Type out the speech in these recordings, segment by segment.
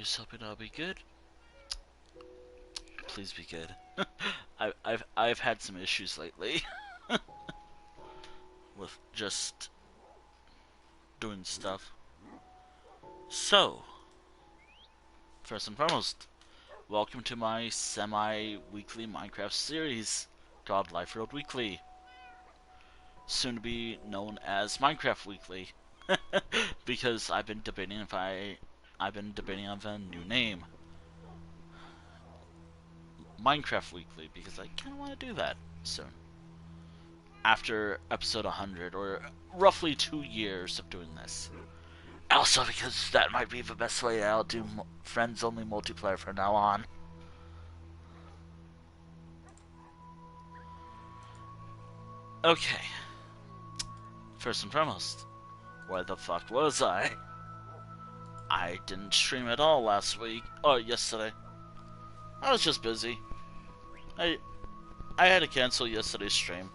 Here's hoping that'll be good. Please be good. I've had some issues lately with just doing stuff. So, first and foremost, welcome to my semi-weekly Minecraft series called Life Road Weekly, soon to be known as Minecraft Weekly, because I've been debating on a new name, Minecraft Weekly, because I kind of want to do that soon. After episode 100, or roughly 2 years of doing this. Also, because that might be the best way. I'll do friends only multiplayer from now on. Okay. First and foremost, where the fuck was I? I didn't stream at all last week, or yesterday. I was just busy. I had to cancel yesterday's stream.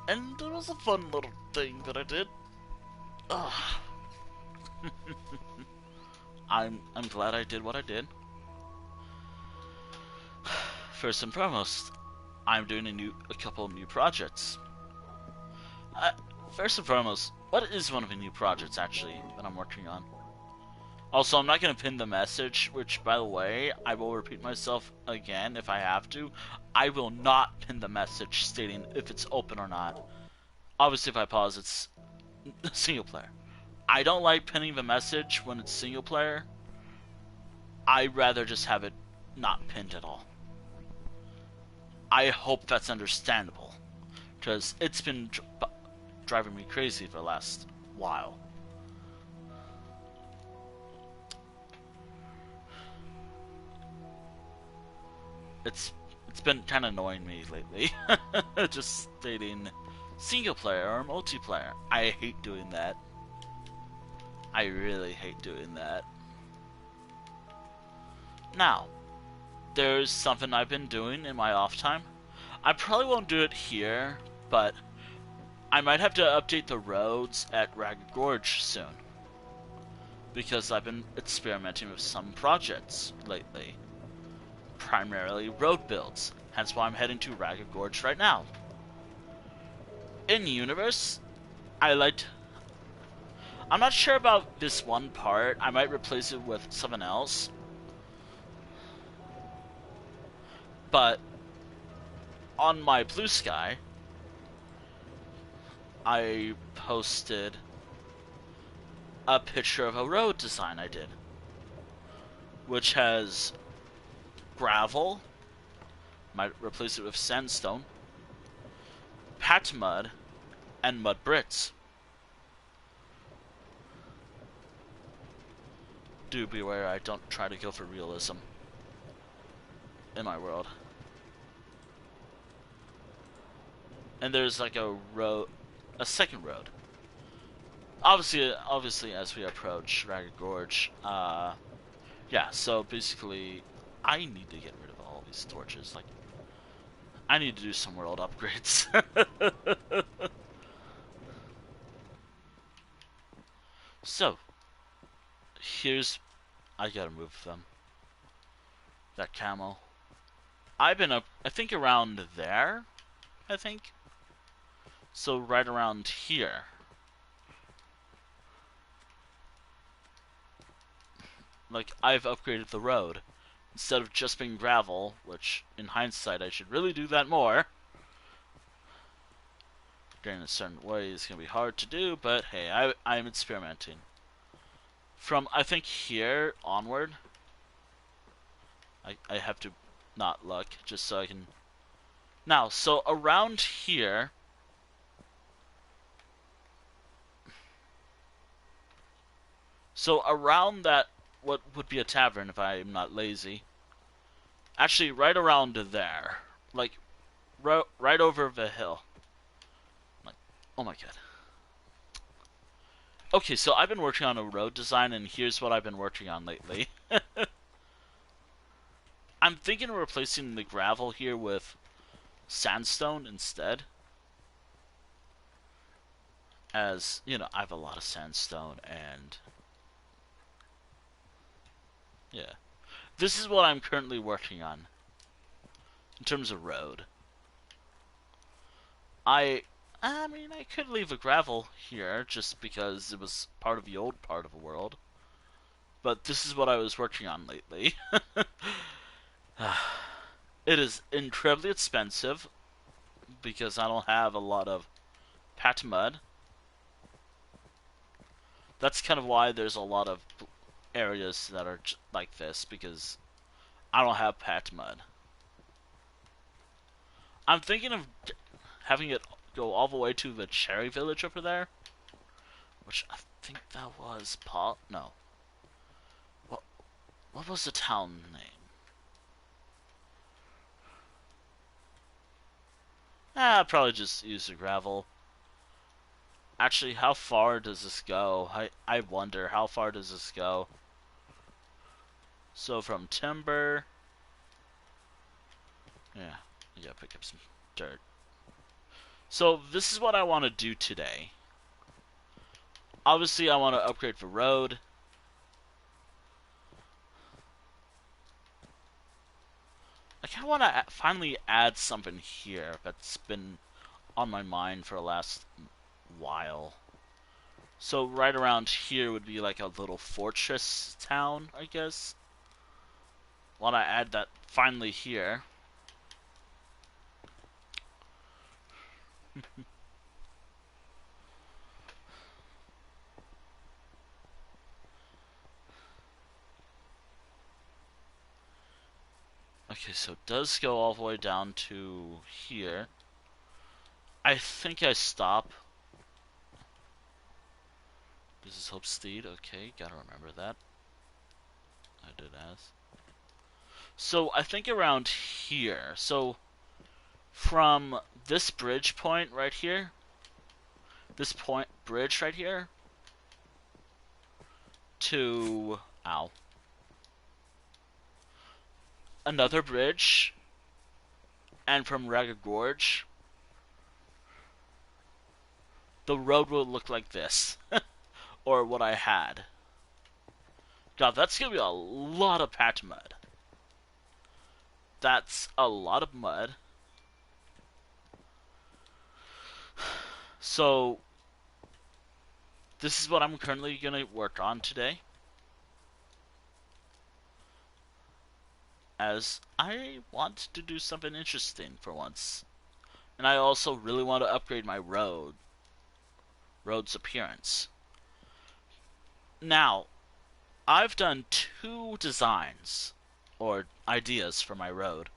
And it was a fun little thing that I did. Ugh. I'm glad I did what I did. First and foremost, I'm doing a couple of new projects. First and foremost, what is one of the new projects actually that I'm working on? Also, I'm not going to pin the message, which, by the way, I will repeat myself again if I have to. I will not pin the message stating if it's open or not. Obviously, if I pause, it's single player. I don't like pinning the message when it's single player. I'd rather just have it not pinned at all. I hope that's understandable, because it's been driving me crazy for the last while. It's been kind of annoying me lately. Just stating single player or multiplayer. I hate doing that. I really hate doing that. Now, there's something I've been doing in my off time. I probably won't do it here, but I might have to update the roads at Ragged Gorge soon, because I've been experimenting with some projects lately. Primarily road builds, hence why I'm heading to Ragged Gorge right now. In universe, I'm not sure about this one part. I might replace it with something else. But on my Blue Sky, I posted a picture of a road design I did, which has gravel, might replace it with sandstone, packed mud, and mud bricks. Do beware I don't try to go for realism in my world. And there's like a second road. Obviously, as we approach Ragged Gorge, yeah. So basically, I need to get rid of all these torches. Like, I need to do some world upgrades. So, I gotta move them. That camel. I've been up, I think around there, I think. So right around here. Like, I've upgraded the road. Instead of just being gravel, which, in hindsight, I should really do that more. In a certain way, it's going to be hard to do, but hey, I'm experimenting. From, I think, here onward, I have to not look, just so I can... Now, so around here... So around that, what would be a tavern if I'm not lazy. Actually, right around there. Like, right over the hill. Like, oh my god. Okay, so I've been working on a road design, and here's what I've been working on lately. I'm thinking of replacing the gravel here with sandstone instead. As, you know, I have a lot of sandstone, and Yeah. This is what I'm currently working on in terms of road. I mean, I could leave a gravel here just because it was part of the old part of the world. But this is what I was working on lately. It is incredibly expensive because I don't have a lot of pat mud. That's kind of why there's a lot of areas that are like this, because I don't have pat mud. I'm thinking of having it go all the way to the cherry village over there, which I think that was Paul. No, what was the town name? I'd probably just use the gravel. Actually, how far does this go? I wonder, how far does this go? So from timber, yeah, you gotta pick up some dirt. So this is what I want to do today. Obviously, I want to upgrade the road. I kind of want to finally add something here that's been on my mind for the last while. So right around here would be like a little fortress town, I guess. Want to add that finally here. Okay, so it does go all the way down to here. I think I stop. This is Hopestead. Okay, gotta remember that. I did ask. So I think around here. So from this bridge point right here, this point bridge right here, to another bridge, and from Ragged Gorge, the road will look like this, or what I had. God, that's gonna be a lot of patch mud. That's a lot of mud. So, this is what I'm currently gonna work on today. As I want to do something interesting for once. And I also really want to upgrade my road's appearance. Now, I've done 2 designs or ideas for my road.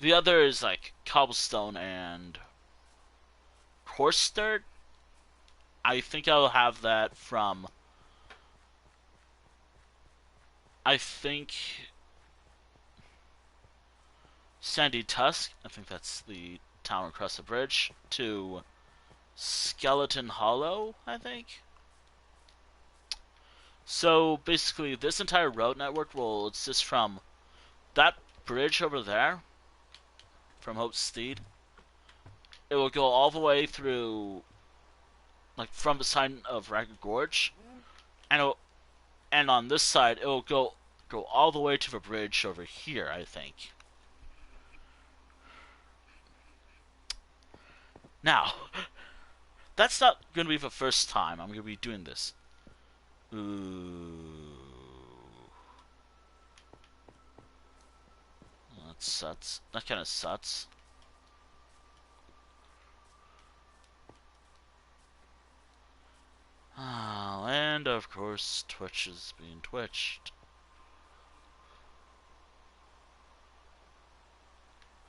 The other is like cobblestone and coarse dirt. I think I'll have that from, I think, Sandy Tusk, I think that's the town across the bridge, to Skeleton Hollow, I think. So basically, this entire road network will exist from that bridge over there, from Hopestead. It will go all the way through, like from the side of Ragged Gorge, and on this side it will go all the way to the bridge over here, I think. Now, that's not going to be the first time I'm going to be doing this. Ooh. That sucks. That kind of sucks. Oh, and of course, Twitch is being twitched.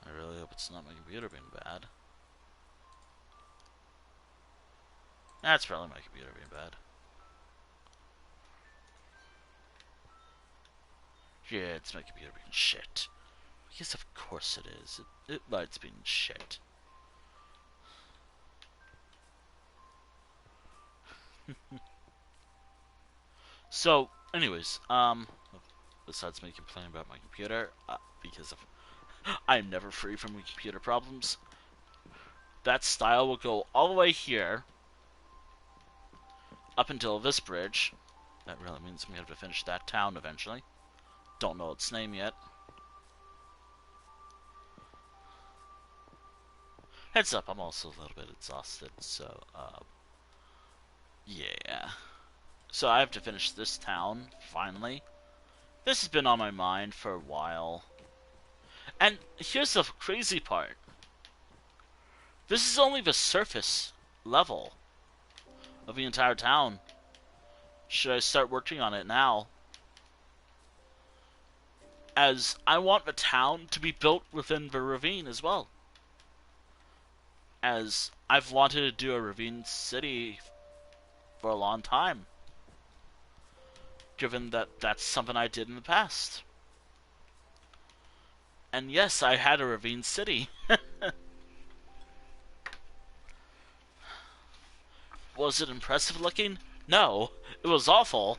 I really hope it's not my computer being bad. That's probably my computer being bad. Yeah, it's my computer being shit. Yes, of course it is. But it's being shit. So, anyways, besides me complaining about my computer, because I'm never free from computer problems, that style will go all the way here, up until this bridge. That really means we have to finish that town eventually. don't know its name yet. Heads up, I'm also a little bit exhausted, so, yeah. So I have to finish this town, finally. This has been on my mind for a while. And here's the crazy part. This is only the surface level of the entire town. Should I start working on it now? As I want the town to be built within the ravine as well. As I've wanted to do a ravine city for a long time. Given that that's something I did in the past. And yes, I had a ravine city. Was it impressive looking? No, it was awful.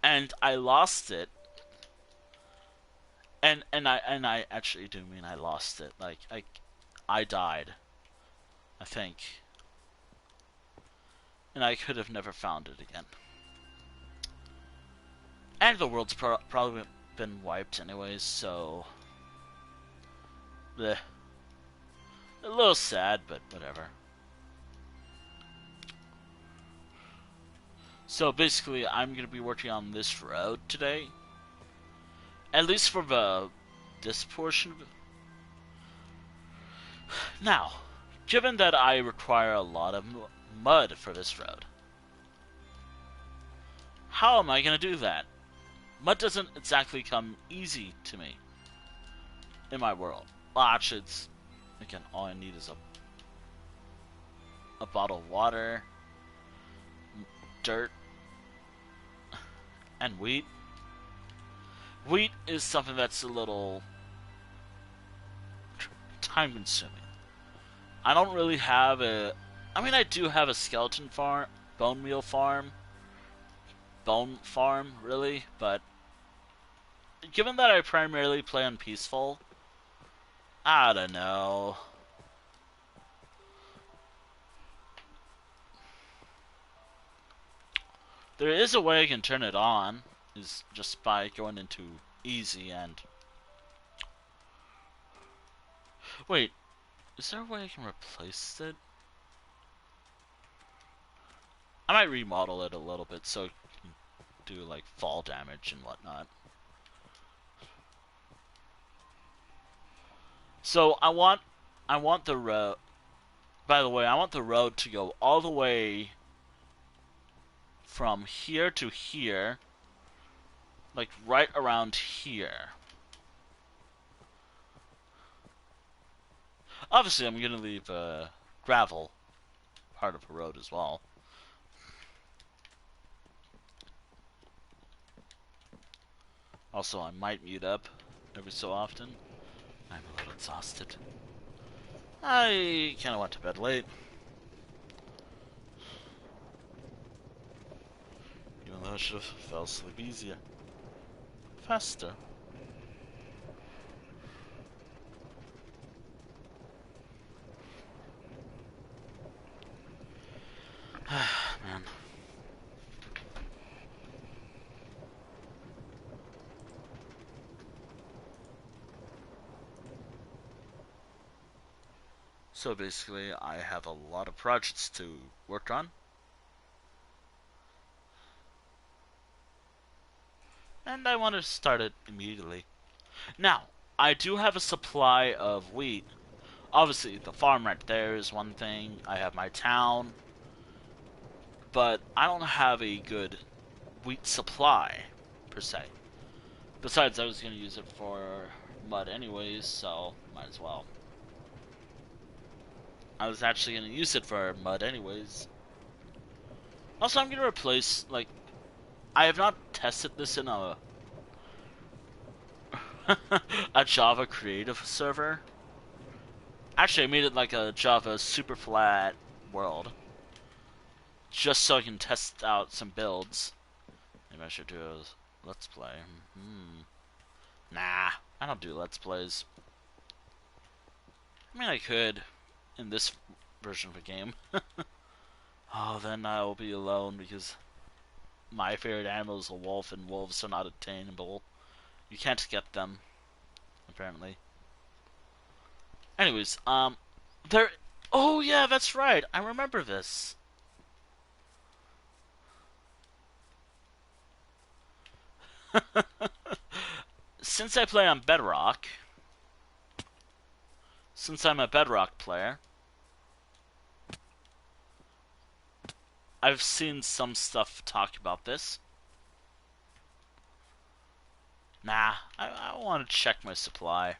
And I lost it. And I actually do mean I lost it. Like I died. I think. And I could have never found it again. And the world's probably been wiped anyways, so bleh. A little sad, but whatever. So basically, I'm gonna be working on this road today. At least for this portion of it. Now, given that I require a lot of mud for this road, how am I gonna do that? Mud doesn't exactly come easy to me in my world. Well, actually, it's again, all I need is a bottle of water, dirt, and wheat. Wheat is something that's a little time consuming. I don't really have I mean, I do have a skeleton farm, bone meal farm, bone farm, really, but given that I primarily play on peaceful, I don't know. There is a way I can turn it on, is just by going into easy and... Wait, is there a way I can replace it? I might remodel it a little bit so it can do like fall damage and whatnot. So I want the road... By the way, I want the road to go all the way from here to here, like right around here. Obviously, I'm gonna leave gravel part of the road as well. Also, I might mute up every so often. I'm a little exhausted. I kind of went to bed late. Even though I should have fell asleep easier. Faster. Man. So basically, I have a lot of projects to work on. And I want to start it immediately. Now, I do have a supply of wheat. Obviously, the farm right there is one thing. I have my town. But I don't have a good wheat supply, per se. Besides, I was going to use it for mud anyways, so might as well. I was actually going to use it for mud anyways. Also, I'm going to replace, like, I have not tested this in a a Java creative server. Actually, I made it like a Java super flat world. Just so I can test out some builds. Maybe I should do a let's play. Nah, I don't do let's plays. I mean, I could in this version of the game. Oh, then I will be alone because my favorite animal is a wolf, and wolves are not attainable. You can't get them, apparently. Anyways, there. Oh yeah, that's right. I remember this. Since I play on Bedrock, since I'm a Bedrock player, I've seen some stuff talk about this. Nah, I want to check my supply.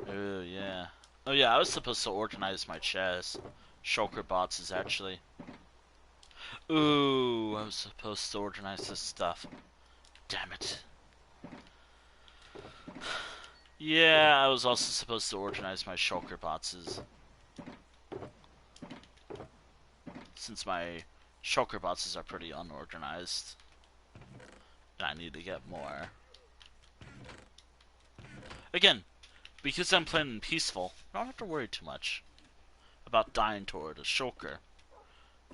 Oh yeah. Oh yeah, I was supposed to organize my chest. Shulker bots is actually. Ooh, I was supposed to organize this stuff. Damn it. Yeah, I was also supposed to organize my shulker bots, since my shulker bots are pretty unorganized. And I need to get more. Again, because I'm playing peaceful, I don't have to worry too much about dying toward a shulker.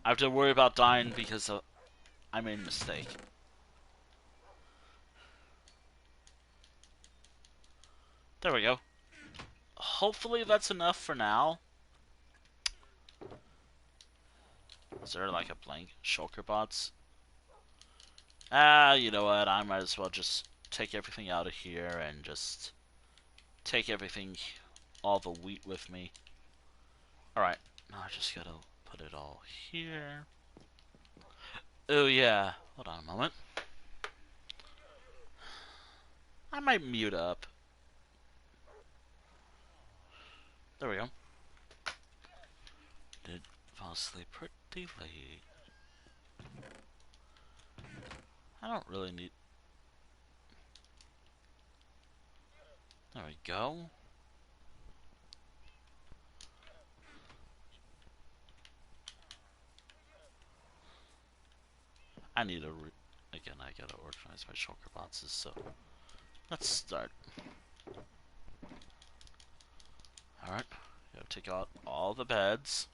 I have to worry about dying because I made a mistake. There we go. Hopefully that's enough for now. Is there like a blank shulker bots? Ah, you know what? I might as well just take everything out of here and just take everything, all the wheat with me. Alright, now I just gotta put it all here. Oh yeah, hold on a moment. I might mute up. There we go. Did fall asleep pretty late. I don't really need... There we go. I need to... Again, I gotta organize my shulker boxes, so... Let's start. Alright. Gotta take out all the beds.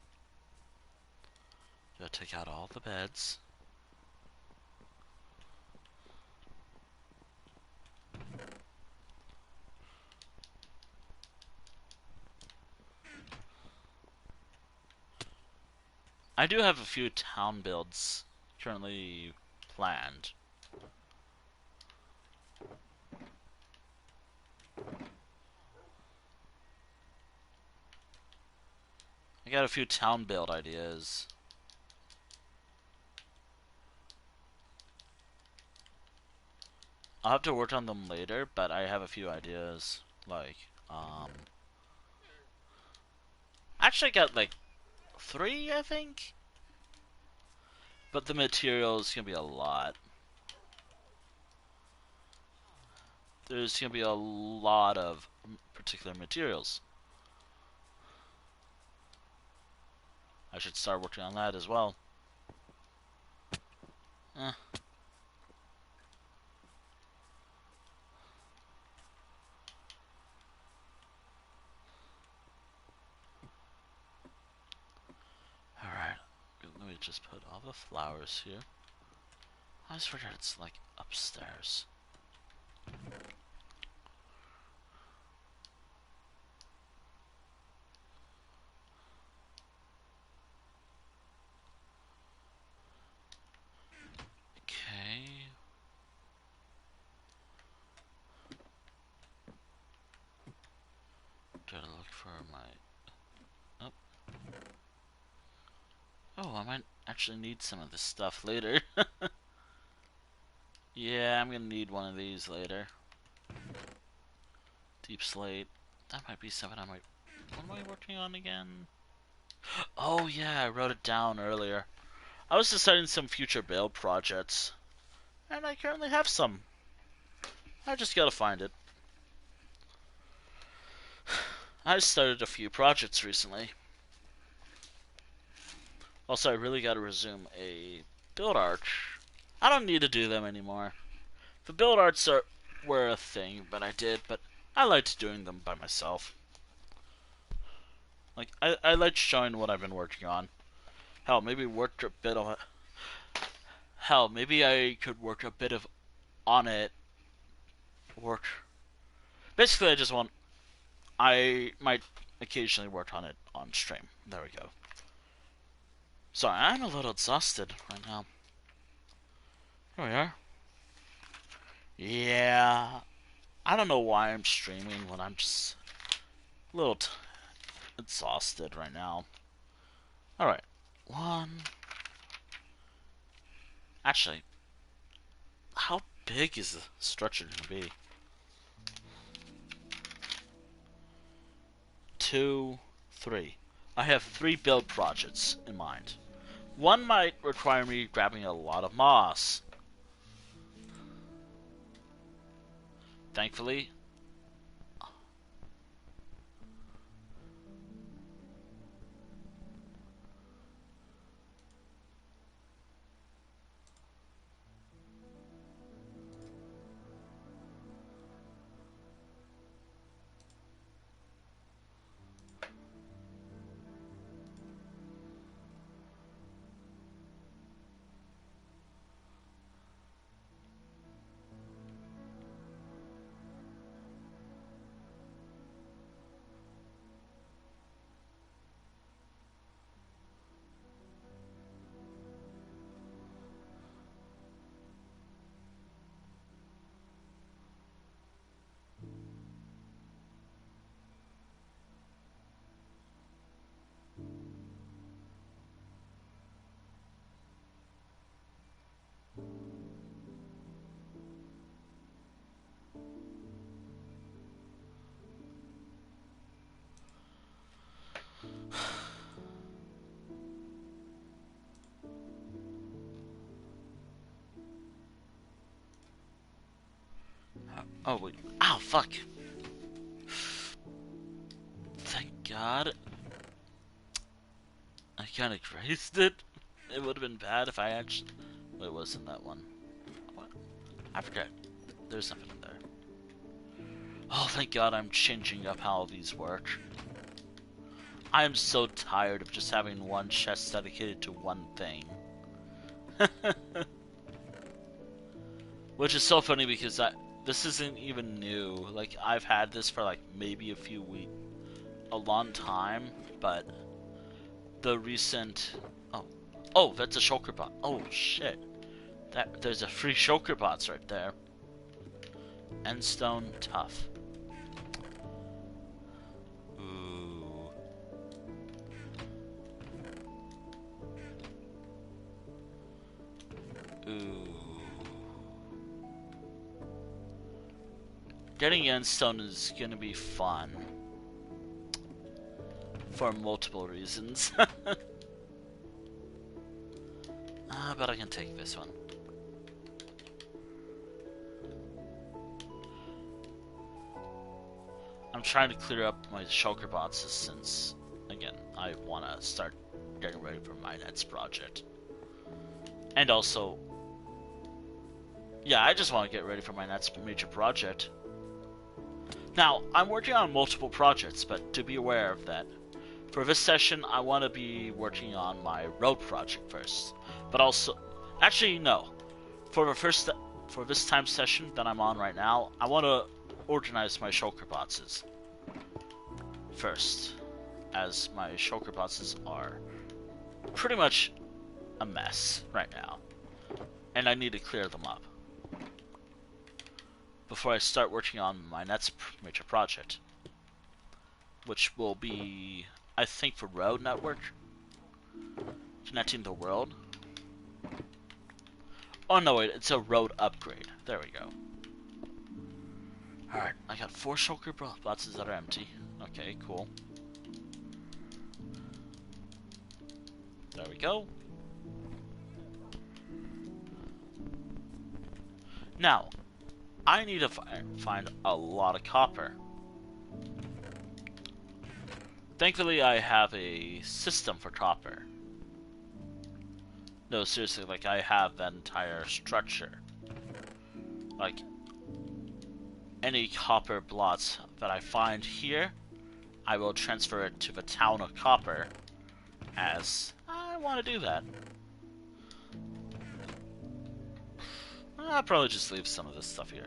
Gotta take out all the beds. I do have a few town builds currently planned. I got a few town build ideas. I'll have to work on them later, but I have a few ideas. Like, actually I got like 3, I think? But the material is gonna be a lot. There's gonna be a lot of particular materials. I should start working on that as well. Eh. Alright, let me just put all the flowers here. I always forget it's like upstairs. Okay. Try to look for my... Oh, I might actually need some of this stuff later. Yeah, I'm gonna need one of these later. Deep slate. That might be something I might... What am I working on again? Oh yeah, I wrote it down earlier. I was deciding some future build projects. And I currently have some. I just gotta find it. I started a few projects recently. Also, I really gotta resume a build arch. I don't need to do them anymore. The build arts were a thing, but I liked doing them by myself. Like, I liked showing what I've been working on. Hell, maybe worked a bit on it. Hell, maybe I could work a bit of on it. Work. Basically, I just want. I might occasionally work on it on stream. There we go. Sorry, I'm a little exhausted right now. Here we are. Yeah, I don't know why I'm streaming when I'm just a little exhausted right now. Alright, one. Actually, how big is the structure going to be? 2, 3. I have 3 build projects in mind. One might require me grabbing a lot of moss. Thankfully, oh wait, ow, fuck. Thank God. I kinda grazed it. It would have been bad if I actually... Wait, it wasn't that one. What? I forget. There's something in there. Oh, thank God I'm changing up how these work. I am so tired of just having one chest dedicated to one thing. Which is so funny because this isn't even new. Like, I've had this for like maybe a few weeks, a long time, but the recent... Oh, that's a shulker bot. Oh, shit. There's a free shulker bots right there. Endstone tough. Ooh. Ooh. Getting endstone is gonna be fun. For multiple reasons. But I can take this one. I'm trying to clear up my shulker bots since, again, I want to start getting ready for my next project. And also, yeah, I just want to get ready for my next major project. Now, I'm working on multiple projects, but to be aware of that, for this session, I want to be working on my road project first. But also, actually, no. For this time session that I'm on right now, I want to organize my shulker bots first, as my shulker bots are pretty much a mess right now, and I need to clear them up before I start working on my next major project, which will be, I think, for road network, connecting the world. Oh no, wait, it's a road upgrade. There we go. Alright, I got 4 shulker boxes that are empty. Okay, cool. There we go. Now, I need to find a lot of copper. Thankfully, I have a system for copper. No, seriously, like, I have that entire structure. Like, any copper blocks that I find here, I will transfer it to the town of Copper, as I want to do that. I'll probably just leave some of this stuff here.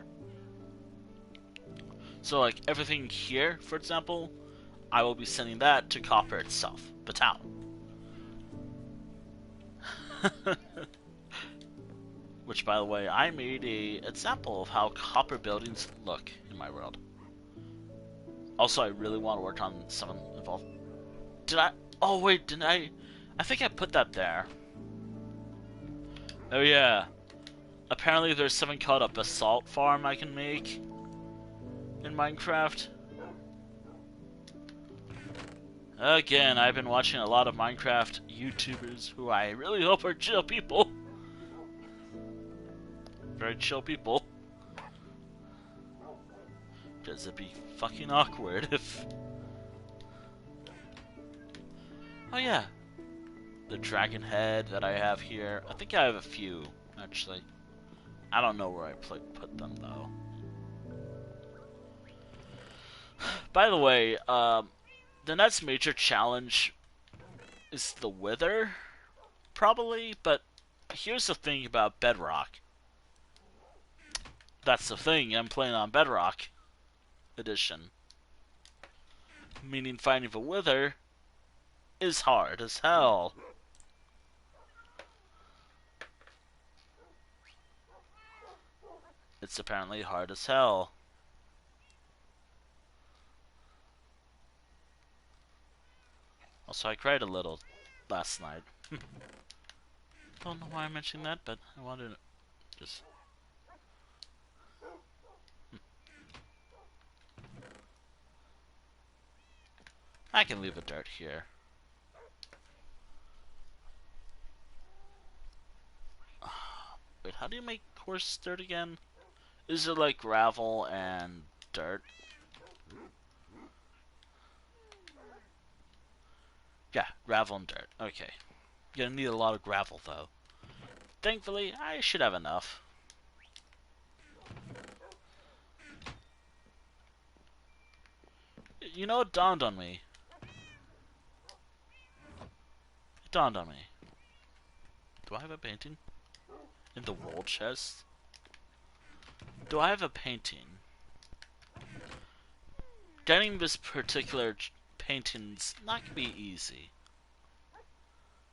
So, like, everything here, for example, I will be sending that to Copper itself, the town. Which, by the way, I made a example of how copper buildings look in my world. Also, I really want to work on some involved. Did I? Oh wait, didn't I? I think I put that there. Oh yeah. Apparently, there's something called a basalt farm I can make in Minecraft. Again, I've been watching a lot of Minecraft YouTubers who I really hope are chill people. Very chill people. Because it'd be fucking awkward if... Oh yeah. The dragon head that I have here. I think I have a few, actually. I don't know where I put them, though. By the way, the next major challenge is the Wither, probably, but here's the thing about Bedrock. That's the thing, I'm playing on Bedrock edition. Meaning finding the Wither is hard as hell. It's apparently hard as hell. Also, I cried a little last night. Don't know why I'm mentioning that, but I wanted to just... I can leave the dirt here. Wait, how do you make coarse dirt again? Is it like gravel and dirt? Yeah, gravel and dirt. Okay. Gonna need a lot of gravel, though. Thankfully, I should have enough. You know, it dawned on me. It dawned on me. Do I have a painting? In the wool chest? Do I have a painting? Getting this particular painting's not gonna be easy.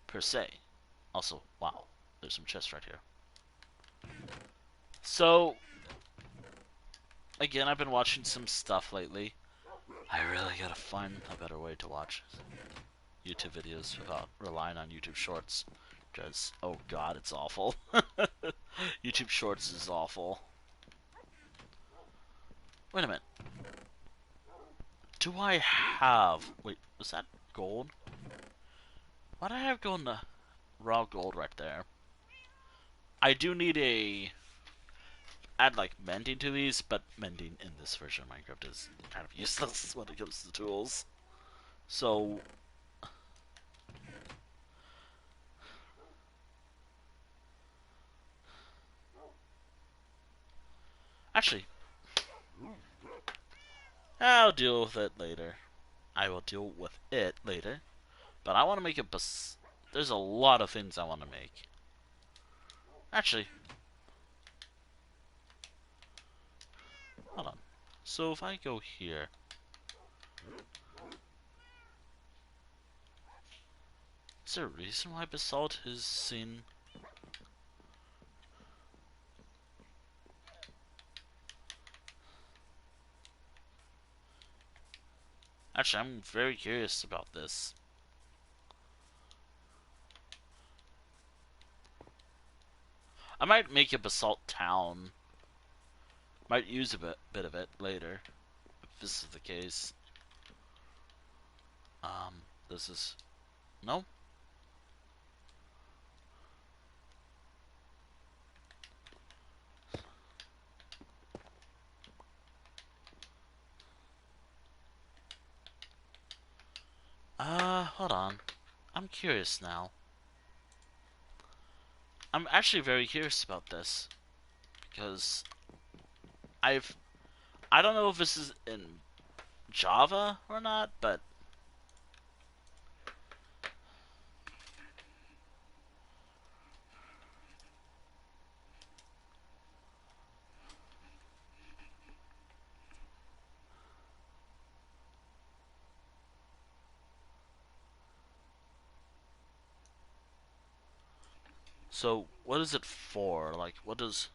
Per se. Also, wow, there's some chests right here. So, again, I've been watching some stuff lately. I really gotta find a better way to watch YouTube videos without relying on YouTube Shorts. Because, oh god, it's awful. YouTube Shorts is awful. Wait a minute. Do I have... Wait, was that gold? Why do I have gold in the... Raw gold right there? I do need a... add like mending to these, but mending in this version of Minecraft is kind of useless when it comes to tools. So... Actually... I'll deal with it later. I will deal with it later. But I want to make a there's a lot of things I want to make. Actually... Hold on. So if I go here... Is there a reason why basalt is seen... Actually, I'm very curious about this. I might make a basalt town. Might use a bit of it later, if this is the case. This is... No? Hold on. I'm curious now. I'm actually very curious about this. Because... I don't know if this is in Java or not, but... So, what is it for? Like, what does...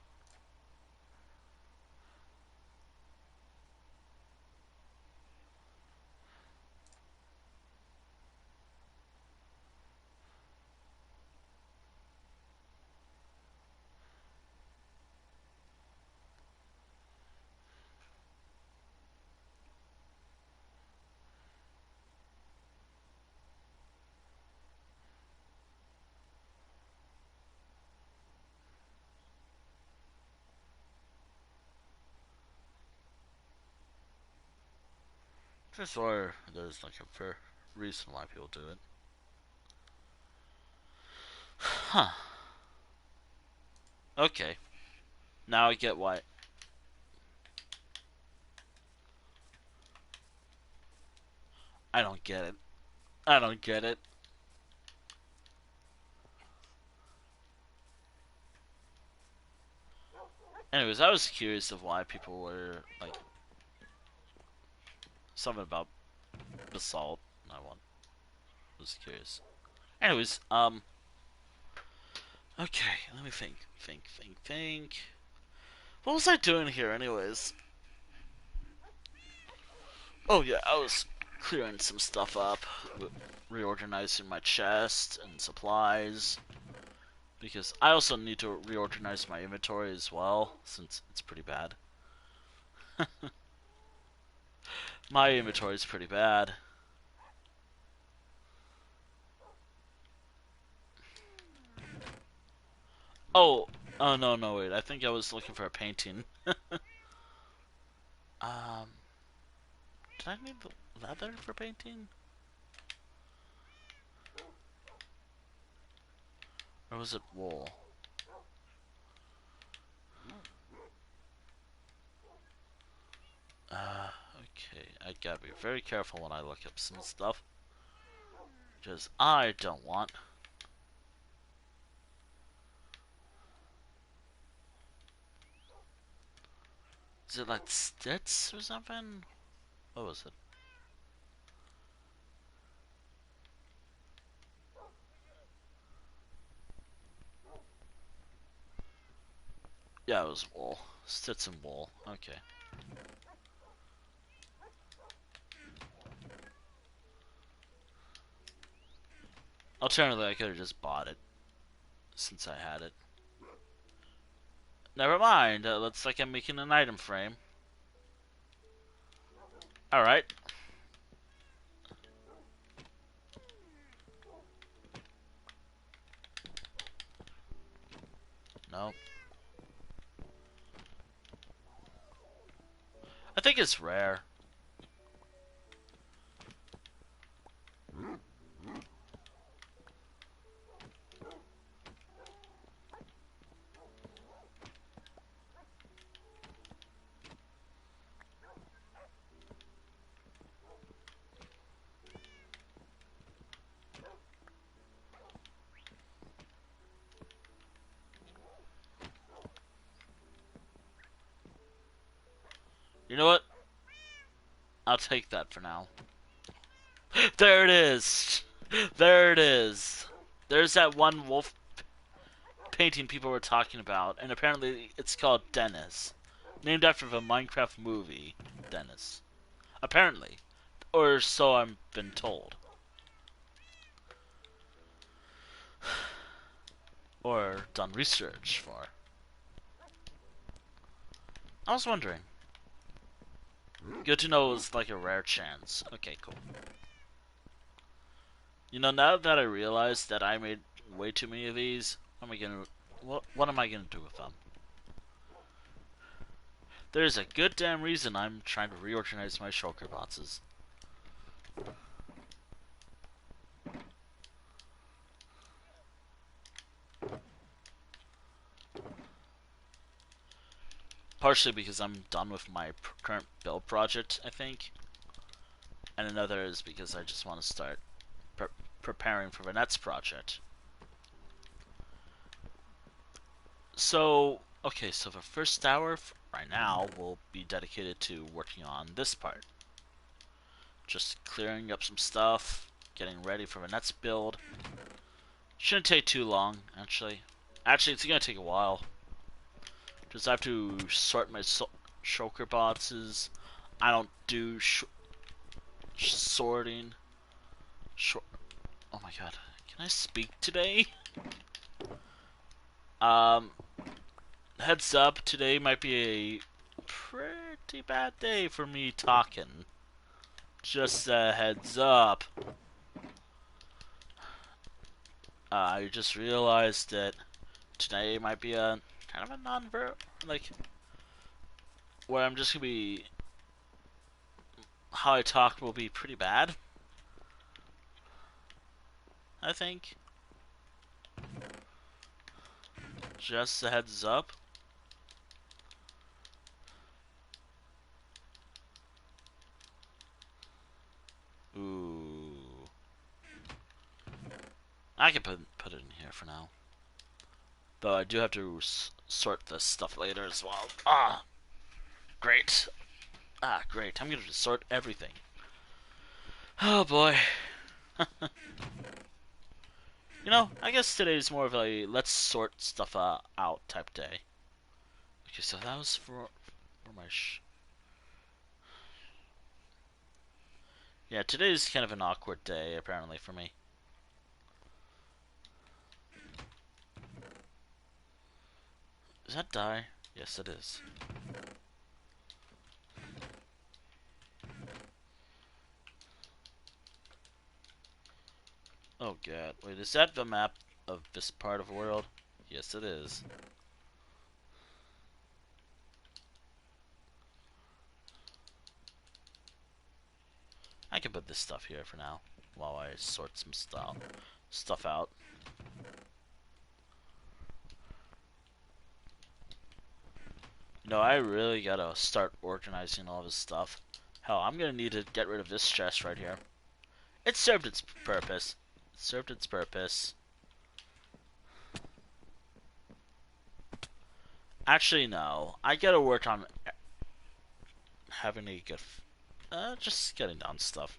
Just or there's like a fair reason why people do it. Huh. Okay. Now I get why. I don't get it. I don't get it. Anyways, I was curious of why people were like something about basalt. Was curious. Anyways, okay, let me think. What was I doing here, anyways? Oh yeah, I was clearing some stuff up, reorganizing my chest and supplies, because I also need to reorganize my inventory as well, since it's pretty bad. My inventory is pretty bad. Oh, oh no, wait. I think I was looking for a painting. um, did I need the leather for painting? Or was it wool? Okay. I gotta be very careful when I look up some stuff. Because I don't want... Is it like stitch or something? What was it? Yeah, it was wool. Stitch and wool. Okay. Alternatively, I could have just bought it. Since I had it. Never mind. Looks like I'm making an item frame. Alright. No. I think it's rare. You know what? I'll take that for now. There it is! There it is! There's that one wolf painting people were talking about, and apparently it's called Dennis. Named after the Minecraft movie, Dennis. Apparently. Or so I've been told. Or done research for. I was wondering. Good to know it was like a rare chance. Okay, cool. You know, now that I realize that I made way too many of these, what am I gonna do with them? There's a good damn reason I'm trying to reorganize my shulker boxes. Partially because I'm done with my current build project, I think. And another is because I just want to start preparing for the next project. So, okay, so the first hour right now will be dedicated to working on this part. Just clearing up some stuff, getting ready for the next build. Shouldn't take too long, actually. Actually, it's gonna take a while. Just have to sort my shulker boxes. I don't do sorting. Oh my god, can I speak today? Um, heads up, today might be a pretty bad day for me talking. Just a heads up. I just realized that today might be a kind of a non-verbal, like, where I'm just gonna be, how I talk will be pretty bad, I think. Just a heads up. Ooh. I can put it in here for now. Though I do have to sort this stuff later as well. Ah, great. Ah, great. I'm gonna sort everything. Oh boy. You know, I guess today's more of a let's sort stuff out type day. Okay, so that was for my yeah, today's kind of an awkward day, apparently, for me. Does that die? Yes, it is. Oh god, wait, is that the map of this part of the world? Yes, it is. I can put this stuff here for now, while I sort some stuff out. You know, I really gotta start organizing all this stuff. Hell, I'm gonna need to get rid of this chest right here. It served its purpose. It served its purpose. Actually, no. I gotta work on having a good... just getting down stuff.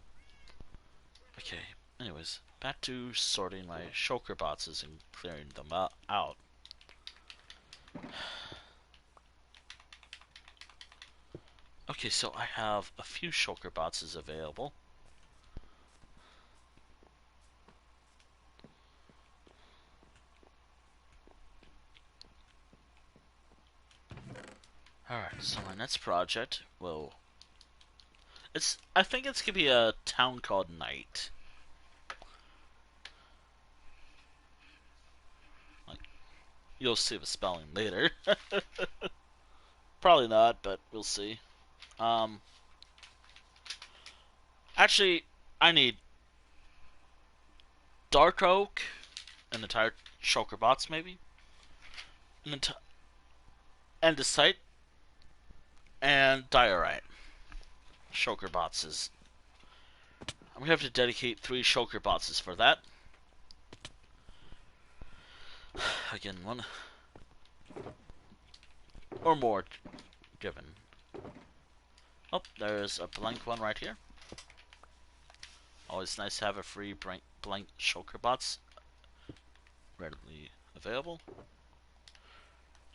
Okay, anyways. Back to sorting my shulker boxes and clearing them out. Okay, so I have a few shulker boxes available. Alright, so my next project will... I think it's gonna be a town called Night. Like, you'll see the spelling later. Probably not, but we'll see. Actually, I need Dark Oak, an entire shulker box, maybe? An andesite, and diorite. Shulker boxes. I'm gonna have to dedicate 3 shulker boxes for that. Again, one or more given. Oh, there's a blank one right here. Always nice to have a free blank shulker box readily available.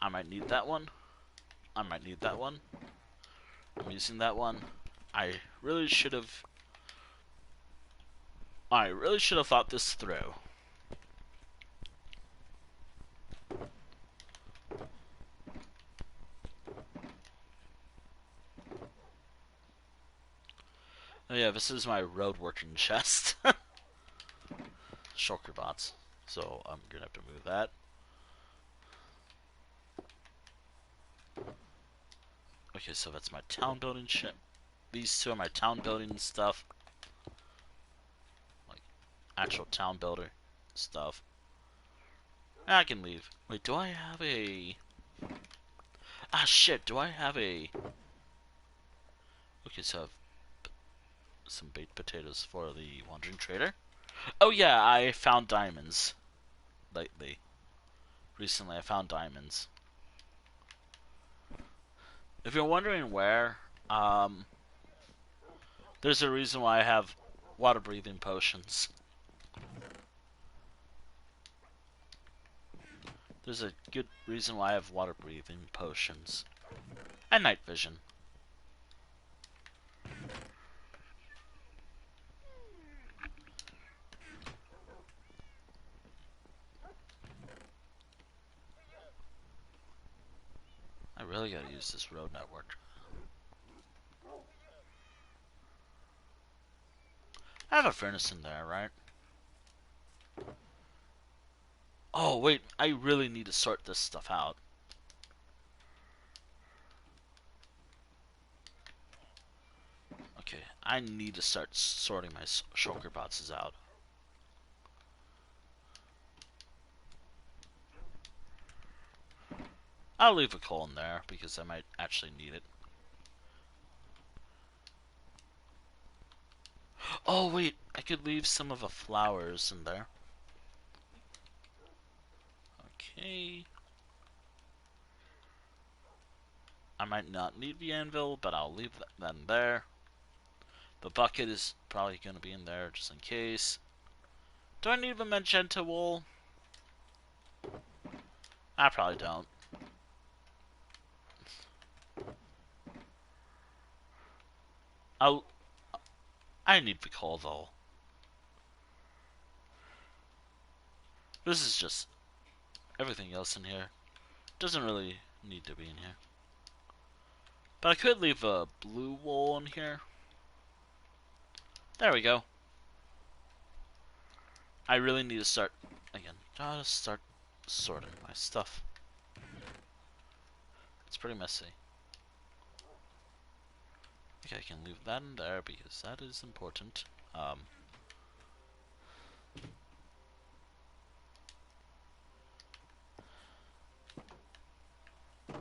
I might need that one. I might need that one. I'm using that one. I really should have thought this through. Oh yeah, this is my road working chest. Shulker bots. So I'm gonna have to move that. Okay, so that's my town building ship. These two are my town building stuff. Like, actual town builder stuff. I can leave. Wait, do I have a... Ah, shit, do I have a... Okay, so I have some baked potatoes for the Wandering Trader. Oh yeah, I found diamonds. Lately. Recently, I found diamonds. If you're wondering where, there's a reason why I have water-breathing potions. There's a good reason why I have water breathing potions. And night vision. I really gotta use this road network. I have a furnace in there, right? Oh, wait, I really need to sort this stuff out. Okay, I need to start sorting my shulker boxes out. I'll leave a coal in there because I might actually need it. Oh, wait, I could leave some of the flowers in there. Okay. I might not need the anvil, but I'll leave that in there. The bucket is probably going to be in there just in case. Do I need the magenta wool? I probably don't. I need the coal though. This is just everything else in here. Doesn't really need to be in here. But I could leave a blue wool in here. There we go. I really need to start, again, gotta start sorting my stuff. It's pretty messy. Okay, I can leave that in there because that is important.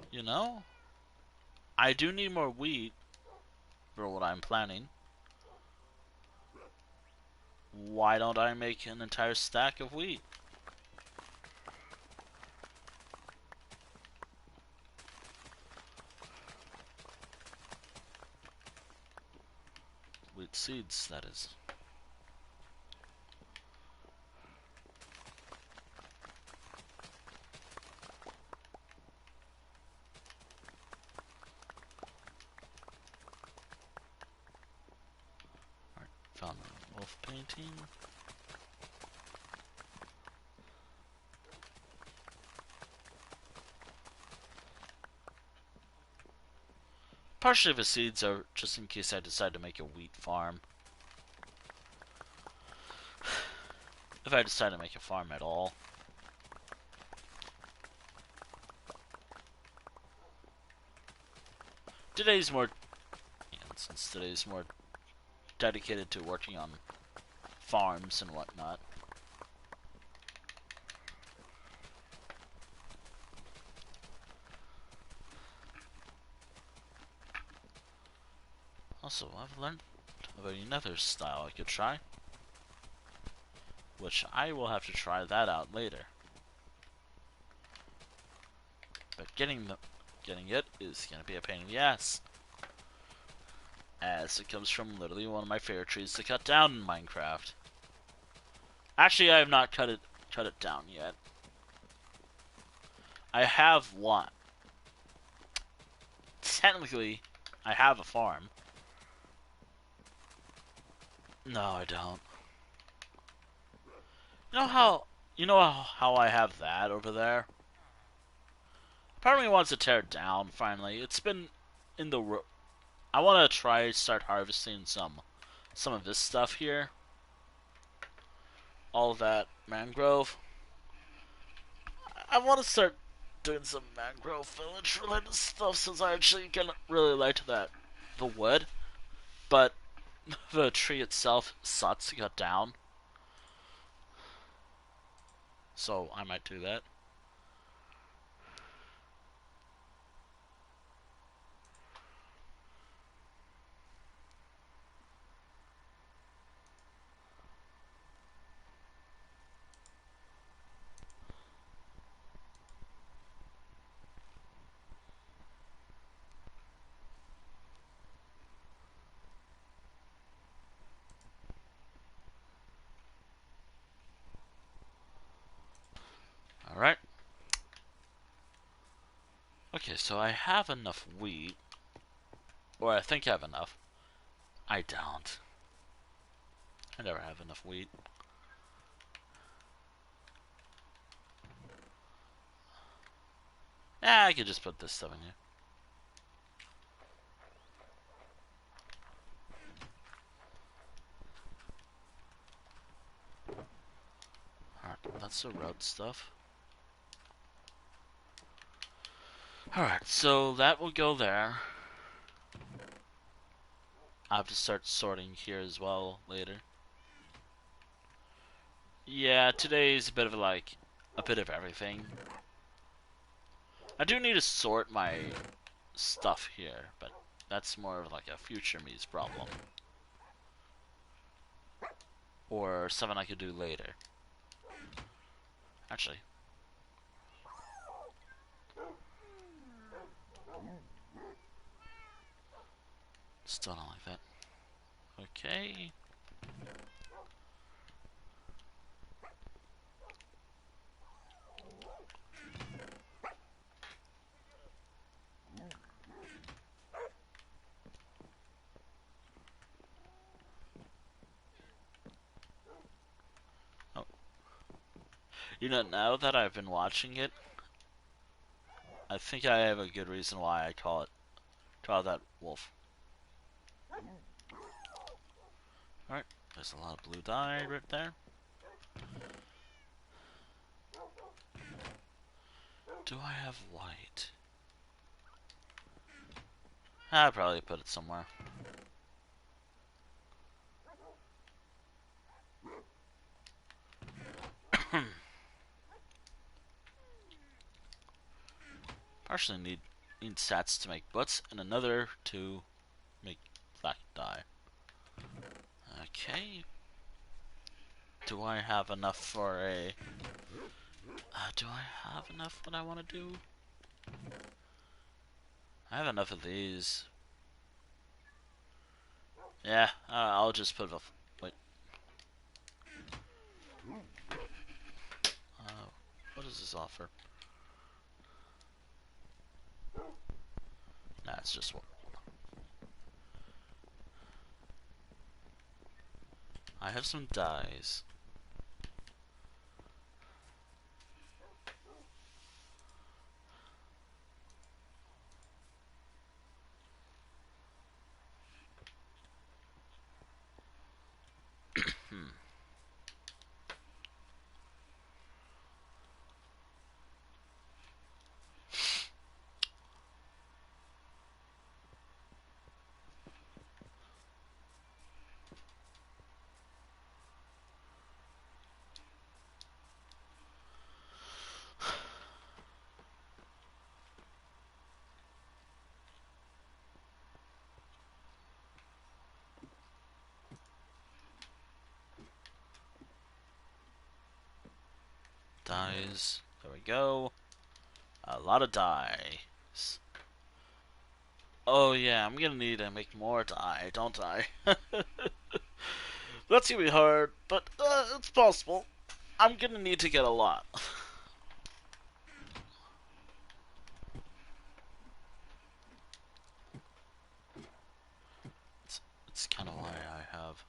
You know, I do need more wheat for what I'm planning. Why don't I make an entire stack of wheat? Wheat seeds, that is. Alright, found the wolf painting. Partially the seeds are just in case I decide to make a wheat farm. If I decide to make a farm at all. Today's more, since today's more dedicated to working on farms and whatnot. Also, I've learned about another style I could try, which I will have to try that out later. But getting it is gonna be a pain in the ass, as it comes from literally one of my favorite trees to cut down in Minecraft. Actually, I have not cut it down yet. I have one. Technically, I have a farm. No, I don't. You know how I have that over there? Part of me wants to tear it down finally. It's been in the I want to try start harvesting some of this stuff here. All of that mangrove. I want to start doing some mangrove village related stuff since I actually can really like the wood, but the tree itself sucks to cut down. So I might do that. Alright. So I have enough wheat. Or I think I have enough. I don't. I never have enough wheat. I could just put this stuff in here. Alright, that's the road stuff. Alright, so that will go there. I have to start sorting here as well later. Yeah, today's a bit of a bit of everything. I do need to sort my stuff here, but that's more of like a future me's problem. Or something I could do later. Actually. Still don't like that. Okay. Oh. You know, now that I've been watching it, I think I have a good reason why I call that wolf. Alright, there's a lot of blue dye right there. Do I have white? I'll probably put it somewhere. Partially need stats to make butts, and another to make black dye. Okay. Do I have enough for a... do I have enough what I want to do? I have enough of these. Yeah, I'll just put a... Wait. What does this offer? Nah, it's just what... I have some dyes. Dyes. There we go. A lot of dyes. Oh yeah, I'm gonna need to make more dye, don't I? That's gonna be hard, but it's possible. I'm gonna need to get a lot. It's kind of why I have...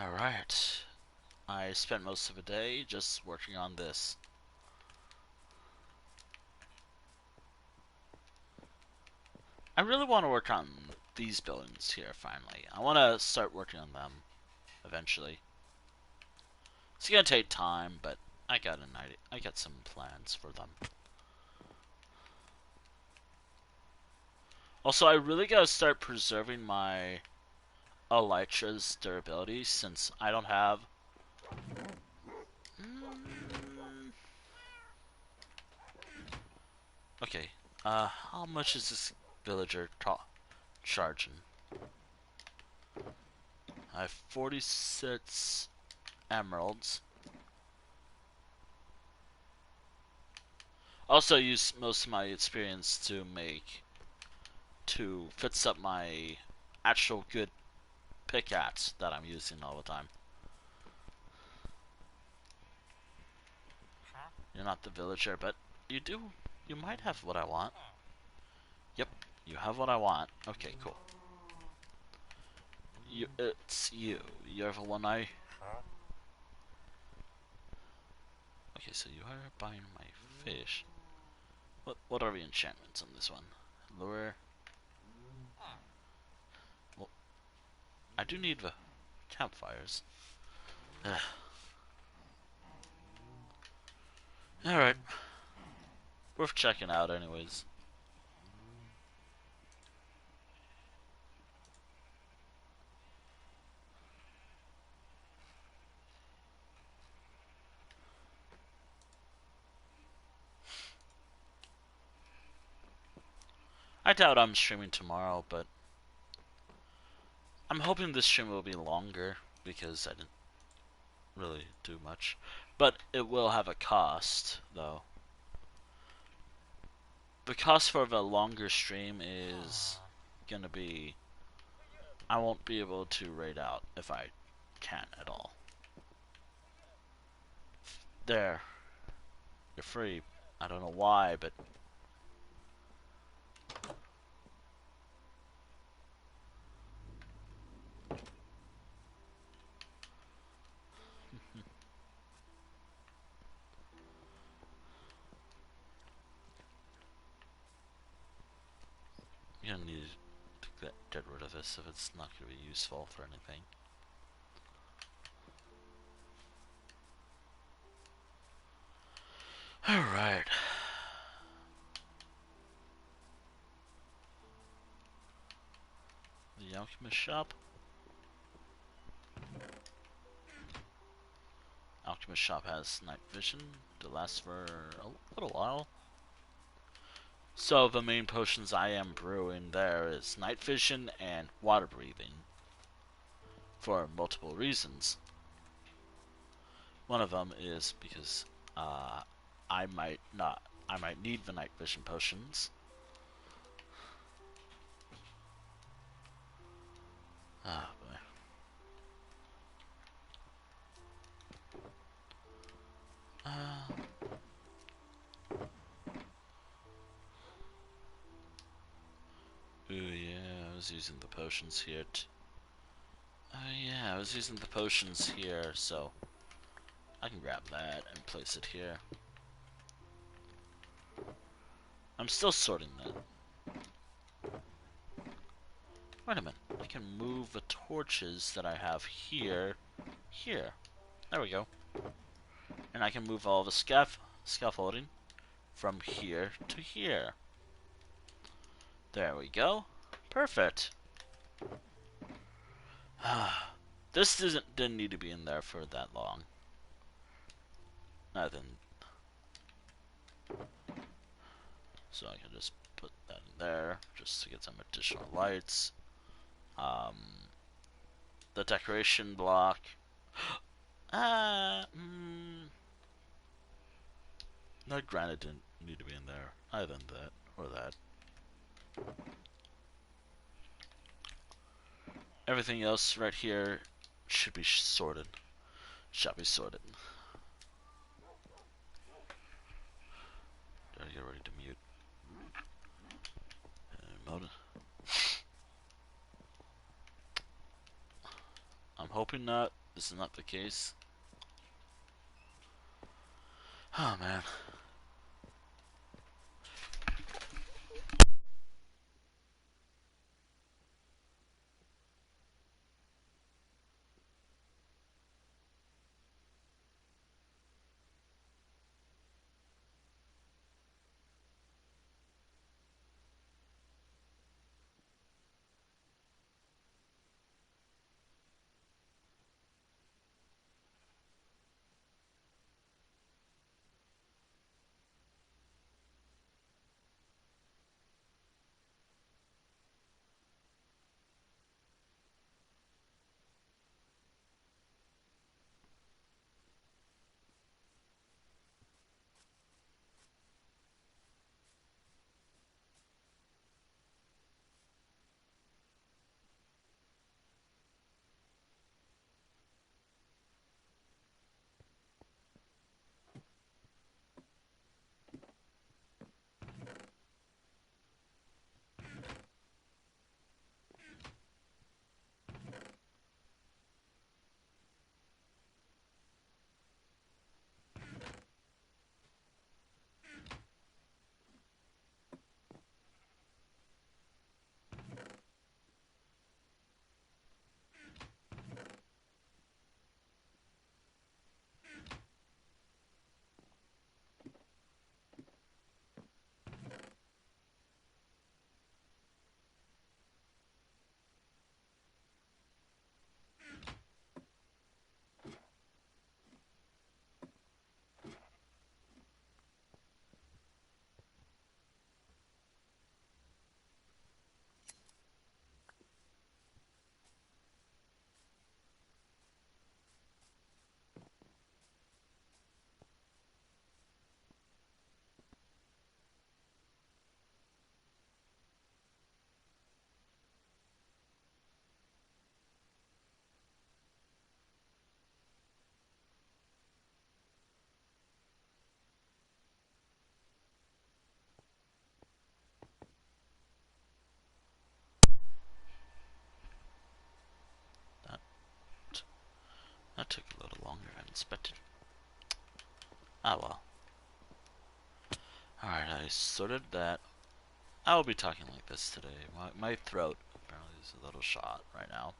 Alright. I spent most of the day just working on this. I really want to work on these buildings here, finally. I want to start working on them eventually. It's gonna take time, but I got an idea. I got some plans for them. Also, I really gotta start preserving my Elytra's durability, since I don't have... Okay, how much is this villager charging? I have 46 emeralds. Also use most of my experience to fix up my actual good pickaxe that I'm using all the time. You're not the villager, but you do. You might have what I want. Yep, you have what I want. Okay, cool. It's you. You're the one I. Okay, so you are buying my fish. What are the enchantments on this one? Lure. Well, I do need the campfires. Alright. Worth checking out anyways. I doubt I'm streaming tomorrow, but I'm hoping this stream will be longer because I didn't really do much. But it will have a cost, though. The cost for the longer stream is gonna be I won't be able to raid out if I can at all. There. You're free. I don't know why, but you're gonna need to get rid of this if it's not gonna be useful for anything. Alright. The alchemist shop. Alchemist shop has night vision to last for a little while. So the main potions I am brewing there is night vision and water breathing for multiple reasons. One of them is because I might need the night vision potions. Ah, boy. Ooh, yeah, I was using the potions here. Oh, yeah, I was using the potions here, so I can grab that and place it here. I'm still sorting that. Wait a minute, I can move the torches that I have here. There we go. And I can move all the scaffolding from here to here. There we go. Perfect. This didn't need to be in there for that long. Nothing. So I can just put that in there just to get some additional lights. The decoration block. No, granite didn't need to be in there. Either that or that. Everything else right here should be sorted. Shall be sorted. Gotta get ready to mute. Mode. I'm hoping not. This is not the case. Oh man. took a little longer than expected. Ah well. Alright, I sorted that. I will be talking like this today. My throat apparently is a little shot right now.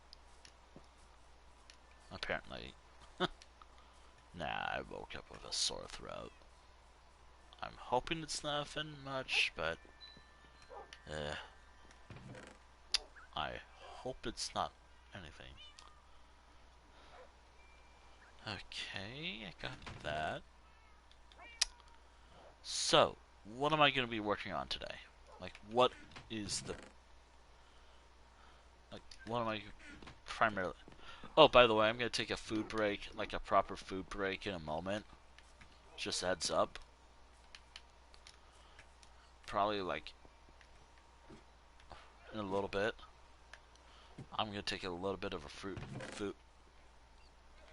Apparently. Nah, I woke up with a sore throat. I'm hoping it's nothing much, but I hope it's not anything. Okay, I got that. So, what am I going to be working on today? Like, what is the... Like, what am I primarily... Oh, by the way, I'm going to take a food break, like a proper food break in a moment. Just a heads up. Probably, like, in a little bit. I'm going to take a little bit of a food...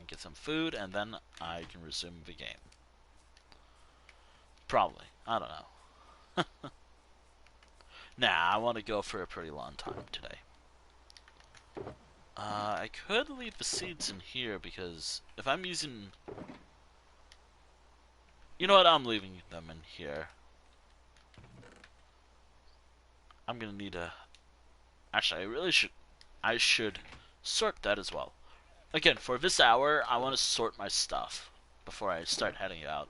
Get some food, and then I can resume the game. Probably. I don't know. Nah, I want to go for a pretty long time today. I could leave the seeds in here, because if I'm using... You know what? I'm leaving them in here. I'm gonna need a... Actually, I should sort that as well. Again, for this hour, I want to sort my stuff before I start heading out.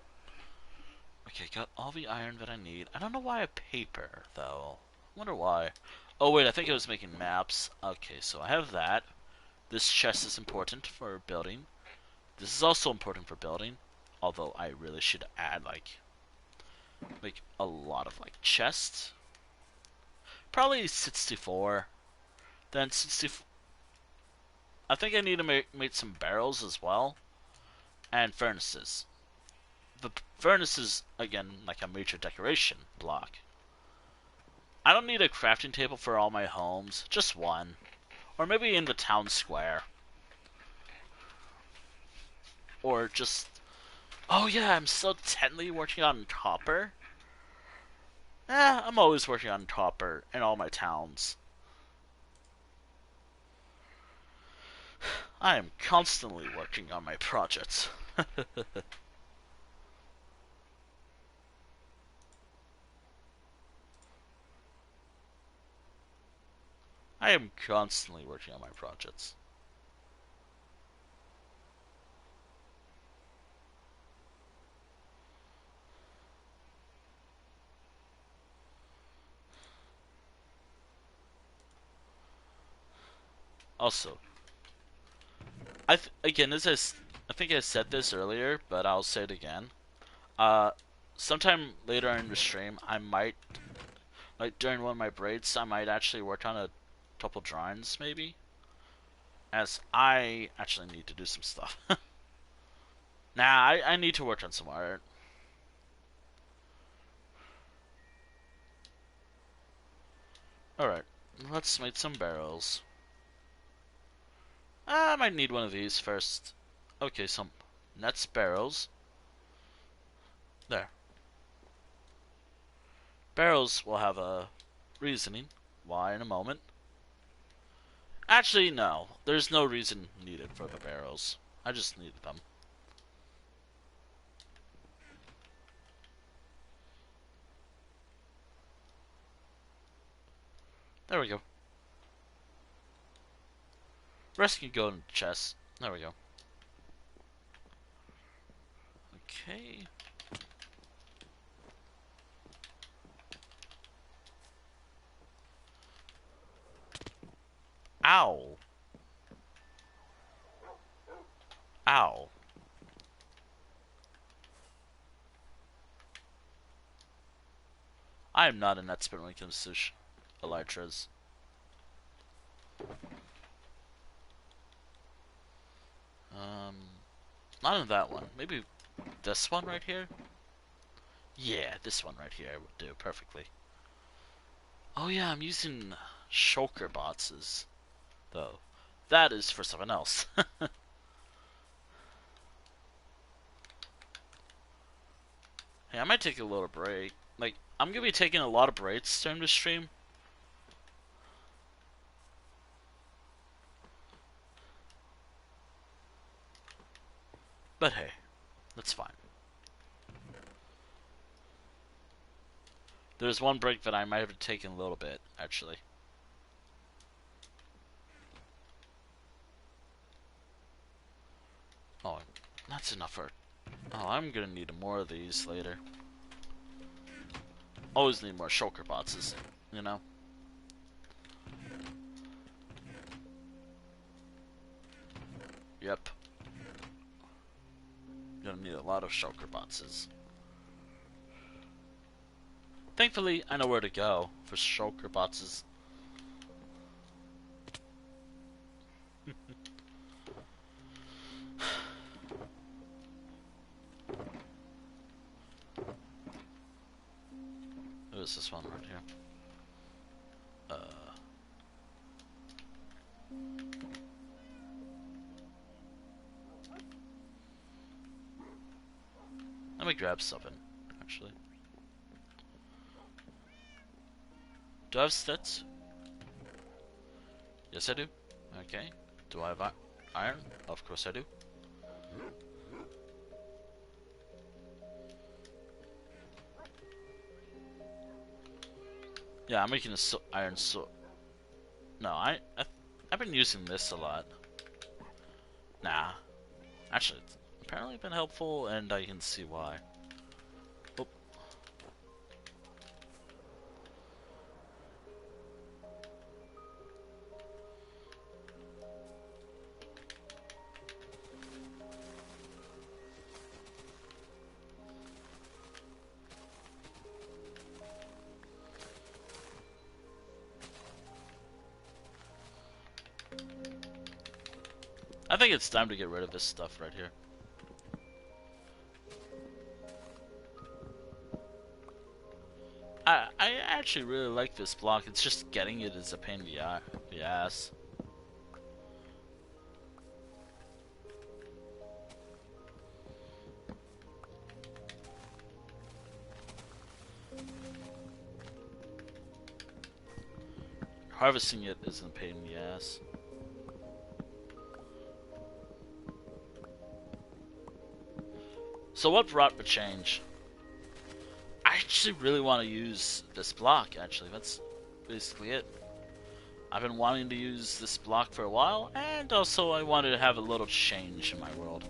Okay, got all the iron that I need. I don't know why I have paper, though. I wonder why. Oh, wait, I think I was making maps. Okay, so I have that. This chest is important for building. This is also important for building. Although I really should add, like a lot of, like, chests. Probably 64. Then 64. I think I need to make some barrels as well. And furnaces. The furnace is, again, like a major decoration block. I don't need a crafting table for all my homes. Just one. Or maybe in the town square. Or just... Oh yeah, I'm still technically working on copper. I'm always working on copper in all my towns. I am constantly working on my projects. I am constantly working on my projects. Also, again, I think I said this earlier, but I'll say it again. Sometime later in the stream, I might, like during one of my breaks, I might actually work on a couple drawings, maybe. As I actually need to do some stuff. Nah, I need to work on some art. Alright, let's make some barrels. I might need one of these first. Okay, some nuts barrels. There. Barrels will have a reasoning why in a moment. Actually, no. There's no reason needed for the barrels. I just needed them. There we go. Rest can go in the chest. There we go. Okay. Ow. Ow. I am not an expert when it comes to elytras. Not in that one. Maybe this one right here? Yeah, this one right here would do perfectly. Oh yeah, I'm using shulker boxes, though. That is for someone else. Hey, I might take a little break. Like, I'm gonna be taking a lot of breaks during the stream. But hey, that's fine. There's one break that I might have taken a little bit, actually. Oh, that's enough for... Oh, I'm gonna need more of these later. Always need more shulker boxes, you know? Yep. Gonna need a lot of shulker boxes. Thankfully, I know where to go for shulker boxes. There's this one right here. Let me grab something, actually. Do I have stats? Yes, I do. Okay. Do I have iron? Of course I do. Yeah, I'm making a iron sword. No, I've been using this a lot. Nah. Actually, it's apparently been helpful, and I can see why. Oop. I think it's time to get rid of this stuff right here. I actually really like this block. It's just getting it is a pain in the ass. Harvesting it isn't a pain in the ass. So what brought the change? I actually really want to use this block, actually. That's basically it. I've been wanting to use this block for a while, and also I wanted to have a little change in my world.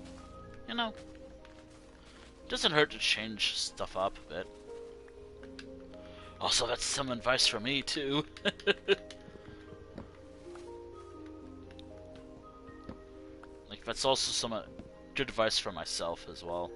You know, it doesn't hurt to change stuff up a bit. Also, that's some advice for me, too. Like, that's also some good advice for myself as well.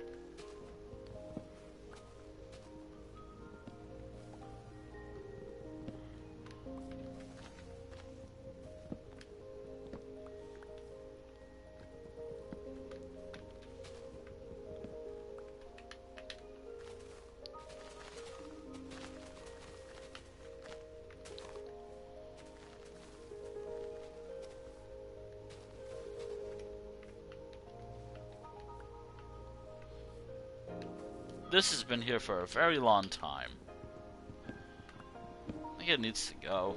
This has been here for a very long time. I think it needs to go.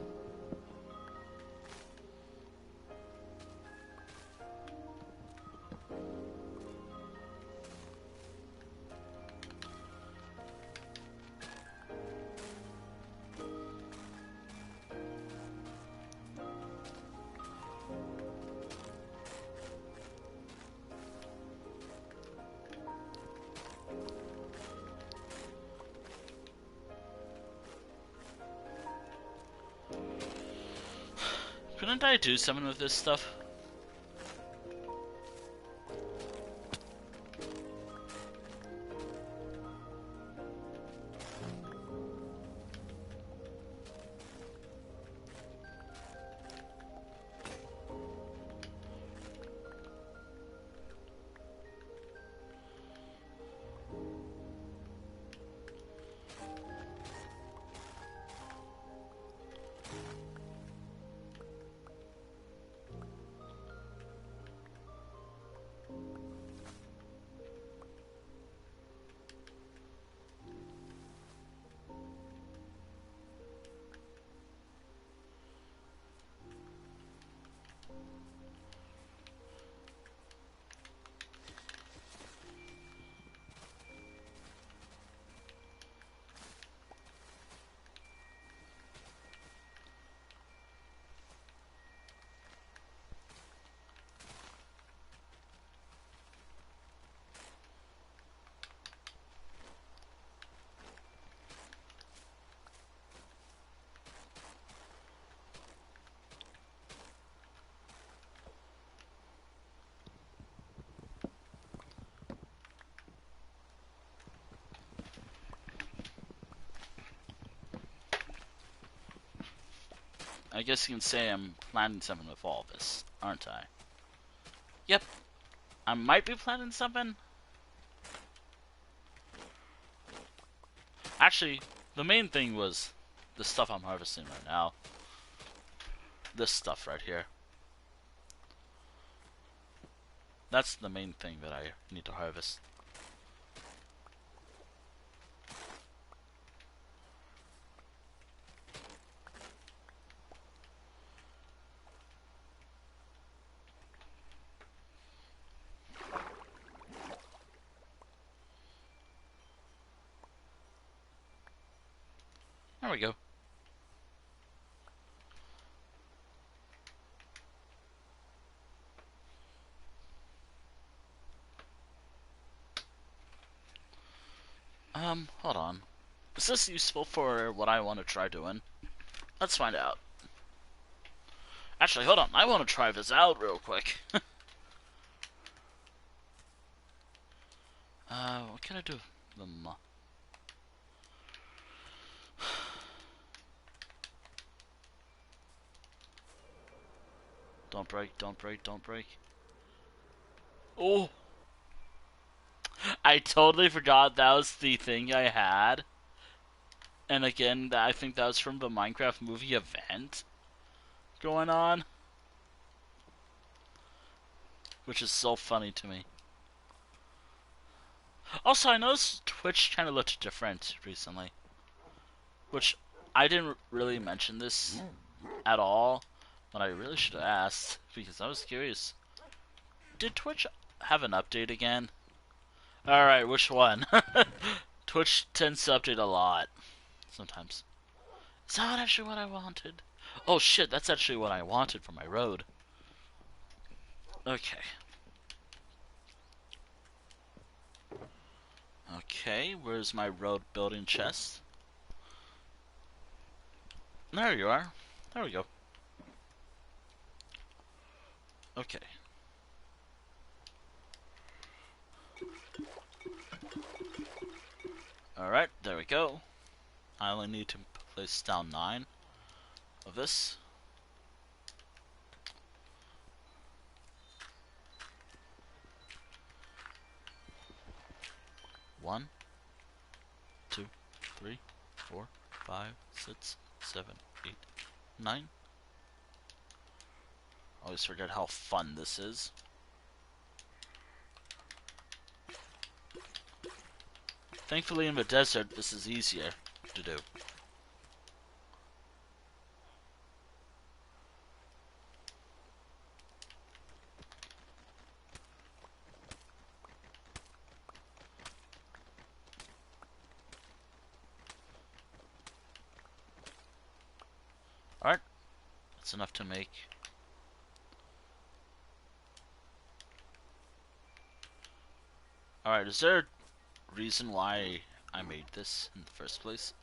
Couldn't I do something with this stuff? I guess you can say I'm planning something with all this, aren't I? Yep. I might be planning something. Actually, the main thing was the stuff I'm harvesting right now. This stuff right here. That's the main thing that I need to harvest. There we go. Hold on. Is this useful for what I want to try doing? Let's find out. Actually, hold on. I want to try this out real quick. What can I do? Don't break, don't break, don't break. Oh! I totally forgot that was the thing I had. And again, I think that was from the Minecraft movie event going on. Which is so funny to me. Also, I noticed Twitch kind of looked different recently. Which, I didn't really mention this at all. But I really should have asked, because I was curious. Did Twitch have an update again? Alright, which one? Twitch tends to update a lot. Sometimes. Is that actually what I wanted? Oh shit, that's actually what I wanted for my road. Okay. Okay, where's my road building chest? There you are. There we go. Okay. Alright, there we go. I only need to place down 9 of this. One, 2, 3, 4, 5, 6, 7, 8, 9. Always forget how fun this is. Thankfully in the desert, this is easier to do. Alright, that's enough to make. Alright, is there a reason why I made this in the first place?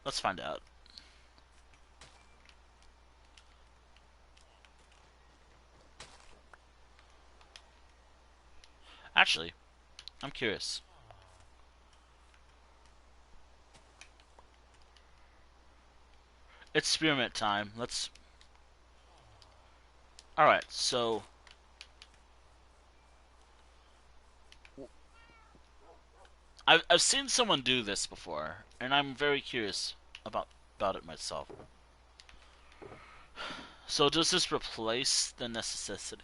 Let's find out. Actually, I'm curious. It's experiment time. Let's... Alright, so... I've seen someone do this before, and I'm very curious about it myself. So does this replace the necessity?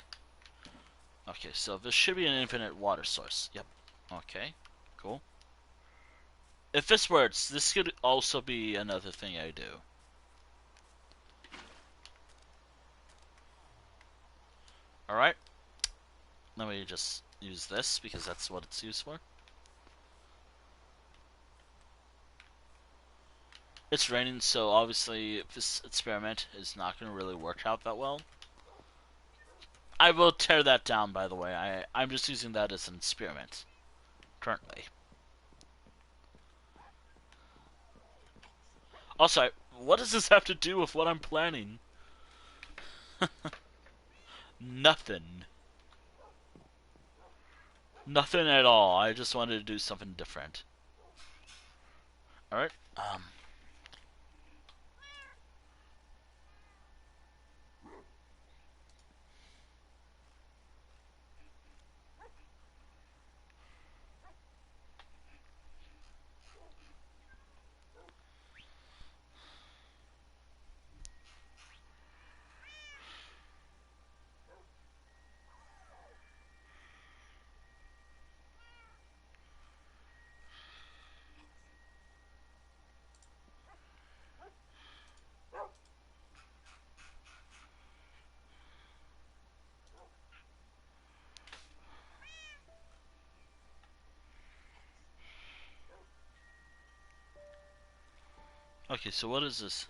Okay, so this should be an infinite water source. Yep. Okay, cool. If this works, this could also be another thing I do. Alright. Let me just use this, because that's what it's used for. It's raining, so obviously this experiment is not going to really work out that well. I will tear that down, by the way. I'm just using that as an experiment, currently. Also, what does this have to do with what I'm planning? Nothing. Nothing at all. I just wanted to do something different. Alright, Okay, so what is this?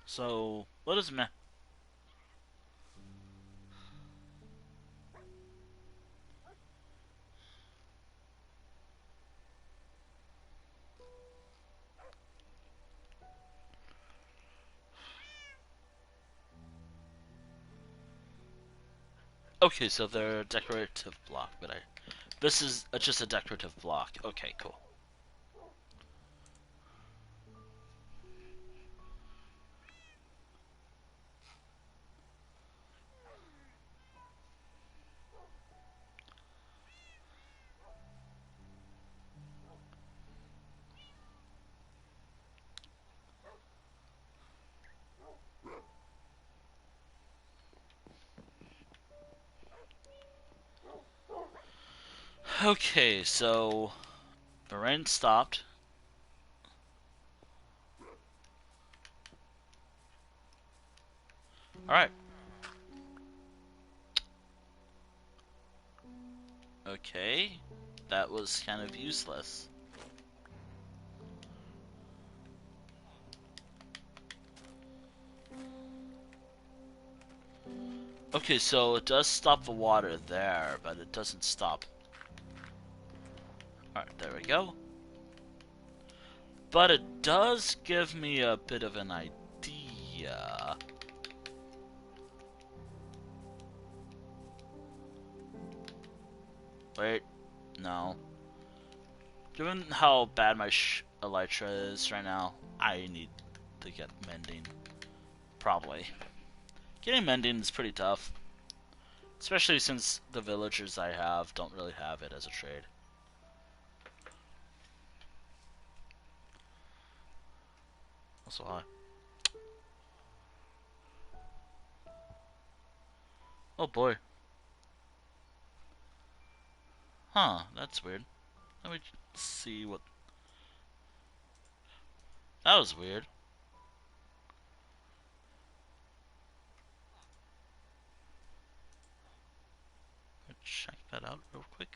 So, what is ma- Okay, so they're a decorative block, but this is just a decorative block. Okay, cool. Okay, so the rain stopped. Alright. Okay. That was kind of useless. Okay, so it does stop the water there, but it doesn't stop. Alright, there we go. But it does give me a bit of an idea. Wait, no. Given how bad my elytra is right now, I need to get mending. Probably. Getting mending is pretty tough. Especially since the villagers I have don't really have it as a trade. Also high. Oh boy. Huh, that's weird. Let me see what... That was weird. Let's check that out real quick.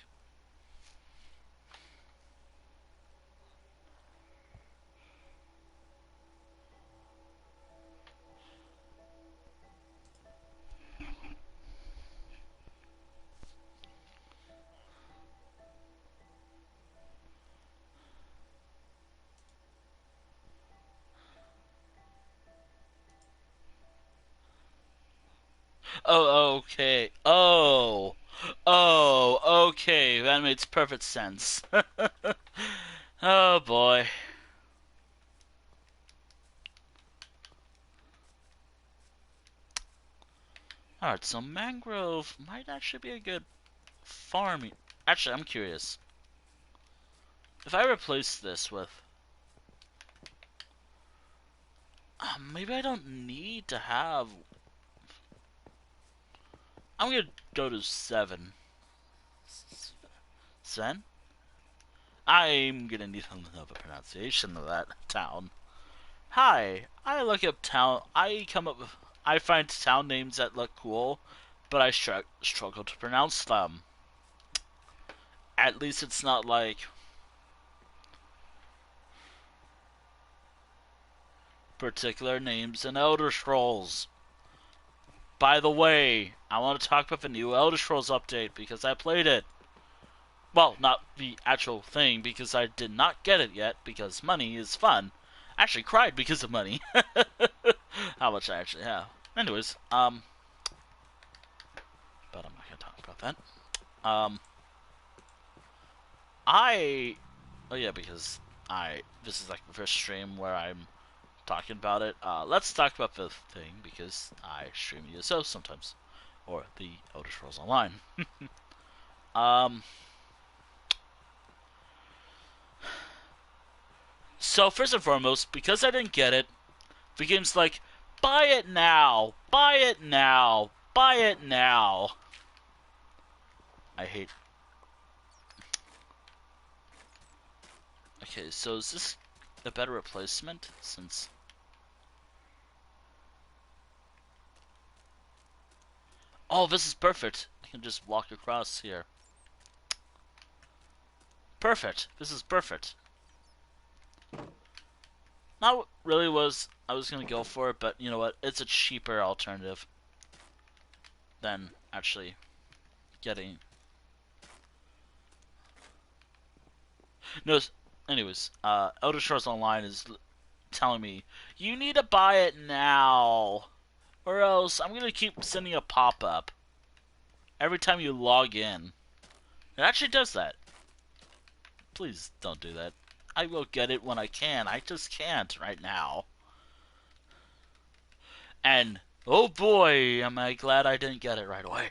Oh, okay. Oh, okay. That makes perfect sense. Oh boy. Alright, so mangrove might actually be a good farming. Actually, I'm curious. If I replace this with... maybe I don't need to have... I'm gonna go to 7. Sen? I'm gonna need to know the pronunciation of that town. Hi, I look up town. I come up with. I find town names that look cool, but I struggle to pronounce them. At least it's not like particular names in Elder Scrolls. By the way, I want to talk about the new Elder Scrolls update because I played it. Well, not the actual thing because I did not get it yet because money is fun. I actually cried because of money. How much I actually have. Anyways, but I'm not gonna talk about that. I Oh yeah, because this is like the first stream where I'm talking about it. Let's talk about the thing because I stream ESO sometimes, or the Elder Scrolls Online. um, so first and foremost, because I didn't get it, the game's like, buy it now, buy it now, buy it now. I hate. Okay, so is this a better replacement since? Oh, this is perfect. I can just walk across here. Perfect. This is perfect. Not really was I was gonna go for it, but you know what? It's a cheaper alternative than actually getting. No, anyways, Elder Scrolls Online is telling me you need to buy it now, or else I'm gonna keep sending a pop-up every time you log in. It actually does that. Please don't do that. I will get it when I can. I just can't right now. And oh boy, am I glad I didn't get it right away.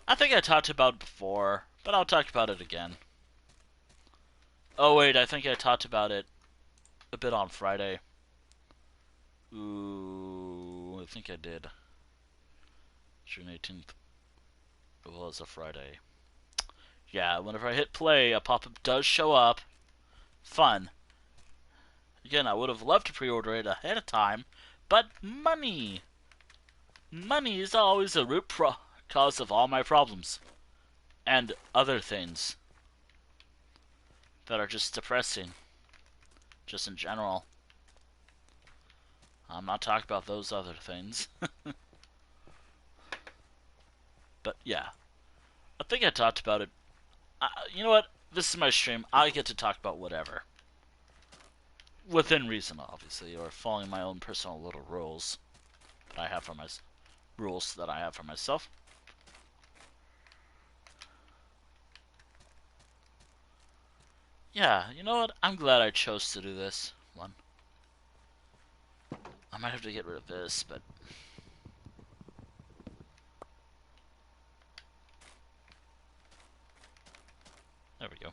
I think I talked about it before, but I'll talk about it again. Oh wait, I think I talked about it a bit on Friday. Ooh, I think I did. June 18th. It was a Friday. Yeah, whenever I hit play, a pop-up does show up. Fun. Again, I would have loved to pre-order it ahead of time, but money! Money is always a root cause of all my problems. And other things that are just depressing. Just in general. I'm not talking about those other things. But yeah. I think I talked about it. You know what? This is my stream. I get to talk about whatever. Within reason, obviously, or following my own personal little rules that I have for myself. Yeah, you know what? I'm glad I chose to do this one. I might have to get rid of this, but there we go.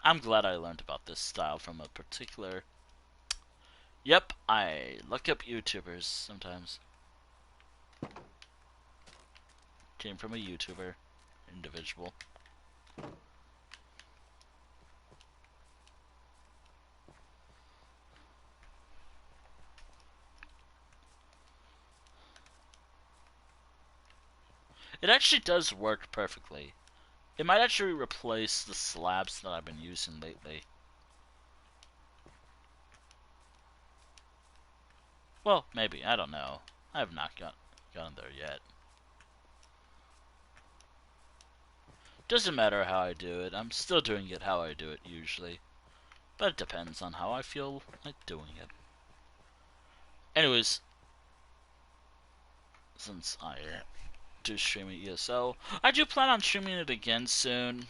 I'm glad I learned about this style from a particular... Yep, I look up YouTubers sometimes. Came from a YouTuber individual. It actually does work perfectly. It might actually replace the slabs that I've been using lately. Well, maybe. I don't know. I have not gotten there yet. Doesn't matter how I do it. I'm still doing it how I do it usually. But it depends on how I feel like doing it. Anyways, since I do stream at ESO, I do plan on streaming it again soon.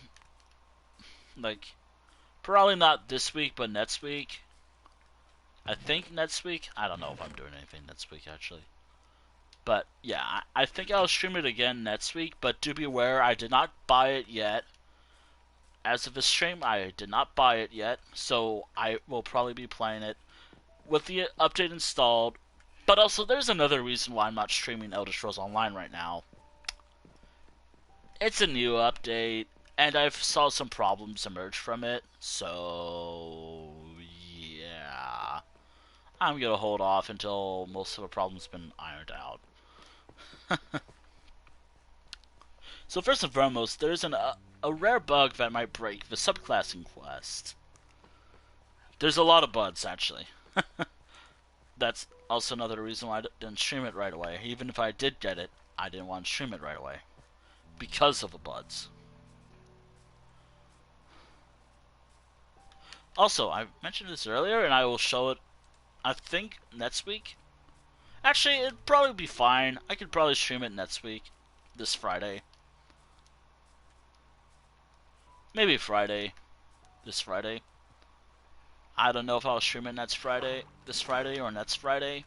Like, probably not this week, but next week. I think next week. I don't know if I'm doing anything next week, actually. But, yeah, I think I'll stream it again next week, but do be aware, I did not buy it yet. As of this stream, I did not buy it yet, so I will probably be playing it with the update installed. But also, there's another reason why I'm not streaming Elder Scrolls Online right now. It's a new update, and I've saw some problems emerge from it, so yeah. I'm gonna hold off until most of the problem's been ironed out. So first and foremost, there's a rare bug that might break the subclassing quest. There's a lot of bugs, actually. That's also another reason why I didn't stream it right away. Even if I did get it, I didn't want to stream it right away. Because of the bugs. Also, I mentioned this earlier, and I will show it, I think, next week. Actually, it'd probably be fine. I could probably stream it next week. This Friday. Maybe Friday. This Friday. I don't know if I'll stream it next Friday. This Friday or next Friday.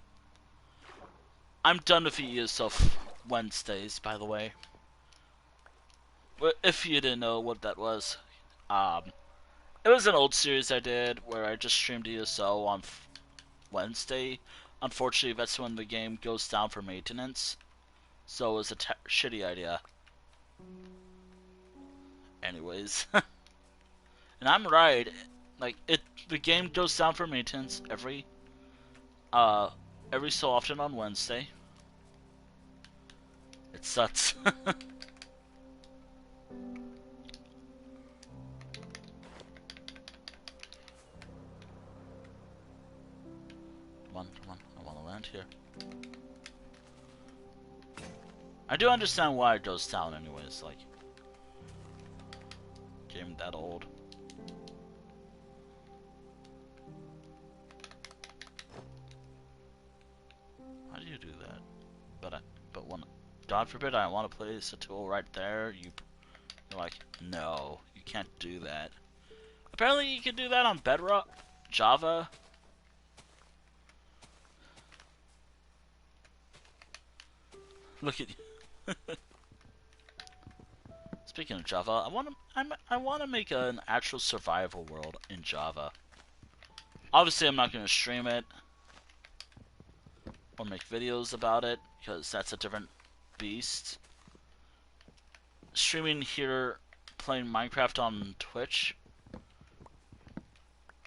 I'm done with the ESO Wednesdays, by the way. If you didn't know what that was. It was an old series I did where I just streamed ESO on Wednesday. Unfortunately, that's when the game goes down for maintenance. So it was a shitty idea. Anyways. And I'm right. Like, the game goes down for maintenance every Uh, every so often on Wednesday. It sucks. Come on, I want to land here. I do understand why it goes down anyways, like, game that old. How do you do that? But when, God forbid I want to place a tool right there, you're like, no, you can't do that. Apparently you can do that on Bedrock, Java. Look at you. Speaking of Java, I want to make an actual survival world in Java. Obviously, I'm not going to stream it or make videos about it because that's a different beast. Streaming here, playing Minecraft on Twitch.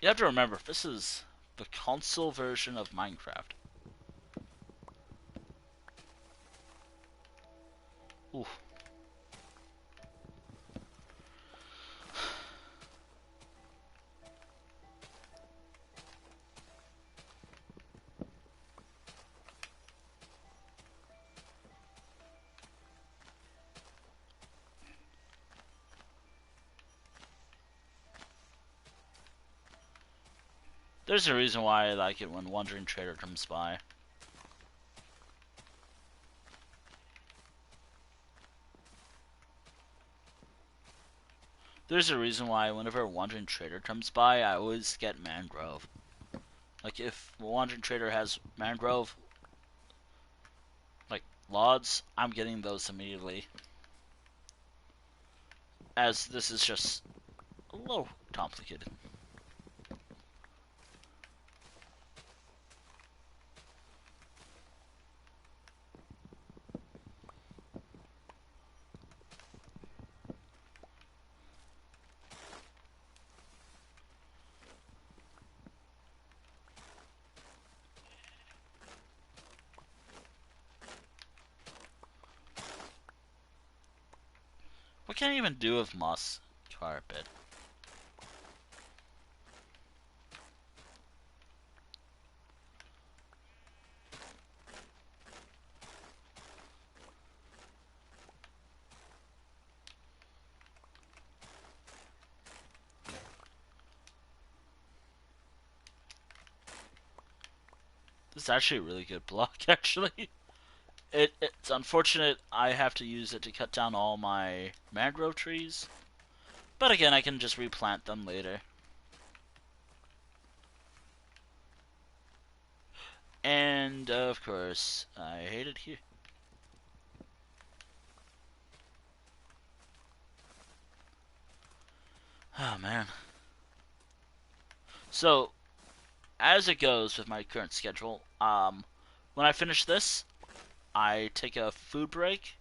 You have to remember, this is the console version of Minecraft. Ooh. There's a reason why I like it when Wandering Trader comes by. There's a reason why whenever a Wandering Trader comes by, I always get Mangrove. Like, if Wandering Trader has Mangrove, like, logs, I'm getting those immediately. As this is just a little complicated. What can I even do with moss carpet? This is actually a really good block, actually. It's unfortunate I have to use it to cut down all my mangrove trees. But again, I can just replant them later. And, of course, I hate it here. Oh, man. So, as it goes with my current schedule, when I finish this, I take a food break,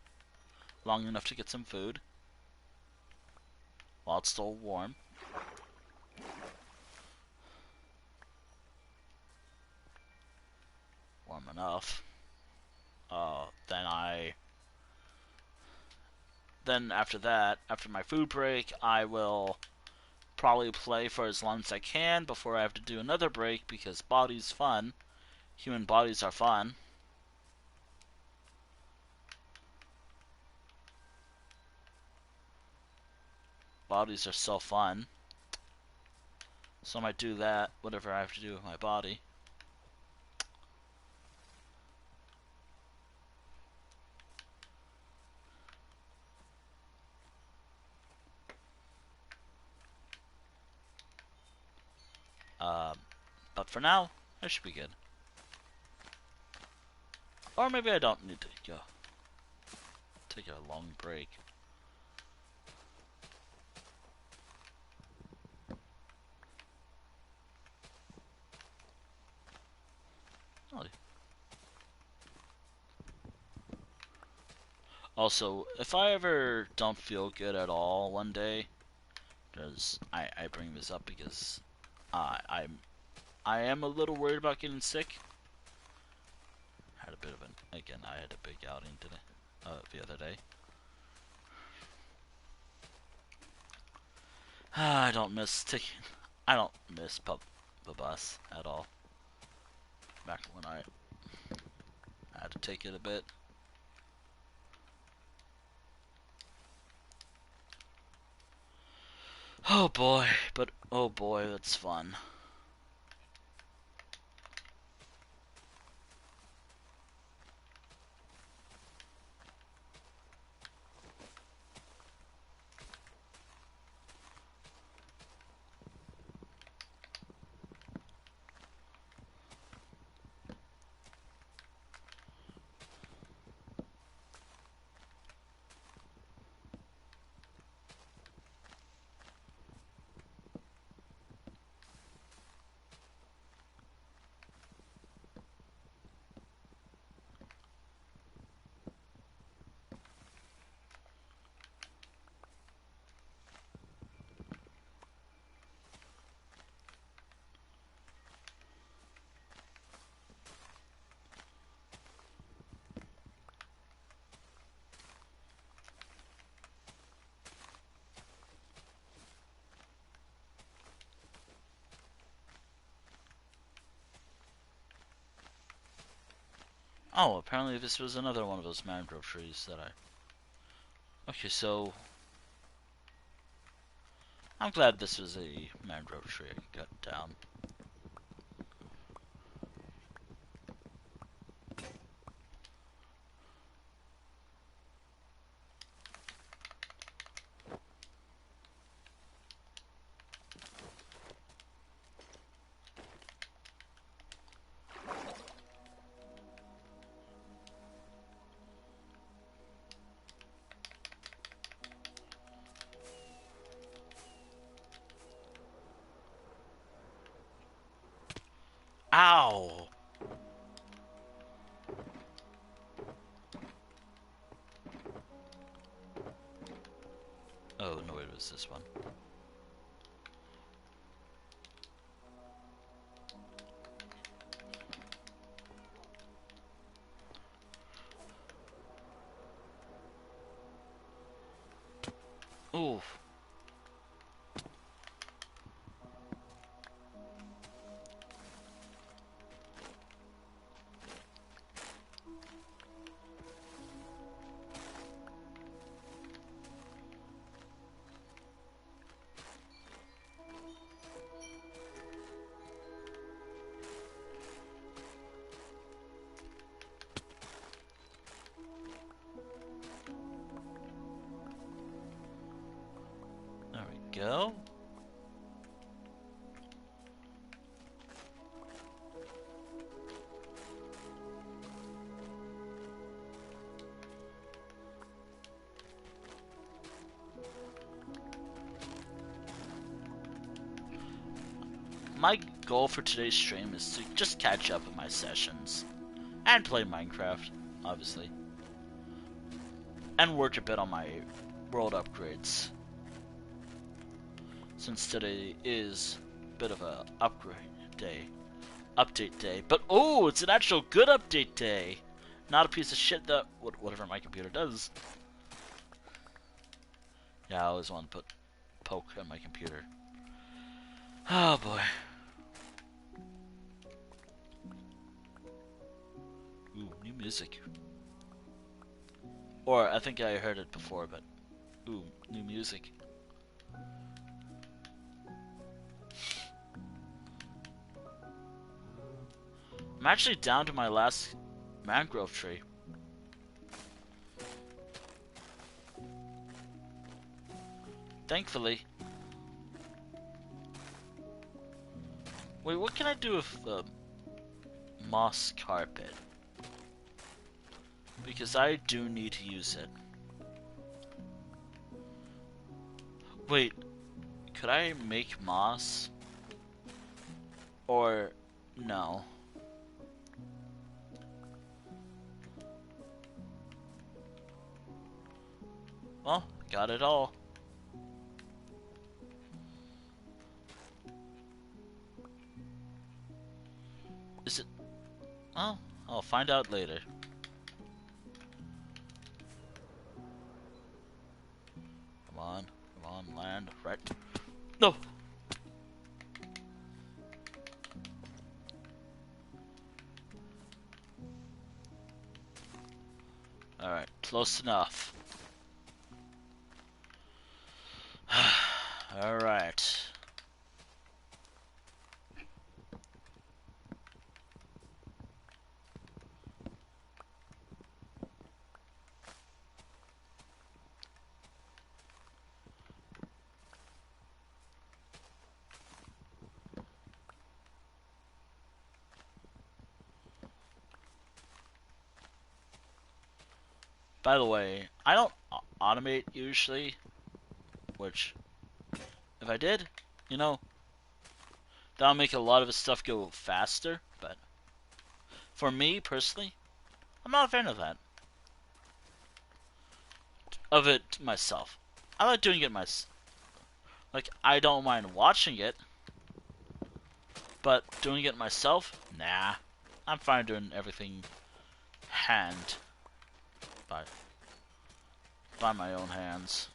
long enough to get some food, while it's still warm. Warm enough. Then after that, after my food break, I will probably play for as long as I can before I have to do another break because body's fun. Human bodies are fun. Bodies are so fun. So I might do that, whatever I have to do with my body. But for now, I should be good. Or maybe I don't need to go take a long break. Oh. Also, if I ever don't feel good at all one day, because I bring this up because I am a little worried about getting sick. had a bit of an, again, I had a big outing today, the other day. I don't miss the bus at all. Back when I had to take it a bit. Oh boy, that's fun. Oh, apparently this was another one of those mangrove trees that Okay, so I'm glad this was a mangrove tree I cut down. Ow! Oh, no, it was this one. Oof. There we go. My goal for today's stream is to just catch up with my sessions. And play Minecraft, obviously. And work a bit on my world upgrades. Since today is a bit of a update day. But oh, it's an actual good update day! Not a piece of shit that, whatever my computer does. Yeah, I always want to put poke on my computer. Oh boy. Ooh, new music. Or, I think I heard it before, but... Ooh, new music. I'm actually down to my last mangrove tree. Thankfully. Wait, what can I do with the moss carpet? Because I do need to use it. Wait, could I make moss? Or no? Well, got it all. Is it? Oh, I'll find out later. Come on, land, right? No! Alright, close enough. Alright. By the way, I don't automate usually, which, if I did, you know, that'll make a lot of his stuff go faster, but for me, personally, I'm not a fan of that. Of it myself. I like doing it myself. Like, I don't mind watching it, but doing it myself, nah. I'm fine doing everything hand by my own hands.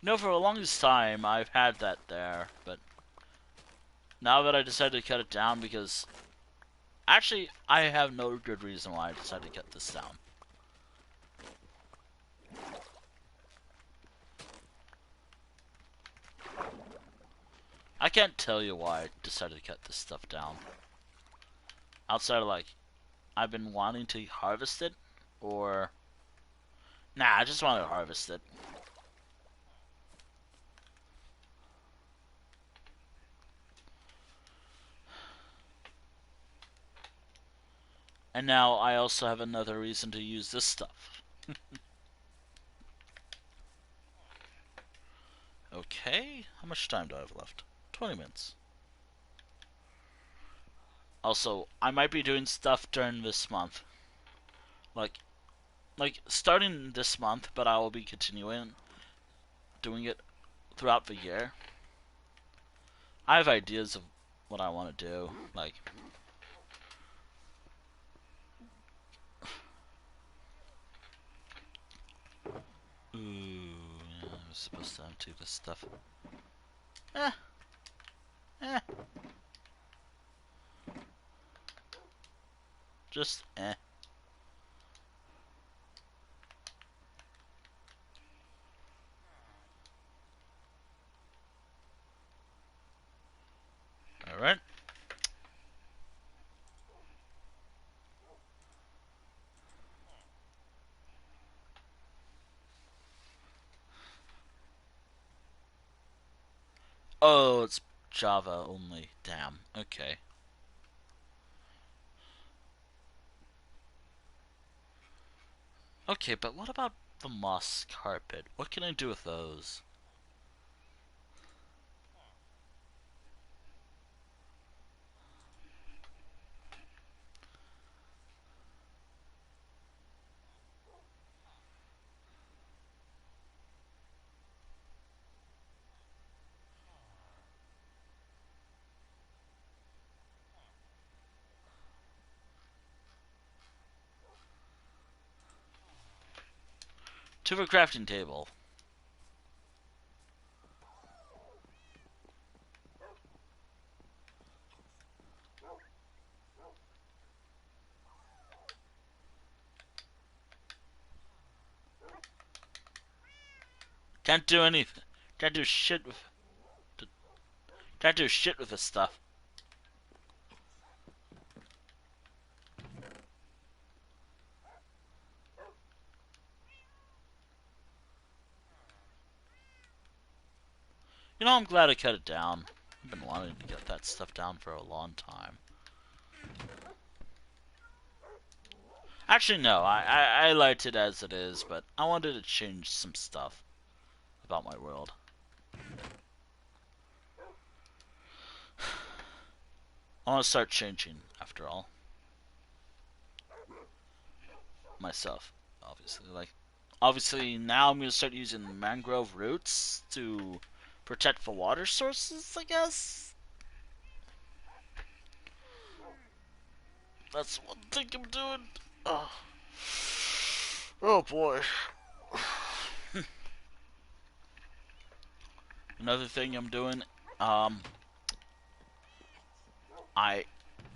You know, for the longest time, I've had that there, but now that I decided to cut it down because... Actually, I have no good reason why I decided to cut this down. I can't tell you why I decided to cut this stuff down. Outside of, like, I've been wanting to harvest it, or... Nah, I just wanted to harvest it. And now I also have another reason to use this stuff. Okay, how much time do I have left? 20 minutes. Also, I might be doing stuff during this month. Like starting this month, but I will be continuing doing it throughout the year. I have ideas of what I want to do, like... Ooh, yeah, I was supposed to empty this stuff. Just, Alright. Oh, it's Java only. Damn. Okay. Okay, but what about the moss carpet? What can I do with those? To the crafting table. Can't do anything. Can't do shit with... Can't do shit with this stuff. You know, I'm glad I cut it down. I've been wanting to get that stuff down for a long time. Actually, no, I liked it as it is, but I wanted to change some stuff about my world. I want to start changing, after all. myself, obviously. Like, obviously now I'm gonna start using mangrove roots to protect the water sources, I guess. That's one thing I'm doing. Oh, oh boy. Another thing I'm doing, I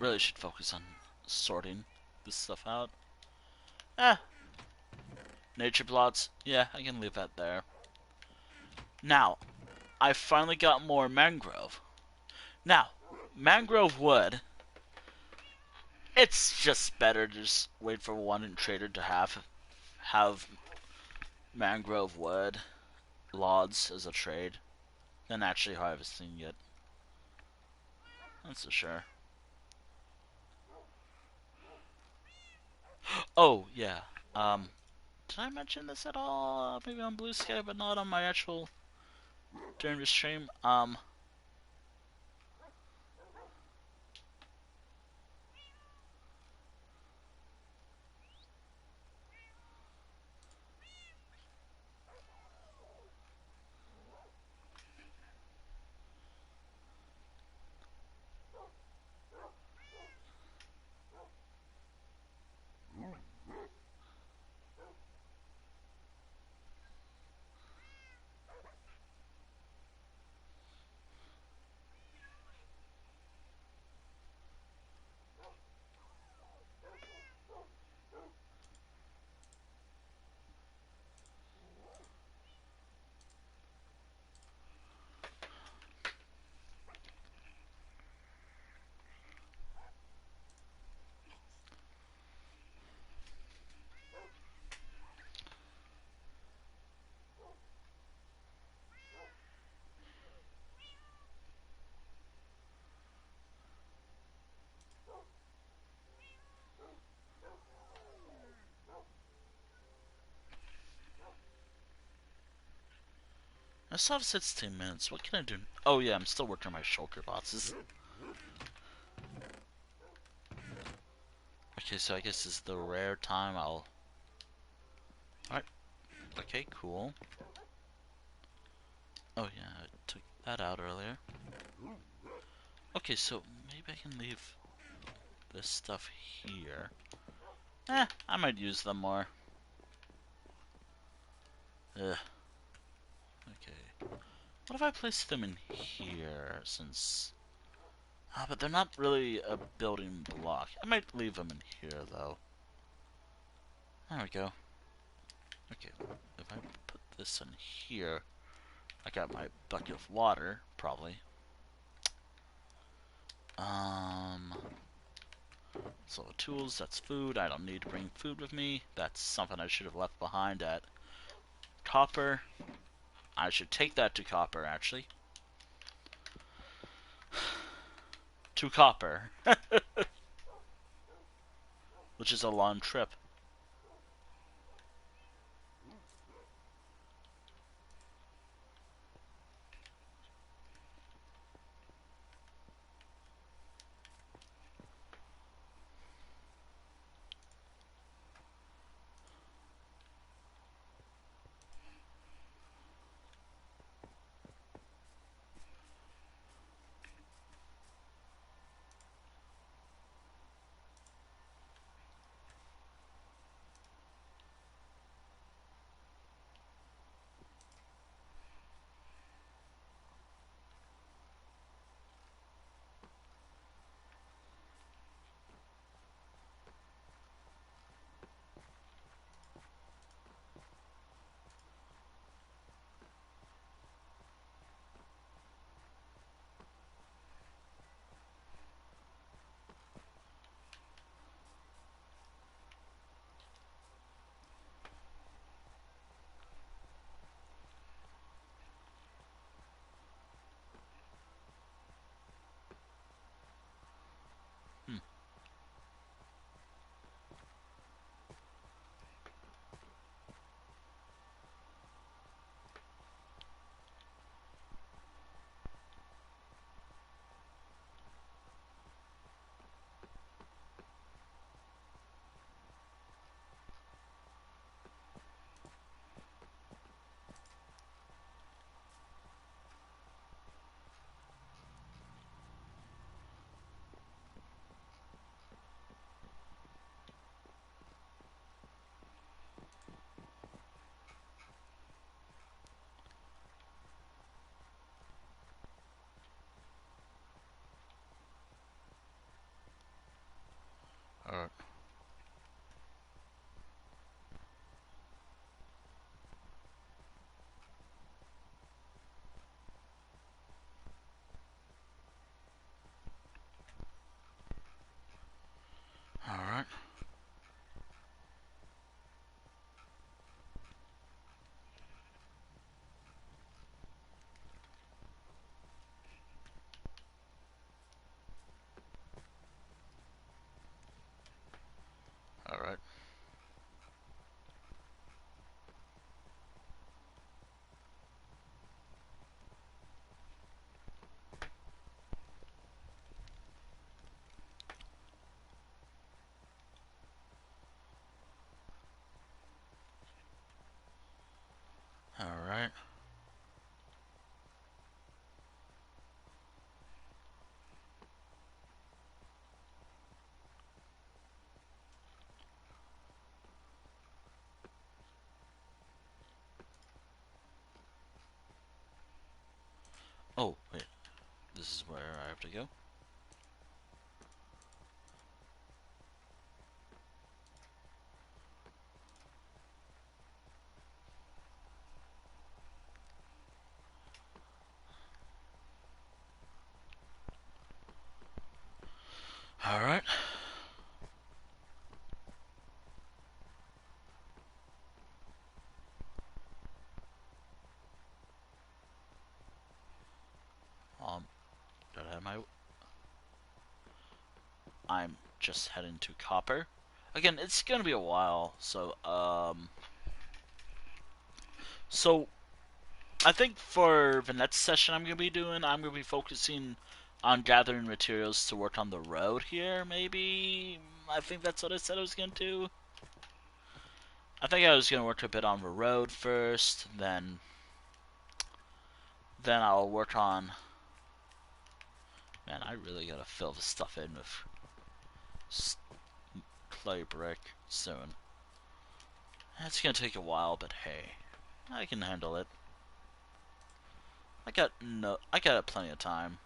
really should focus on sorting this stuff out. Eh, nature plots. Yeah, I can leave that there. Now, I finally got more mangrove. Now, mangrove wood, it's just better to just wait for one trader to have mangrove wood logs as a trade than actually harvesting it. That's for sure. Oh yeah. Did I mention this at all? Maybe on Blue Sky, but not on my actual during the stream. I still have 16 minutes. What can I do? Oh yeah, I'm still working on my shulker boxes. Okay, so I guess this is the rare time I'll... Alright. Okay, cool. Oh yeah, I took that out earlier. Okay, so maybe I can leave this stuff here. I might use them more. Ugh. Okay. What if I place them in here, since... but they're not really a building block. I might leave them in here, though. There we go. Okay, if I put this in here, I got my bucket of water, probably. So tools, that's food. I don't need to bring food with me. That's something I should have left behind at copper. I should take that to copper, actually. To copper. Which is a long trip. Oh, wait. This is where I have to go. Alright. Did I have my... I'm just heading to Copper. Again, it's gonna be a while, so, So, I think for the next session I'm gonna be focusing on gathering materials to work on the road here, maybe? I think that's what I said I was gonna do. I think I was gonna work a bit on the road first, then I'll work on... Man, I really gotta fill this stuff in with clay brick soon. It's gonna take a while, but hey, I can handle it. I got plenty of time.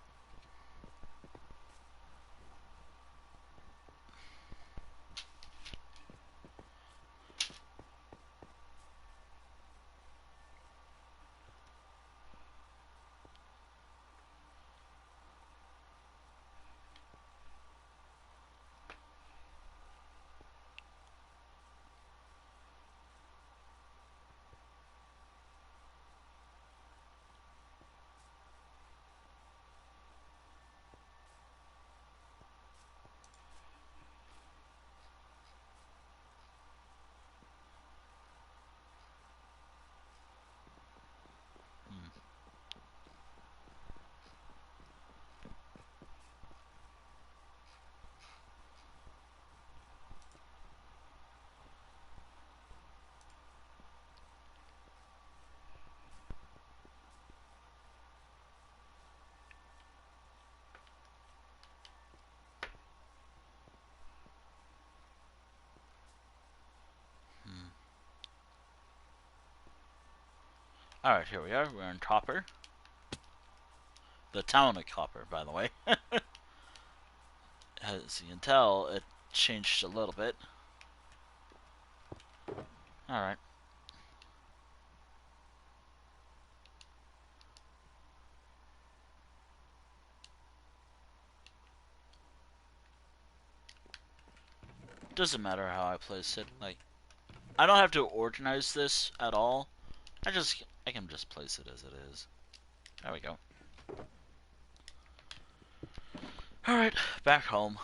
Alright, here we are. We're in Copper. The town of Copper, by the way. As you can tell, it changed a little bit. Alright. Doesn't matter how I place it. Like, I don't have to organize this at all. I can just place it as it is. There we go. Alright, back home.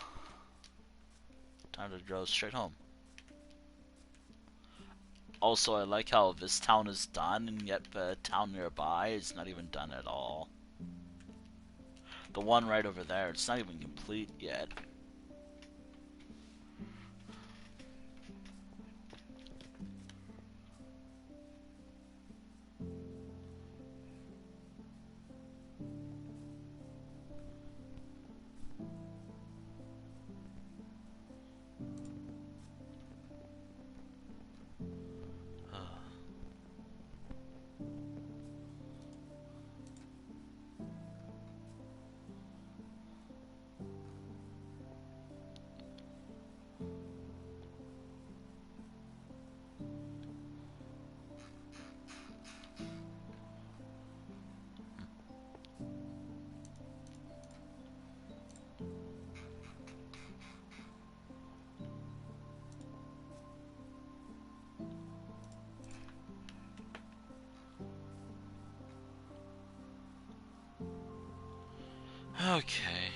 Time to go straight home. Also, I like how this town is done, and yet the town nearby is not even done at all. The one right over there, it's not even complete yet. Okay.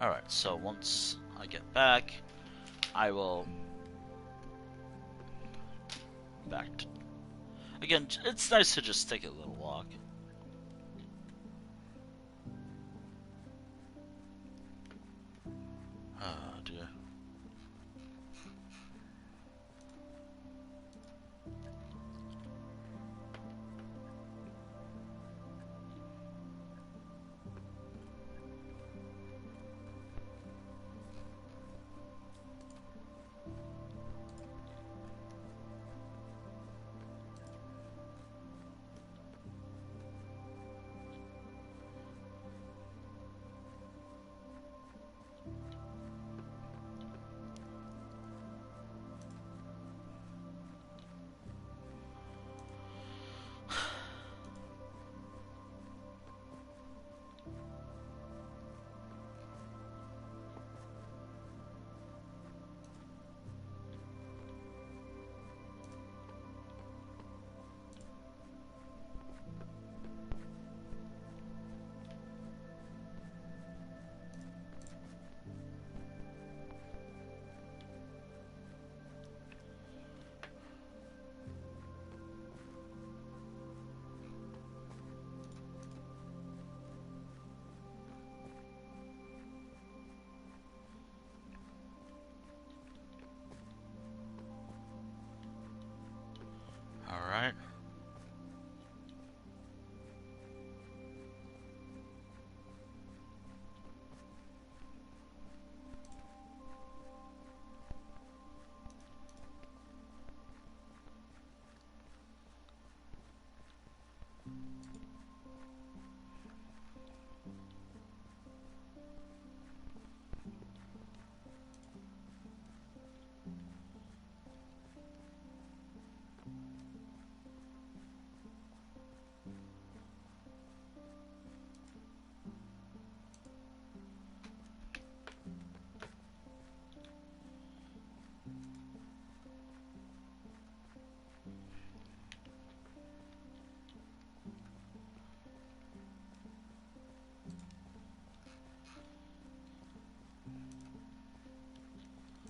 Alright, so once I get back, I will... back to... Again, it's nice to just take a little walk. Alright.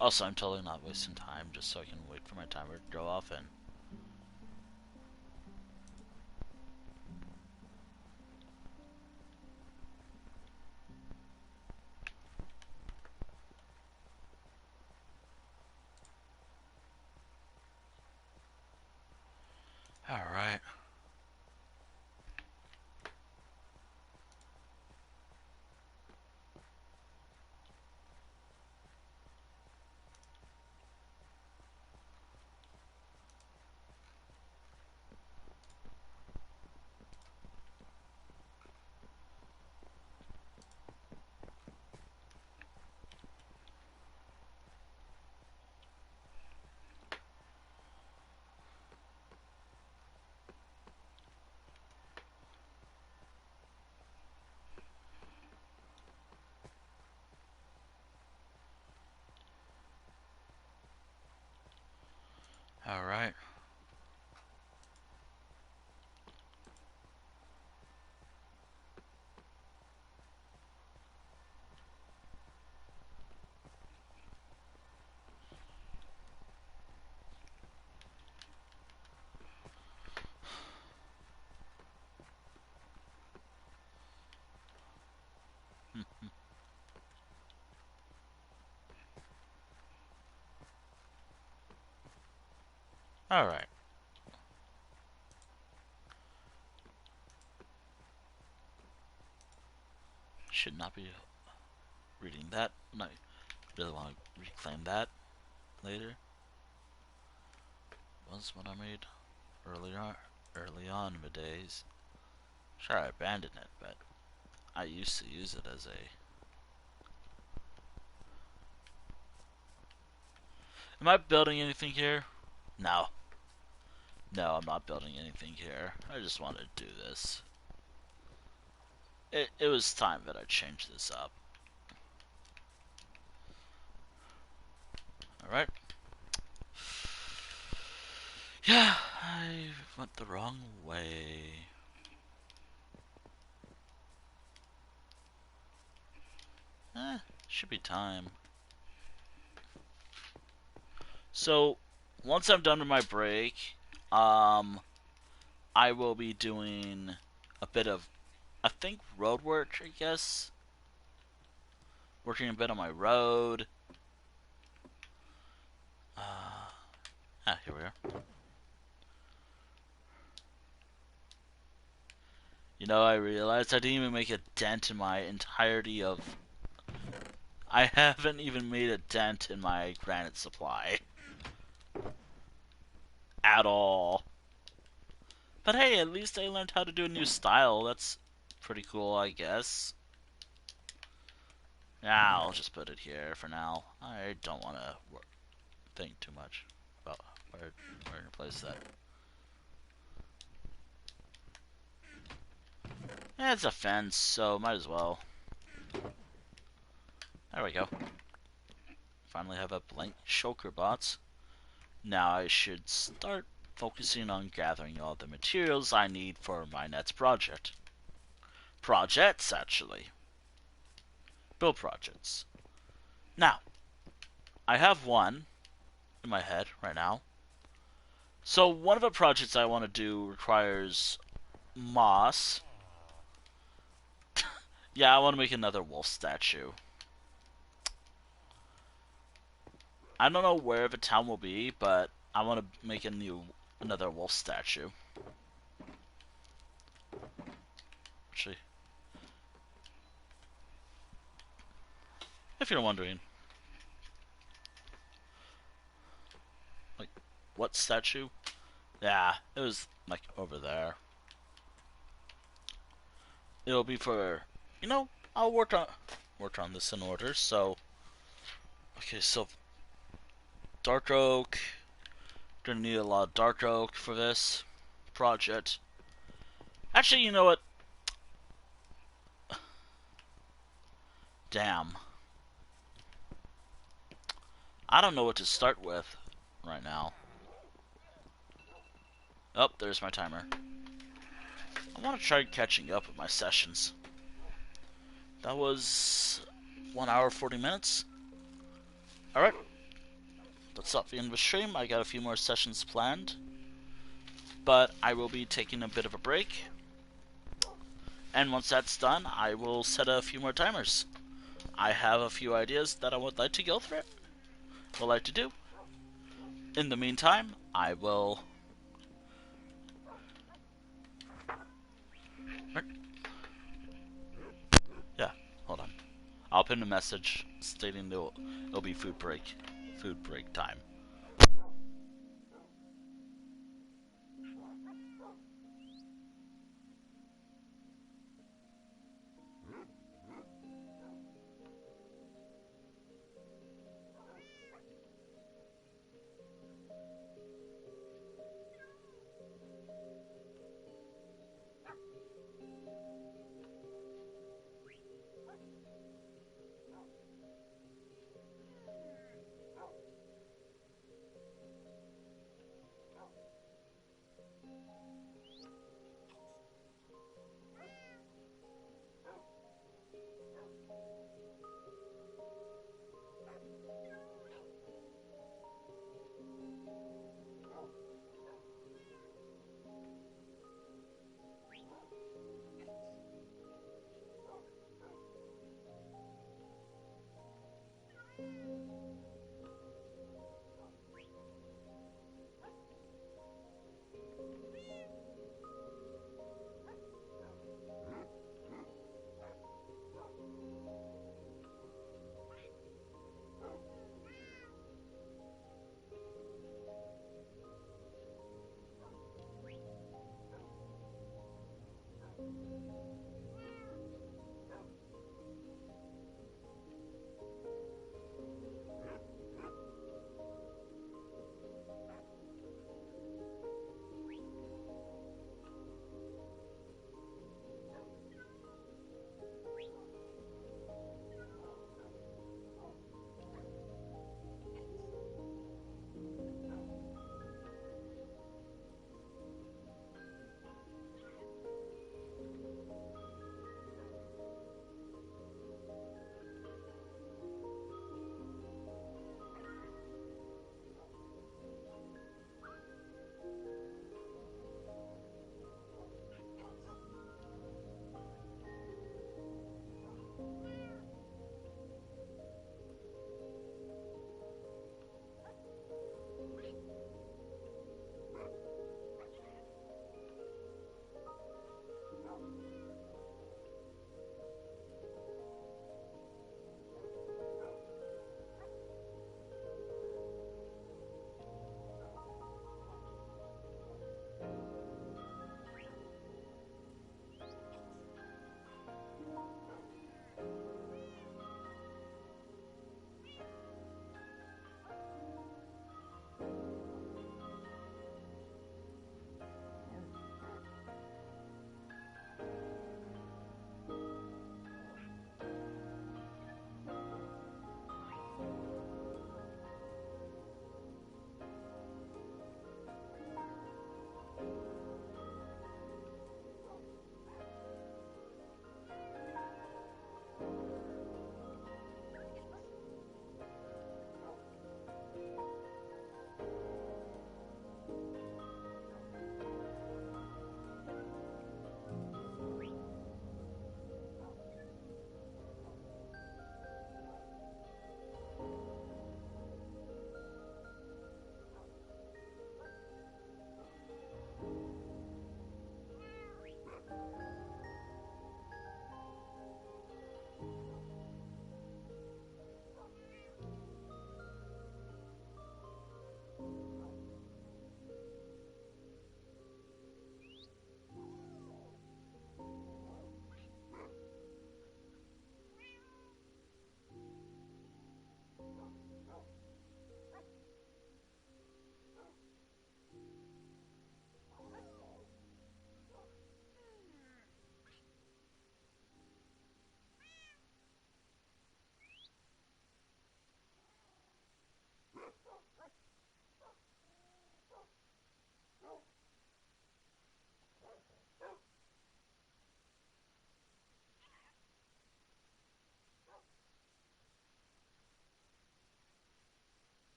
Also, I'm totally not wasting time just so I can wait for my timer to go off and... Alright. Alright. Alright. Should not be reading that. No, I really want to reclaim that later. Was what I made early on in my days. Sure, I abandoned it, but I used to use it as a... Am I building anything here? No. No, I'm not building anything here. I just wanted to do this. It was time that I changed this up. Alright. Yeah, I went the wrong way. Should be time. So, once I'm done with my break, I will be doing a bit of, I think, road work, I guess. Working a bit on my road. Here we are. You know, I realized I didn't even make a dent in my entirety of... I haven't even made a dent in my granite supply. At all. But hey, at least I learned how to do a new style. That's pretty cool, I guess. Yeah, I'll just put it here for now. I don't want to think too much about where to place that. Yeah, it's a fence, so might as well. There we go. Finally have a blank shulker bots. Now I should start focusing on gathering all the materials I need for my next project. Projects, actually. Build projects. Now, I have one in my head right now. So one of the projects I want to do requires moss. Yeah, I want to make another wolf statue. I don't know where the town will be, but I want to make a new another wolf statue. Actually, if you're wondering, like, what statue? Yeah, it was like over there. It'll be for, you know, I'll work on this in order. So, okay, so dark oak. Gonna need a lot of dark oak for this project. Actually, you know what? Damn. I don't know what to start with right now. Oh, there's my timer. I want to try catching up with my sessions. That was 1 hour 40 minutes. Alright, that's up the end of the stream. I got a few more sessions planned, but I will be taking a bit of a break. And once that's done, I will set a few more timers. I have a few ideas that I would like to go through. Would like to do. In the meantime, I will. Yeah, hold on. I'll pin a message stating it'll be food break time.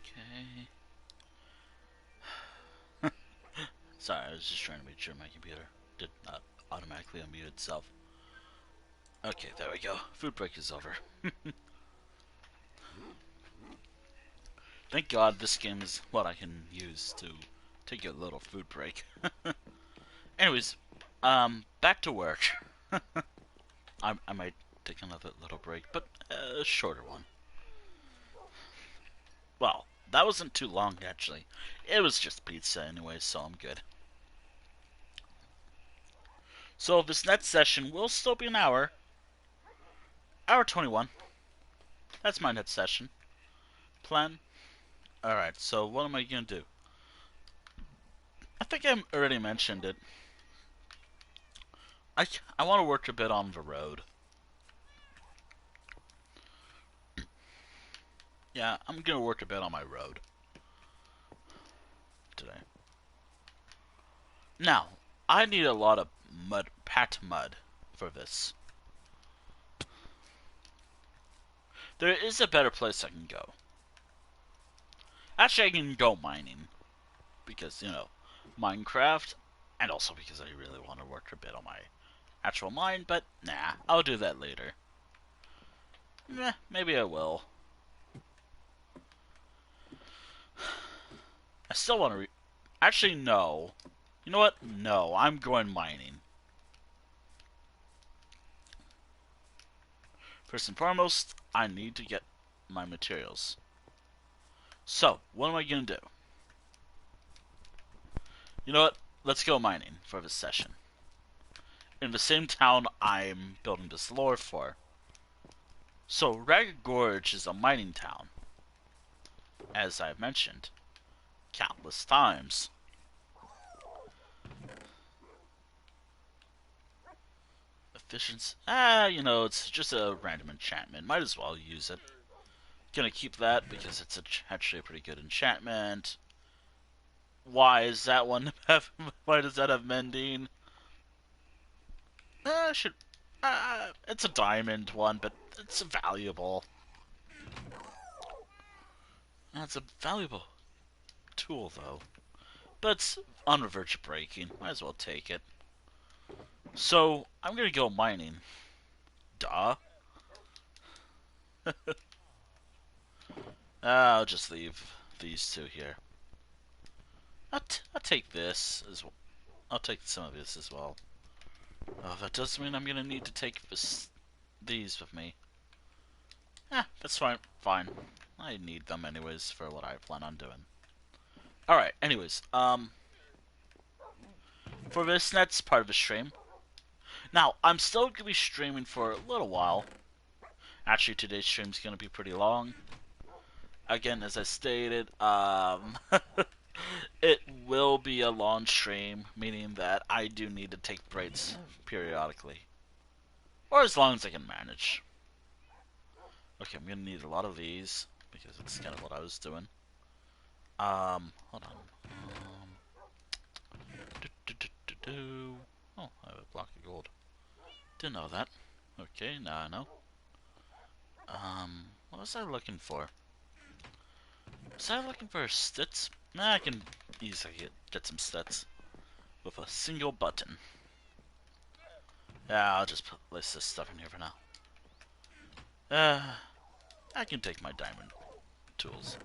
Okay. Sorry, I was just trying to make sure my computer did not automatically unmute itself. Okay, there we go. Food break is over. Thank God this game is what I can use to take a little food break. Anyways, back to work. I might take another little break, but a shorter one. Well, that wasn't too long actually. It was just pizza anyway, so I'm good. So this next session will still be an hour. Hour 21. That's my next session. Plan. Alright, so what am I gonna do? I think I already mentioned it. I, I want to work a bit on the road. Yeah, I'm gonna work a bit on my road. today. Now, I need a lot of mud, pat mud, for this. There is a better place I can go. Actually, I can go mining. Because, you know, Minecraft, and also because I really want to work a bit on my actual mine, but nah, I'll do that later. Maybe I will. I still want to actually, no. You know what? No, I'm going mining. First and foremost, I need to get my materials. So, what am I going to do? You know what? Let's go mining for this session. In the same town I'm building this lore for. So, Ragged Gorge is a mining town. As I've mentioned countless times. Efficiency. You know, it's just a random enchantment. Might as well use it. Gonna keep that because it's actually a pretty good enchantment. Why is that one have? Why does that have mending? Should. It's a diamond one, but it's valuable. That's a valuable tool, though. But it's on the verge of breaking. Might as well take it. So, I'm gonna go mining. Duh. I'll just leave these two here. I'll take this as well. I'll take some of this as well. Oh, that does mean I'm gonna need to take these with me. That's fine. Fine. I need them anyways for what I plan on doing. Alright, anyways, for this, that's part of the stream. Now, I'm still gonna be streaming for a little while. Actually, today's stream's gonna be pretty long. Again, as I stated, it will be a long stream, meaning that I do need to take breaks periodically. Or as long as I can manage. Okay, I'm gonna need a lot of these, because it's kind of what I was doing. Hold on. Oh, I have a block of gold. Didn't know that. Okay, now I know. What was I looking for? Was I looking for stats? Nah, I can easily get some stats with a single button. Yeah, I'll just place this stuff in here for now. I can take my diamond tools.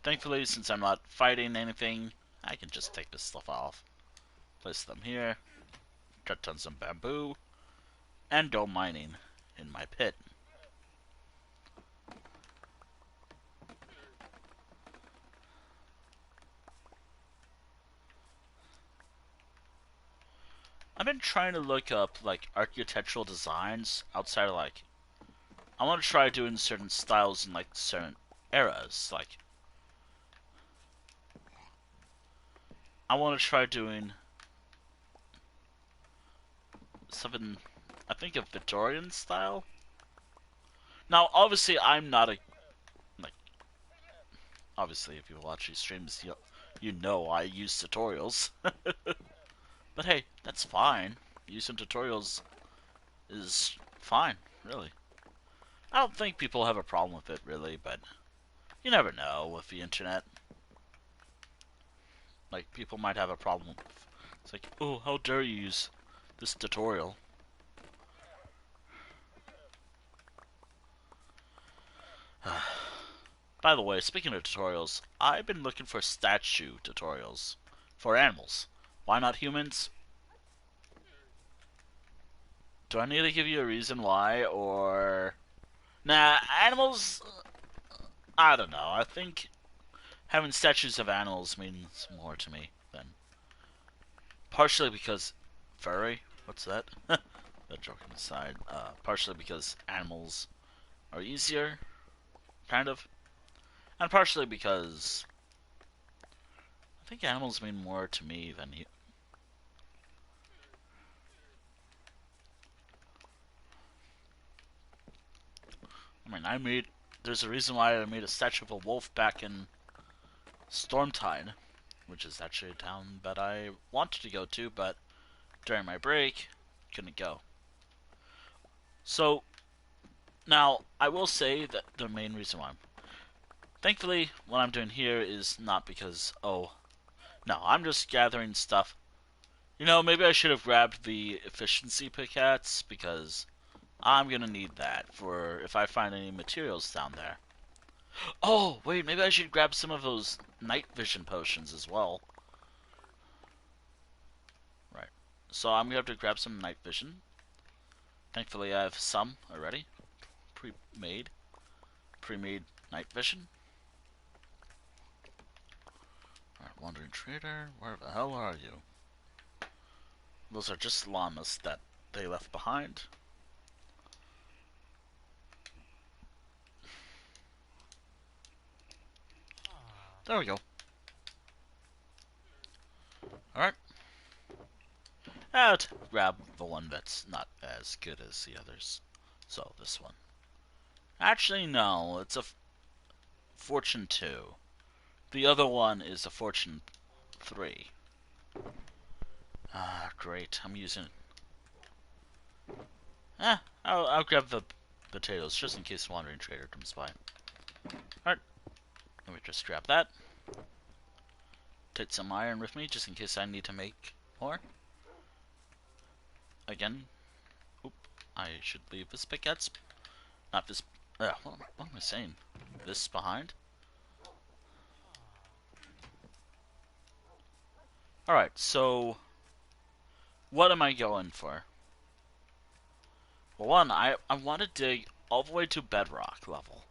Thankfully, since I'm not fighting anything, I can just take this stuff off. Place them here. Cut down some bamboo. And go mining in my pit. I've been trying to look up, like, architectural designs outside of, like... I want to try doing certain styles in, like, certain eras, like... I want to try doing... something, I think, a Victorian style? Now, obviously, I'm not a... like... Obviously, if you watch these streams, you know I use tutorials. But hey, that's fine. Using tutorials is fine, really. I don't think people have a problem with it, really, but you never know with the internet. Like, people might have a problem with... It's like, oh, how dare you use this tutorial? By the way, speaking of tutorials, I've been looking for statue tutorials for animals. Why not humans? Do I need to give you a reason why, or... Nah, animals... I don't know. I think having statues of animals means more to me than... Partially because... Furry? What's that? That joking aside. Partially because animals are easier, kind of. And partially because... I think animals mean more to me than you. I mean, there's a reason why I made a statue of a wolf back in Stormtide. which is actually a town that I wanted to go to, but during my break, couldn't go. So, now, I will say that the main reason why thankfully, what I'm doing here is not because, oh, no, I'm just gathering stuff. You know, maybe I should have grabbed the efficiency pickaxe, because I'm gonna need that for if I find any materials down there. Oh, wait, maybe I should grab some of those night vision potions as well. Right. So I'm gonna have to grab some night vision. Thankfully, I have some already. Pre-made. Pre-made night vision. Alright, wandering trader, where the hell are you? Those are just llamas that they left behind. There we go. Alright. Now to grab the one that's not as good as the others. So, this one. Actually, no, it's a Fortune 2. The other one is a Fortune 3. Ah, great. I'm using... I'll grab the potatoes, just in case Wandering Trader comes by. Alright. Let me just grab that. Take some iron with me, just in case I need to make more. Again. Oop. I should leave this pickaxe. Not this... what am I saying? This behind? Alright, so... what am I going for? Well, one, I want to dig all the way to Bedrock level.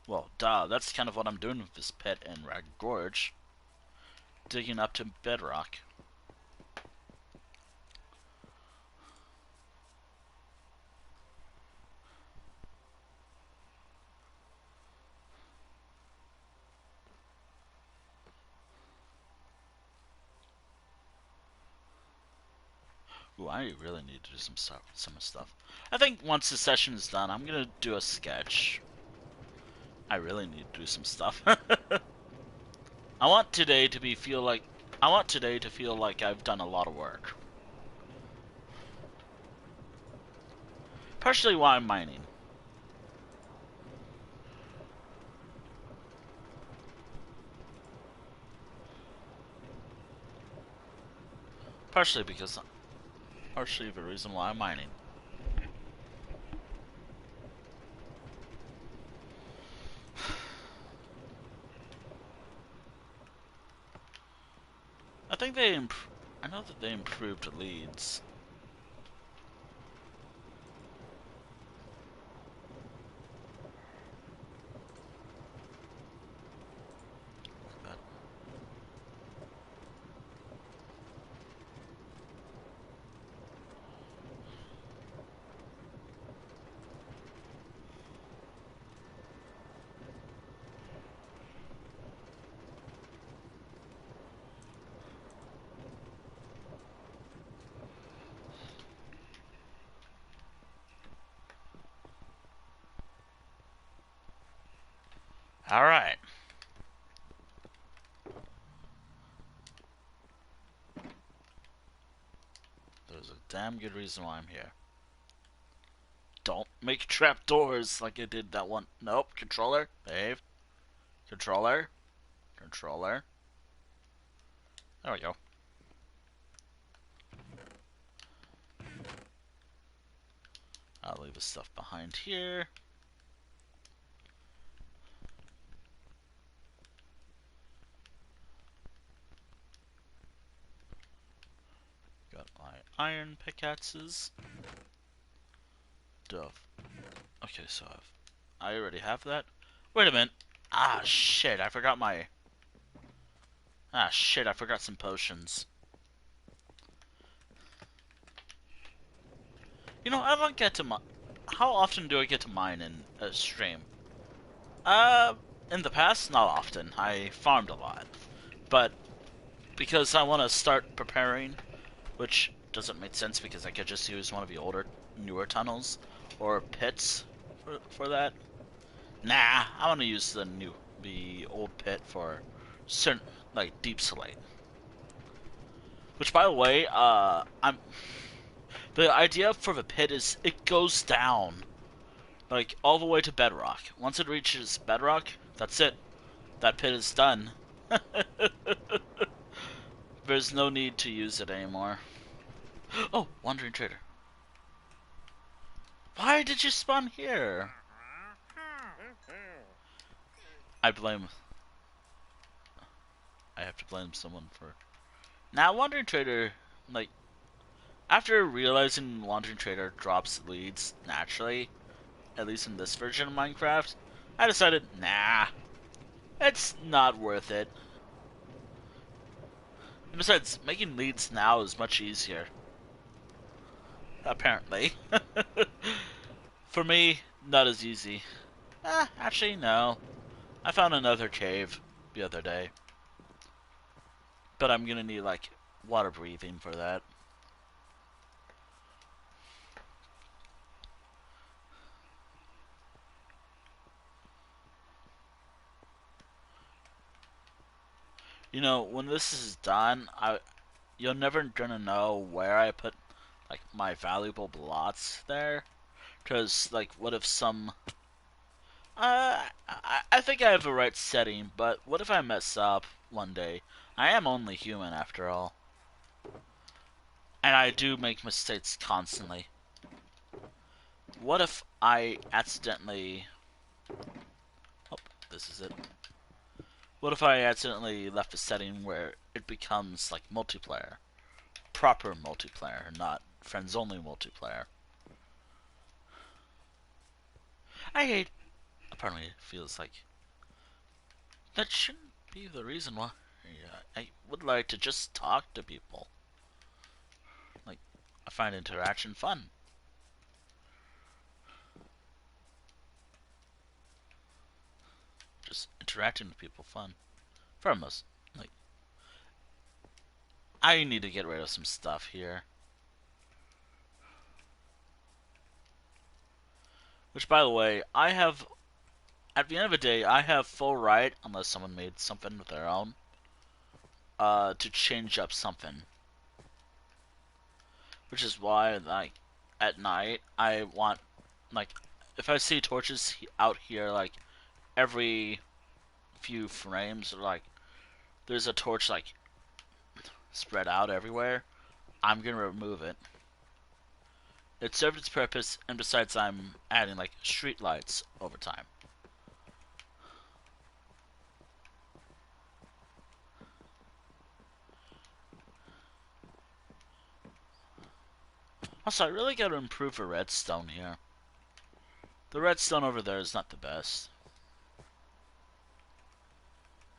Well, duh, that's kind of what I'm doing with this pit in Ragged Gorge. Digging up to Bedrock. Ooh, I really need to do some stuff. I think once the session is done, I'm gonna do a sketch. I really need to do some stuff. I want today to feel like I've done a lot of work. Partially why I'm mining. Partially the reason why I'm mining. I think I know that they improved leads. Alright. There's a damn good reason why I'm here. Don't make trapdoors like I did that one. Nope. Controller. Behave. Controller. Controller. There we go. I'll leave the stuff behind here. Got my iron pickaxes. Dove. Okay, so I already have that. Wait a minute. Ah, shit. I forgot my... Ah, shit. I forgot some potions. You know, I don't get to mine. How often do I get to mine in a stream? In the past, not often. I farmed a lot. But because I want to start preparing, which doesn't make sense because I could just use one of the newer tunnels or pits for that. Nah, I want to use the old pit for certain, like deep slate. Which, by the way, the idea for the pit is it goes down, like all the way to Bedrock. Once it reaches Bedrock, that's it. That pit is done. There's no need to use it anymore. Oh, Wandering Trader. Why did you spawn here? I have to blame someone for... Now, Wandering Trader, like, after realizing Wandering Trader drops leads naturally, at least in this version of Minecraft, I decided, nah, it's not worth it. And besides, making leads now is much easier. Apparently. For me, not as easy. Actually, no. I found another cave the other day. But I'm gonna need, like, water breathing for that. You know, when this is done, you're never gonna know where I put, like, my valuable blots there. Because, like, what if some... I think I have the right setting, but what if I mess up one day? I am only human, after all. And I do make mistakes constantly. What if I accidentally... Oh, this is it. What if I accidentally left a setting where it becomes, like, multiplayer? Proper multiplayer, not friends-only multiplayer. I hate... Apparently it feels like... That shouldn't be the reason why... I would like to just talk to people. Like, I find interaction fun. Just interacting with people fun. For most, like... I need to get rid of some stuff here. Which, by the way, I have... At the end of the day, I have full right, unless someone made something of their own, to change up something. Which is why, like, at night, I want, like, if I see torches out here, like, every few frames, or, like, there's a torch, like, spread out everywhere, I'm gonna remove it. It served its purpose, and besides, I'm adding, like, street lights over time. Also, I really gotta improve the redstone here. The redstone over there is not the best.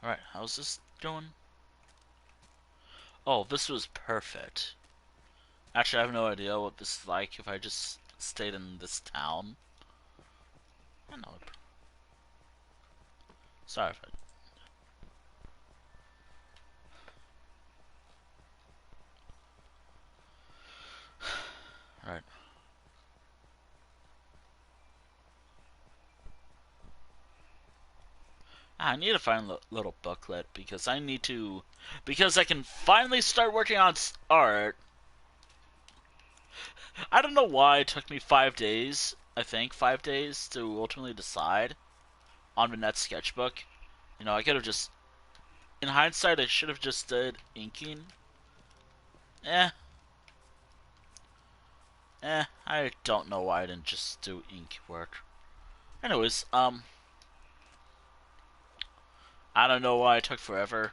Alright, how's this going? Oh, this was perfect. Actually, I have no idea what this is like if I just stayed in this town. I know. Sorry if I... Right. I need to find a little booklet because I need to... Because I can finally start working on art. I don't know why it took me 5 days, I think, 5 days to ultimately decide on the next sketchbook. You know, I could have just... In hindsight, I should have just did inking. I don't know why I didn't just do ink work. Anyways, I don't know why it took forever.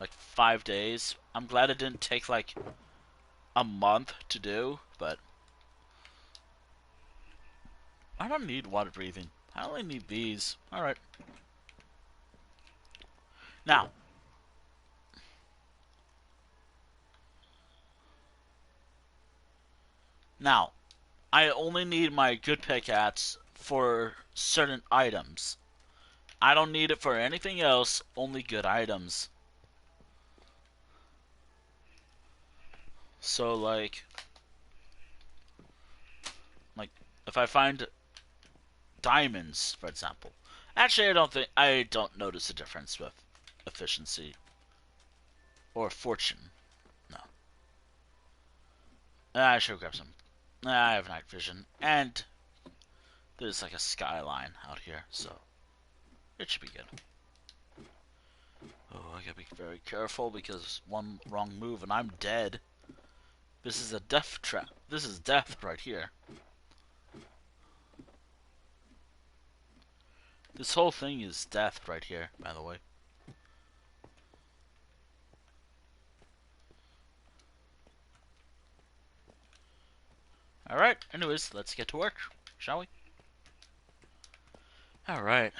Like 5 days. I'm glad it didn't take like a month to do, but I don't need water breathing. I only need these. Alright. Now, I only need my good pickaxe for certain items. I don't need it for anything else, only good items. So, like, if I find diamonds, for example. Actually, I don't notice a difference with efficiency. Or fortune. No. I should grab some. I have night vision. And there's like a skyline out here, so it should be good. Oh, I gotta be very careful because one wrong move and I'm dead. This is a death trap. This is death right here. This whole thing is death right here, by the way. Alright, anyways, let's get to work, shall we? Alright.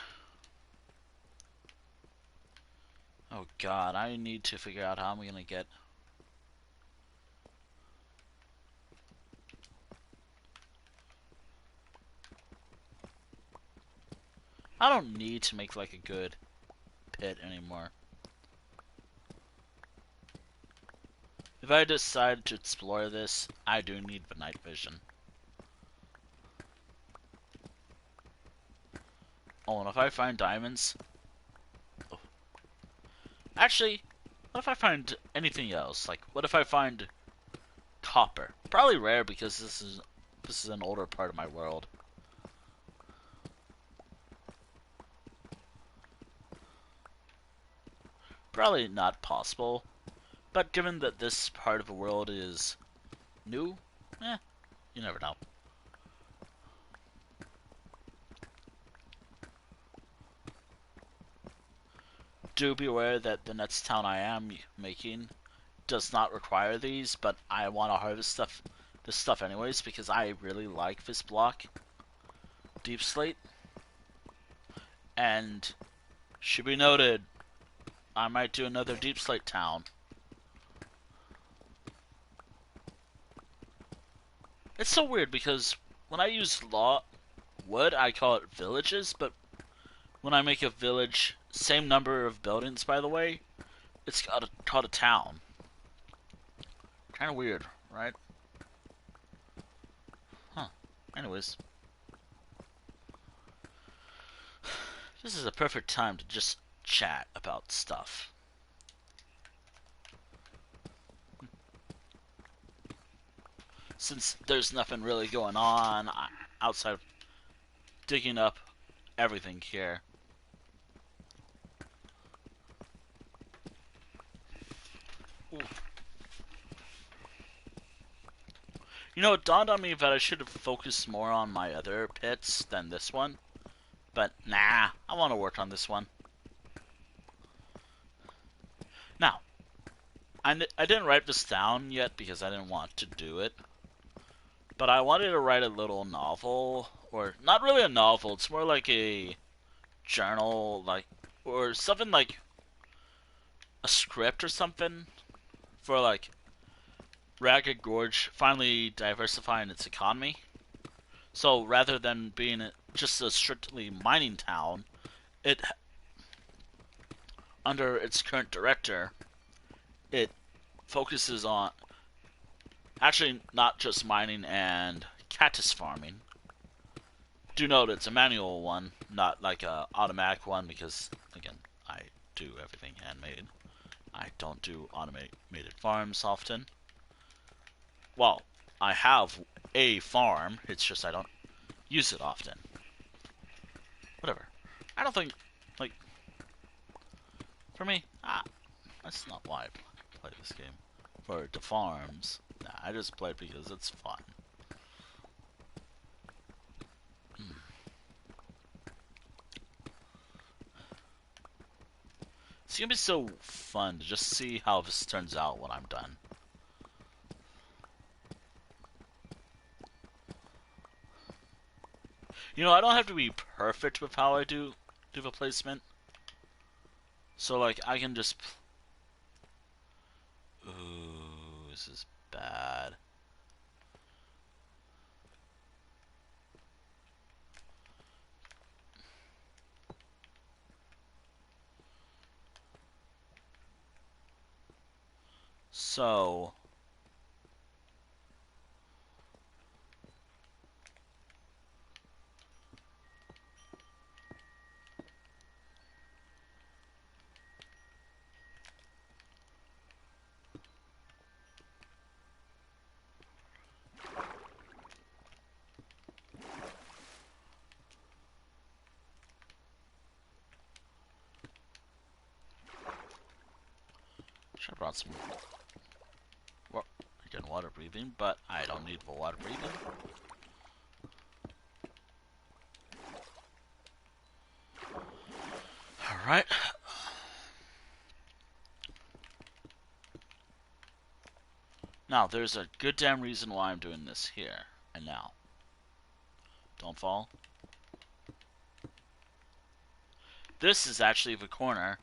Oh god, I need to figure out how I'm gonna get... I don't need to make like a good pit anymore. If I decide to explore this, I do need the night vision. Oh, and if I find diamonds... Oh. Actually, what if I find anything else? Like, what if I find copper? Probably rare because this is an older part of my world. Probably not possible. But given that this part of the world is new, you never know. Do be aware that the next town I am making does not require these, but I want to harvest this stuff anyways because I really like this block, Deep Slate. And should be noted, I might do another Deep Slate town. It's so weird because when I use wood, I call it villages, but when I make a village, same number of buildings, by the way, it's called a town. Kind of weird, right? Huh. Anyways. This is a perfect time to just chat about stuff. Since there's nothing really going on outside of digging up everything here. Ooh. You know, it dawned on me that I should have focused more on my other pits than this one. But nah, I want to work on this one. Now, I didn't write this down yet because I didn't want to do it. But I wanted to write a little novel, or not really a novel, it's more like a journal, like, or something like a script or something for like Ragged Gorge finally diversifying its economy. So rather than being just a strictly mining town, it, under its current director, it focuses on actually not just mining and cactus farming. Do note it's a manual one, not like a automatic one, because again, I do everything handmade. I don't do automated farms often. Well, I have a farm, it's just I don't use it often. Whatever. I don't think, like, for me, that's not why I play this game. For the farms, nah, I just play it because it's fun. It's gonna be so fun to just see how this turns out when I'm done. You know, I don't have to be perfect with how I do the placement. So, like, I can just... Ooh, this is bad. So... brought some again water breathing, but I don't need the water breathing. Alright. Now, there's a good damn reason why I'm doing this here and now. Don't fall. This is actually the corner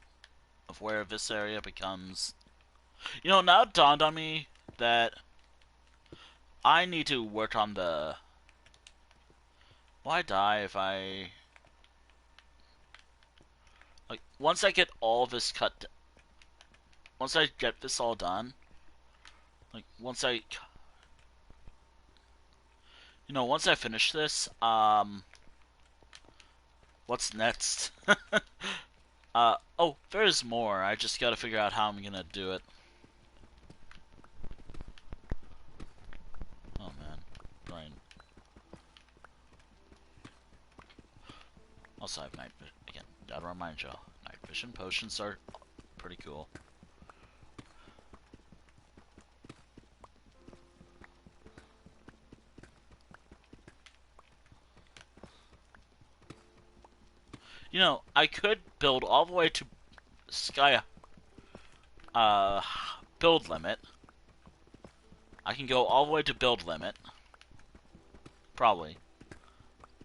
of where this area becomes... You know, now it dawned on me that I need to work on the... Will I die if I... Like, once I get all this cut... Once I get this all done... Like, once I... You know, once I finish this, what's next? Oh, there's more. I just gotta figure out how I'm gonna do it. Oh, man. Brian. Also, I have night vision. Again, gotta remind y'all. Night vision potions are pretty cool. You know, I could build all the way to sky, build limit. I can go all the way to build limit. Probably.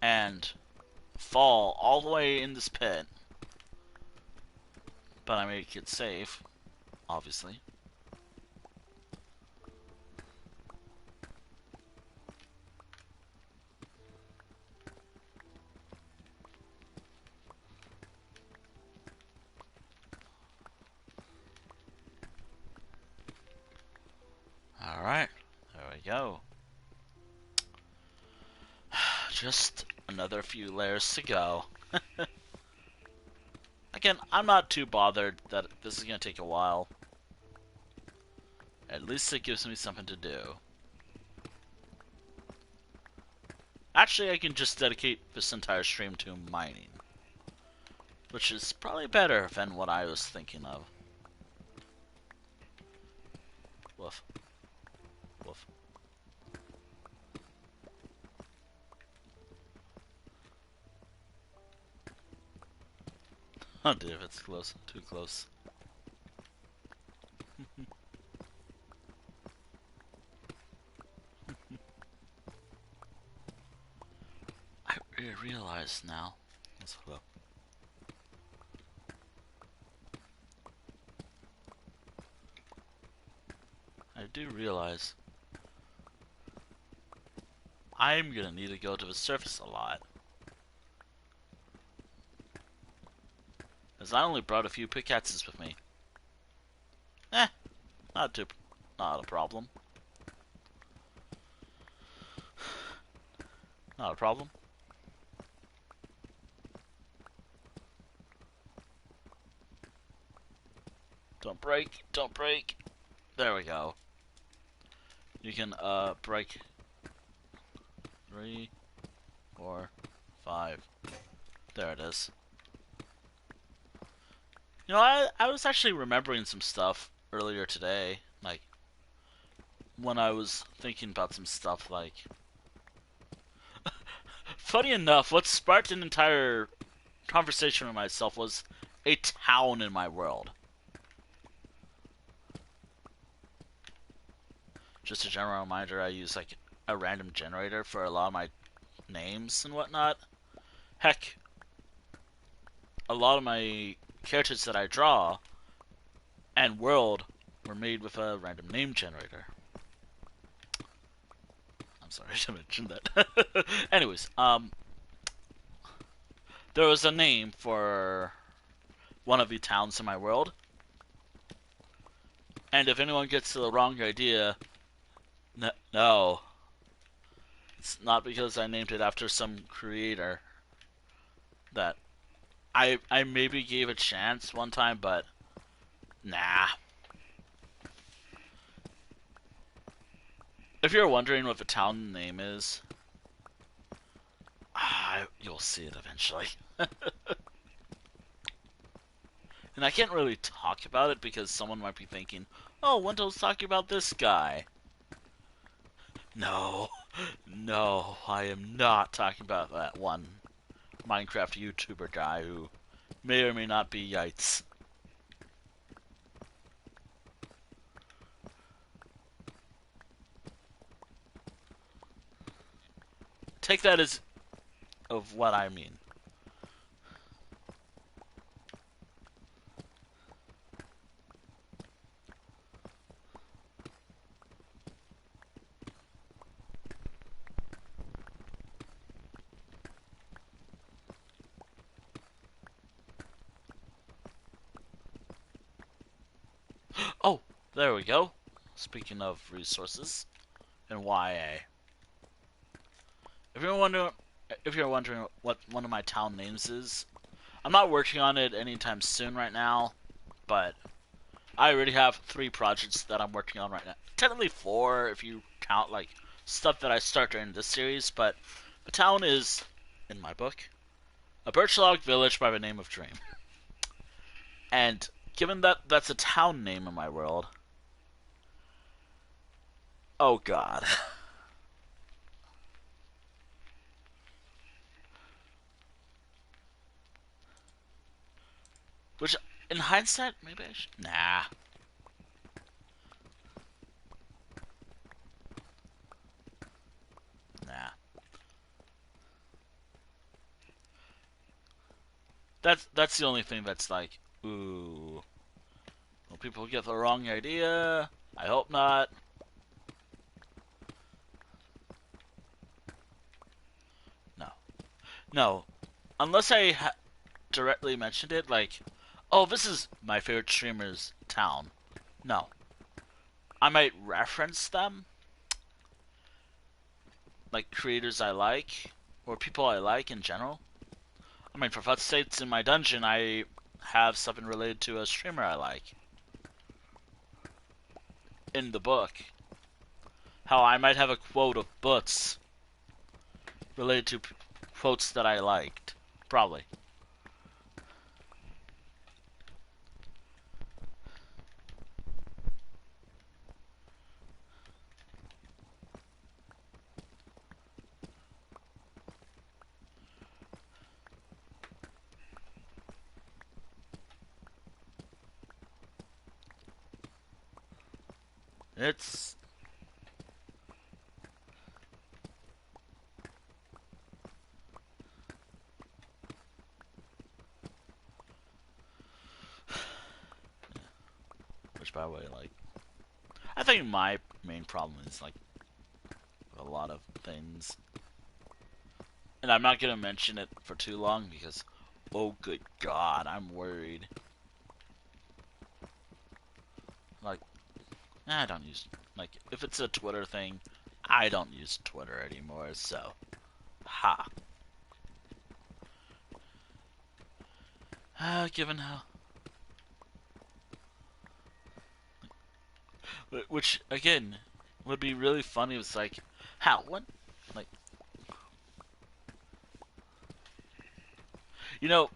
And fall all the way in this pit. But I make it safe, obviously. Alright, there we go. Just another few layers to go. Again, I'm not too bothered that this is going to take a while. At least it gives me something to do. Actually, I can just dedicate this entire stream to mining. Which is probably better than what I was thinking of. Woof. Woof. Oh dear, it's close. Too close. I realize now. Let's look. I do realize I'm gonna need to go to the surface a lot. As I only brought a few pickaxes with me. Not a problem. Not a problem. Don't break, don't break. There we go. You can, break 3, 4, 5. There it is. You know, I was actually remembering some stuff earlier today, like, when I was thinking about some stuff, like... Funny enough, what sparked an entire conversation with myself was a town in my world. Just a general reminder, I use, like, a random generator for a lot of my names and whatnot. Heck, a lot of my characters that I draw and world were made with a random name generator. I'm sorry to mention that. Anyways, there was a name for one of the towns in my world, and if anyone gets the wrong idea, no, it's not because I named it after some creator that I maybe gave a chance one time, but nah. If you're wondering what the town name is, you'll see it eventually. And I can't really talk about it because someone might be thinking, oh, Wendell's talking about this guy. No, no, I am not talking about that one Minecraft YouTuber guy who may or may not be Yites. Take that as of what I mean. Oh, there we go. Speaking of resources and YA. If you're wondering what one of my town names is, I'm not working on it anytime soon right now, but I already have 3 projects that I'm working on right now. Technically 4 if you count like stuff that I start during this series, but the town is, in my book, a birch log village by the name of Dream. And given that that's a town name in my world, oh god. Which, in hindsight, maybe I should. Nah. Nah. That's the only thing that's like, ooh. Will people get the wrong idea? I hope not. No. No. Unless I directly mentioned it, like, oh, this is my favorite streamer's town. No. I might reference them, like creators I like, or people I like in general. I mean, for fuck's sakes, in my dungeon, I have something related to a streamer I like. In the book. How I might have a quote of books related to quotes that I liked. Probably. It's... Which, by the way, like... I think my main problem is, like, a lot of things. And I'm not gonna mention it for too long because, oh good god, I'm worried. Like, I don't use... Like, if it's a Twitter thing, I don't use Twitter anymore, so... Ha. Given how... Which, again, would be really funny. It's like, how? What? Like... You know,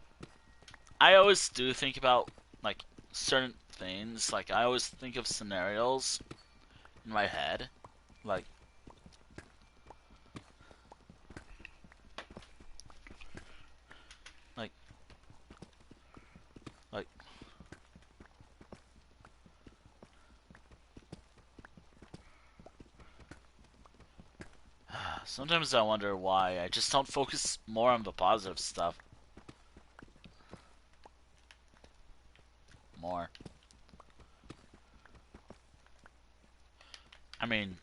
I always do think about, like, certain things. Like, I always think of scenarios in my head. Like... Like... Like... Sometimes I wonder why I just don't focus more on the positive stuff. More. I mean...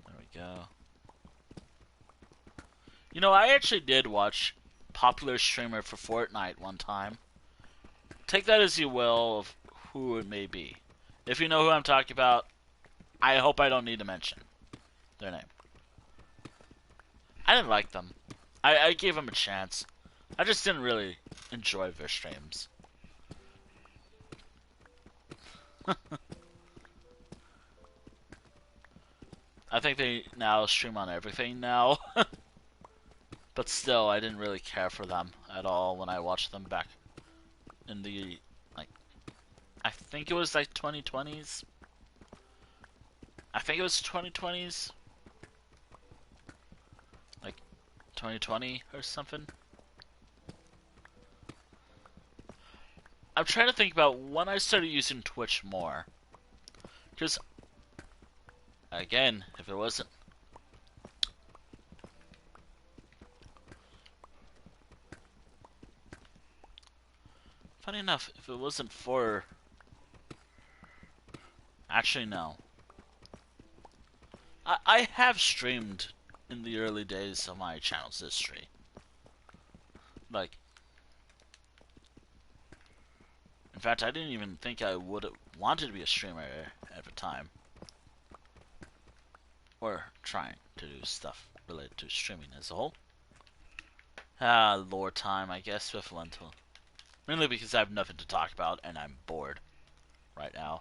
There we go. You know, I actually did watch popular streamer for Fortnite one time. Take that as you will of who it may be. If you know who I'm talking about, I hope I don't need to mention their name. I didn't like them. I gave them a chance. I just didn't really enjoy their streams. I think they now stream on everything now. But still, I didn't really care for them at all when I watched them back in the, like, I think it was like 2020s. I think it was 2020s. Like 2020 or something. I'm trying to think about when I started using Twitch more. Because, again, if it wasn't... Funny enough, if it wasn't for... Actually, no. I have streamed in the early days of my channel's history. Like... In fact, I didn't even think I would have wanted to be a streamer at the time. Or trying to do stuff related to streaming as a whole. Lore time, I guess, with Lentil. Mainly because I have nothing to talk about and I'm bored right now.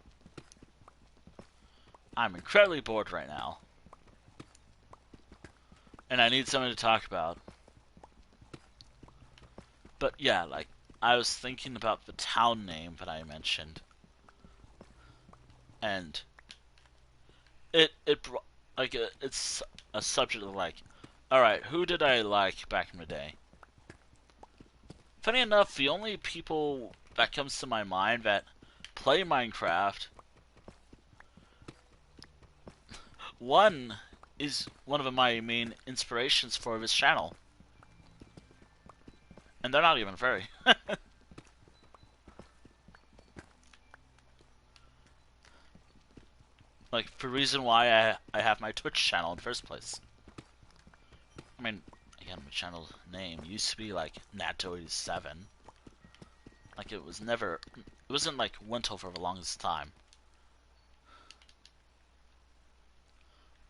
I'm incredibly bored right now. And I need something to talk about. But yeah, like, I was thinking about the town name that I mentioned. And it's a subject of like, alright, who did I like back in the day? Funny enough, the only people that comes to my mind that play Minecraft, one is one of my main inspirations for this channel. And they're not even very. Like, the reason why I have my Twitch channel in the first place. I mean, again, my channel name used to be like Nato87. Like, it wasn't like Wintel for the longest time.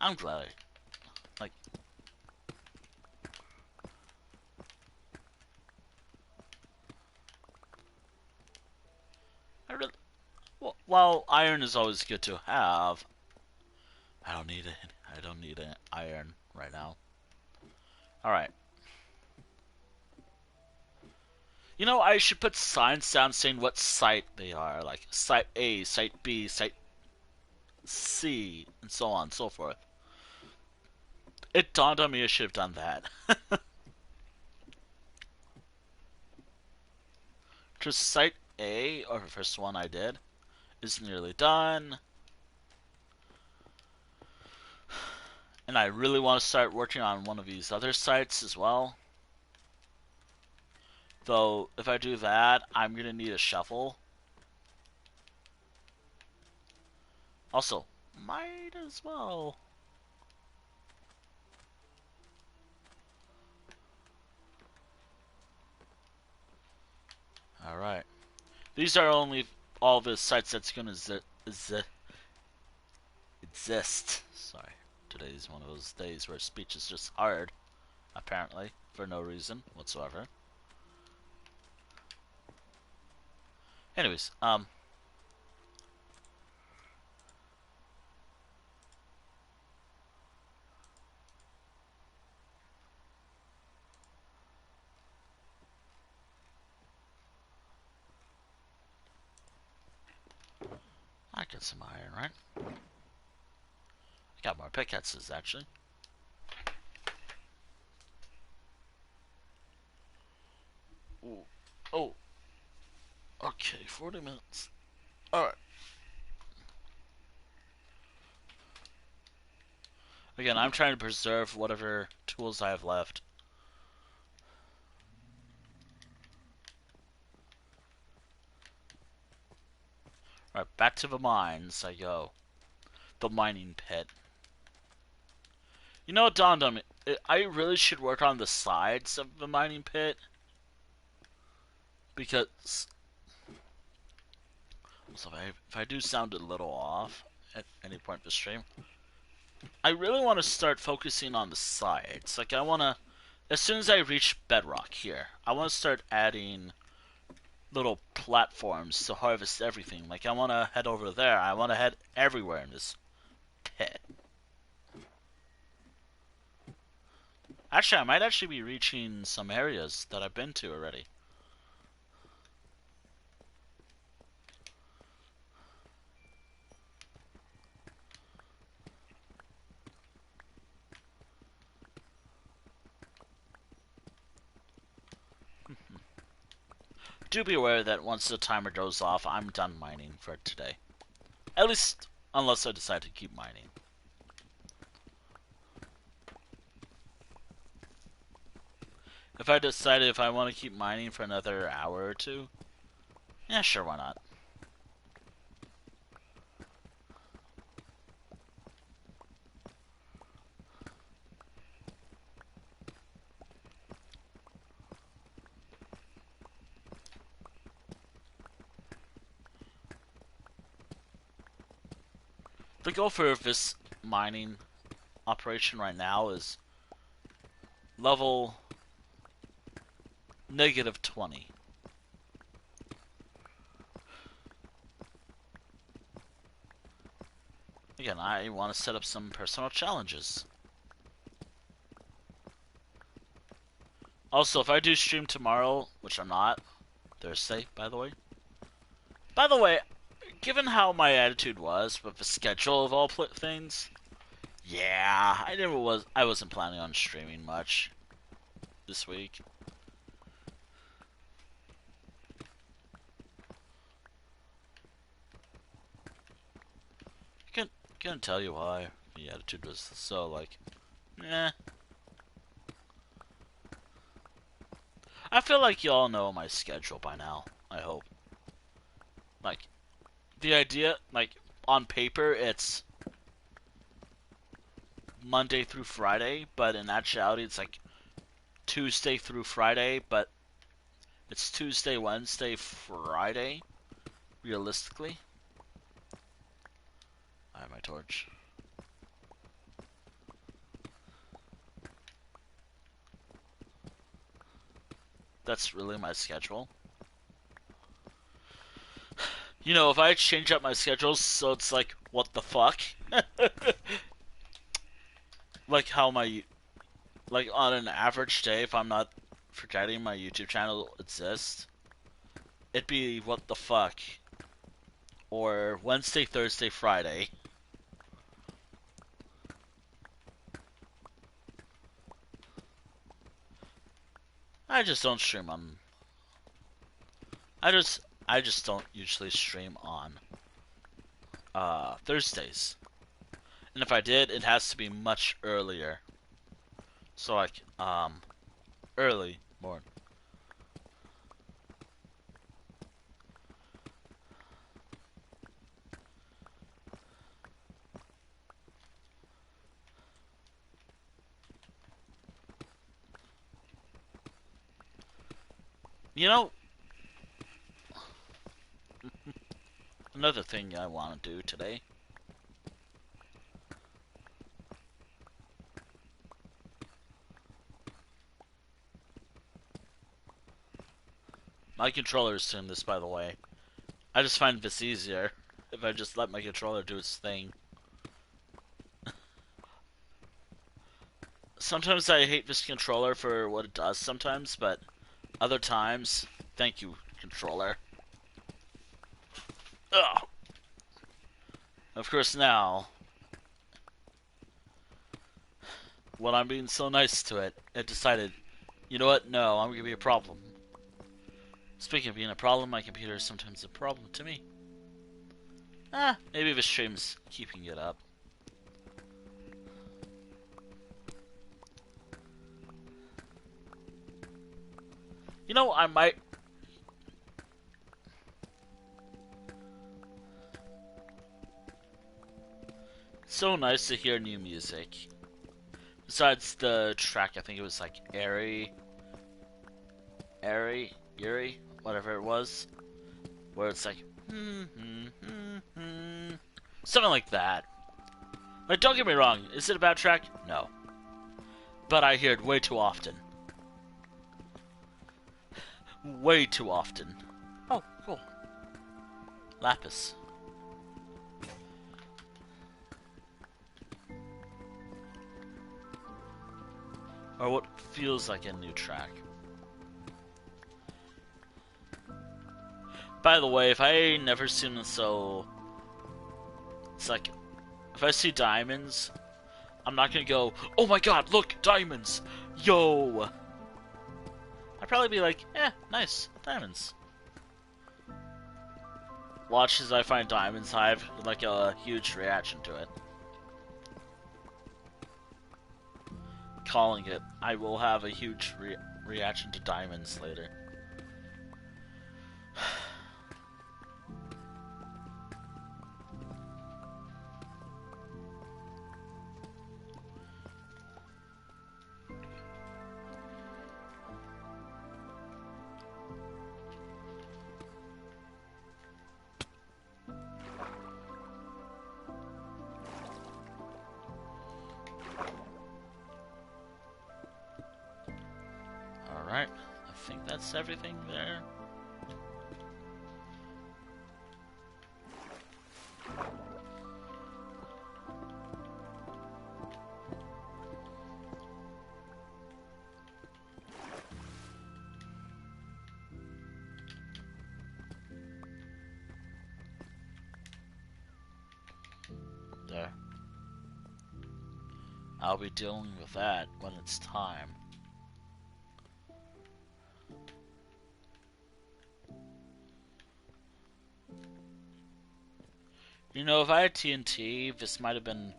I'm glad like, I really, well, while iron is always good to have, I don't need it. I don't need an iron right now. Alright. You know, I should put signs down saying what site they are. Like, site A, site B, site C, and so on and so forth. It dawned on me I should have done that. Just site A, or the first one I did, is nearly done. And I really want to start working on one of these other sites as well. Though, if I do that, I'm going to need a shovel. Also, might as well. Alright. These are only all the sites that's going to exist. Sorry. Today's one of those days where speech is just hard. Apparently. For no reason whatsoever. Anyways, I got some iron, right? I got more pickaxes, actually. Ooh. Oh. Okay, 40 minutes. Alright. Again, I'm trying to preserve whatever tools I have left. Alright, back to the mines I go. The mining pit. You know what dawned on me? I really should work on the sides of the mining pit. Because... So if I do sound a little off at any point in the stream, I really want to start focusing on the sides. Like, I want to... As soon as I reach Bedrock here, I want to start adding little platforms to harvest everything. Like, I want to head over there. I want to head everywhere in this pit. Actually, I might actually be reaching some areas that I've been to already. Do be aware that once the timer goes off, I'm done mining for today. At least, unless I decide to keep mining. If I decided if I want to keep mining for another hour or two, yeah, sure, why not? The goal for this mining operation right now is level -20. Again, I want to set up some personal challenges. Also, if I do stream tomorrow, which I'm not, Thursday, by the way. By the way, given how my attitude was with the schedule of all things, yeah, I wasn't planning on streaming much this week. Can't tell you why the attitude was so like, eh. I feel like y'all know my schedule by now. I hope. Like, the idea, like, on paper, it's Monday through Friday, but in actuality, it's like Tuesday through Friday, but it's Tuesday, Wednesday, Friday, realistically. I have my torch. That's really my schedule. You know, if I change up my schedule so it's like, what the fuck? Like how like on an average day, if I'm not forgetting my YouTube channel exists, it'd be what the fuck. Or Wednesday, Thursday, Friday. I just don't stream on. I just don't usually stream on Thursdays. And if I did, it has to be much earlier. So like early morning. You know, another thing I want to do today. My controller's doing this, by the way. I just find this easier if I just let my controller do its thing. Sometimes I hate this controller for what it does sometimes, but other times, thank you, controller. Ugh. Of course now, when I'm being so nice to it, it decided, you know what, no, I'm gonna be a problem. Speaking of being a problem, my computer is sometimes a problem to me. Maybe the stream's keeping it up. You know, I might... It's so nice to hear new music. Besides the track, I think it was like Yuri, whatever it was. Where it's like... something like that. Like, don't get me wrong, is it a bad track? No. But I hear it way too often. Way too often. Oh, cool. Lapis. Or what feels like a new track. By the way, if I never seen it, so it's like if I see diamonds, I'm not gonna go, oh my god, look, diamonds! Yo! I'd probably be like, eh, nice, diamonds. Watch as I find diamonds, I have like a huge reaction to it. Calling it, I will have a huge reaction to diamonds later. Alright, I think that's everything there. There. I'll be dealing with that when it's time. You know, if I had TNT, this might have been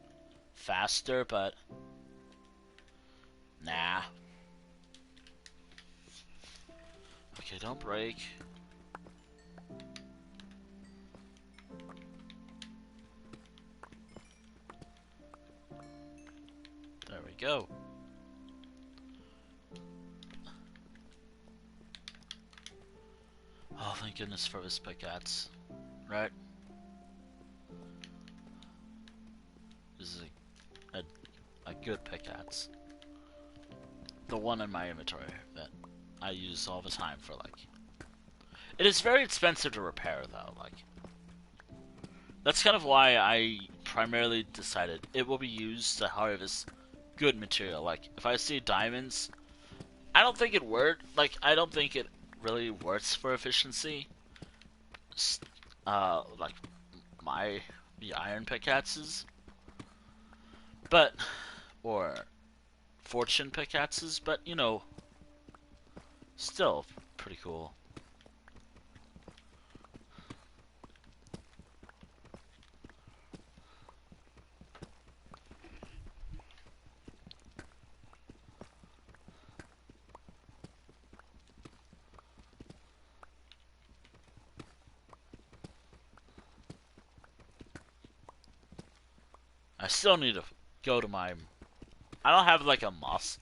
faster, but nah. Okay, don't break. There we go. Oh, thank goodness for this pickaxe. Right? This is a good pickaxe. The one in my inventory that I use all the time for, like... It is very expensive to repair, though, like... That's kind of why I primarily decided it will be used to harvest good material. Like, if I see diamonds, I don't think it really works for efficiency. Like, the iron pickaxes. But, or fortune pickaxes, but, you know, still pretty cool. I still need to go to my... I don't have, like, a moss...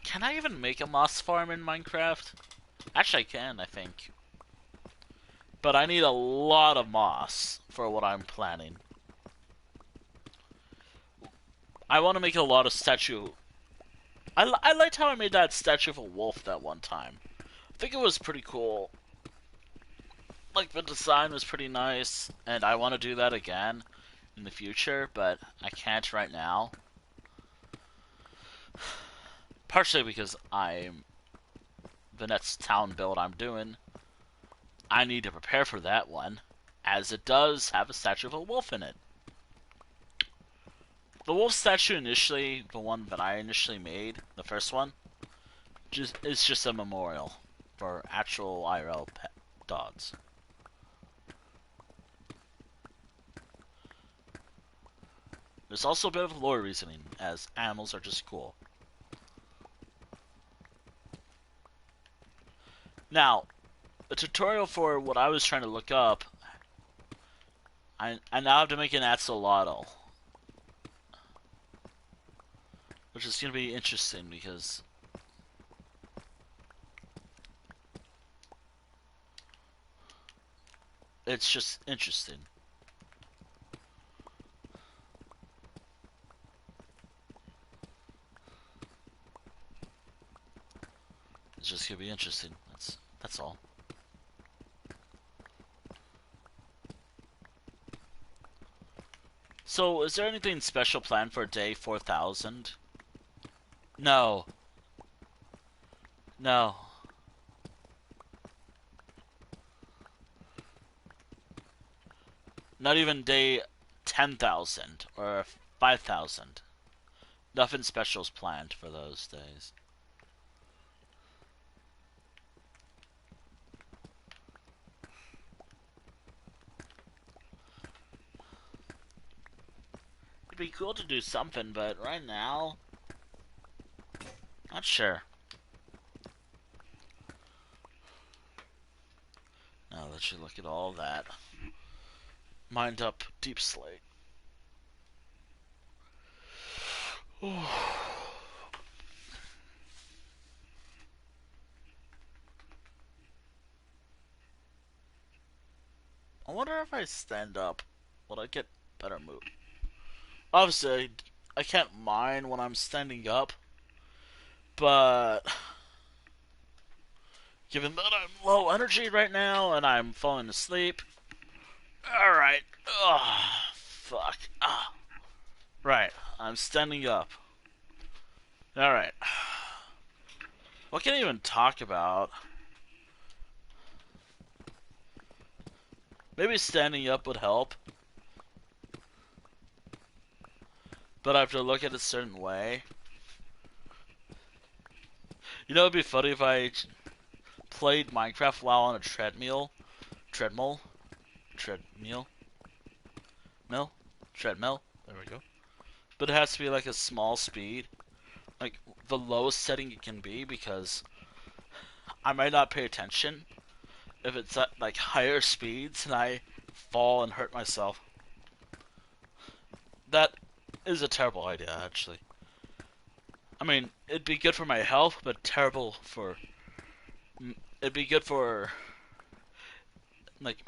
Can I even make a moss farm in Minecraft? Actually, I can, I think. But I need a lot of moss for what I'm planning. I want to make a lot of statue... I liked how I made that statue of a wolf that one time. I think it was pretty cool. Like, the design was pretty nice, and I want to do that again in the future, but I can't right now. Partially because the next town build I'm doing, I need to prepare for that one, as it does have a statue of a wolf in it. The wolf statue initially, the one that I initially made, the first one, is just a memorial for actual IRL pet dogs. There's also a bit of lore reasoning, as animals are just cool. Now, the tutorial for what I was trying to look up, I now have to make an axolotl. Which is going to be interesting, because... it's just interesting. It's just gonna be interesting. That's all. So, is there anything special planned for day 4000? No. No. Not even day 10,000 or 5,000. Nothing special's planned for those days. It'd be cool to do something, but right now, not sure. Now that you look at all that. Mind up, deep slate. I wonder if I stand up, will I get better move? Obviously, I can't mine when I'm standing up, but given that I'm low energy right now and I'm falling asleep, alright. Oh, fuck. Ah. Right, I'm standing up. Alright. What can I even talk about? Maybe standing up would help. But I have to look at it a certain way. You know, it'd be funny if I played Minecraft while on a treadmill. Treadmill? Treadmill? Mill? Treadmill? There we go. But it has to be like a small speed. Like the lowest setting it can be, because I might not pay attention if it's at like higher speeds and I fall and hurt myself. That is a terrible idea, actually. I mean, it'd be good for my health, but terrible for... It'd be good for... Like...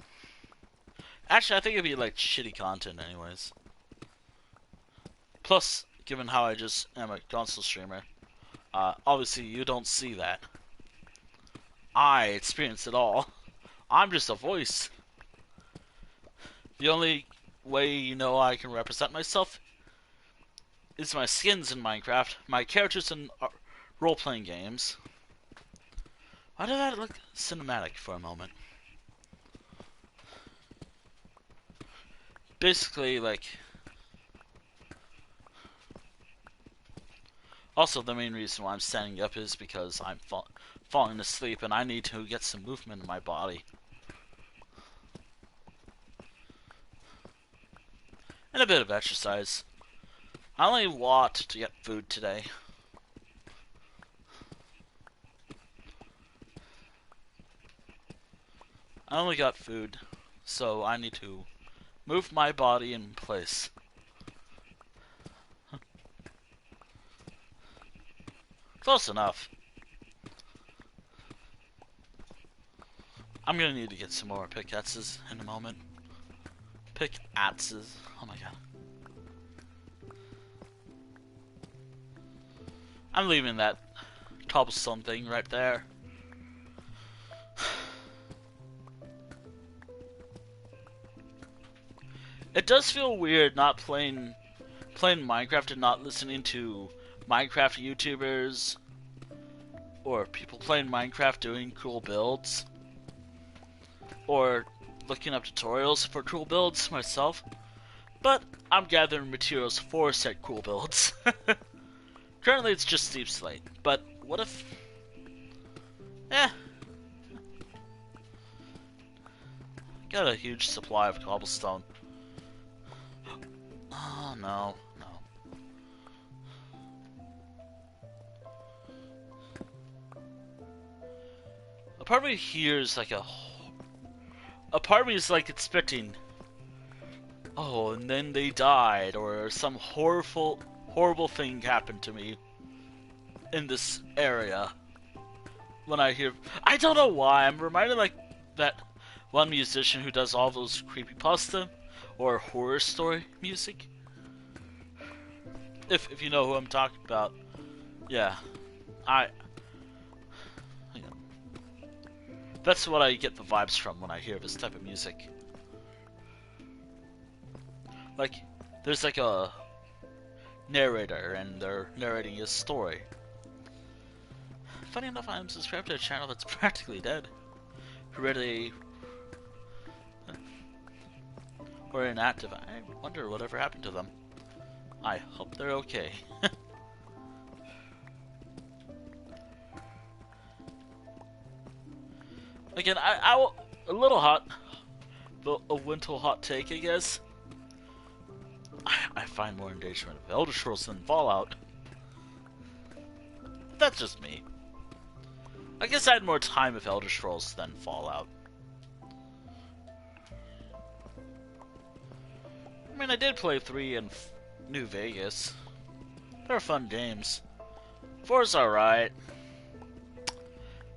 Actually, I think it'd be like shitty content anyways. Plus, given how I just am a console streamer, obviously you don't see that. I experience it all. I'm just a voice. The only way you know I can represent myself is my skins in Minecraft, my characters in role-playing games. Why did that look cinematic for a moment? Basically, like... Also, the main reason why I'm standing up is because I'm falling asleep and I need to get some movement in my body. And a bit of exercise. I only walked to get food today. I only got food, so I need to move my body in place. Close enough. I'm gonna need to get some more pickaxes in a moment. Pickaxes. Oh my god. I'm leaving that cobblestone thing right there. It does feel weird not playing Minecraft and not listening to Minecraft YouTubers or people playing Minecraft doing cool builds or looking up tutorials for cool builds myself, but I'm gathering materials for said cool builds. Currently it's just Deep Slate, but what if... Got a huge supply of cobblestone. Oh, no. A part of me hears like a part of me is like expecting, oh, and then they died, or some horrible thing happened to me in this area. When I hear, I don't know why, I'm reminded like that one musician who does all those creepypasta or horror story music. If you know who I'm talking about, yeah, that's what I get the vibes from when I hear this type of music. Like, there's like a narrator and they're narrating his story. funny enough, I'm subscribed to a channel that's practically dead. Really, or inactive. I wonder whatever happened to them. I hope they're okay. Again, I will, a little hot, but a winter hot take, I guess. I find more engagement of Elder Scrolls than Fallout. That's just me. I guess I had more time with Elder Scrolls than Fallout. I mean, I did play 3 and New Vegas. They're fun games. 4's alright.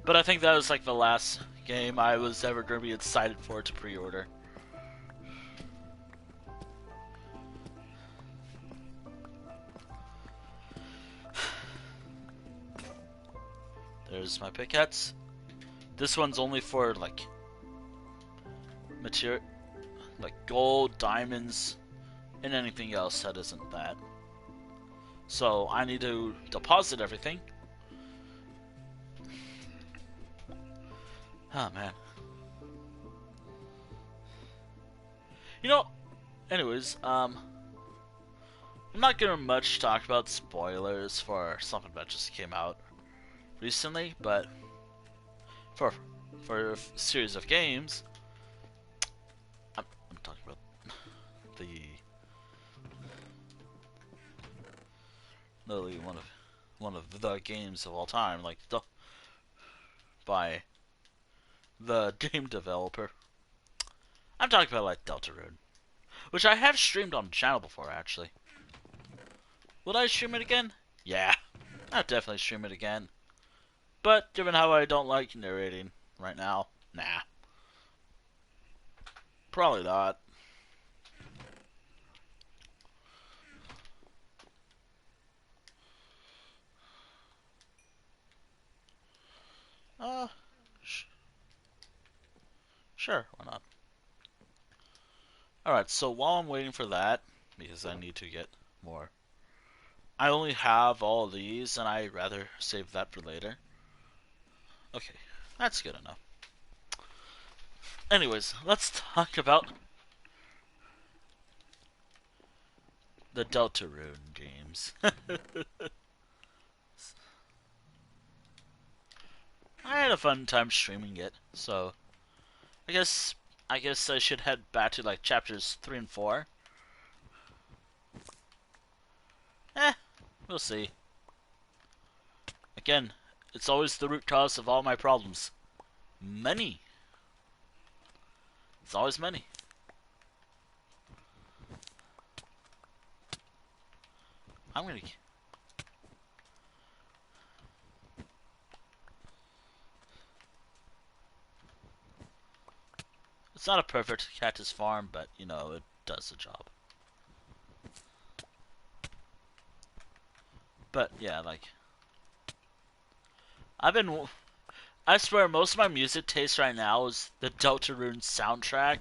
But I think that was like the last game I was ever going to be excited for to pre-order. There's my pickaxe. This one's only for like material, like gold, diamonds, and anything else that isn't that. So I need to deposit everything. Oh man. You know, anyways, I'm not gonna much talk about spoilers for something that just came out recently, but for a series of games, I'm talking about literally one of the games of all time, like by the game developer. I'm talking about like Deltarune, which I have streamed on the channel before actually. Would I stream it again? Yeah, I'd definitely stream it again. But given how I don't like narrating right now, nah. Probably not. Uh, sure, why not? Alright, so while I'm waiting for that, because I need to get more, I only have all of these, and I'd rather save that for later. Okay, that's good enough. Anyways, let's talk about the Deltarune games. I had a fun time streaming it, so I guess I should head back to like chapters 3 and 4. We'll see. Again, it's always the root cause of all my problems. Money. It's always money. I'm gonna... It's not a perfect cactus farm, but, you know, it does the job. But, yeah, like... I swear, most of my music taste right now is the Deltarune soundtrack.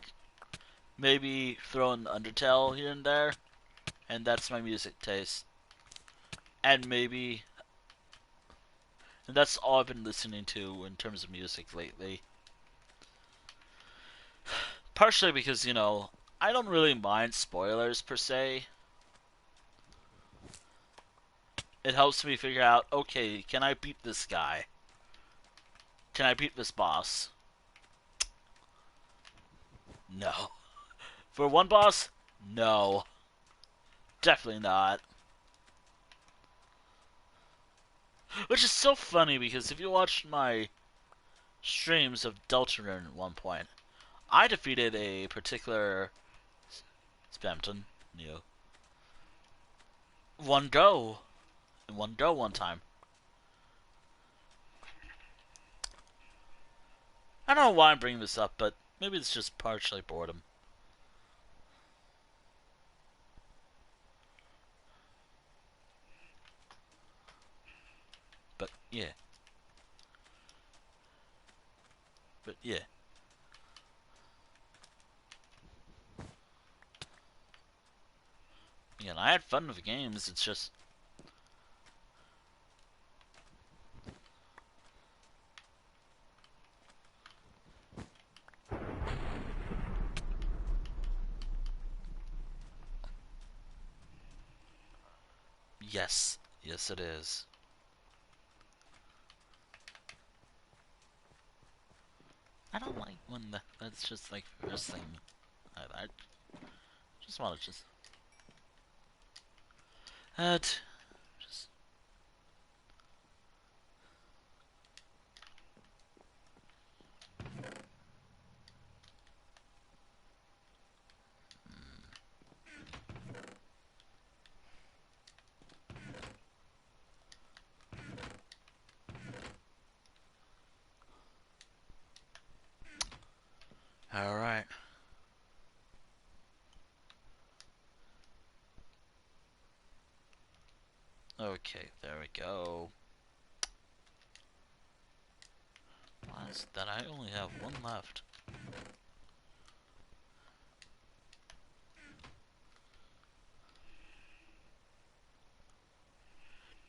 Maybe throw in Undertale here and there. And that's my music taste. And maybe... And that's all I've been listening to in terms of music lately. Partially because, you know, I don't really mind spoilers per se. It helps me figure out, okay, can I beat this guy? Can I beat this boss? No. For one boss? No. Definitely not. Which is so funny because if you watch my streams of Deltarune at one point, I defeated a particular Spamton, you know, one go. In one go one time. I don't know why I'm bringing this up, but maybe it's just partially boredom. But yeah. But yeah. Again, I had fun with the games, it's just... Yes. Yes, it is. I don't like when that's just like first thing. I just want to just. Just. Alright. Okay, there we go. Why is that? I only have one left.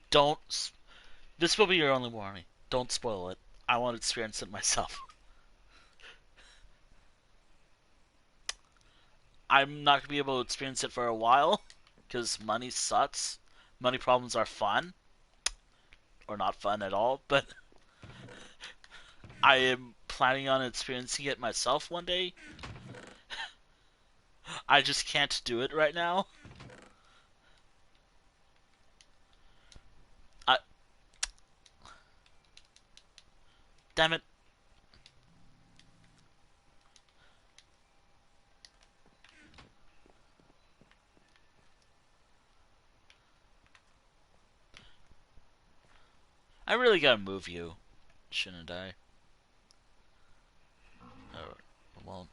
Don't. This will be your only warning. Don't spoil it. I want to experience it myself. I'm not going to be able to experience it for a while because money sucks. Money problems are fun. Or not fun at all, but I am planning on experiencing it myself one day. I just can't do it right now. I, damn it. I really gotta move you, shouldn't I? Oh, well.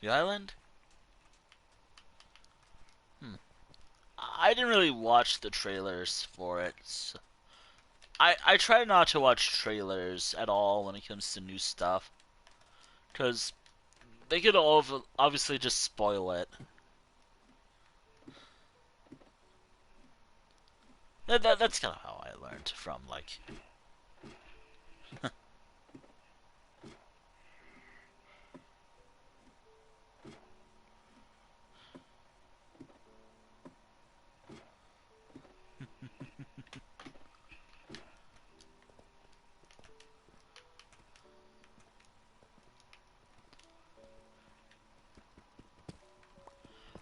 The island? I didn't really watch the trailers for it. So I try not to watch trailers at all when it comes to new stuff. Because they could all obviously just spoil it. That's kind of how I learned from, like...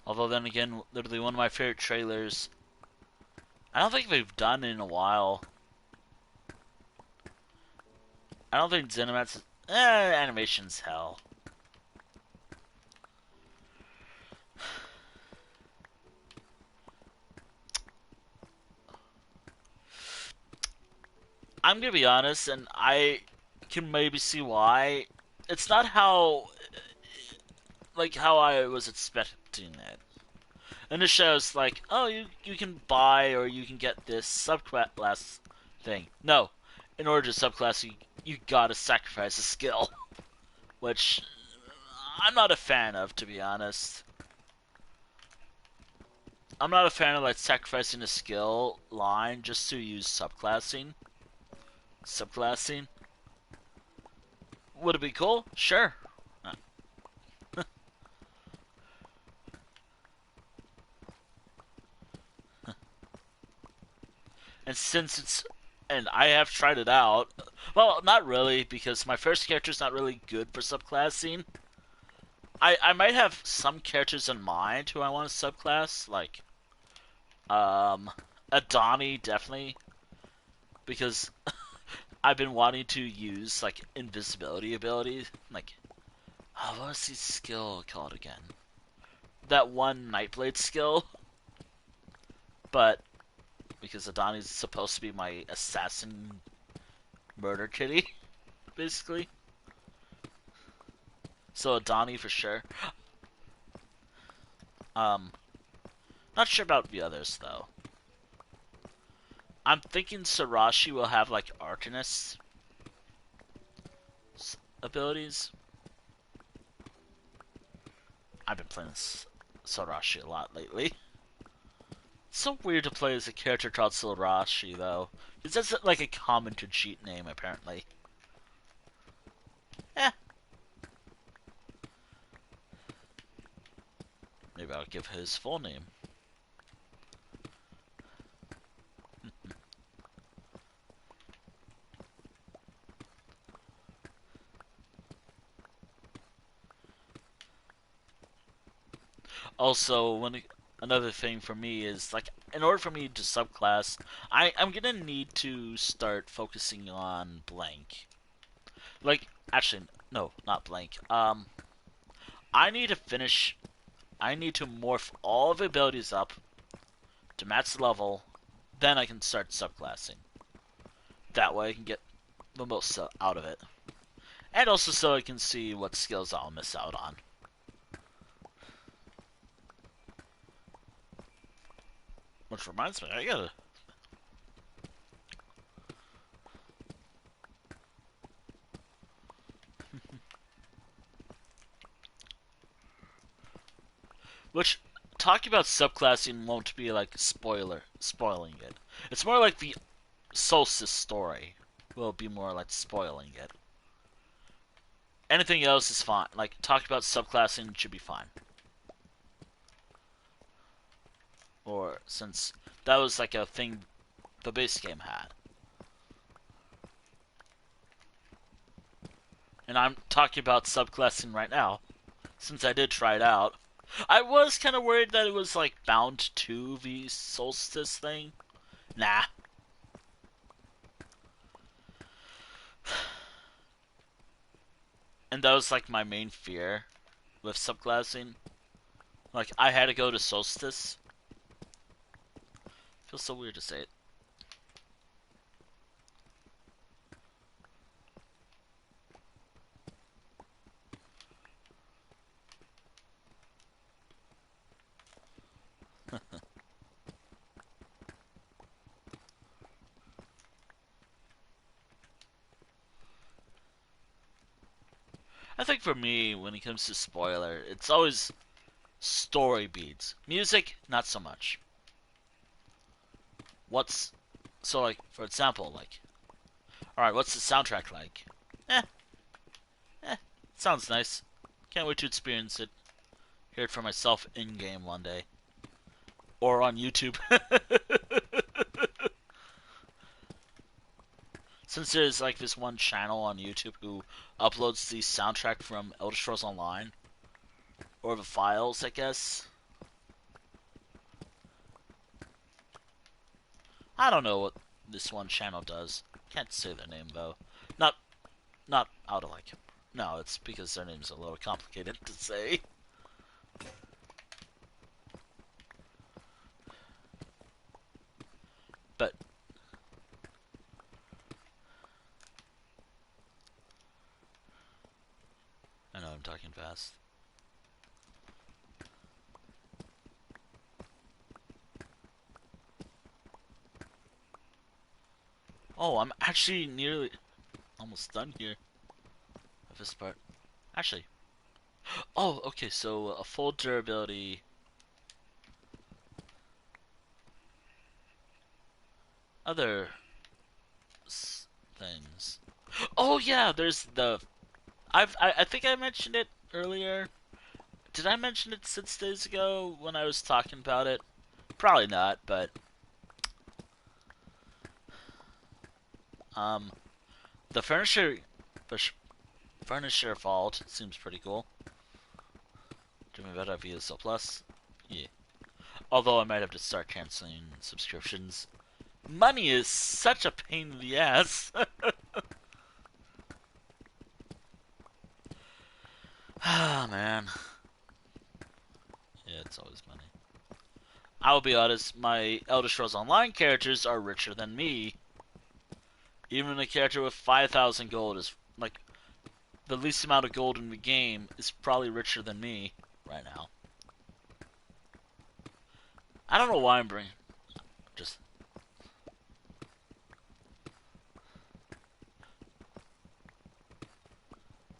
Although then again, literally one of my favorite trailers... I don't think they've done in a while. I don't think Zenimax... animation's hell. I'm gonna be honest, and I can maybe see why. It's not how I was expecting it. Initially, I was like, oh, you can buy or you can get this subclass thing. No, in order to subclass, you gotta sacrifice a skill, which I'm not a fan of, to be honest. I'm not a fan of like sacrificing a skill line just to use subclassing. Subclassing. Would it be cool? Sure. And since it's... And I have tried it out. Well, not really, because my first character's not really good for subclassing. I might have some characters in mind who I want to subclass, like... Adani, definitely. Because I've been wanting to use, like, invisibility abilities. Like, oh, what's his skill called again? That one Nightblade skill. But because Adani's supposed to be my assassin murder kitty, basically. So Adani for sure. Not sure about the others though. I'm thinking Sarashi will have like Arcanist abilities. I've been playing Sarashi a lot lately. It's so weird to play as a character called Sarashi though. It's just like a common to cheat name apparently. Maybe maybe I'll give his full name. Also, another thing for me is, like, in order for me to subclass, I'm gonna need to start focusing on blank. Like, actually, no, not blank. I need to finish. I need to morph all of the abilities up to max level, then I can start subclassing. That way I can get the most out of it. And also so I can see what skills I'll miss out on. Which reminds me, I gotta... Which, talking about subclassing won't be like spoiling it. It's more like the Solstice story will be more like spoiling it. Anything else is fine. Like, talking about subclassing should be fine. Or, since that was like a thing the base game had. And I'm talking about subclassing right now, since I did try it out. I was kind of worried that it was, like, bound to the Solstice thing. Nah. And that was, like, my main fear with subclassing. Like, I had to go to Solstice. Feels so weird to say it. I think for me, when it comes to spoiler, it's always story beats. Music, not so much. So, like, for example, like, alright, what's the soundtrack like? Eh, sounds nice. Can't wait to experience it. Hear it for myself in-game one day. Or on YouTube. Since there's, like, this one channel on YouTube who uploads the soundtrack from Elder Scrolls Online. Or the files, I guess. I don't know what this one channel does. Can't say their name, though. Not out of, like... No, it's because their name's a little complicated to say. But... I know I'm talking fast. Oh, I'm actually nearly... almost done here. With this part. Actually... Oh, okay, so a full durability... Other... things. Oh yeah, there's the... I think I mentioned it earlier. Did I mention it 6 days ago when I was talking about it? Probably not, but... The furniture vault seems pretty cool. Doing better via So Plus. Yeah. Although I might have to start canceling subscriptions. Money is such a pain in the ass. Ah, man. Yeah, it's always money. I'll be honest, my Elder Scrolls Online characters are richer than me. Even a character with 5,000 gold is, like, the least amount of gold in the game is probably richer than me right now. I don't know why I'm bringing... Just...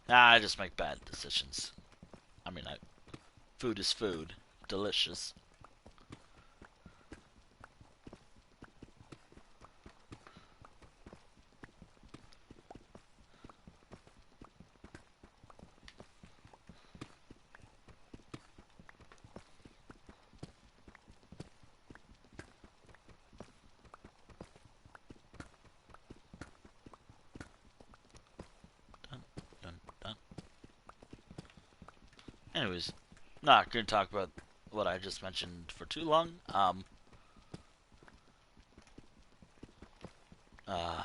Nah, I just make bad decisions. I mean, food is food. Delicious. Anyways, not gonna talk about what I just mentioned for too long. Uh,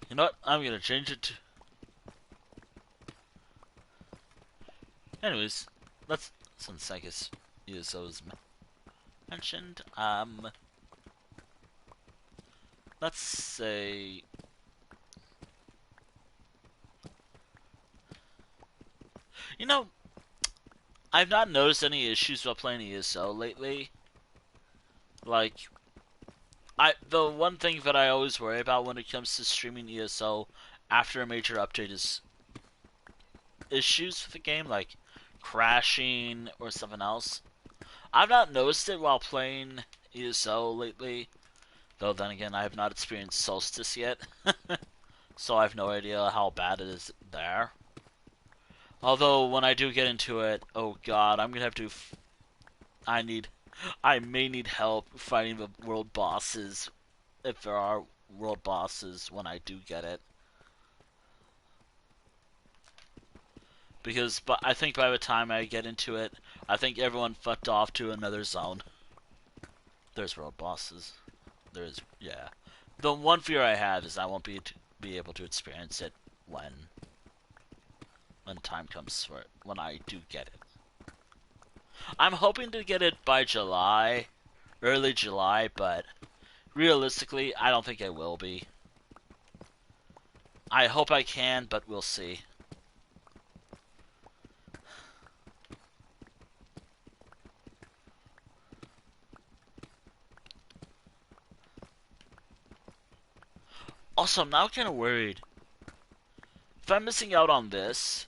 you know what? I'm gonna change it to. Anyways, let's since I guess ESO's mentioned. Let's say. You know, I've not noticed any issues while playing ESO lately. Like, the one thing that I always worry about when it comes to streaming ESO after a major update is issues with the game, like crashing or something else. I've not noticed it while playing ESO lately, though then again, I have not experienced Solstice yet, so I have no idea how bad it is there. Although, when I do get into it, oh god, I'm gonna have to. I may need help fighting the world bosses, if there are world bosses when I do get it. Because but I think by the time I get into it, I think everyone fucked off to another zone. There's world bosses. There's, yeah. The one fear I have is I won't be able to experience it when time comes for it, when I do get it. I'm hoping to get it by July, early July, but realistically, I don't think I will be. I hope I can, but we'll see. Also, I'm now kind of worried. If I'm missing out on this,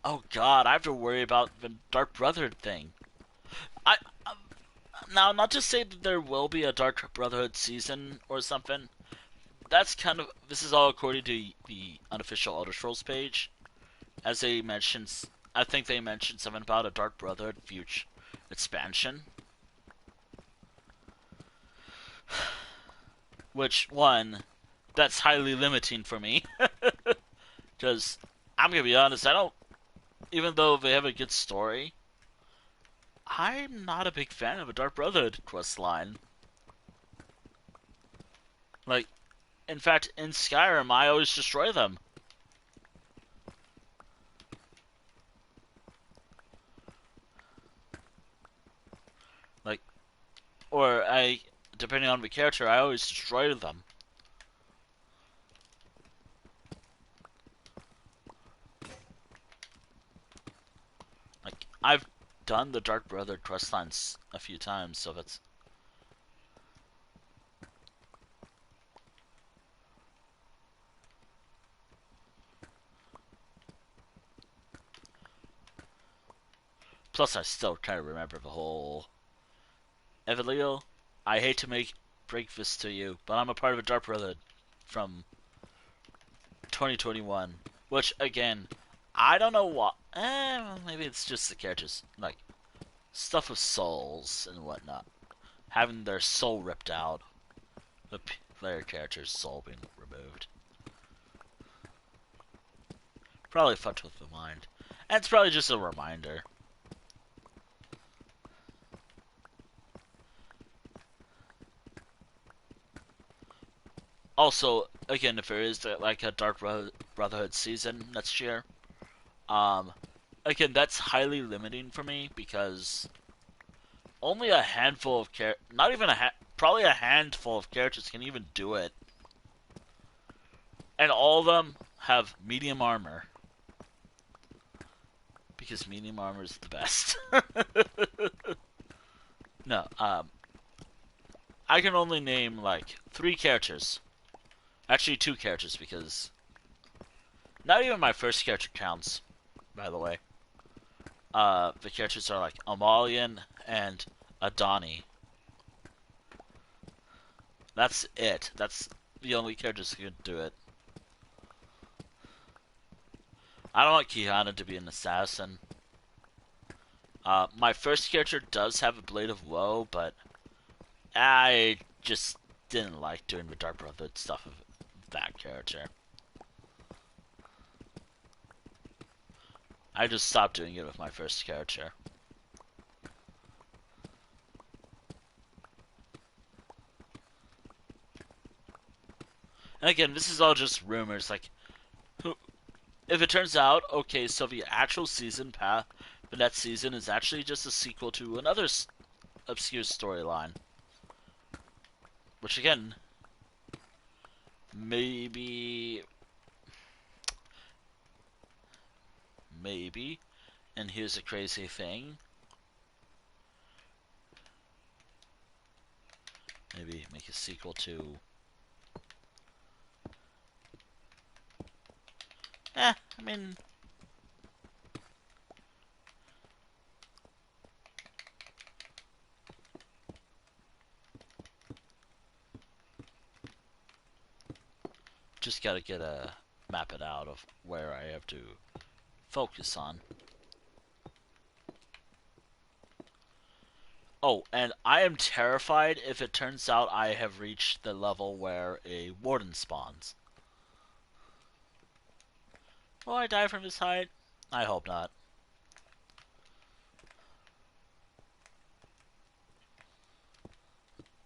oh god, I have to worry about the Dark Brotherhood thing. I Now, not to say that there will be a Dark Brotherhood season or something. That's kind of, this is all according to the unofficial Elder Scrolls page. As they mentioned, I think they mentioned something about a Dark Brotherhood future expansion. Which, one, that's highly limiting for me. Because, I'm gonna be honest, I don't, even though they have a good story, I'm not a big fan of a Dark Brotherhood quest line. Like, in fact, in Skyrim, I always destroy them. Like, or depending on the character, I always destroy them. Like, I've done the Dark Brotherhood quest lines a few times, so that's. Plus, I still kind of remember the whole. Evelio, I hate to break this to you, but I'm a part of a Dark Brotherhood from 2021. Which, again, I don't know what. Maybe it's just the characters. Like, stuff with souls and whatnot. Having their soul ripped out. The player character's soul being removed. Probably fucked with the mind. And it's probably just a reminder. Also, again, if there is like a Dark Brotherhood season next year, again, that's highly limiting for me because only a handful of not even probably a handful of characters can even do it, and all of them have medium armor because medium armor is the best. No, I can only name like 3 characters. Actually, 2 characters because not even my first character counts. By the way, the characters are like Amalian and Adani. That's it. That's the only characters who can do it. I don't want Kihana to be an assassin. My first character does have a Blade of Woe, but I just didn't like doing the Dark Brotherhood stuff of that character. I just stopped doing it with my first character. And again, this is all just rumors. Like, if it turns out, okay, so the actual season path, but that season is actually just a sequel to another obscure storyline. Which again, maybe, and here's a crazy thing. Maybe make a sequel to... I mean... Just gotta map it out of where I have to focus on. Oh, and I am terrified if it turns out I have reached the level where a warden spawns. Will I die from this height? I hope not.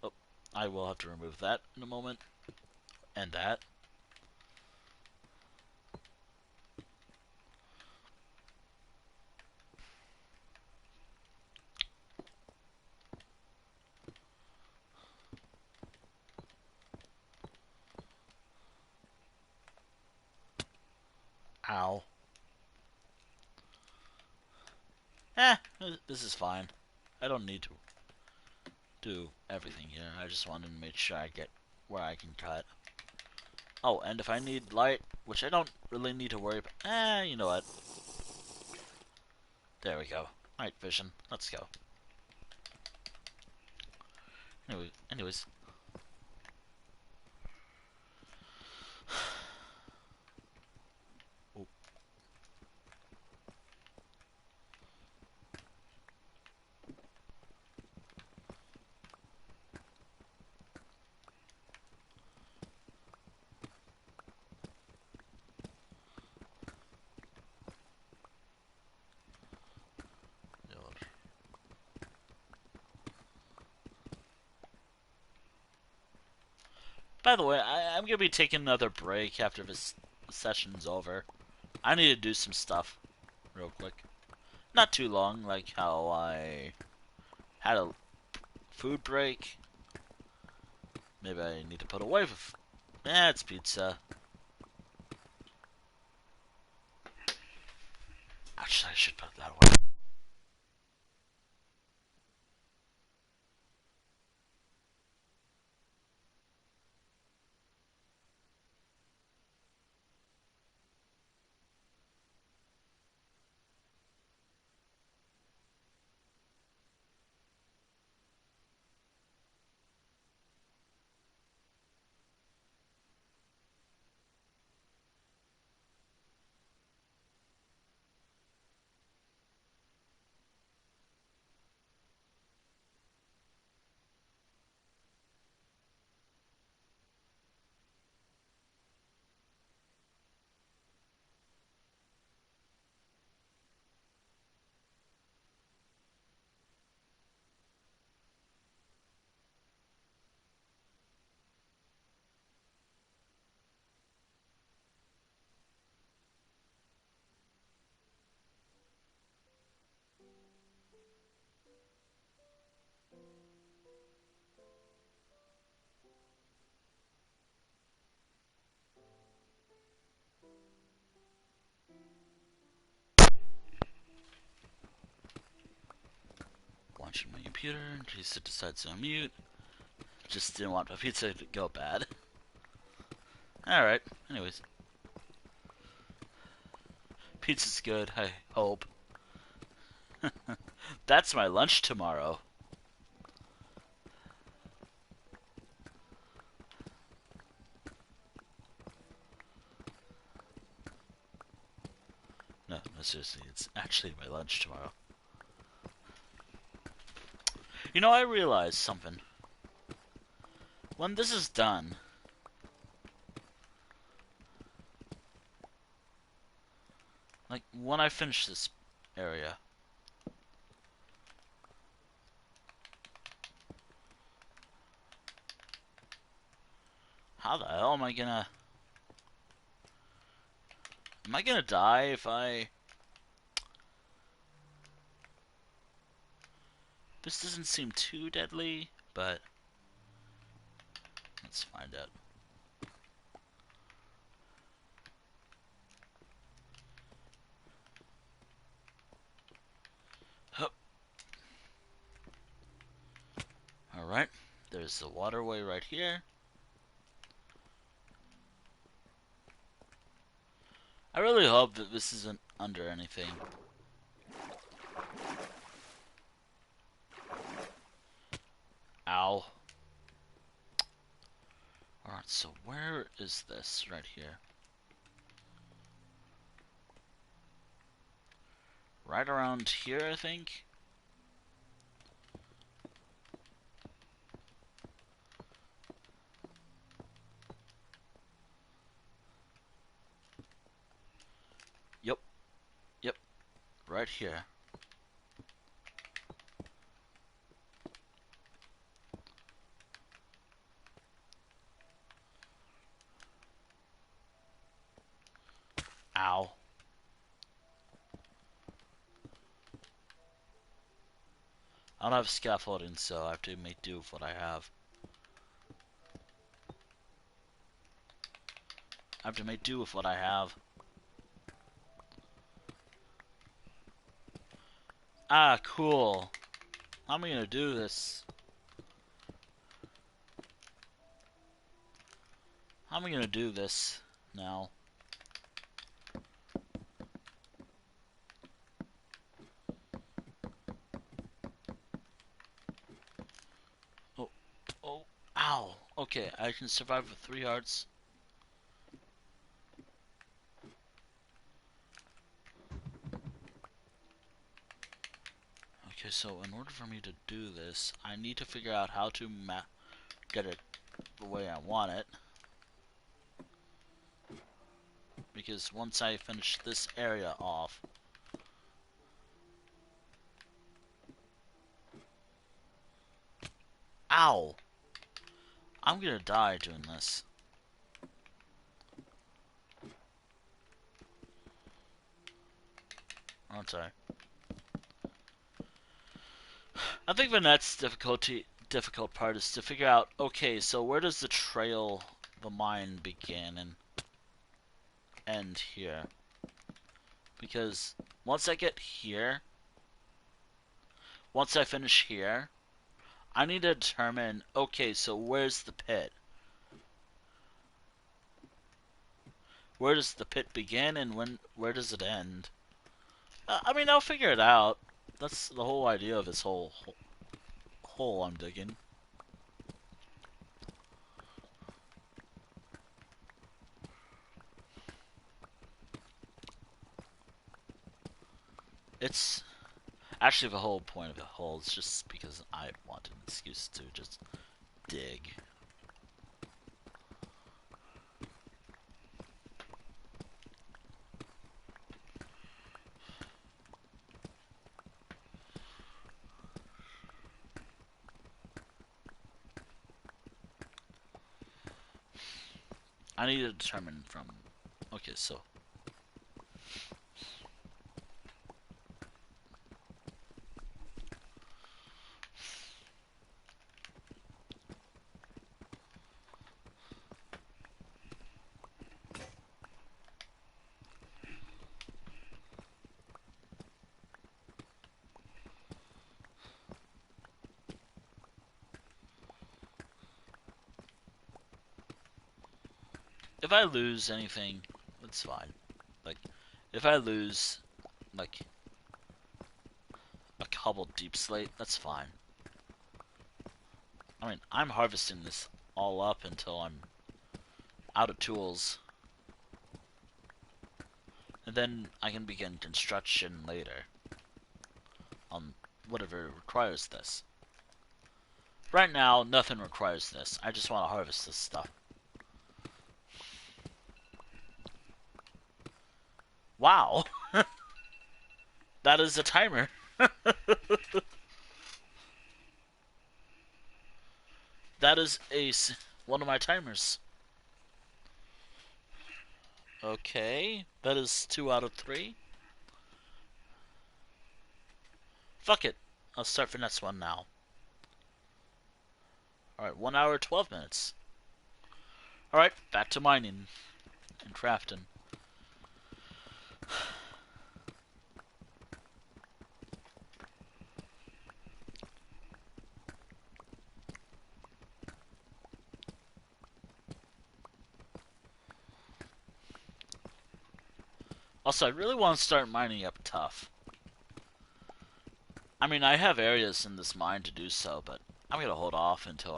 Oh, I will have to remove that in a moment. And that. Ow. This is fine. I don't need to do everything here. I just wanted to make sure I get where I can cut. Oh, and if I need light, which I don't really need to worry about. You know what? There we go. Night vision. Let's go. Anyways. Oh. By the way, I'm gonna be taking another break after this session's over. I need to do some stuff real quick. Not too long, like how I had a food break. Maybe I need to put away with... it's pizza. Actually, I should put that away. Launching my computer in case it decides to unmute. Just didn't want my pizza to go bad. Alright, anyways. Pizza's good, I hope. That's my lunch tomorrow. No, seriously, it's actually my lunch tomorrow. You know, I realized something. When this is done... Like, when I finish this area. How the hell am I gonna... Am I gonna die if I... This doesn't seem too deadly, but... Let's find out. Hup. Alright, there's the waterway right here. I really hope that this isn't under anything. Ow. Alright, so where is this? Right here. Right around here, I think? Yep. Yep. Right here. Ow. I don't have scaffolding, so I have to make do with what I have. I have to make do with what I have. Ah, cool. How am I gonna do this? How am I gonna do this now? Oh, oh, ow. Okay, I can survive with 3 hearts. Okay, so in order for me to do this, I need to figure out how to get it the way I want it. Because once I finish this area off... Ow! I'm gonna die doing this. Aren't I? I think the next difficult part is to figure out, okay, so where does the trail, the mine begin and end here? Because once I get here, once I finish here, I need to determine, okay, so where's the pit? Where does the pit begin and where does it end? I mean, I'll figure it out. That's the whole idea of this whole hole I'm digging. It's actually the whole point of the hole is just because I want an excuse to just dig. I need to determine from... Okay, so... If I lose anything, that's fine. Like, if I lose, like, a couple deep slate, that's fine. I mean, I'm harvesting this all up until I'm out of tools. And then I can begin construction later. On whatever requires this. Right now, nothing requires this. I just want to harvest this stuff. Wow! That is a timer. That is one of my timers. Okay, that is 2 out of 3. Fuck it. I'll start for next one now. Alright, 1 hour 12 minutes. Alright, back to mining and crafting. Also, I really want to start mining up tough. I mean, I have areas in this mine to do so, but I'm gonna hold off until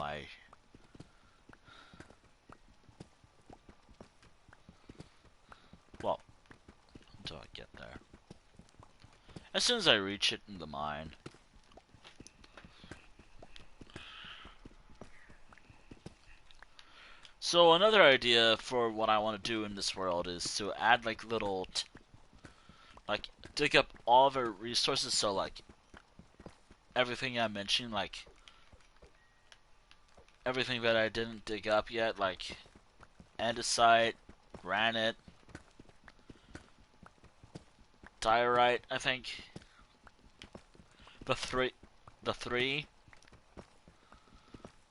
well, until I get there. As soon as I reach it in the mine. So another idea for what I want to do in this world is to add like little, like dig up all of our resources. So like everything I mentioned, like everything that I didn't dig up yet, like andesite, granite, diorite. I think the three,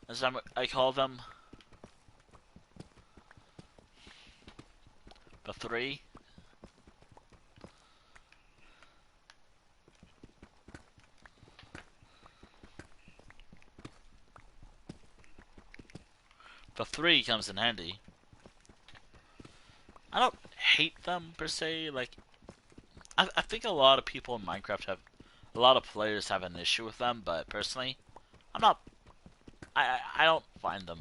as I call them. The 3. The 3 comes in handy. I don't hate them per se. Like, I think a lot of people in Minecraft a lot of players have an issue with them, but personally, I'm not. I don't find them.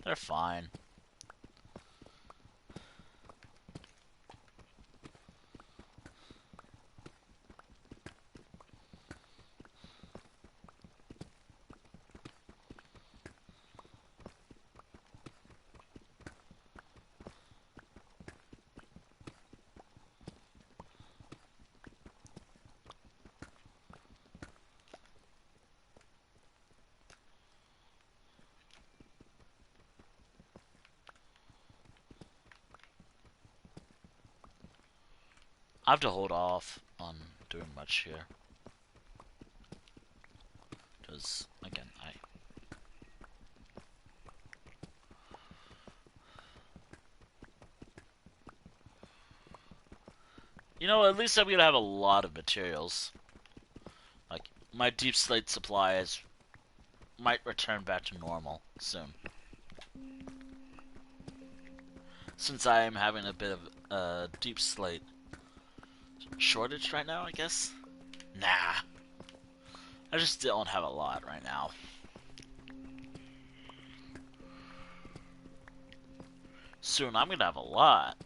They're fine. I have to hold off on doing much here. Because, again, you know, at least I'm gonna have a lot of materials. Like, my deep slate supply might return back to normal soon. Since I am having a bit of a deep slate shortage right now, I guess? Nah. I just don't have a lot right now. Soon I'm gonna have a lot.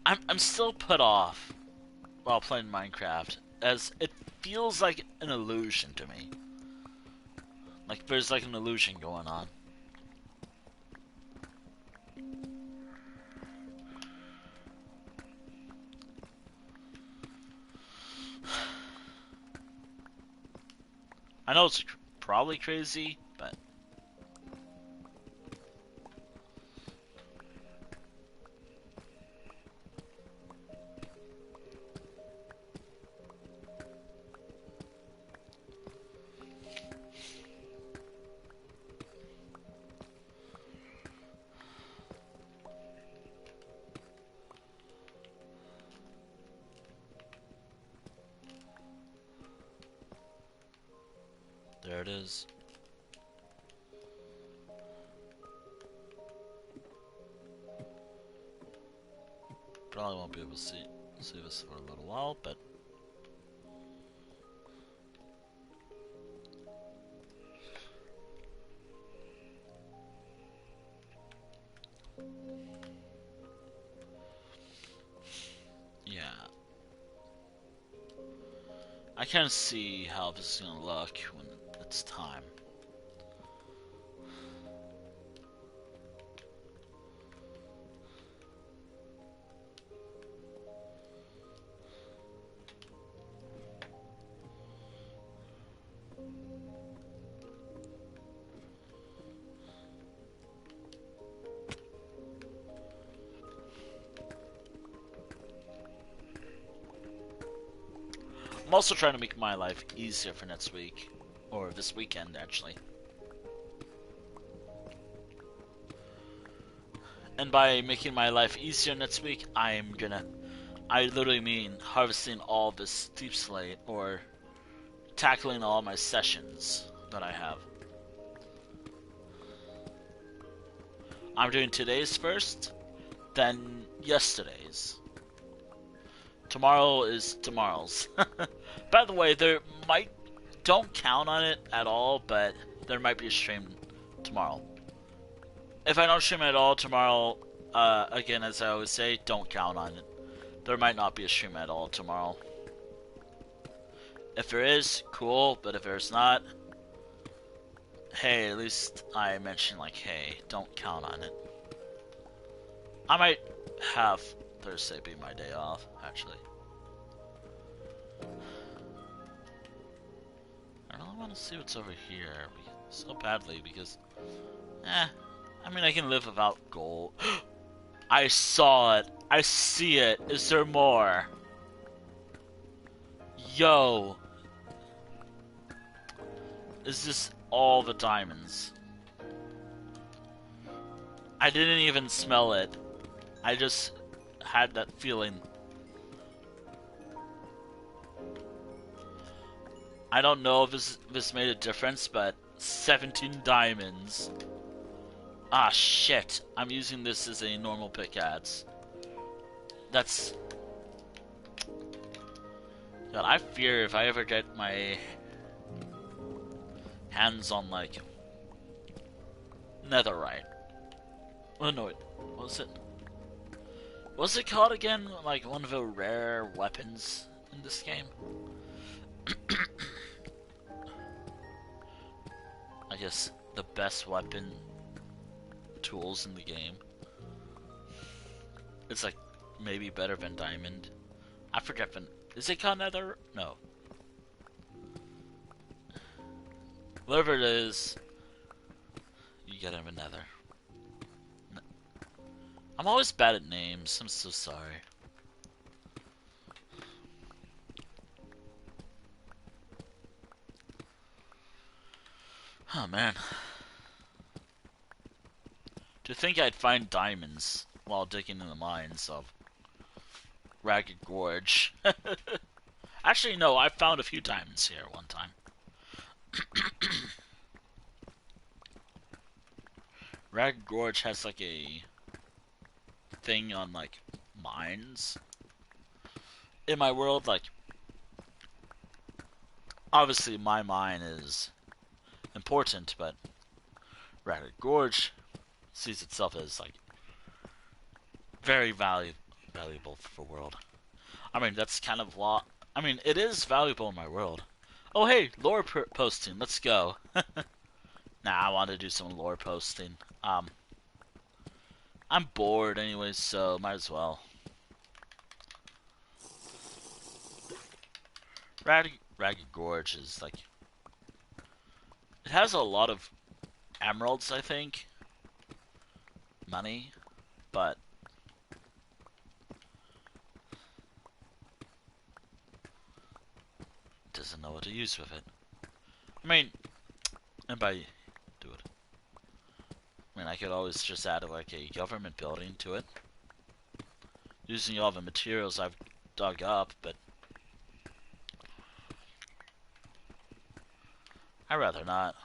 I'm still put off while playing Minecraft, as it feels like an illusion to me. Like there's like an illusion going on. I know it's probably crazy, but there it is. Probably won't be able to see this for a little while, but yeah. I kind of see how this is gonna look when the it's time. I'm also trying to make my life easier for next week. Or this weekend, actually. And by making my life easier next week, I literally mean harvesting all this steep slate, or tackling all my sessions that I have. I'm doing today's first, then yesterday's. Tomorrow is tomorrow's. By the way, don't count on it at all, but there might be a stream tomorrow. If I don't stream at all tomorrow, again, as I always say, don't count on it. There might not be a stream at all tomorrow. If there is, cool, but if there's not, hey, at least I mentioned, like, hey, don't count on it. I might have Thursday be my day off, actually. I really want to see what's over here so badly because, I mean, I can live without gold. I saw it. I see it. Is there more? Yo. Is this all the diamonds? I didn't even smell it. I just had that feeling. I don't know if this made a difference, but 17 diamonds. Ah, shit. I'm using this as a normal pickaxe. That's... God, I fear if I ever get my hands on, like, netherite. Oh, no, what was it? What's it called again? Like, one of the rare weapons in this game? I guess the best weapon tools in the game. It's like maybe better than diamond. I forget. Is it called nether? No. Whatever it is, you get him a nether. I'm always bad at names. I'm so sorry. Oh man. To think I'd find diamonds while digging in the mines of Ragged Gorge. Actually, no, I found a few diamonds here one time. Ragged Gorge has like a thing on like mines in my world. Like, obviously my mine is important, but Ragged Gorge sees itself as like very valuable for the world. I mean, that's kind of I mean, it is valuable in my world. Oh hey, lore posting. Let's go. Nah, I want to do some lore posting. I'm bored anyways, so might as well. Ragged Gorge is like, it has a lot of emeralds, I think. Money, but doesn't know what to use with it. I mean, and by do it, I mean I could always just add like a government building to it, using all the materials I've dug up, but I'd rather not.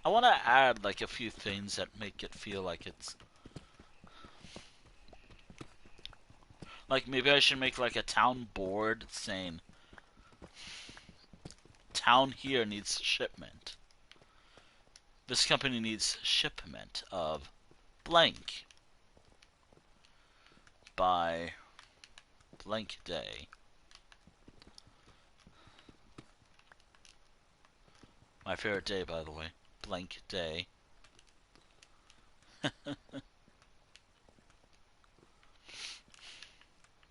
I want to add like a few things that make it feel like it's like, maybe I should make like a town board saying town here needs shipment. This company needs shipment of blank by blank day. My favorite day, by the way. Blank day. No,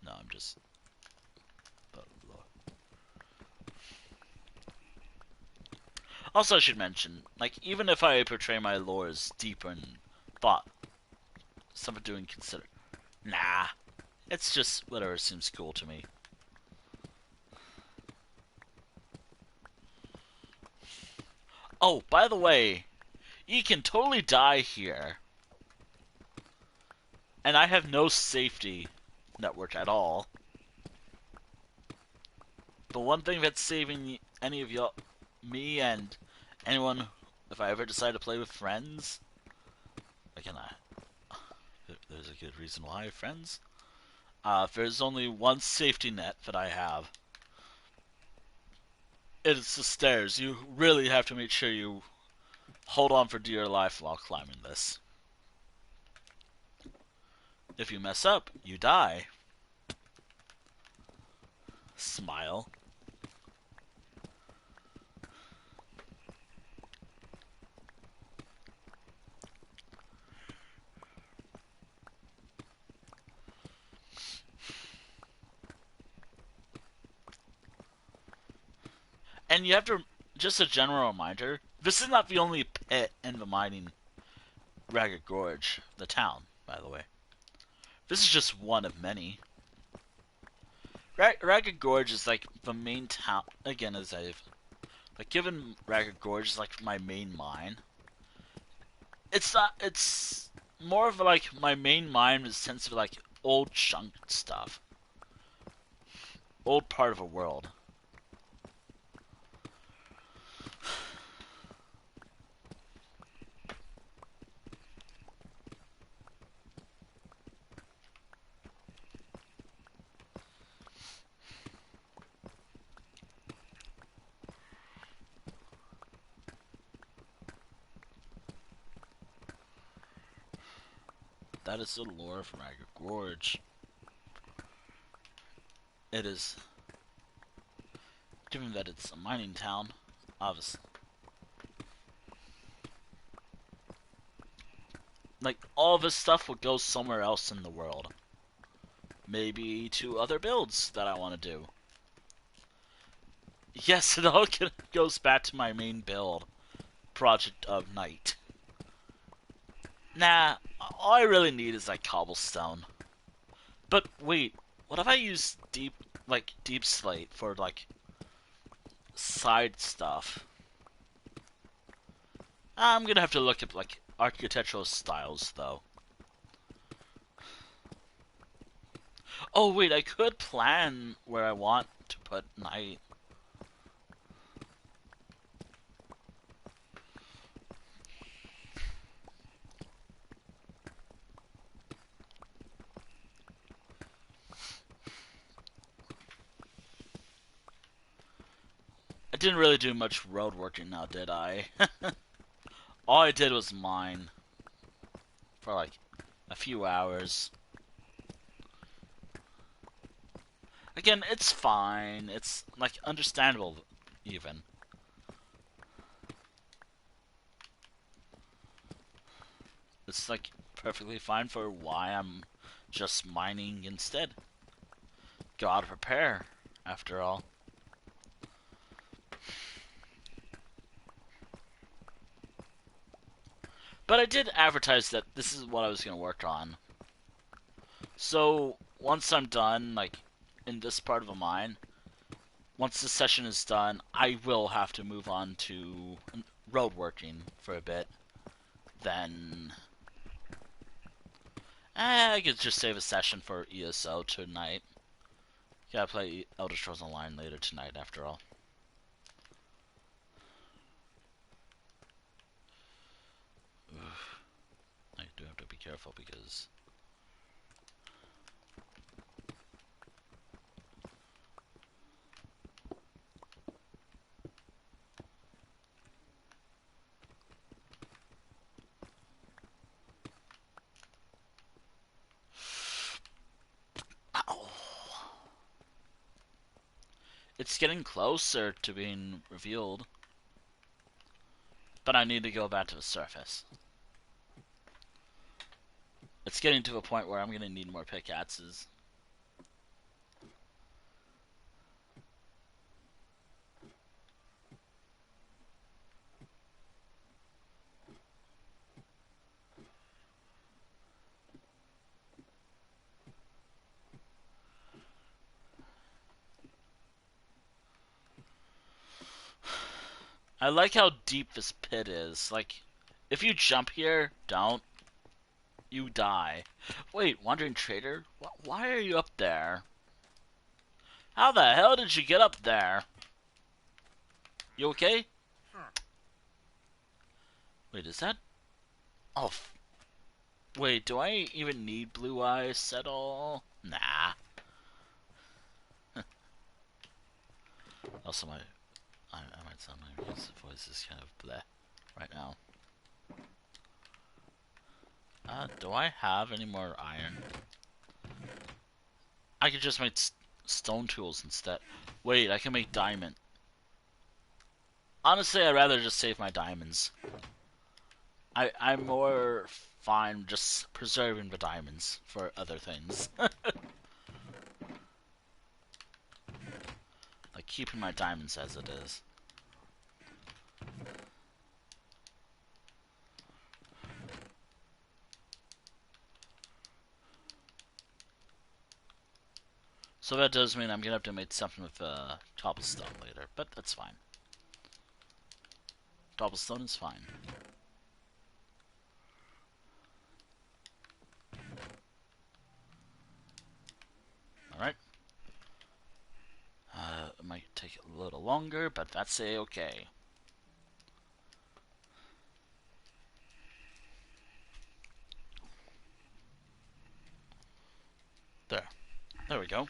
I'm just... Also, I should mention, like, even if I portray my lore as deeper in thought, something to consider. Nah, it's just whatever seems cool to me. Oh, by the way, you can totally die here. And I have no safety network at all. The one thing that's saving any of y'all, me and anyone, if I ever decide to play with friends, again, there's a good reason why, friends. There's only one safety net that I have. It's the stairs. You really have to make sure you hold on for dear life while climbing this. If you mess up, you die. Smile. And you have to, just a general reminder, this is not the only pit in the mining Ragged Gorge, the town, by the way. This is just one of many. Ragged Gorge is like the main town, again, as I've, like, given Ragged Gorge is like my main mine. It's not, it's more of like my main mine is tends to be like old chunk stuff. Old part of a world. That is the lore of Ragged Gorge. It is, given that it's a mining town, obviously. Like, all this stuff will go somewhere else in the world. Maybe to other builds that I want to do. Yes, it all goes back to my main build, Project of Night. Nah, all I really need is like cobblestone. But wait, what if I use deep slate for like side stuff? I'm gonna have to look at like architectural styles though. Oh wait, I could plan where I want to put night. I didn't really do much road working now, did I? All I did was mine for like a few hours. Again, it's fine. It's like understandable even. It's like perfectly fine for why I'm just mining instead. Gotta prepare, after all. But I did advertise that this is what I was going to work on. So, once I'm done, like, in this part of a mine, once this session is done, I will have to move on to road working for a bit. Then, I could just save a session for ESO tonight. Gotta play Elder Scrolls Online later tonight, after all. I do have to be careful because... Ow. It's getting closer to being revealed. but I need to go back to the surface. It's getting to a point where I'm going to need more pickaxes. I like how deep this pit is. Like, if you jump here, don't. You die. Wait, Wandering Trader? Why are you up there? How the hell did you get up there? You okay? Wait, is that... Oh, wait, do I even need blue eyes at all? Nah. Also, I might sound my voice is kind of bleh right now. Do I have any more iron? I could just make stone tools instead. Wait, I can make diamond. Honestly, I'd rather just save my diamonds. I'm more fine just preserving the diamonds for other things. Like keeping my diamonds as it is. So that does mean I'm gonna have to make something with cobblestone later, but that's fine. Cobblestone is fine. Alright. It might take a little longer, but that's a-okay. There. There we go.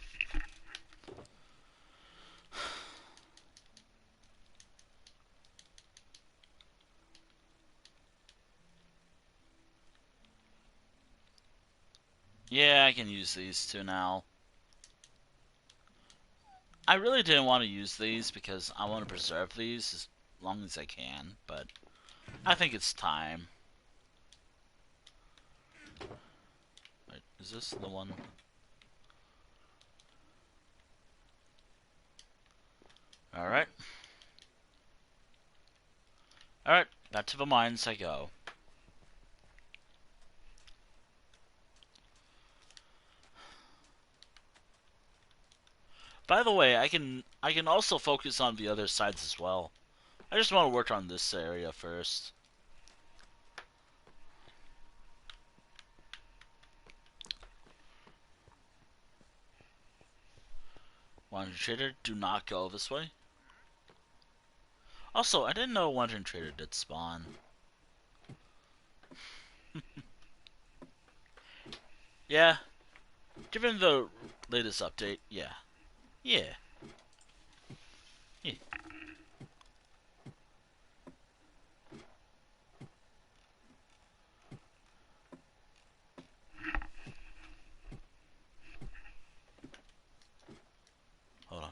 Yeah, I can use these two now. I really didn't want to use these because I want to preserve these as long as I can, but I think it's time. Wait, is this the one? Alright. Alright, back to the mines I go. By the way, I can also focus on the other sides as well. I just want to work on this area first. Wandering Trader, do not go this way. Also, I didn't know Wandering Trader did spawn. Yeah, given the latest update, yeah. Yeah. Yeah. Hold on.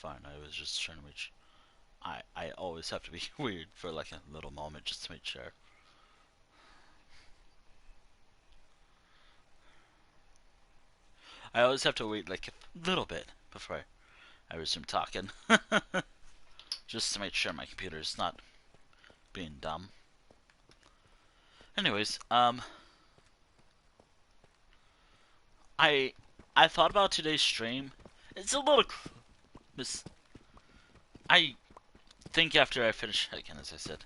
fine. I was just trying to make sure. I always have to be weird for like a little moment just to make sure. I always have to wait like a little bit before I resume talking. Just to make sure my computer is not being dumb. Anyways, I I thought about today's stream. It's a little I think after I finish again, as I said,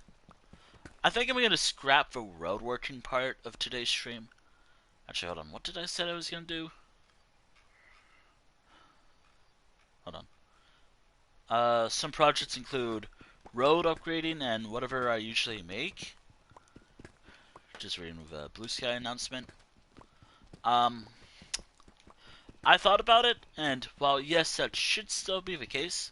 I think I'm gonna scrap the road working part of today's stream. Actually, hold on. What did I say I was gonna do? Hold on. Some projects include road upgrading and whatever I usually make. Just reading the Blue Sky announcement. I thought about it, and while yes, that should still be the case,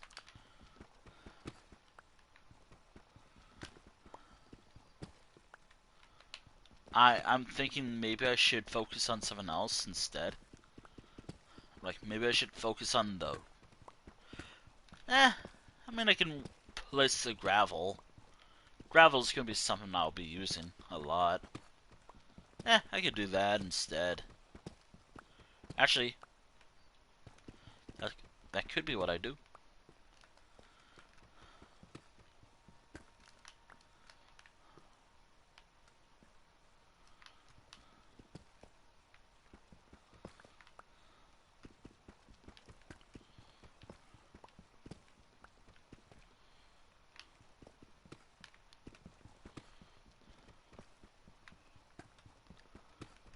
I'm thinking maybe I should focus on something else instead. Like maybe I should focus on the. I mean I can place the gravel. Gravel's gonna be something I'll be using a lot. I could do that instead. Actually, that could be what I do.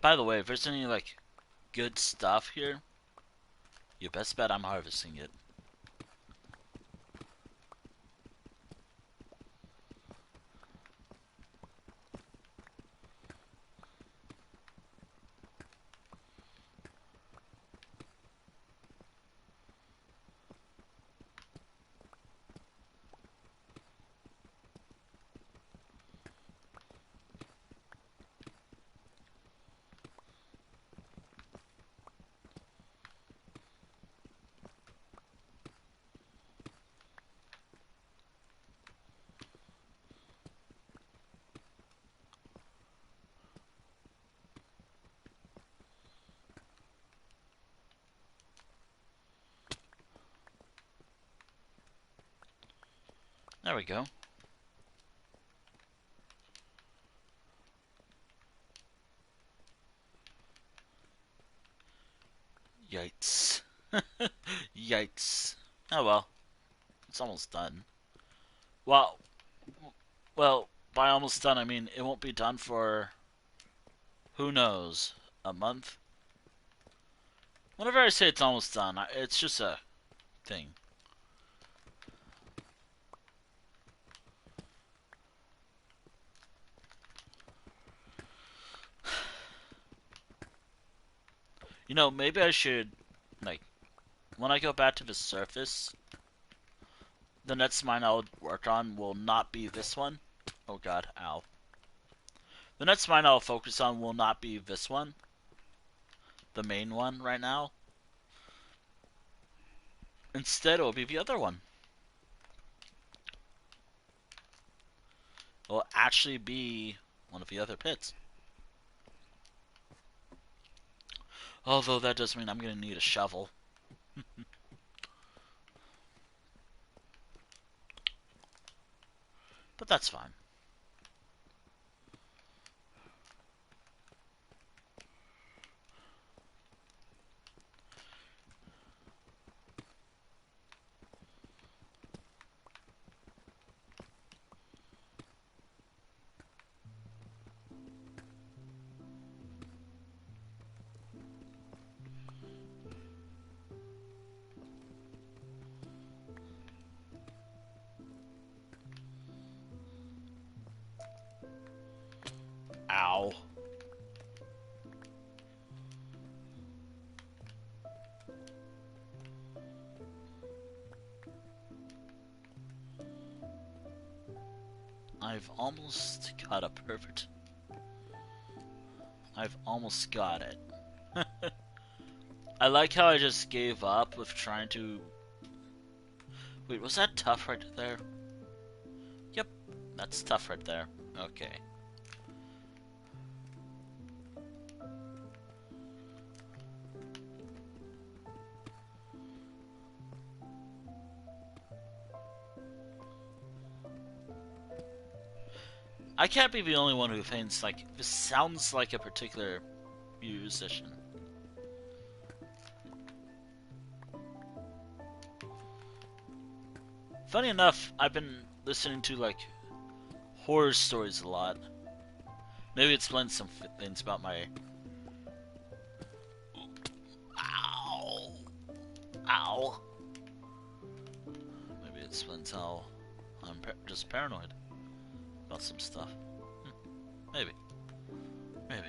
By the way, if there's any like good stuff here, you best bet I'm harvesting it. There we go. Yikes. Yikes. Oh well. It's almost done. Well, by almost done I mean it won't be done for, who knows, a month? Whenever I say it's almost done, it's just a thing. You know, maybe I should, like, when I go back to the surface, the next mine I'll work on will not be this one. Oh god, ow. The next mine I'll focus on will not be this one. The main one right now. Instead, it will be the other one. It will actually be one of the other pits. Although that does mean I'm going to need a shovel. But that's fine. Ow. I've almost got a perfect. I've almost got it. I like how I just gave up with trying to Wait, was that tough right there? Yep, that's tough right there. Okay. I can't be the only one who thinks, like, this sounds like a particular musician. Funny enough, I've been listening to, like, horror stories a lot. Maybe it explains some things about my... Ow! Ow! Maybe it explains how I'm just paranoid about some stuff. Maybe. Maybe.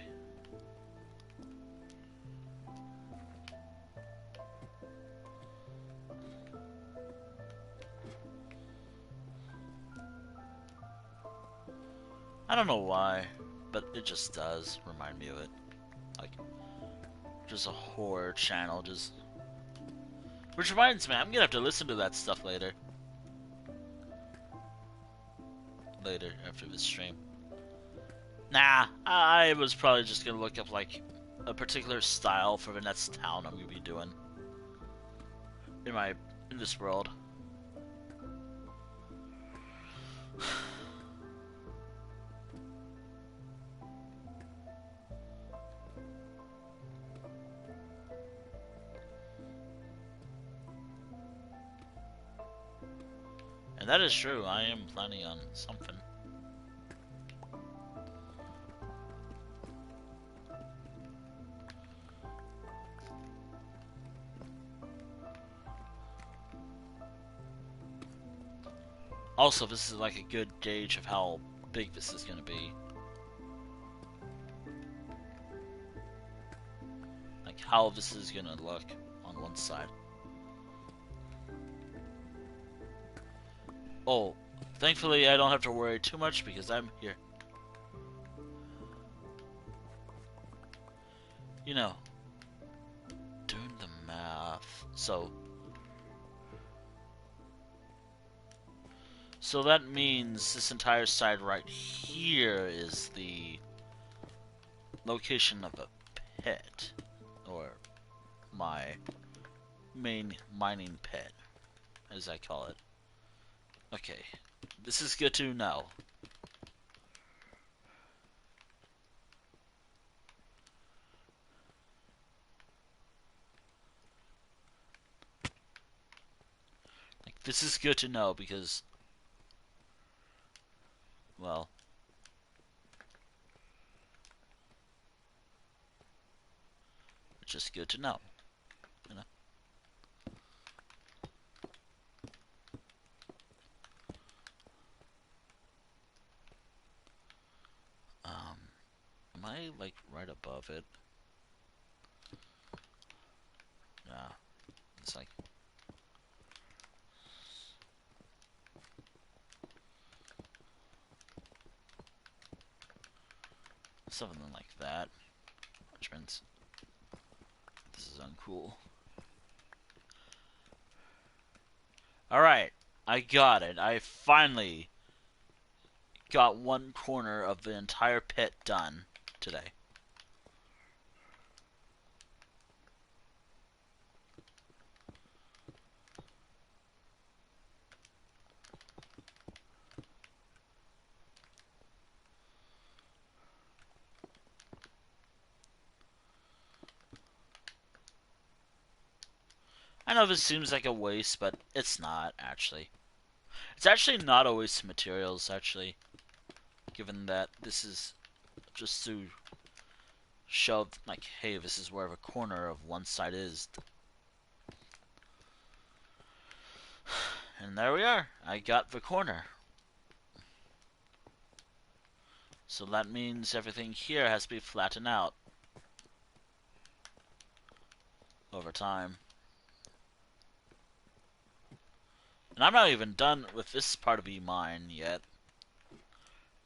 I don't know why, but it just does remind me of it. Like, just a horror channel, just... Which reminds me, I'm gonna have to listen to that stuff later. Later, after this stream. Nah, I was probably just gonna look up, like, a particular style for the next town I'm gonna be doing. In this world. And that is true, I am planning on something. Also, this is like a good gauge of how big this is gonna be. Like how this is gonna look on one side. Oh, thankfully I don't have to worry too much because I'm here. You know, doing the math. So that means this entire side right here is the location of a pit, or my main mining pit, as I call it. Okay, this is good to know. Like, this is good to know because, well, it's just good to know, you know. Am I like right above it? Yeah, it's like something like that, which means this is uncool. Alright, I got it. I finally got one corner of the entire pit done today. I know this seems like a waste, but it's not, actually. It's actually not a waste of materials, actually. Given that this is just to show, like, hey, this is where the corner of one side is. And there we are. I got the corner. So that means everything here has to be flattened out over time. And I'm not even done with this part of the mine yet.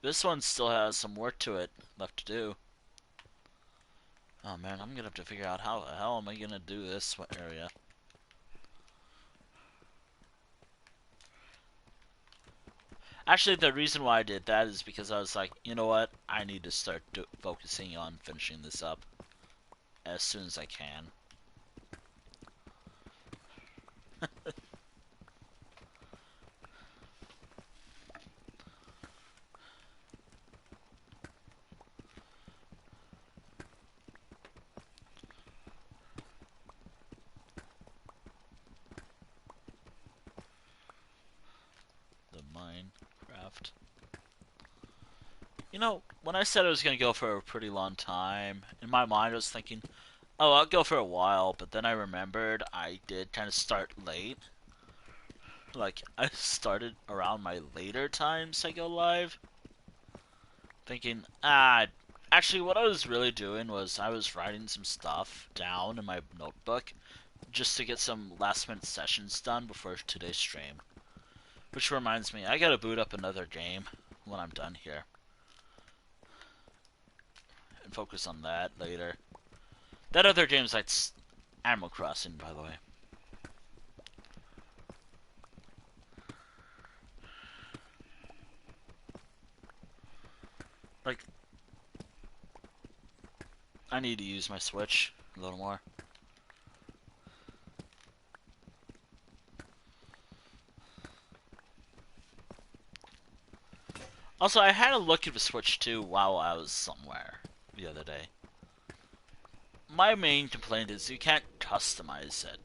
This one still has some work to it left to do. Oh man, I'm gonna have to figure out how the hell am I gonna do this area. Actually, the reason why I did that is because I was like, you know what? I need to start focusing on finishing this up as soon as I can. The Minecraft. You know, when I said I was going to go for a pretty long time, in my mind I was thinking, oh, I'll go for a while, but then I remembered I did kind of start late. Like, I started around my later times I go live, thinking, actually what I was really doing was I was writing some stuff down in my notebook just to get some last minute sessions done before today's stream. Which reminds me, I gotta boot up another game when I'm done here. And focus on that later. That other game's like Animal Crossing, by the way. Like, I need to use my Switch a little more. Also, I had a look at the Switch too while I was somewhere the other day. My main complaint is you can't customize it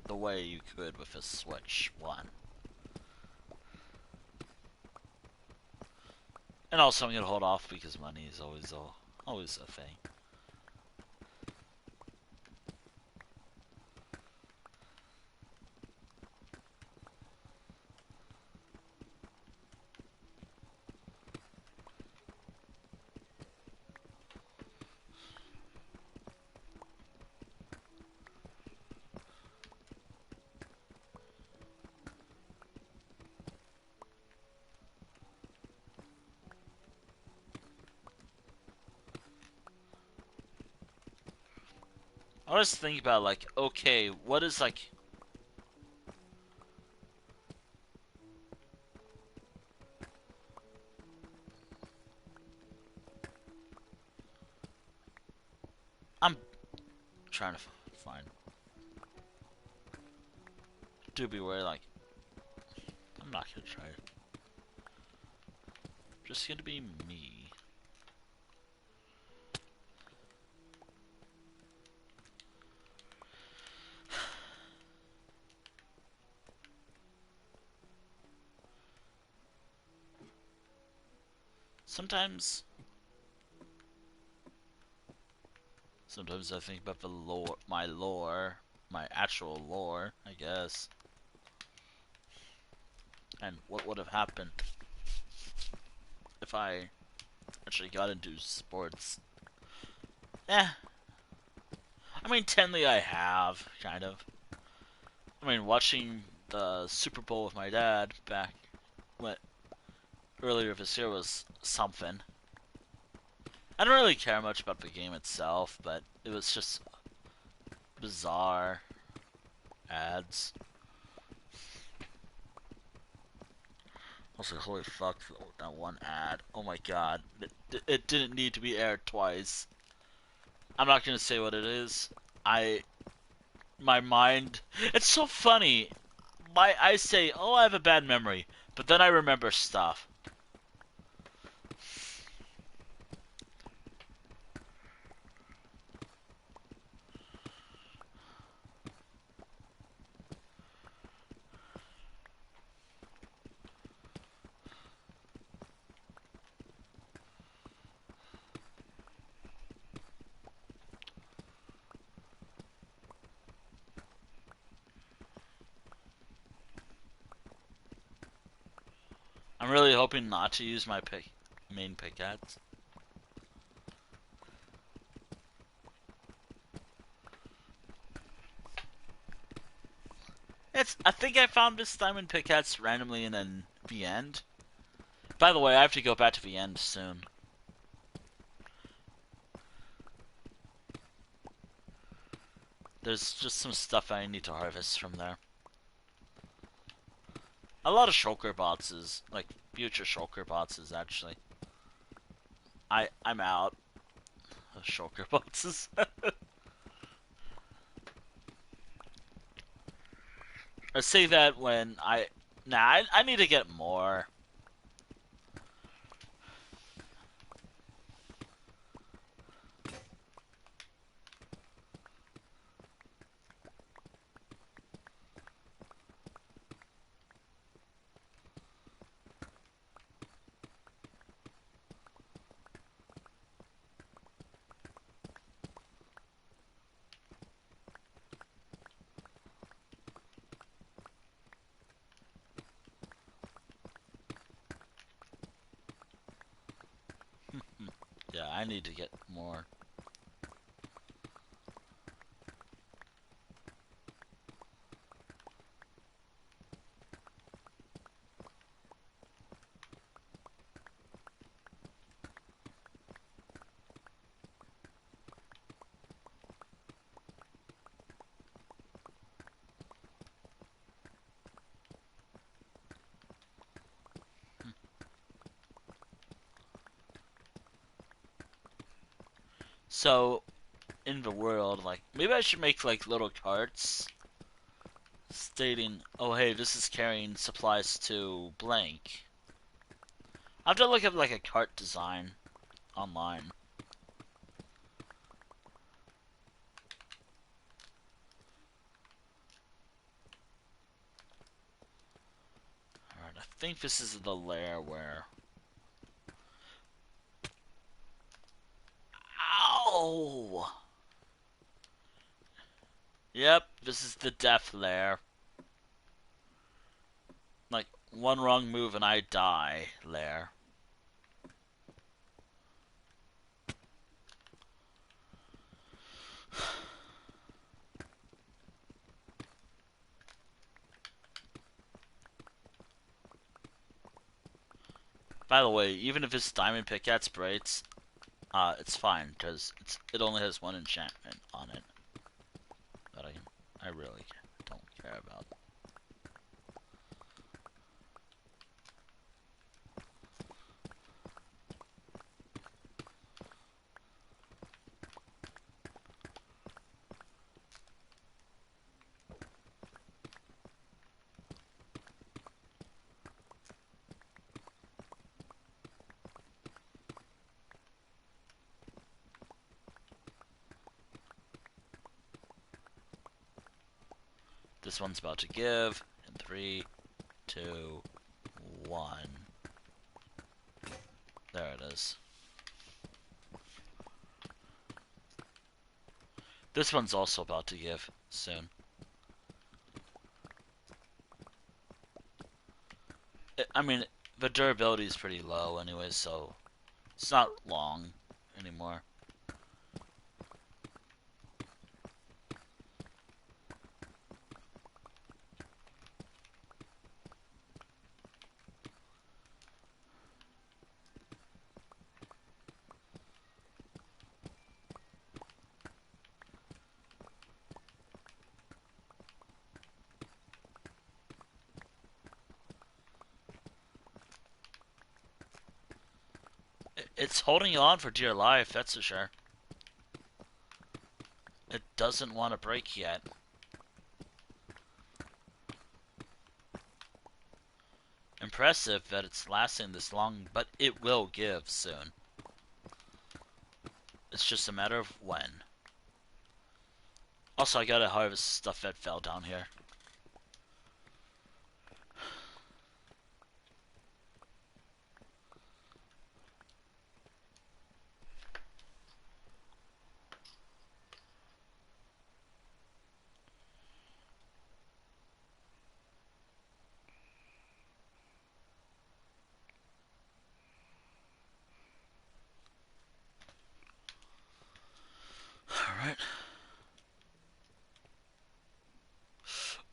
the way you could with a Switch 1. And also I'm gonna hold off because money is always a thing. I was thinking about like, okay, what is like I'm trying to find do beware like I'm not gonna try it. Just gonna be me. Sometimes I think about the lore, my actual lore, I guess. And what would have happened if I actually got into sports. Eh. I mean, technically I have, kind of. I mean, watching the Super Bowl with my dad back when, earlier this year was something. I don't really care much about the game itself, but it was just bizarre ads. Also, holy fuck, that one ad. Oh my god. It didn't need to be aired twice. I'm not gonna say what it is. My mind, it's so funny. I say, oh, I have a bad memory, but then I remember stuff. I'm really hoping not to use my main pickaxe. I think I found this diamond pickaxe randomly in the end. By the way, I have to go back to the end soon. There's just some stuff I need to harvest from there. A lot of shulker boxes, like future shulker boxes, actually. I'm out of shulker boxes. I say that when I need to get more. Yeah, I need to get more. So, in the world, like, maybe I should make, like, little carts stating, oh, hey, this is carrying supplies to blank. I have to look up, like, a cart design online. Alright, I think this is the lair where... Ow! Yep, this is the death lair. Like, one wrong move and I die lair. By the way, even if this diamond pickaxe breaks, it's fine, because it only has one enchantment on it. But I really don't care about. This one's about to give. In 3, 2, 1. There it is. This one's also about to give soon. I mean, the durability is pretty low anyway, so it's not long anymore. It's holding on for dear life, that's for sure. It doesn't want to break yet. Impressive that it's lasting this long, but it will give soon. It's just a matter of when. Also, I gotta harvest stuff that fell down here. Alright.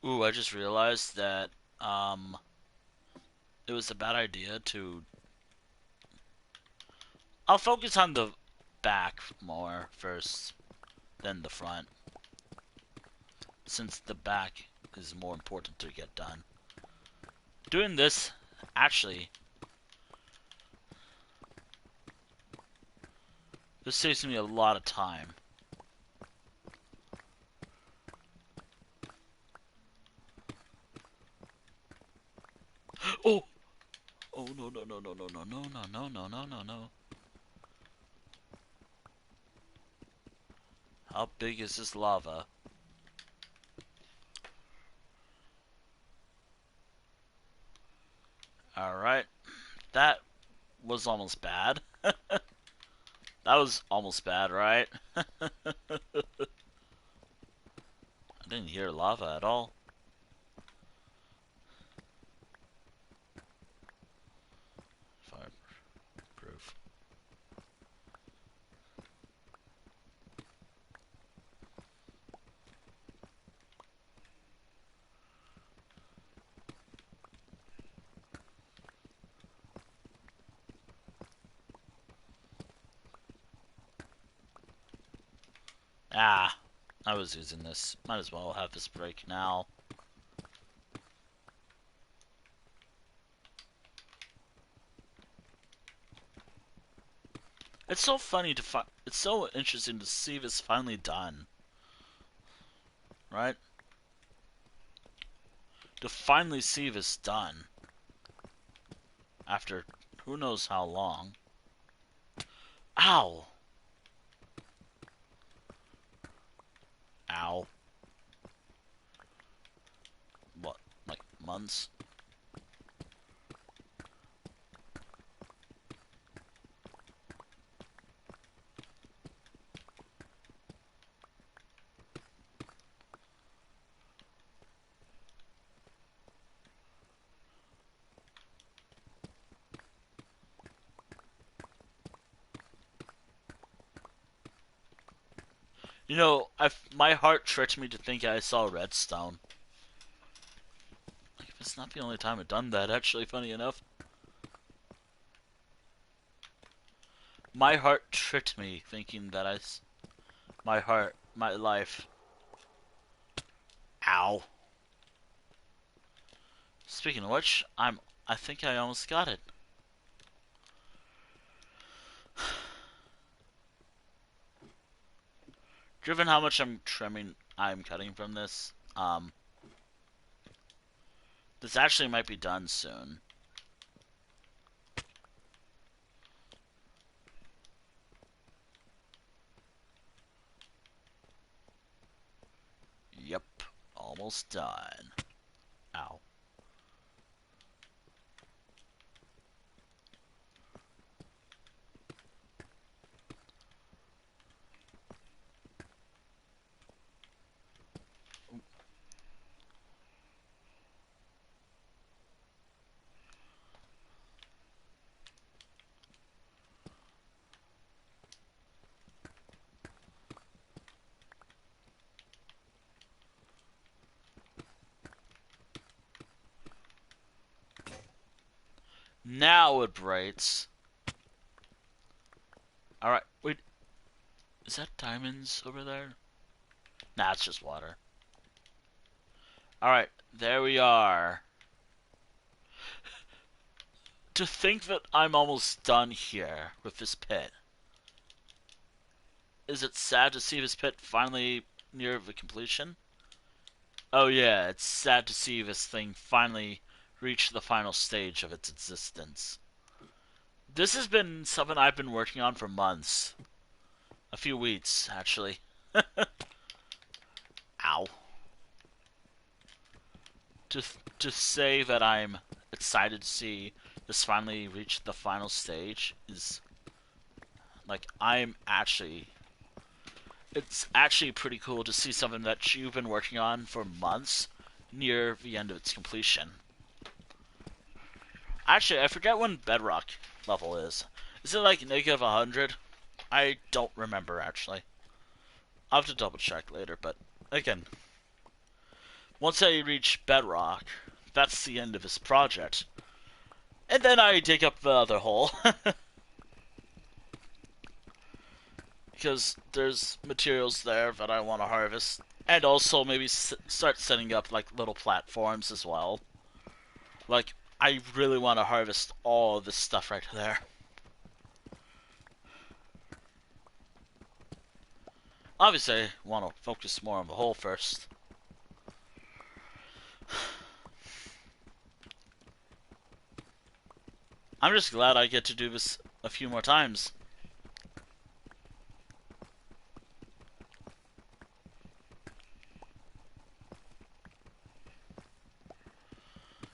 Ooh, I just realized that, it was a bad idea to... I'll focus on the back more first than the front, since the back is more important to get done. Doing this, actually, this saves me a lot of time. Oh! Oh, no, no, no, no, no, no, no, no, no, no, no, no, no. How big is this lava? Alright. That was almost bad. That was almost bad, right? I didn't hear lava at all. Fireproof. Ah, I was using this. Might as well have this break now. It's so funny to it's so interesting to see this finally done. Right? To finally see this done. After who knows how long. Ow! Ow. What, like months? You know, my heart tricked me to think I saw redstone. Like, it's not the only time I've done that, actually, funny enough. My heart tricked me thinking that my life. Ow. Speaking of which, I think I almost got it. Given how much I'm cutting from this, this actually might be done soon. Yep, almost done. Ow. Now it breaks. Alright, wait. Is that diamonds over there? Nah, it's just water. Alright, there we are. To think that I'm almost done here with this pit. Is it sad to see this pit finally near the completion? Oh yeah, it's sad to see this thing finally reach the final stage of its existence. This has been something I've been working on for months. A few weeks, actually. Ow. To, to say that I'm excited to see this finally reach the final stage is... Like, it's actually pretty cool to see something that you've been working on for months near the end of its completion. Actually, I forget when Bedrock level is. Is it like negative 100? I don't remember, actually. I'll have to double check later, but again, once I reach Bedrock, that's the end of this project. And then I dig up the other hole. Because there's materials there that I want to harvest. And also maybe start setting up like little platforms as well. Like, I really want to harvest all of this stuff right there. Obviously, I want to focus more on the hole first. I'm just glad I get to do this a few more times.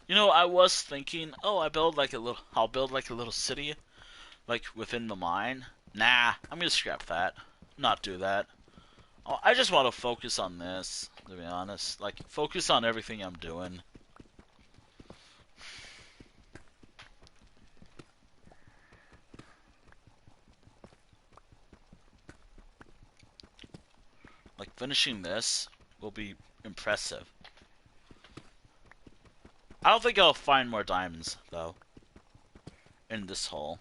You know, I was thinking, oh, I'll build like a little city, like within the mine. Nah, I'm gonna scrap that. Not do that. Oh, I just want to focus on this, to be honest. Like, focus on everything I'm doing. Like, finishing this will be impressive. I don't think I'll find more diamonds, though, in this hole.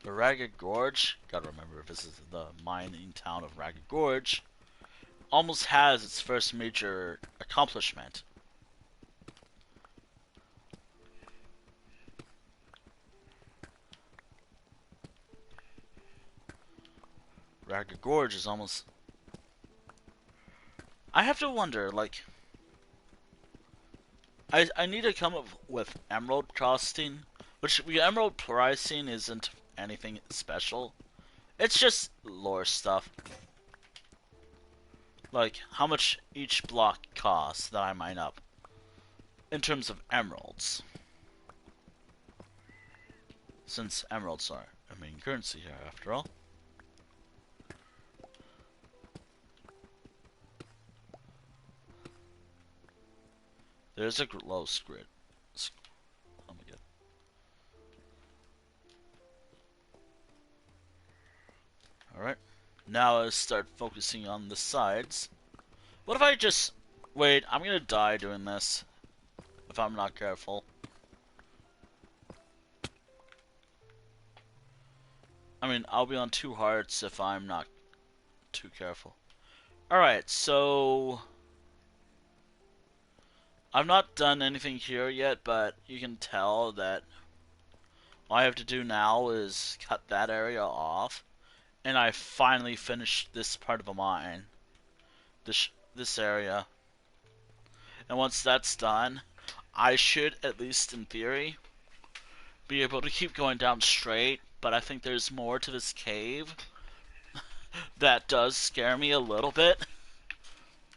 The Ragged Gorge, gotta remember this is the mining town of Ragged Gorge, almost has its first major accomplishment. Ragged Gorge is almost... I have to wonder, like... I need to come up with emerald costing, which the emerald pricing isn't anything special. It's just lore stuff. Like, how much each block costs that I mine up. In terms of emeralds. Since emeralds are a main currency here, after all. There's a glow squid. Oh my god. Alright. Now let's start focusing on the sides. What if I just... Wait, I'm gonna die doing this. If I'm not careful. I mean, I'll be on 2 hearts if I'm not too careful. Alright, so... I've not done anything here yet, but you can tell that all I have to do now is cut that area off. And I finally finished this part of a mine. This area. And once that's done, I should, at least in theory, be able to keep going down straight. But I think there's more to this cave that does scare me a little bit,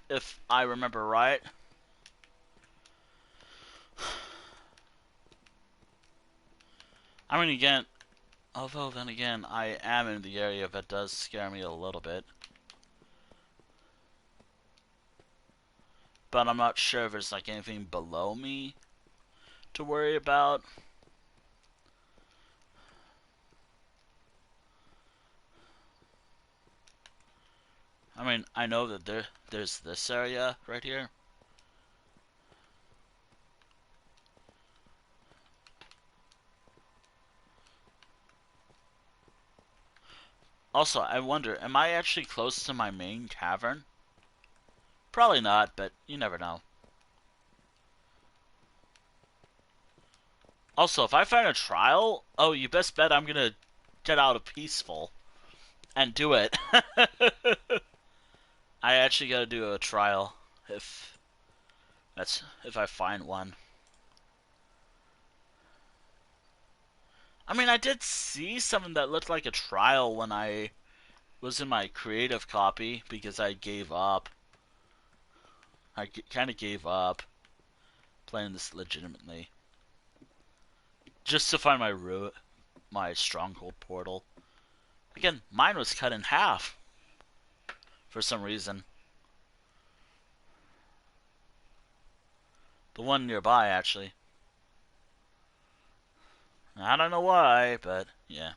if I remember right. I mean, again, although then again, I am in the area that does scare me a little bit. But I'm not sure if there's like anything below me to worry about. I mean, I know that there's this area right here. Also, I wonder, am I actually close to my main cavern? Probably not, but you never know. Also, if I find a trial, oh, you best bet I'm gonna get out of peaceful and do it. I actually gotta do a trial if I find one. I mean, I did see something that looked like a trial when I was in my creative copy because I gave up. I kind of gave up. playing this legitimately. Just to find my stronghold portal. Again, mine was cut in half. For some reason. The one nearby, actually. I don't know why, but yeah.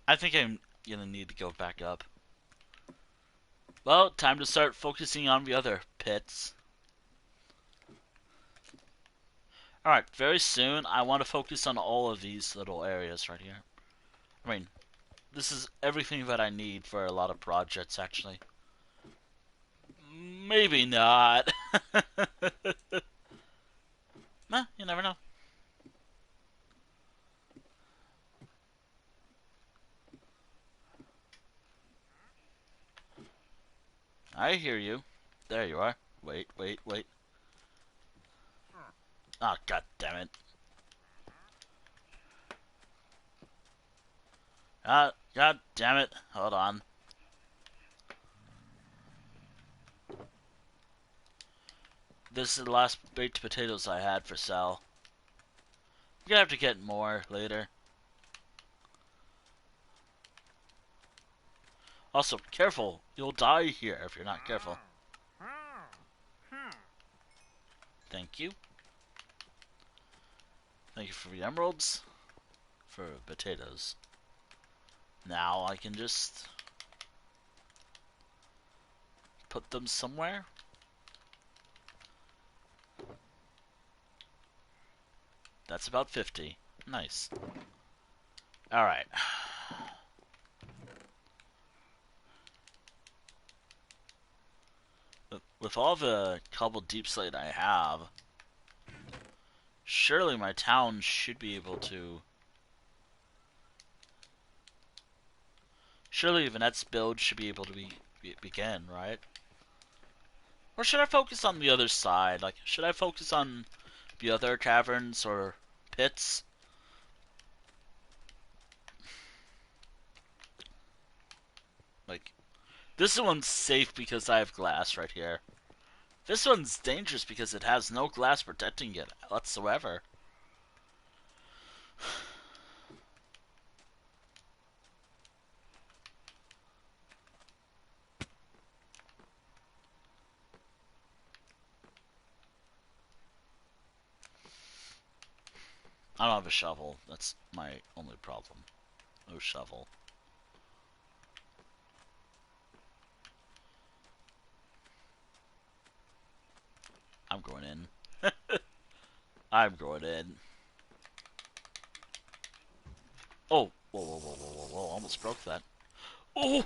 I think I'm gonna need to go back up. Well, time to start focusing on the other pits. Alright, very soon I want to focus on all of these little areas right here. I mean, this is everything that I need for a lot of projects, actually. Maybe not. Nah, you never know. I hear you. There you are. Wait, wait, wait. Oh, god damn it. God damn it. Hold on. This is the last baked potatoes I had for sale. I'm gonna have to get more later. Also, careful. You'll die here if you're not careful. Thank you. Thank you for the emeralds. For potatoes. Now I can just put them somewhere. That's about 50. Nice. Alright. With all the cobbled deep slate I have, surely my town should be able to... Surely Vanette's build should be able to begin, right? Or should I focus on the other side? Like, should I focus on the other caverns or pits? Like, this one's safe because I have glass right here. This one's dangerous because it has no glass protecting it whatsoever. I don't have a shovel. That's my only problem. No shovel. I'm going in. I'm going in. Oh, whoa, whoa, whoa, whoa, whoa, whoa! Almost broke that. Oh,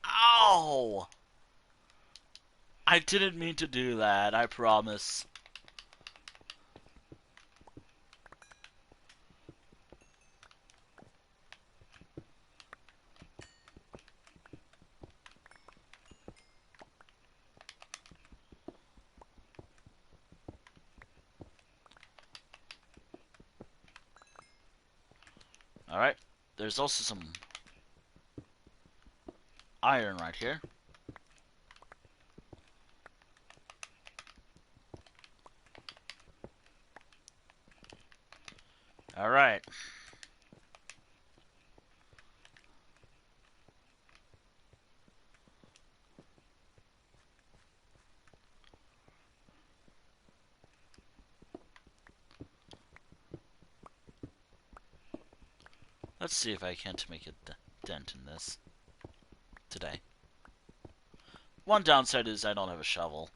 ow! I didn't mean to do that. I promise. Alright. There's also some iron right here. Alright. Let's see if I can't make a dent in this today. One downside is I don't have a shovel.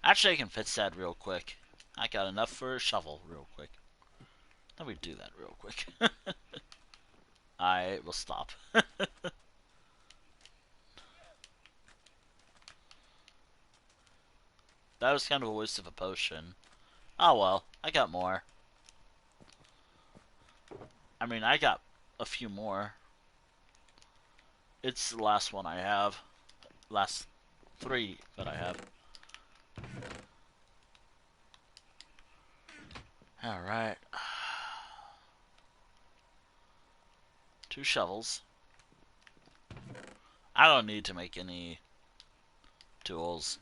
Actually, I can fix that real quick. I got enough for a shovel real quick. Let me do that real quick. I will stop. That was kind of a waste of a potion. Oh well, I got more. I mean, I got a few more. It's the last one I have. Last 3 that I have. Alright. 2 shovels. I don't need to make any tools.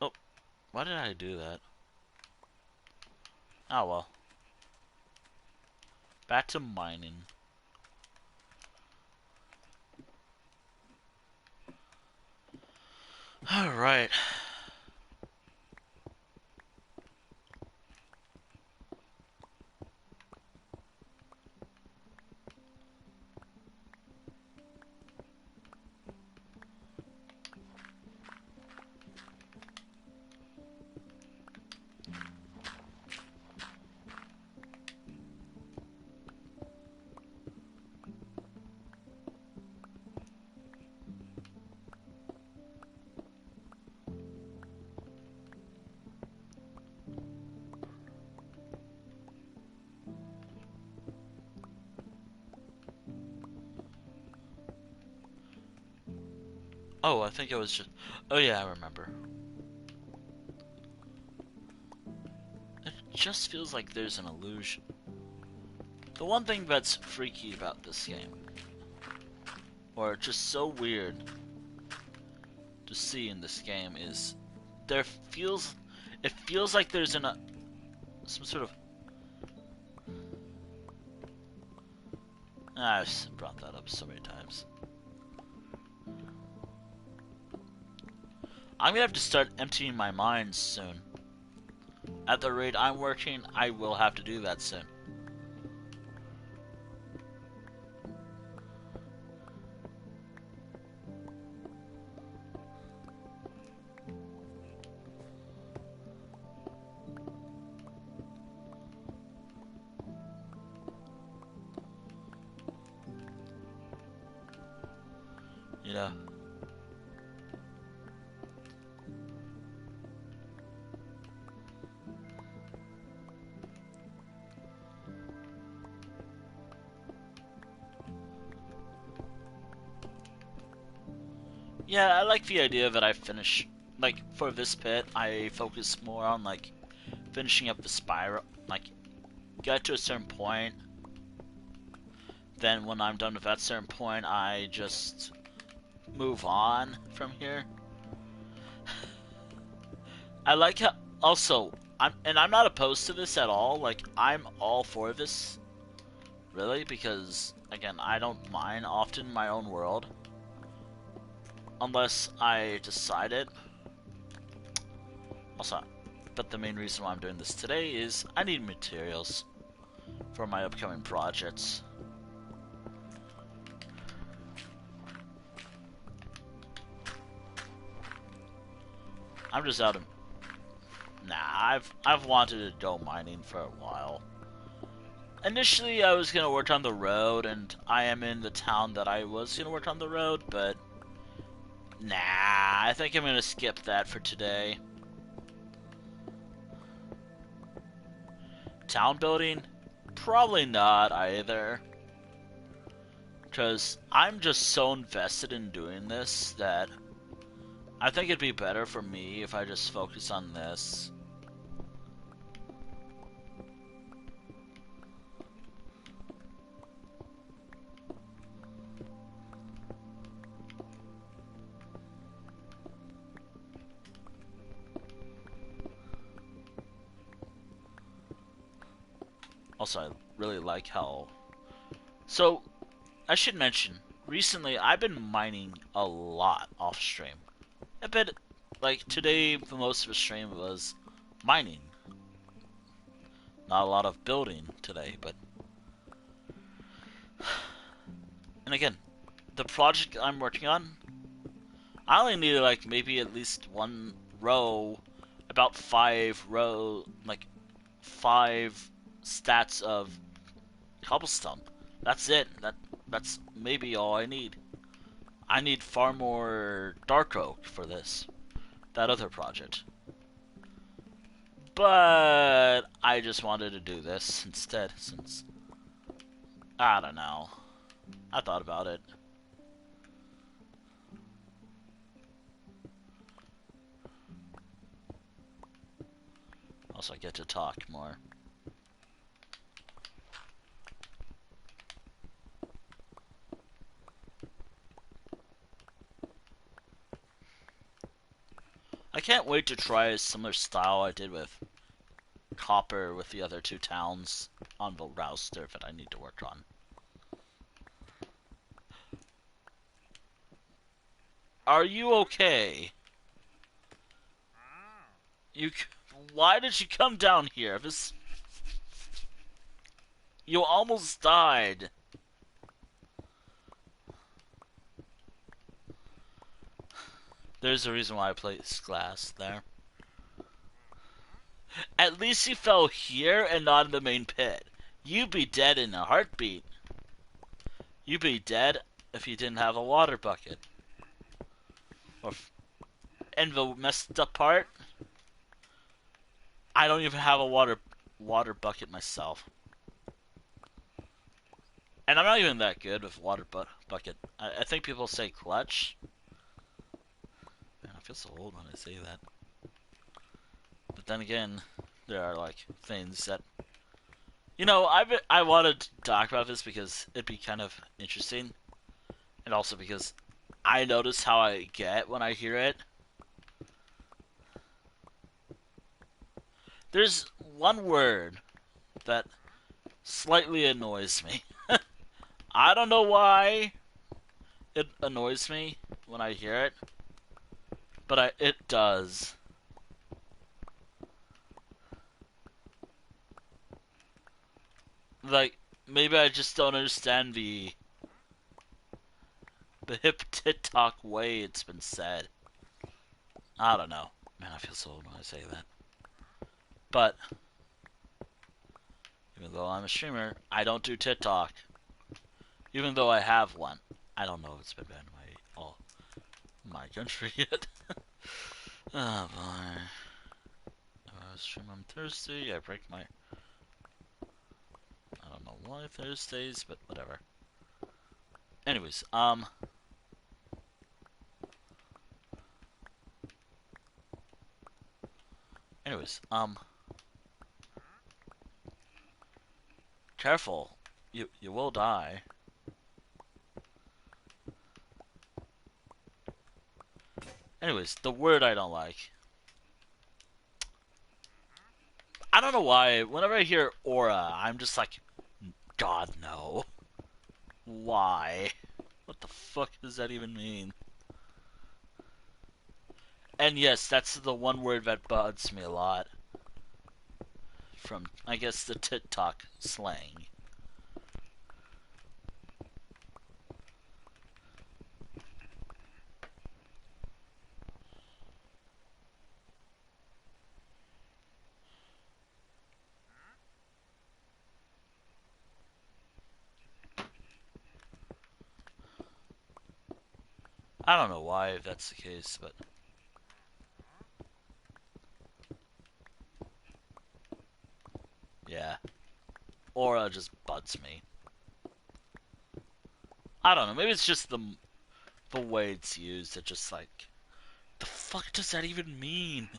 Oh, why did I do that? Oh well. Back to mining. Alright. Oh, I think it was just... Oh yeah, I remember. It just feels like there's an illusion. The one thing that's freaky about this game, or just so weird to see in this game, is it feels like there's some sort of... I've brought that up so many times. I'm gonna have to start emptying my mind soon. At the rate I'm working, I will have to do that soon. You know. Yeah, I like the idea that I finish, like, for this pit, I focus more on, like, finishing up the spiral, like, get to a certain point, then when I'm done with that certain point, I just move on from here. I like how, also, I'm not opposed to this at all, like, I'm all for this, really, because, again, I don't mine often in my own world. Unless I decide it. Also, but the main reason why I'm doing this today is I need materials for my upcoming projects. I'm just out of... Nah, I've wanted to go mining for a while. Initially, I was gonna work on the road, and I am in the town that I was gonna work on the road, but... Nah, I think I'm gonna skip that for today. Town building? Probably not either. Because I'm just so invested in doing this that I think it'd be better for me if I just focus on this. Also, I really like how... So, I should mention, recently I've been mining a lot off stream. I bet, like, today the most of the stream was mining. Not a lot of building today, but... And again, the project I'm working on, I only need, like, maybe at least one row, about 5 row, like, 5 stats of cobblestone. That's it. That's maybe all I need. I need far more dark oak for this. That other project. But I just wanted to do this instead, since I don't know. I thought about it. Also, I get to talk more. I can't wait to try a similar style I did with Copper with the other two towns on the roster that I need to work on. Are you okay? You, why did you come down here? This, you almost died. There's a reason why I placed glass there. At least you fell here and not in the main pit. You'd be dead in a heartbeat. You'd be dead if you didn't have a water bucket. Or, and the messed up part, I don't even have a water bucket myself. And I'm not even that good with water bucket. I think people say clutch. Man, I feel so old when I say that. But then again, there are like things that, you know, I wanted to talk about this because it'd be kind of interesting, and also because I notice how I get when I hear it. There's one word that slightly annoys me. I don't know why it annoys me when I hear it, but it does. Like, maybe I just don't understand the hip TikTok way it's been said. I don't know. Man, I feel so old when I say that. But even though I'm a streamer, I don't do TikTok. Even though I have one. I don't know if it's been banned by all my country yet. Oh boy. I stream on Thursday, I break my... I don't know why Thursdays, but whatever. Anyways, Anyways, careful. You will die. Anyways, the word I don't like. I don't know why. Whenever I hear aura, I'm just like, God no. Why? What the fuck does that even mean? And yes, that's the one word that bugs me a lot. From, I guess, the TikTok slang. I don't know why if that's the case, but... yeah. Aura just bugs me. I don't know, maybe it's just the way it's used. It's just like, the fuck does that even mean?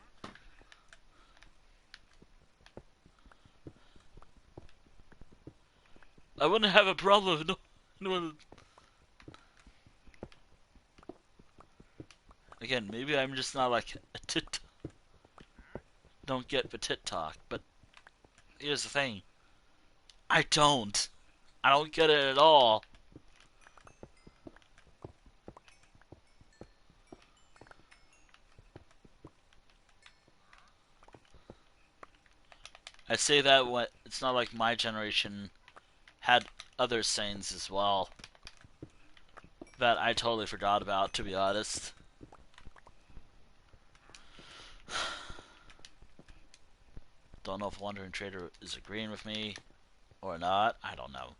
I wouldn't have a problem if no one... Again, maybe I'm just not like a don't get the TikTok, but here's the thing. I don't. I don't get it at all. I say that when it's not like my generation had other sayings as well that I totally forgot about, to be honest. Don't know if Wandering Trader is agreeing with me or not. I don't know.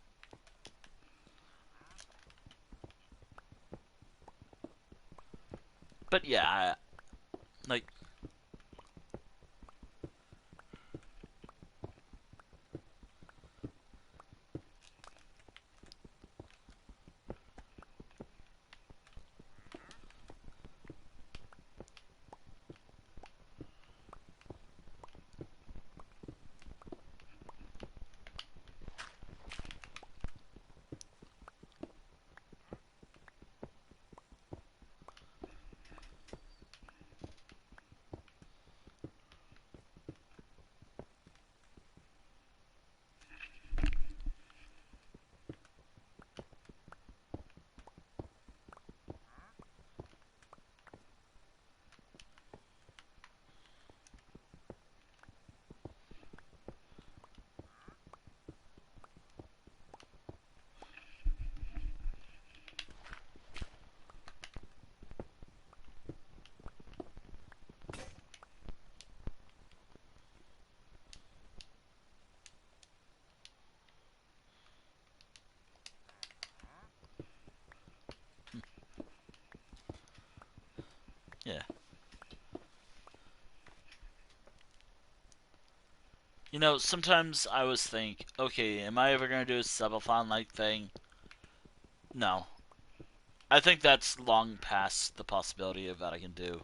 But yeah, like, yeah. You know, sometimes I always think, okay, am I ever gonna do a subathon-like thing? No. I think that's long past the possibility of that I can do.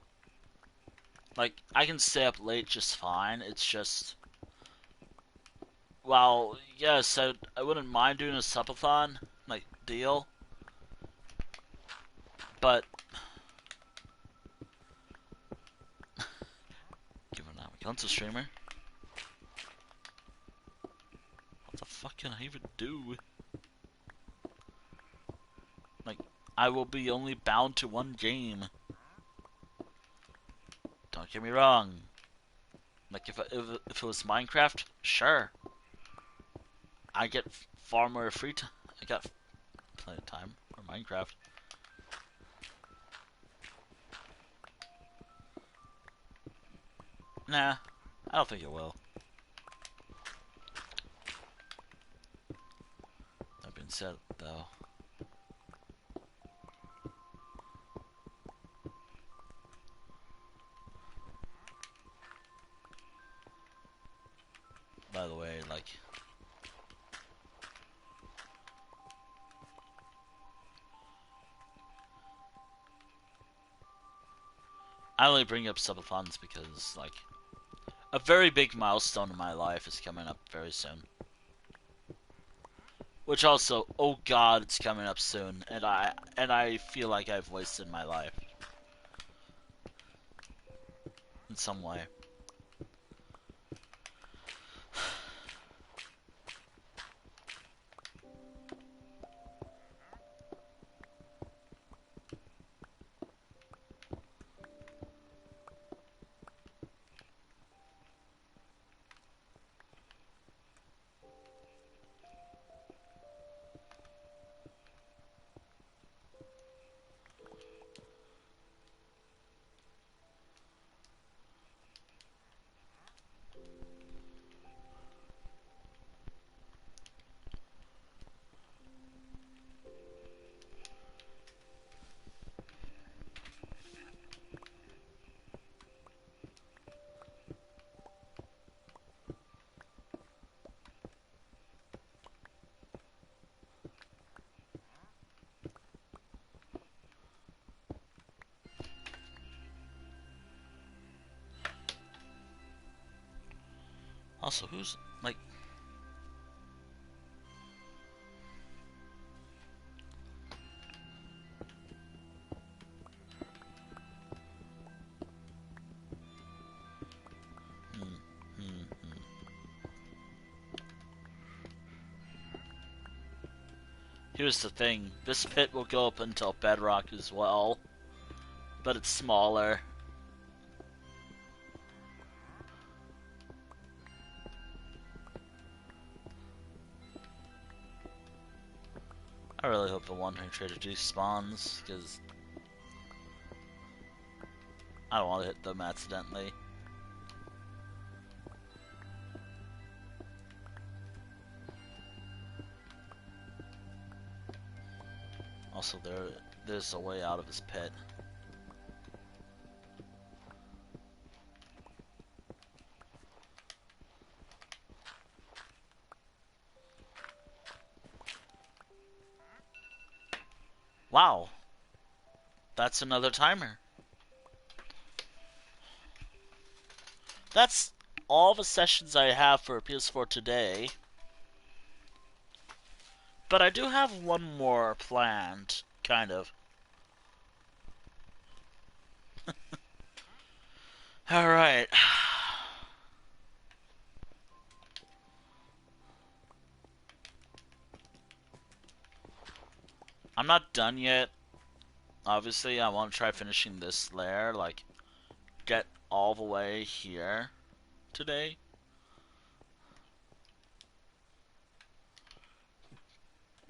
Like, I can stay up late just fine. It's just, well, yes, I wouldn't mind doing a subathon, like, deal. But, given that my gun's a streamer, what the fuck can I even do? Like, I will be only bound to one game. Don't get me wrong. Like, if it was Minecraft, sure. I get far more free time. I got plenty of time for Minecraft. Nah, I don't think it will. That being said, though, by the way, like, I only bring up subathons because, like, a very big milestone in my life is coming up very soon. Which also, oh god, it's coming up soon, and I feel like I've wasted my life in some way. Also, who's, like, hmm. Here's the thing, this pit will go up until Bedrock as well, but it's smaller. I really hope the Wandering Trader despawns, because I don't want to hit them accidentally. Also, there's a way out of his pit. Wow, that's another timer. That's all the sessions I have for PS4 today. But I do have one more planned, kind of. Alright. I'm not done yet. Obviously, I want to try finishing this layer, like, get all the way here today.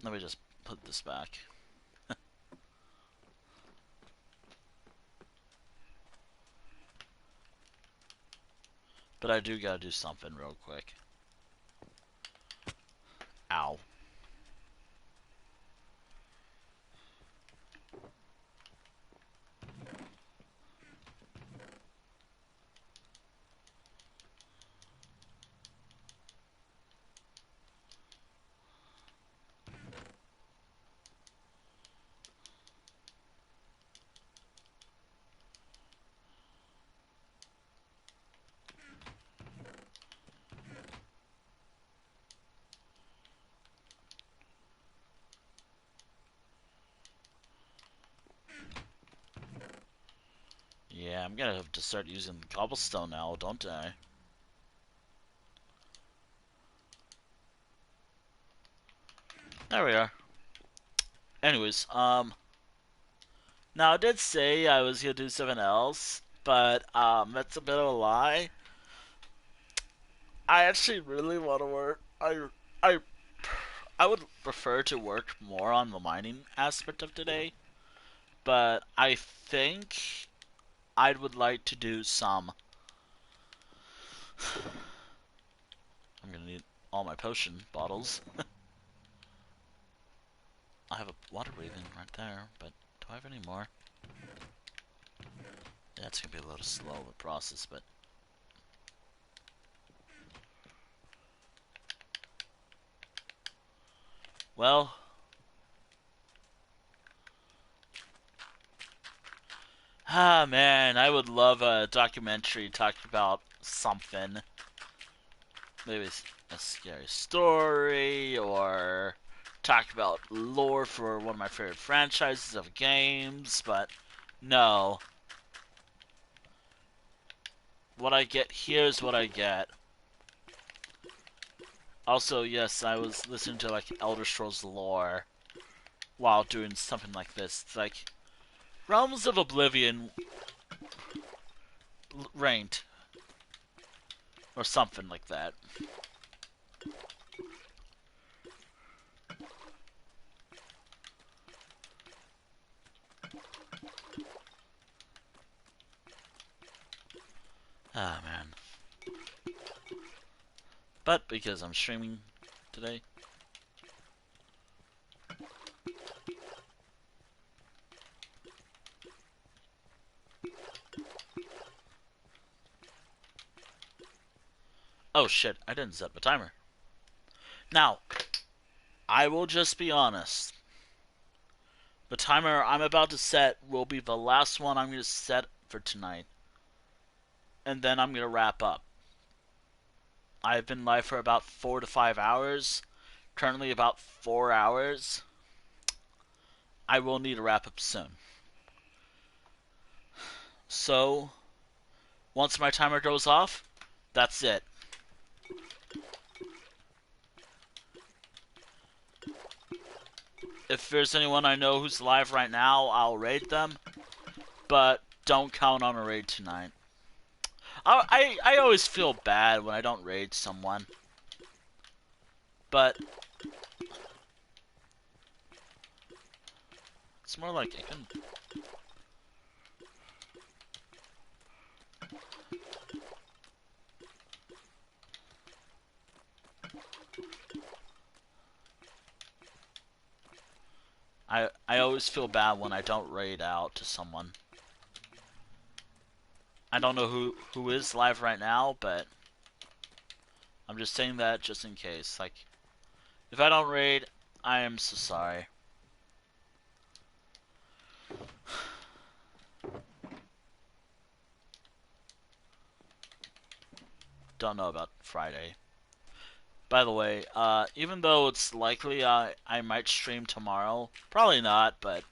Let me just put this back. But I do gotta do something real quick. Ow. Yeah, I'm gonna have to start using cobblestone now, don't I? There we are. Anyways, now I did say I was gonna do something else, but that's a bit of a lie. I actually really want to work. I I would prefer to work more on the mining aspect of today, but I think I would like to do some. I'm gonna need all my potion bottles. I have a water breathing right there, but do I have any more? Yeah, it's gonna be a little slow of a process, but well, man, I would love a documentary talking about something. Maybe a scary story, or talk about lore for one of my favorite franchises of games, but no. What I get here is what I get. Also, yes, I was listening to like Elder Scrolls lore while doing something like this. It's like Realms of Oblivion ranked, or something like that. Ah, man. But because I'm streaming today. Oh shit, I didn't set the timer. Now, I will just be honest. The timer I'm about to set will be the last one I'm going to set for tonight. And then I'm going to wrap up. I've been live for about 4 to 5 hours. Currently about 4 hours. I will need to wrap up soon. So, once my timer goes off, that's it. If there's anyone I know who's live right now, I'll raid them. But don't count on a raid tonight. I always feel bad when I don't raid someone. But it's more like I can. I always feel bad when I don't raid out to someone. I don't know who is live right now, but I'm just saying that just in case. Like, if I don't raid, I am so sorry. don't know about Friday. By the way, even though it's likely I might stream tomorrow, probably not, but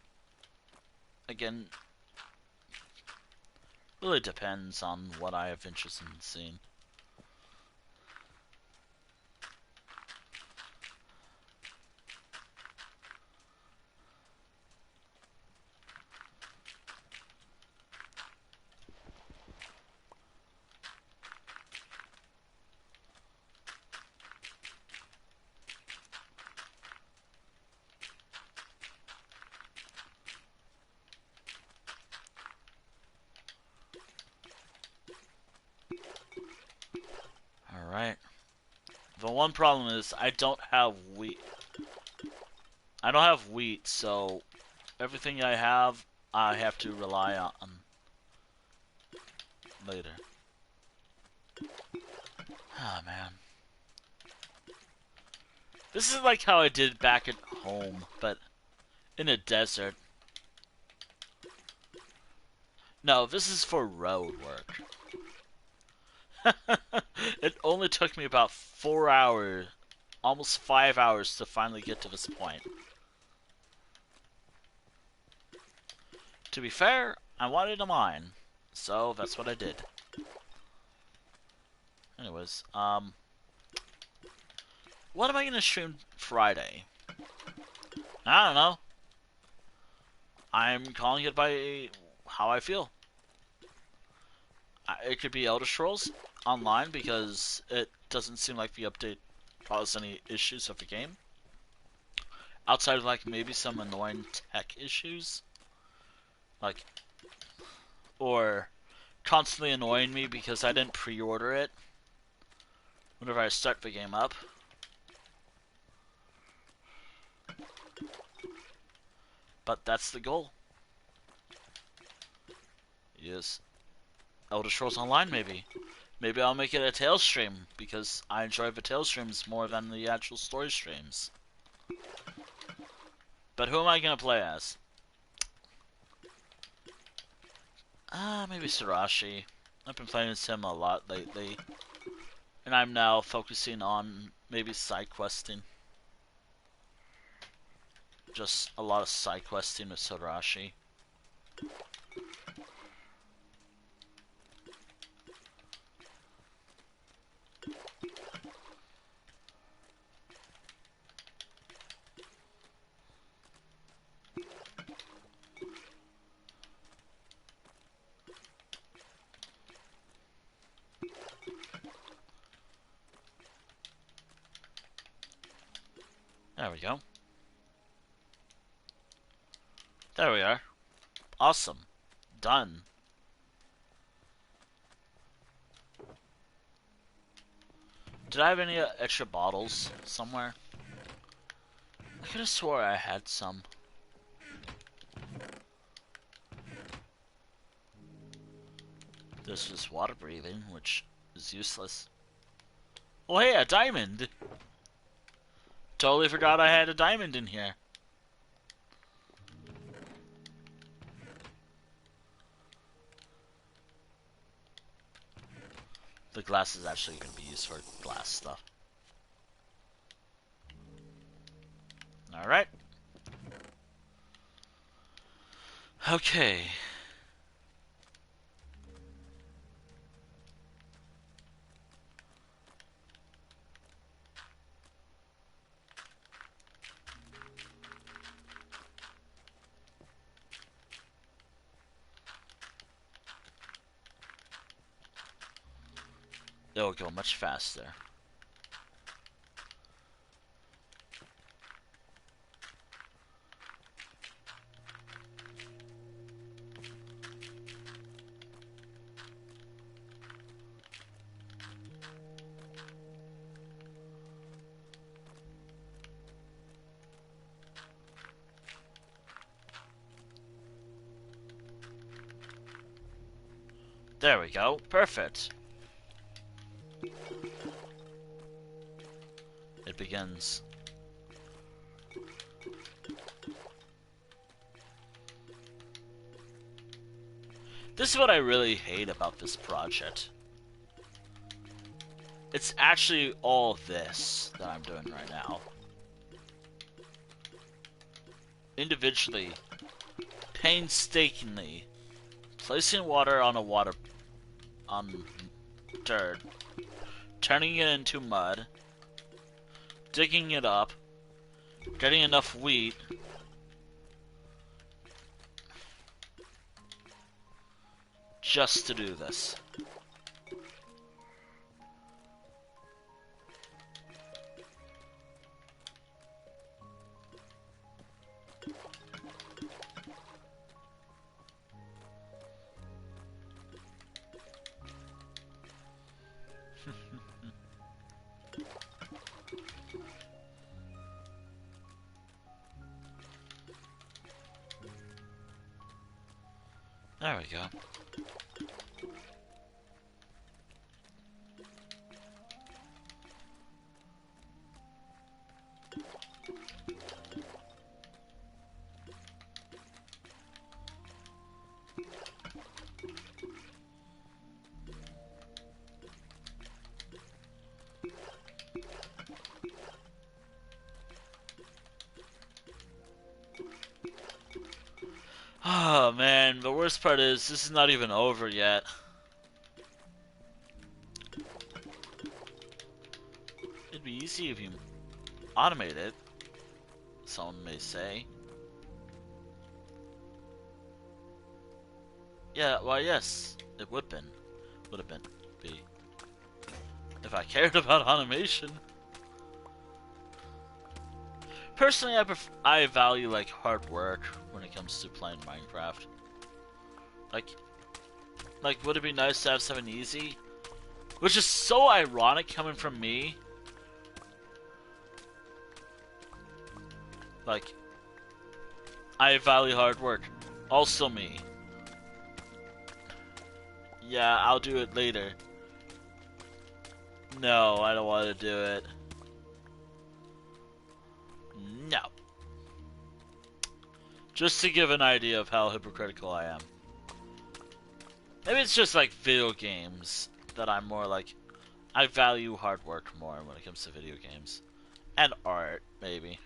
again, really depends on what I have interest in seeing. Alright. The one problem is I don't have wheat. I don't have wheat, so everything I have to rely on later. Ah, man. This is like how I did back at home, but in a desert. No, this is for road work. It only took me about 4 hours, almost 5 hours to finally get to this point. To be fair, I wanted a mine, so that's what I did. Anyways, what am I gonna stream Friday? I don't know. I'm calling it by how I feel. It could be Elder Scrolls Online because it doesn't seem like the update caused any issues with the game. Outside of like maybe some annoying tech issues. Like, or constantly annoying me because I didn't pre-order it whenever I start the game up. But that's the goal. Yes. Elder Scrolls Online, maybe. Maybe I'll make it a Tales stream, because I enjoy the Tales streams more than the actual story streams. But who am I gonna play as? Maybe Sirashi. I've been playing as him a lot lately. And I'm now focusing on maybe side questing. Just a lot of side questing with Sirashi. There we go. There we are. Awesome. Done. Did I have any extra bottles somewhere? I could have swore I had some. This was water breathing, which is useless. Oh hey, a diamond! Totally forgot I had a diamond in here. The glass is actually going to be used for glass stuff. Alright. Okay. It'll go much faster. There we go. Perfect. It begins. This is what I really hate about this project. It's actually all this that I'm doing right now. Individually, painstakingly, placing water on dirt, turning it into mud, digging it up, getting enough wheat, just to do this. There we go. Oh man, the worst part is this is not even over yet. It'd be easy if you automate it, someone may say. Yeah, well, yes, it would have been, be, if I cared about automation. Personally, I value like hard work when it comes to playing Minecraft. Like, would it be nice to have something easy? Which is so ironic coming from me. Like, I value hard work. Also me. Yeah, I'll do it later. No, I don't want to do it. No. Just to give an idea of how hypocritical I am. Maybe it's just like video games that I'm more like, I value hard work more when it comes to video games. And art, maybe.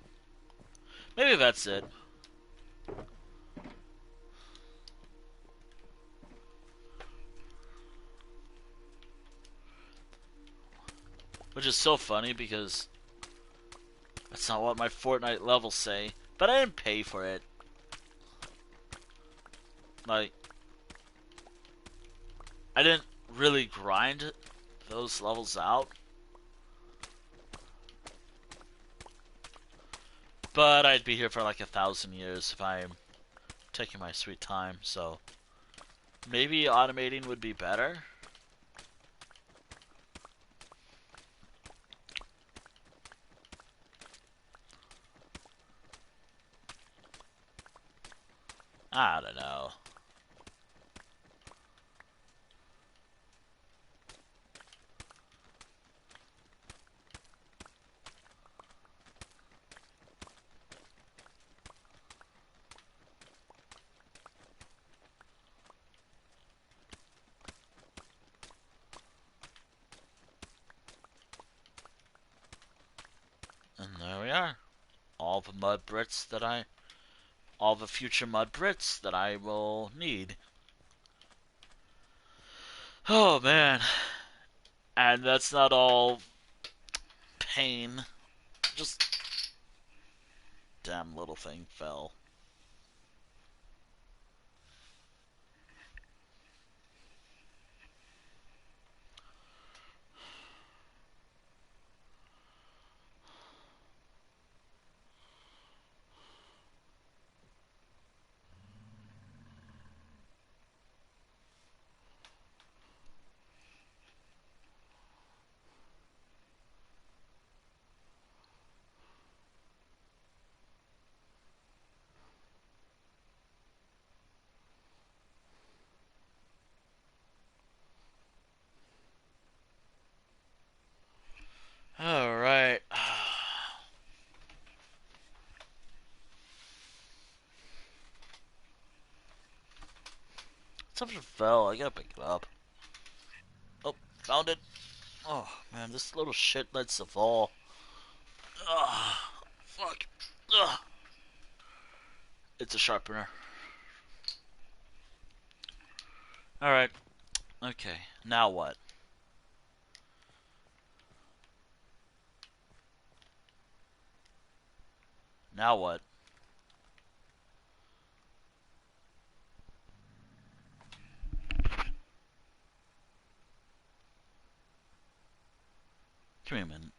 Maybe that's it. Which is so funny because that's not what my Fortnite levels say. But I didn't pay for it. Like, I didn't really grind those levels out. But I'd be here for like 1,000 years if I'm taking my sweet time, so maybe automating would be better. I don't know. And there we are. All the all the future mud Brits that I will need. Oh man. And that's not all pain. Just damn little thing fell. Alright. Something fell. I gotta pick it up. Oh, found it. Oh man, this little shit likes to fall. Ugh. Fuck. Ugh. It's a sharpener. Alright. Okay. Now what? Now what? Give me a minute.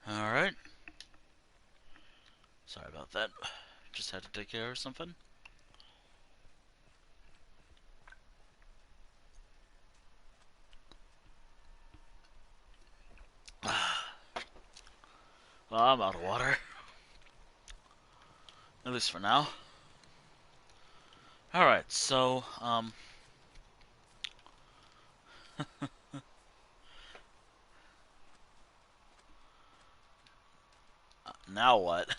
Alright. Sorry about that. Just had to take care of something. Well, I'm out of water. At least for now. Alright, so, now what?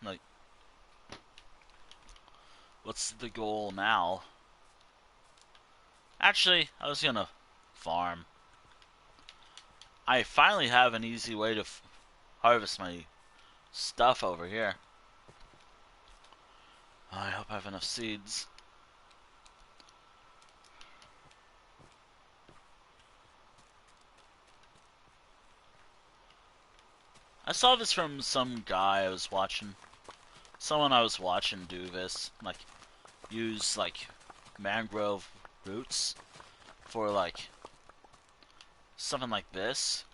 Like, what's the goal now? Actually, I was gonna farm. I finally have an easy way to harvest my stuff over here. I hope I have enough seeds. I saw this from some guy I was watching. Someone I was watching do this. Like, use, like, mangrove roots for, like, something like this.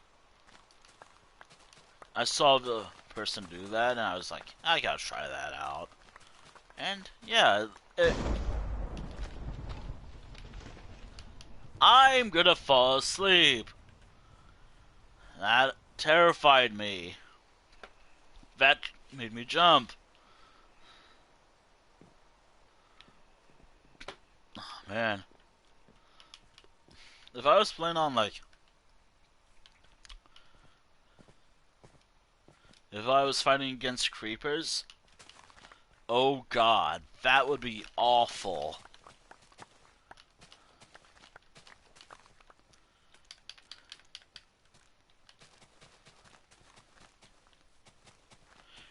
I saw the person do that, and I was like, I gotta try that out. And, yeah, I'm gonna fall asleep. That terrified me. That made me jump. Oh, man. If I was playing on, like... If I was fighting against creepers... Oh god, that would be awful.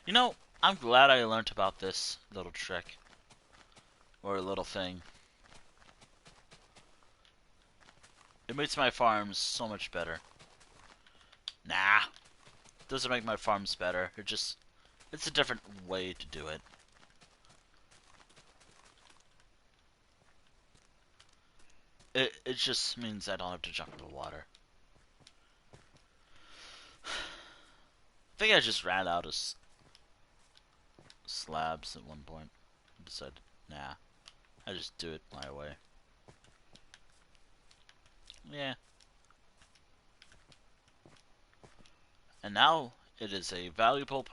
You know, I'm glad I learned about this little trick. Or little thing. It makes my farms so much better. Nah. Doesn't make my farms better. It's a different way to do it. It just means I don't have to jump into water. I think I just ran out of slabs at one point. I decided, nah. I just do it my way. Yeah. And now it is a valuable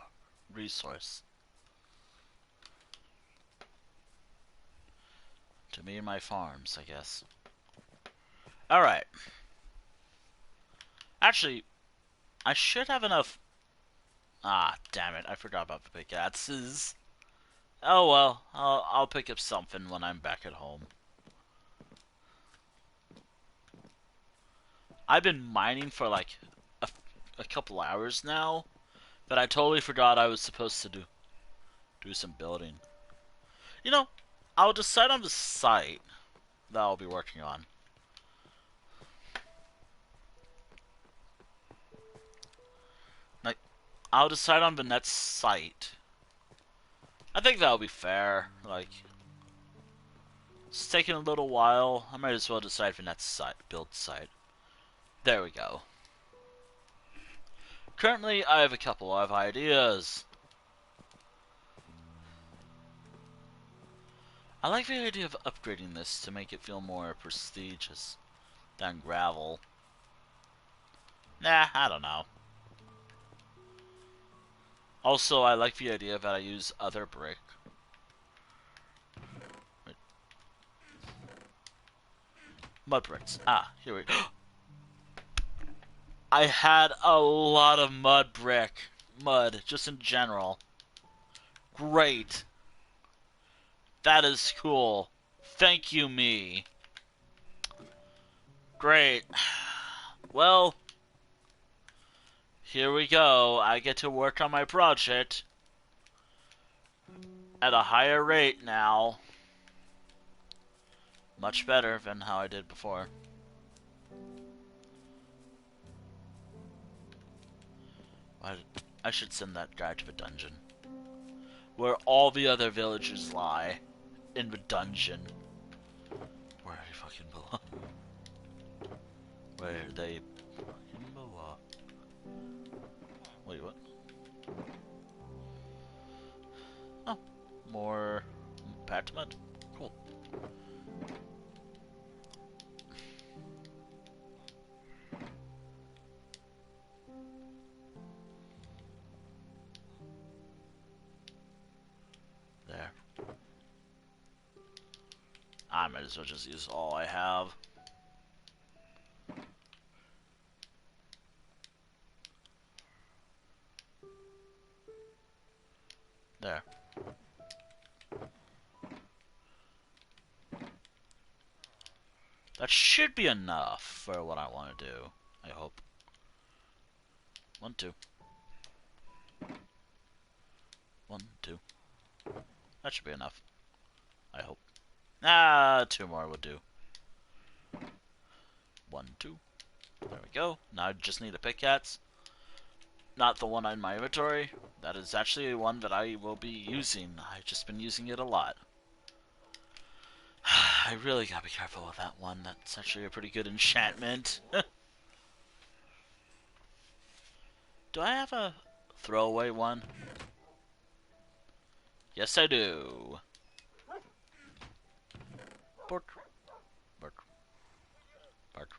resource to me and my farms, I guess. Alright. Actually, I should have enough. Ah, damn it. I forgot about the pickaxes. Oh well, I'll pick up something when I'm back at home. I've been mining for like a couple hours now, but I totally forgot I was supposed to do some building. You know, I'll decide on the site that I'll be working on. Like, I'll decide on the next site. I think that'll be fair. Like, it's taking a little while. I might as well decide for next site, build site. There we go. Currently, I have a couple of ideas. I like the idea of upgrading this to make it feel more prestigious than gravel. Nah, I don't know. Also, I like the idea that I use other brick. Wait. Mud bricks. Ah, here we go. I had a lot of mud, just in general. Great. That is cool. Thank you, me. Great. Well, here we go. I get to work on my project at a higher rate now. Much better than how I did before. I should send that guy to the dungeon, where all the other villagers lie, in the dungeon, where they fucking belong. Where they fucking belong. Wait, what? Oh, more packed mud. Cool. There. I might as well just use all I have. There. That should be enough for what I want to do, I hope. 1, 2. 1, 2. That should be enough, I hope. Ah, 2 more would do. 1, 2. There we go. Now I just need a pickaxe. Not the one in my inventory. That is actually one that I will be using. I've just been using it a lot. I really gotta be careful with that one. That's actually a pretty good enchantment. Do I have a throwaway one? Yes, I do. Bark. Bark. Bark.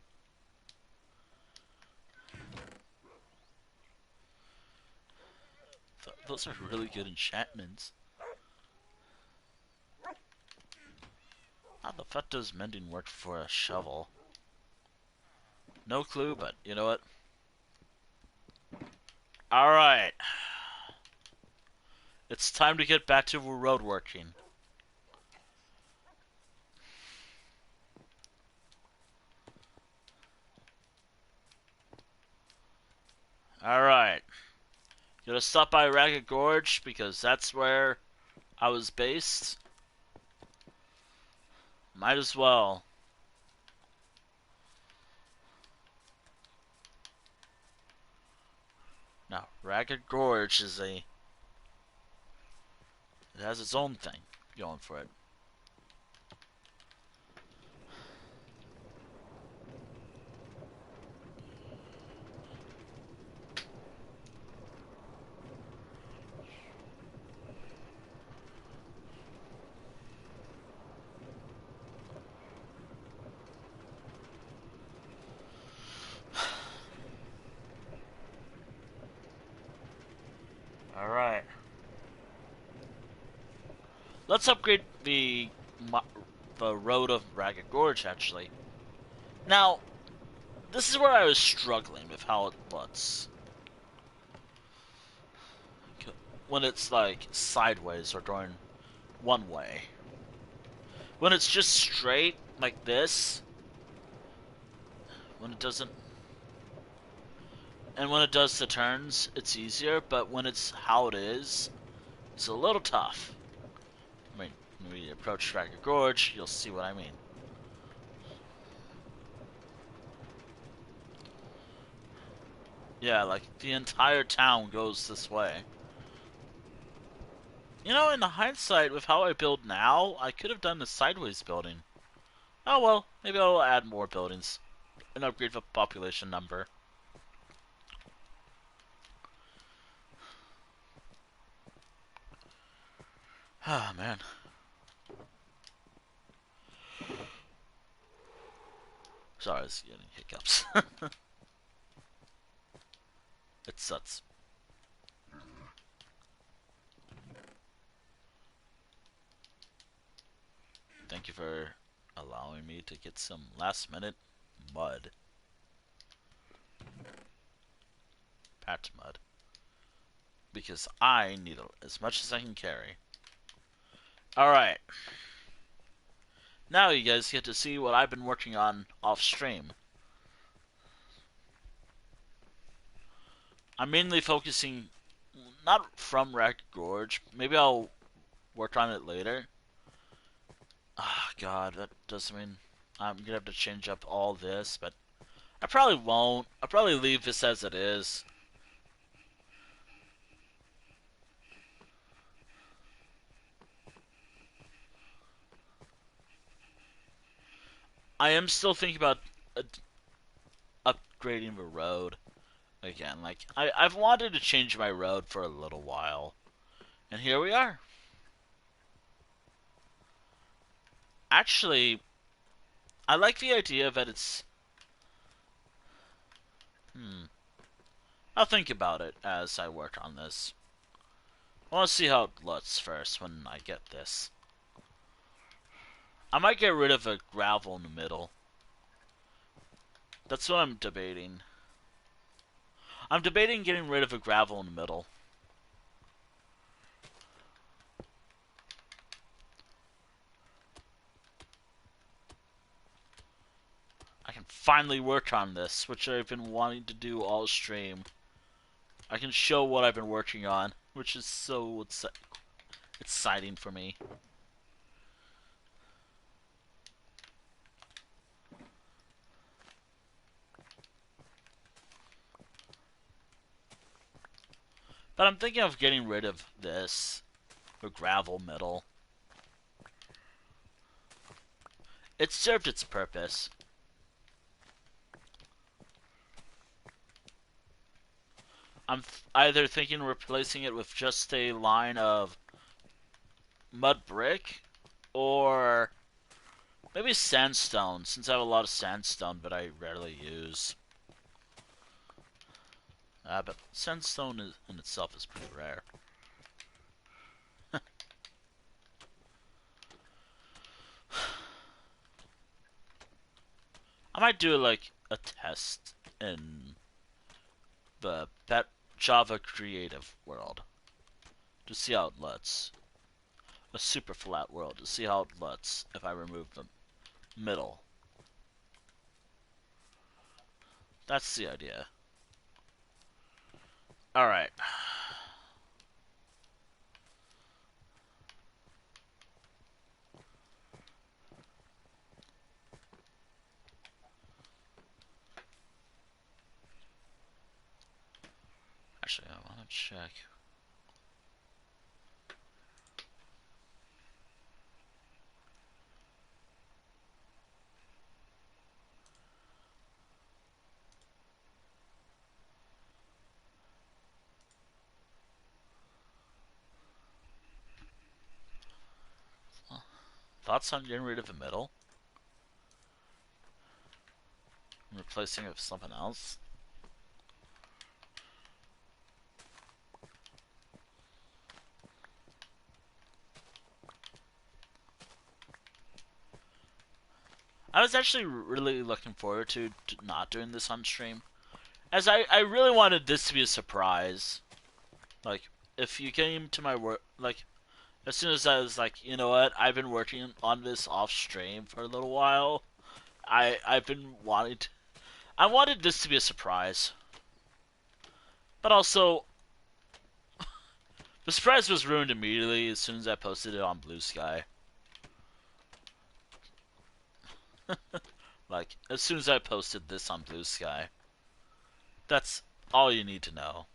Those are really good enchantments. How the fuck does mending work for a shovel? No clue, but you know what? Alright. It's time to get back to road working. Alright. Gonna stop by Ragged Gorge because that's where I was based. Might as well. Now, Ragged Gorge is a... It has its own thing going for it. Alright. Let's upgrade the road of Ragged Gorge, actually. Now, this is where I was struggling with how it looks. When it's, like, sideways or going one way. When it's just straight, like this, when it doesn't... And when it does the turns, it's easier, but when it's how it is, it's a little tough. I mean, when we approach Ragged Gorge, you'll see what I mean. Yeah, like, the entire town goes this way. You know, in hindsight, with how I build now, I could have done the sideways building. Oh well, maybe I'll add more buildings. And upgrade the population number. Ah, man. Sorry, I was getting hiccups. It sucks. Thank you for allowing me to get some last minute mud. Patch mud. Because I need as much as I can carry. Alright. Now you guys get to see what I've been working on off stream. I'm mainly focusing not from Ragged Gorge. Maybe I'll work on it later. Ah, God, that does mean I'm gonna have to change up all this, but I probably won't. I'll probably leave this as it is. I am still thinking about upgrading the road again. Like, I've wanted to change my road for a little while, and here we are. Actually, I like the idea that it's... I'll think about it as I work on this. I want to see how it looks first when I get this. I might get rid of the gravel in the middle. That's what I'm debating. I'm debating getting rid of the gravel in the middle. I can finally work on this, which I've been wanting to do all stream. I can show what I've been working on, which is so exciting for me. But I'm thinking of getting rid of this, the gravel middle. It served its purpose. I'm either thinking of replacing it with just a line of mud brick, or maybe sandstone, since I have a lot of sandstone, but I rarely use. But sandstone in itself is pretty rare. I might do like a test in the Java creative world to see how it looks. A super flat world to see how it looks if I remove the middle. That's the idea. Alright. Actually, check. Thoughts on getting rid of the middle? And replacing it with something else? I was actually really looking forward to not doing this on stream. As I really wanted this to be a surprise. Like, if you came to my work, like, as soon as I was like, you know what, I've been working on this off stream for a little while. I've been wanting to, I wanted this to be a surprise. But also, the surprise was ruined immediately as soon as I posted it on Blue Sky. Like, as soon as I posted this on Blue Sky. That's all you need to know.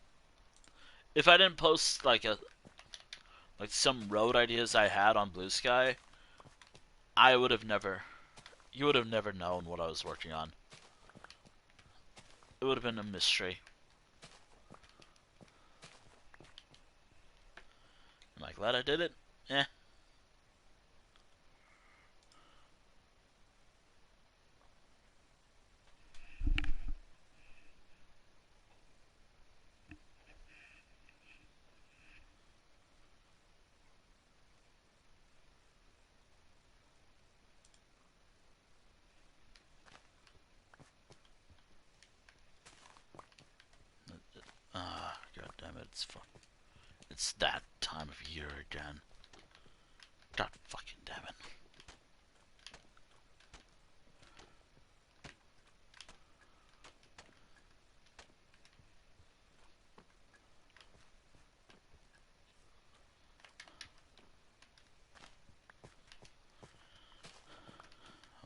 If I didn't post like some road ideas I had on Blue Sky, I would have never, you would have never known what I was working on. It would have been a mystery. Am I glad I did it? Eh. God damn it, it's that time of year again. God fucking damn it.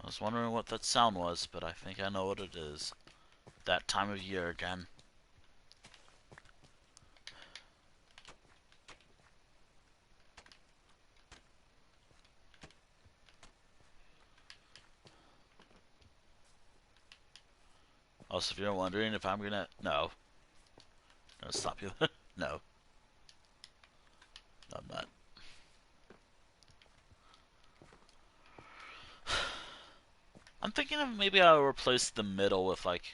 I was wondering what that sound was, but I think I know what it is. That time of year again. Also, if you're wondering if I'm gonna... No. I'll stop you. No. I'm not. I'm thinking of maybe I'll replace the middle with like...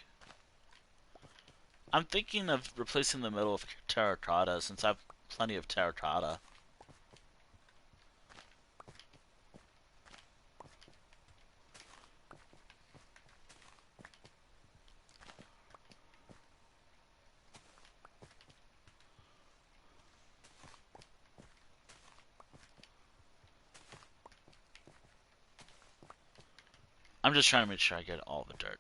I'm thinking of replacing the middle with terracotta since I have plenty of terracotta. I'm just trying to make sure I get all the dirt.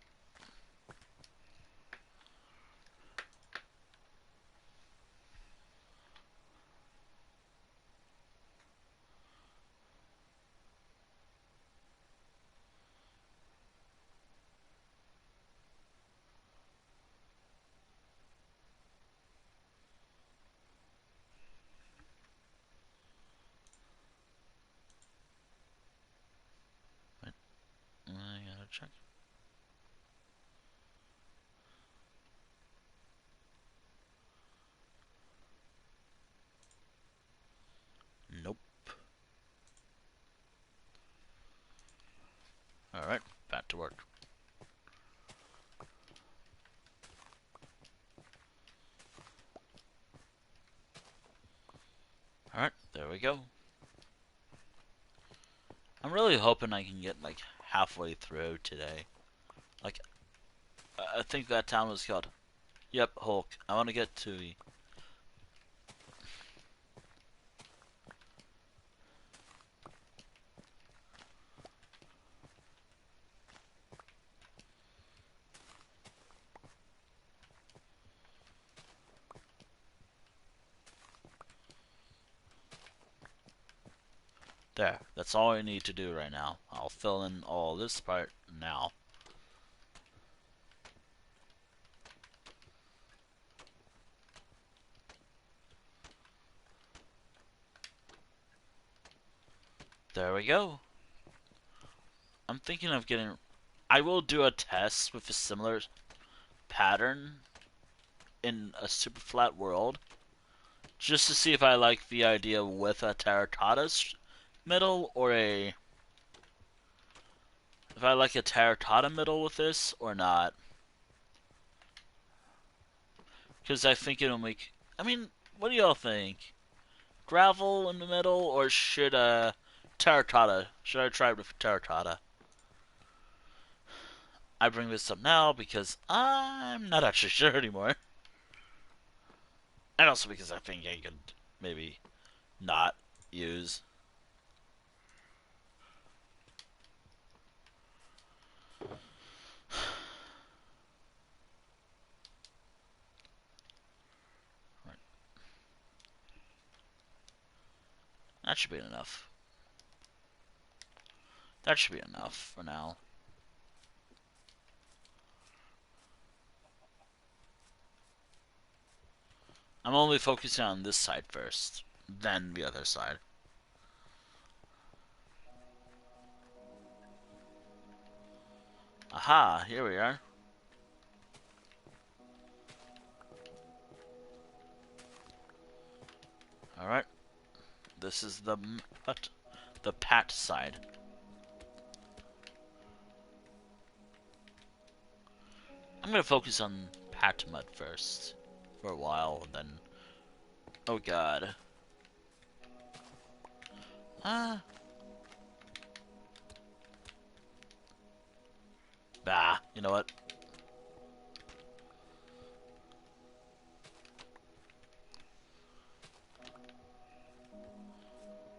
Wait, I gotta check. Nope. Alright, back to work. Alright, there we go. I'm really hoping I can get like halfway through today. Like, I think that town was called... Yep, Hulk. I want to get to the... There, that's all I need to do right now. I'll fill in all this part now. There we go. I'm thinking of getting... I will do a test with a similar pattern in a super flat world, just to see if I like the idea with a terracotta middle or a... If I like a terracotta middle with this or not. Because I think it'll make... I mean, what do y'all think? Gravel in the middle, or should terracotta? Should I try it with terracotta? I bring this up now because I'm not actually sure anymore. And also because I think I could maybe not use. Right. That should be enough. That should be enough for now. I'm only focusing on this side first, then the other side. Aha, here we are. Alright. This is the pat side. I'm gonna focus on pat mud first for a while, and then... Oh god. Bah, you know what?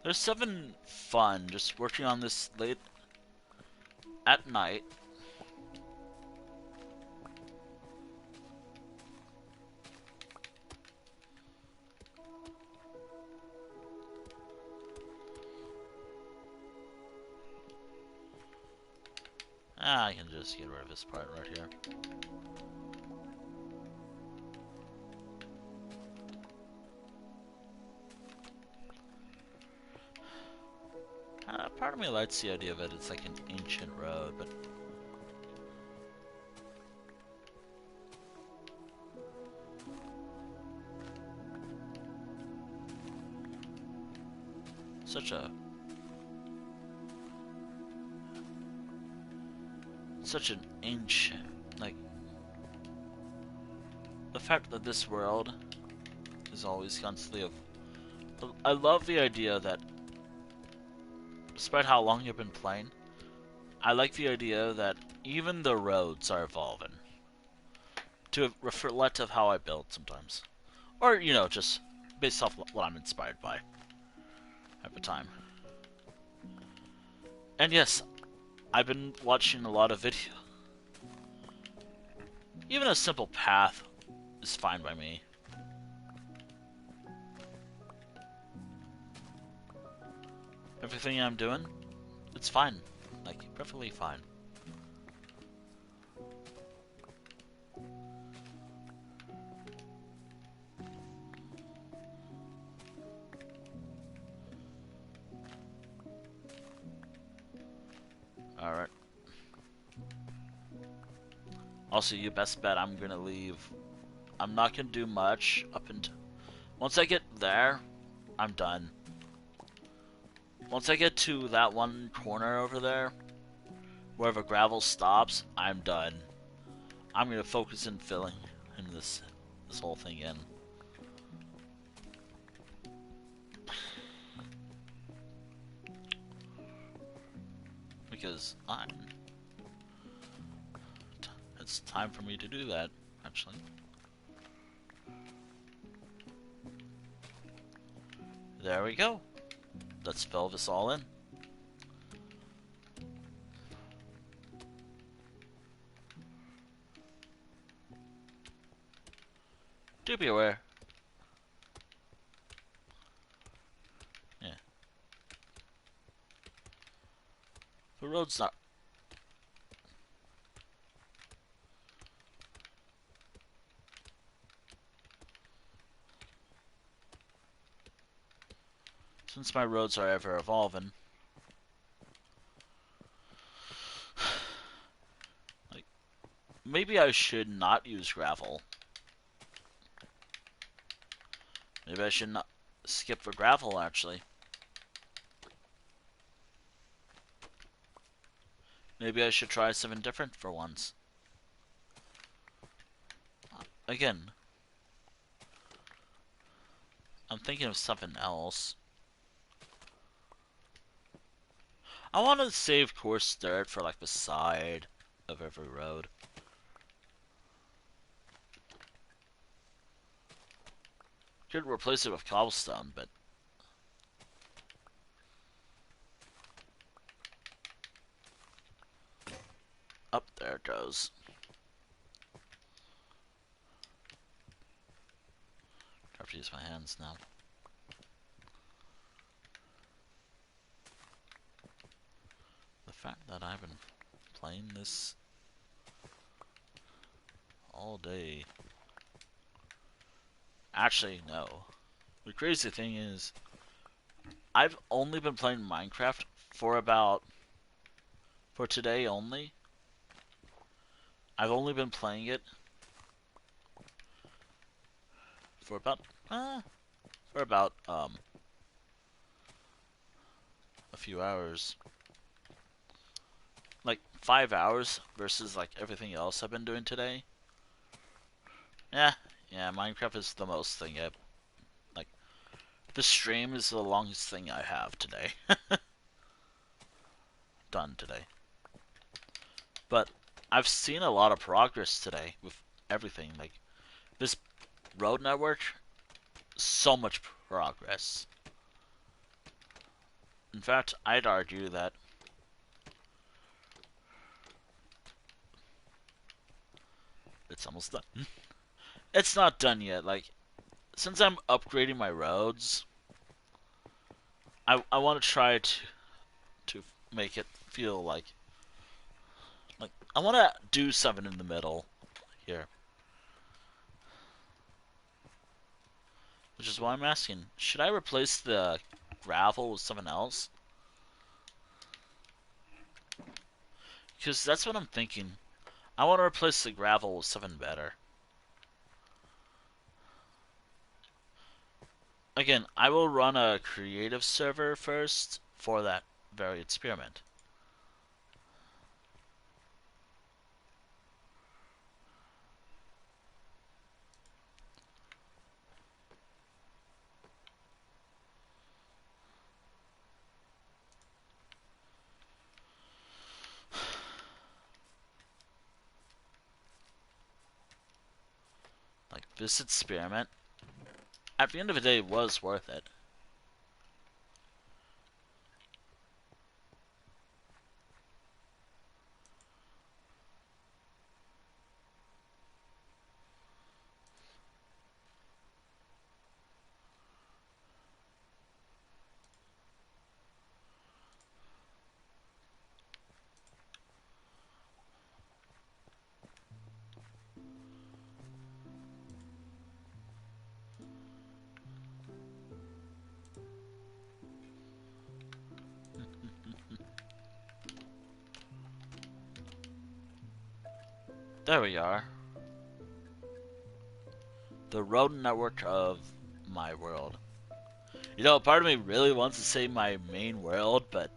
There's something fun just working on this late at night. I can just get rid of this part right here. Part of me likes the idea of it. It's like an ancient road, but... Such an ancient... Like... The fact that this world is always constantly of... I love the idea that... Despite how long you've been playing, I like the idea that even the roads are evolving to reflect of how I build sometimes, or you know, just based off what I'm inspired by at the time. And yes, I've been watching a lot of video. Even a simple path is fine by me. Everything I'm doing, it's fine. Like, perfectly fine. Alright. Also, you best bet I'm gonna leave. I'm not gonna do much up until... Once I get there, I'm done. Once I get to that one corner over there, where the gravel stops, I'm done. I'm gonna focus on filling in this whole thing in. Because it's time for me to do that, actually. There we go. Let's fill this all in. Do be aware. Yeah. The road's not... Since my roads are ever evolving, Maybe I should not use gravel. Maybe I should not skip for gravel, actually. Maybe I should try something different for once. Again, I'm thinking of something else. I want to save coarse dirt for like the side of every road. Could replace it with cobblestone, but up there it goes. I have to use my hands now. The fact that I've been playing this all day. Actually, no. The crazy thing is, I've only been playing Minecraft for today only. I've only been playing it for about a few hours. Like 5 hours versus like everything else I've been doing today. Yeah, Minecraft is the most thing I've like. The stream is the longest thing I have today. Done today. But I've seen a lot of progress today with everything. Like this road network, so much progress. In fact, I'd argue that it's almost done. It's not done yet. Like, since I'm upgrading my roads, I want to try to make it feel like I want to do something in the middle here. Which is why I'm asking, should I replace the gravel with something else? Because that's what I'm thinking. I want to replace the gravel with something better. Again, I will run a creative server first for that very experiment. Like, this experiment, at the end of the day, was worth it. There we are. The road network of my world. You know, part of me really wants to say my main world, but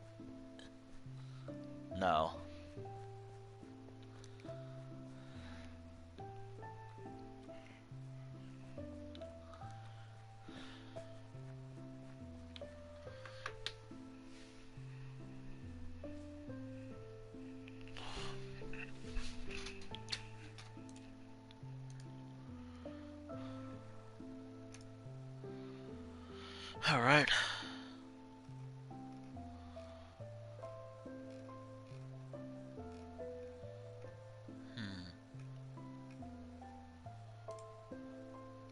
no. Alright.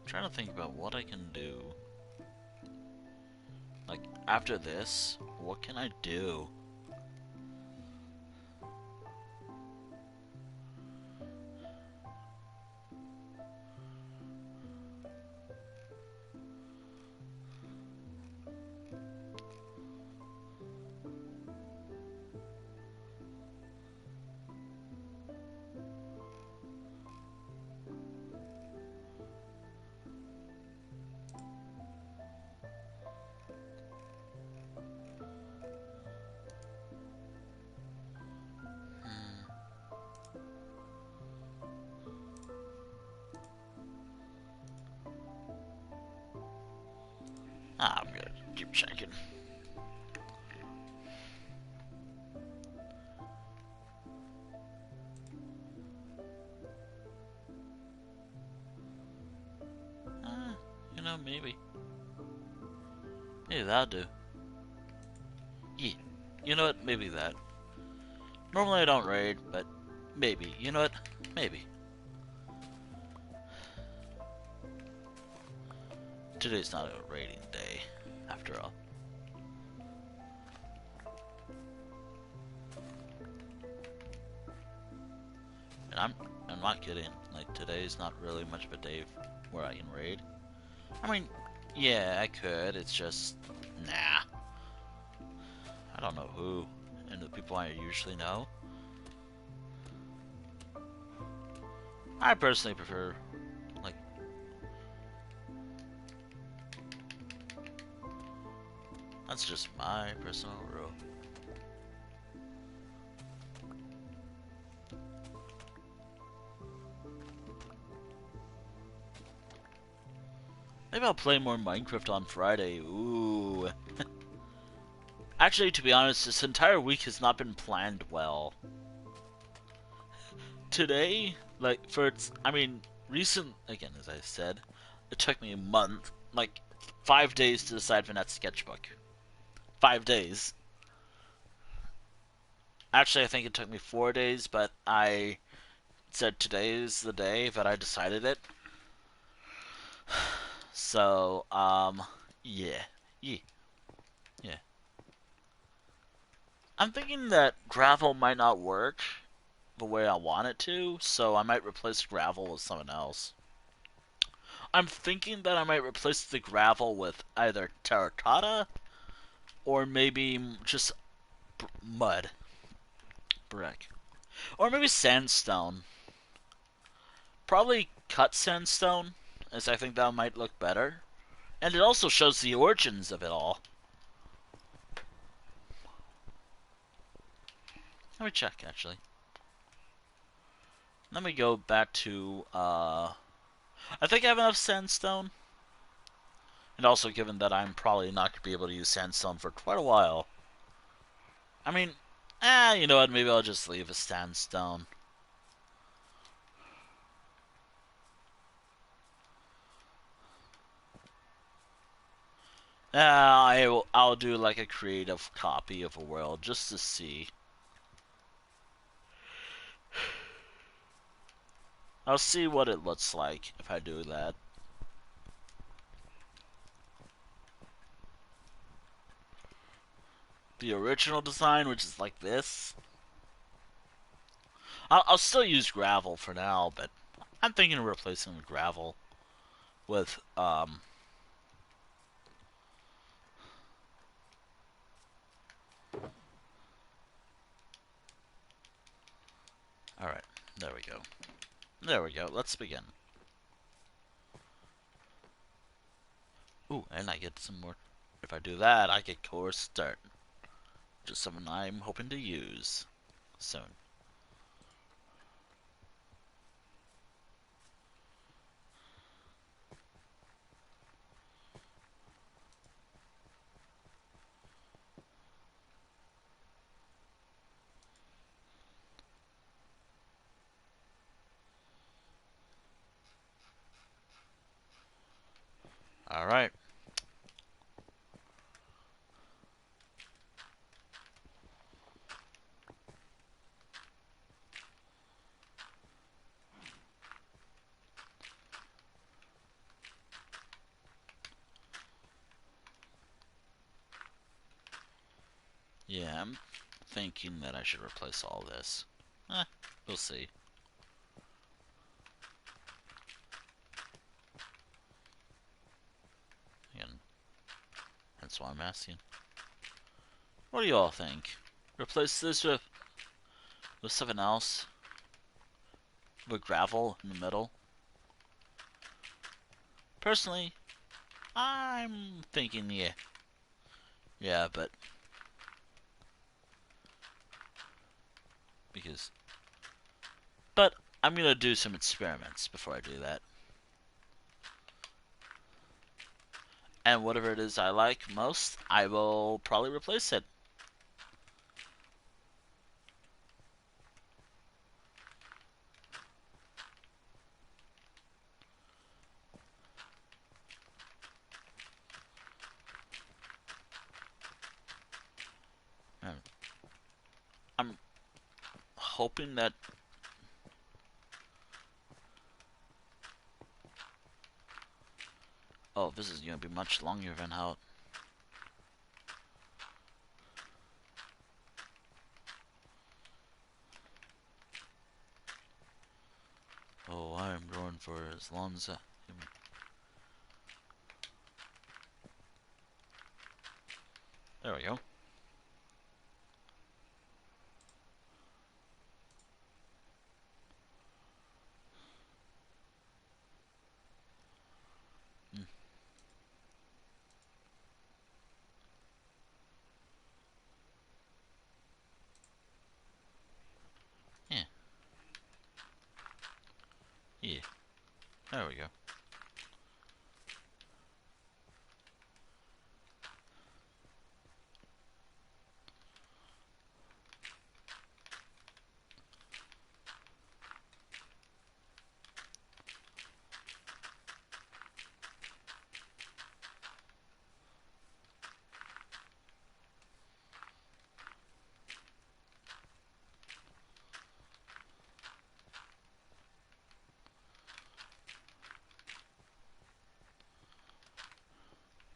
Trying to think about what I can do. Like, after this, what can I do? I'm gonna keep checking. You know, maybe. Maybe that'll do. Yeah. You know what? Maybe that. Normally I don't raid, but maybe. You know what? Maybe. Today's not a raiding day, after all. And I'm not kidding. Like, today's not really much of a day where I can raid. I mean, yeah, I could. It's just, nah. I don't know who, and the people I usually know. I personally prefer, like, that's just my personal rule. Maybe I'll play more Minecraft on Friday. Ooh. Actually, to be honest, this entire week has not been planned well. Today, like, recent, again, as I said, it took me a month, like, 5 days to decide for that sketchbook. 5 days. Actually, I think it took me 4 days, but I said today is the day that I decided it. So, yeah. Yeah. Yeah. I'm thinking that gravel might not work the way I want it to, so I might replace gravel with something else. I'm thinking that I might replace the gravel with either terracotta or maybe just mud, brick, or maybe sandstone. Probably cut sandstone, as I think that might look better. And it also shows the origins of it all. Let me check, actually. Let me go back to, I think I have enough sandstone. And also, given that I'm probably not going to be able to use sandstone for quite a while. I mean, you know what, maybe I'll just leave a sandstone. I'll do like a creative copy of a world just to see. I'll see what it looks like if I do that. The original design, which is like this. I'll still use gravel for now, but I'm thinking of replacing the gravel with, alright, there we go. There we go, let's begin. Ooh, and I get some more. If I do that, I get core start. Just something I'm hoping to use soon. Alright. Yeah, I'm thinking that I should replace all this. We'll see. Again, that's why I'm asking. What do you all think? Replace this with something else? With gravel in the middle? Personally, I'm thinking yeah. Yeah, but but I'm gonna do some experiments before I do that. And whatever it is I like most, I will probably replace it. I'm hoping that... Oh, this is going to be much longer than how... Oh, I'm going for as long as I... There we go. Yeah. Yeah. There we go.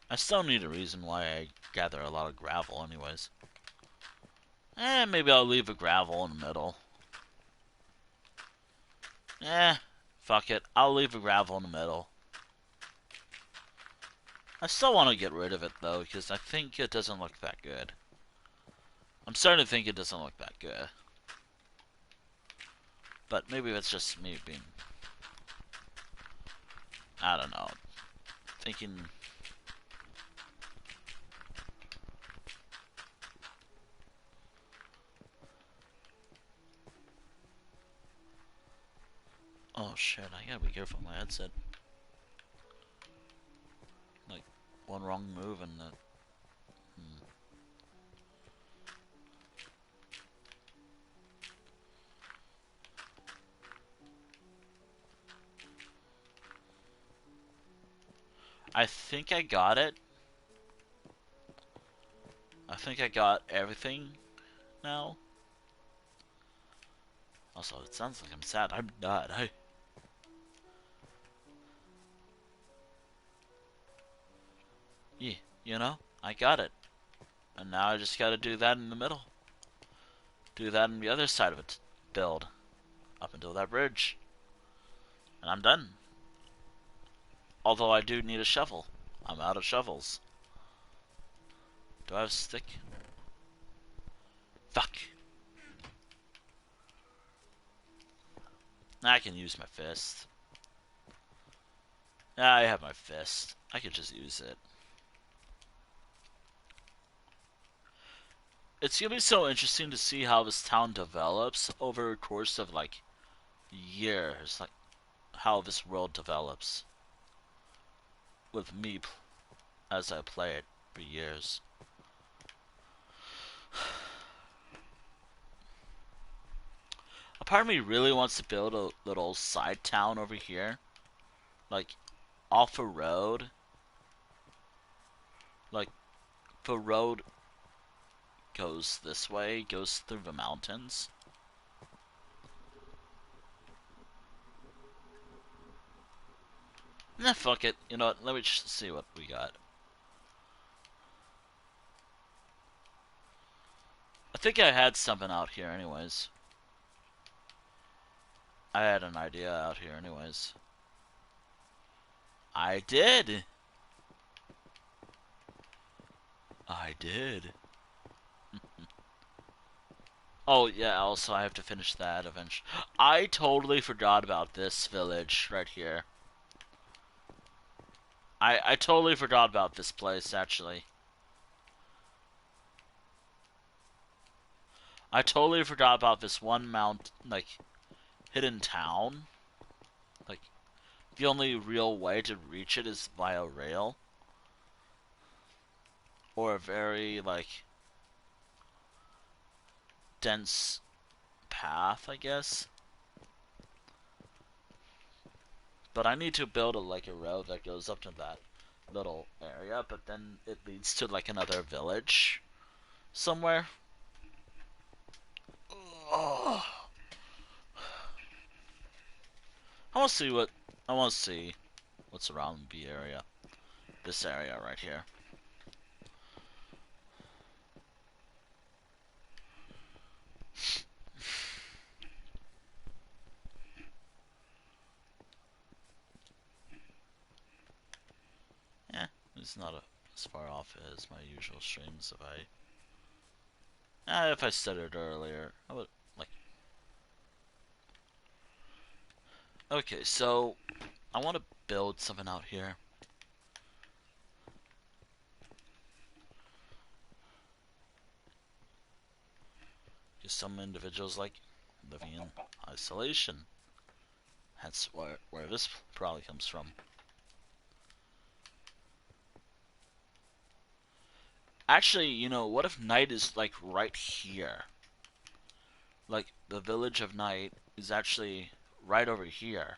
I still need a reason why I gather a lot of gravel anyways. Maybe I'll leave a gravel in the middle. Fuck it. I'll leave a gravel in the middle. I still want to get rid of it, though, because I think it doesn't look that good. I'm starting to think it doesn't look that good. But maybe that's just me being... I don't know. Thinking... Oh shit, I gotta be careful with my headset. Like, one wrong move and the... I think I got it. I think I got everything now. Also, it sounds like I'm sad. I'm not. Yeah, you know, I got it. And now I just gotta do that in the middle. Do that on the other side of it. Build. Up until that bridge. And I'm done. Although I do need a shovel. I'm out of shovels. Do I have a stick? Fuck. I can use my fist. I have my fist. I could just use it. It's gonna be so interesting to see how this town develops over a course of, like, years. Like, how this world develops. With me as I play it for years. A part of me really wants to build a little side town over here. Like, off a road. Like, the road goes this way, goes through the mountains. Nah, fuck it. You know what? Let me just see what we got. I think I had something out here anyways. I had an idea out here anyways. I did! I did. Oh, yeah, also I have to finish that eventually. I totally forgot about this village right here. I totally forgot about this place, actually. I totally forgot about this one hidden town. Like, the only real way to reach it is via rail. or a very, like, dense path, I guess. But I need to build like a road that goes up to that little area, but then it leads to like another village somewhere. Oh, I want to see what's around the area. This area right here. Yeah, it's not as far off as my usual streams. If I started earlier, I would like. Okay, so I want to build something out here. Because some individuals like living in isolation. That's where this probably comes from. Actually, you know, what if night is like right here? Like the village of night is actually right over here.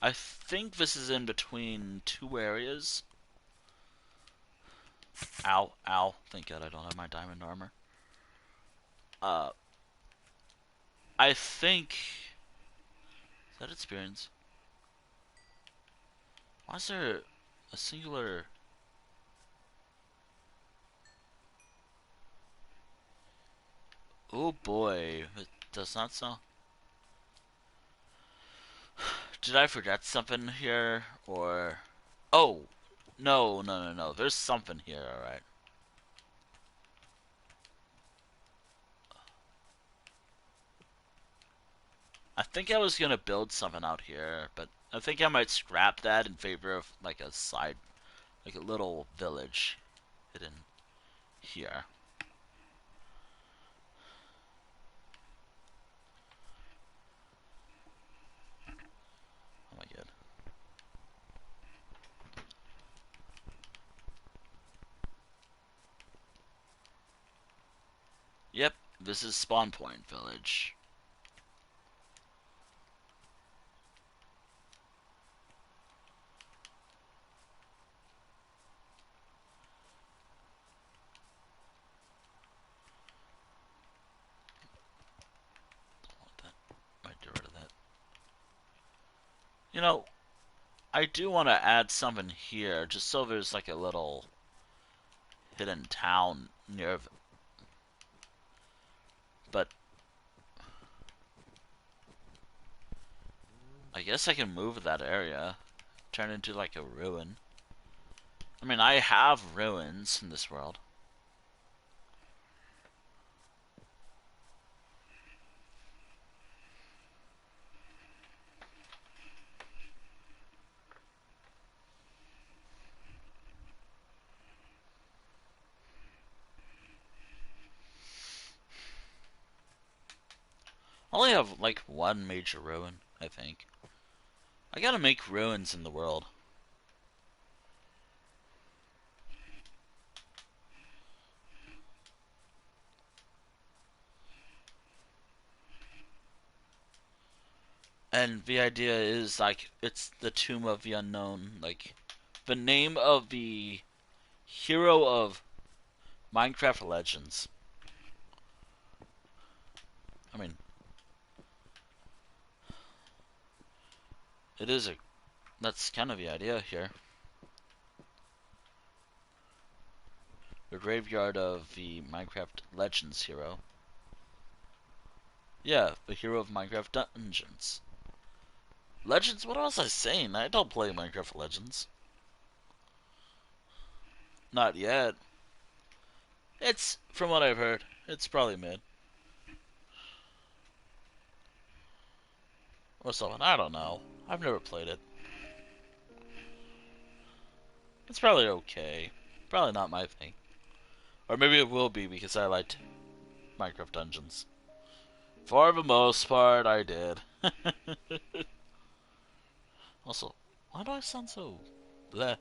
I think this is in between two areas. Ow, ow. Thank God I don't have my diamond armor. Uh, I think... Is that experience? Why is there a singular... Oh boy, it does not sound... Did I forget something here, or... Oh, no. There's something here, alright. I think I was gonna build something out here, but I think I might scrap that in favor of like a side, like a little village hidden here. Oh my god. Yep, this is Spawn Point Village. Don't want that. Might get rid of that. You know, I do want to add something here, just so there's like a little hidden town near. But I guess I can move that area, turn it into like a ruin. I mean, I have ruins in this world. I only have like one major ruin, I think. I gotta make ruins in the world. And the idea is like it's the Tomb of the Unknown, like the name of the hero of Minecraft Legends. I mean, it is a that's kind of the idea here. The graveyard of the Minecraft Legends hero. Yeah, the hero of Minecraft Dungeons. Legends? What was I saying? I don't play Minecraft Legends. Not yet. It's, from what I've heard, it's probably mid. Or something. I don't know. I've never played it. It's probably okay. Probably not my thing. Or maybe it will be because I liked Minecraft Dungeons. For the most part, I did. Also, why do I sound so bleh.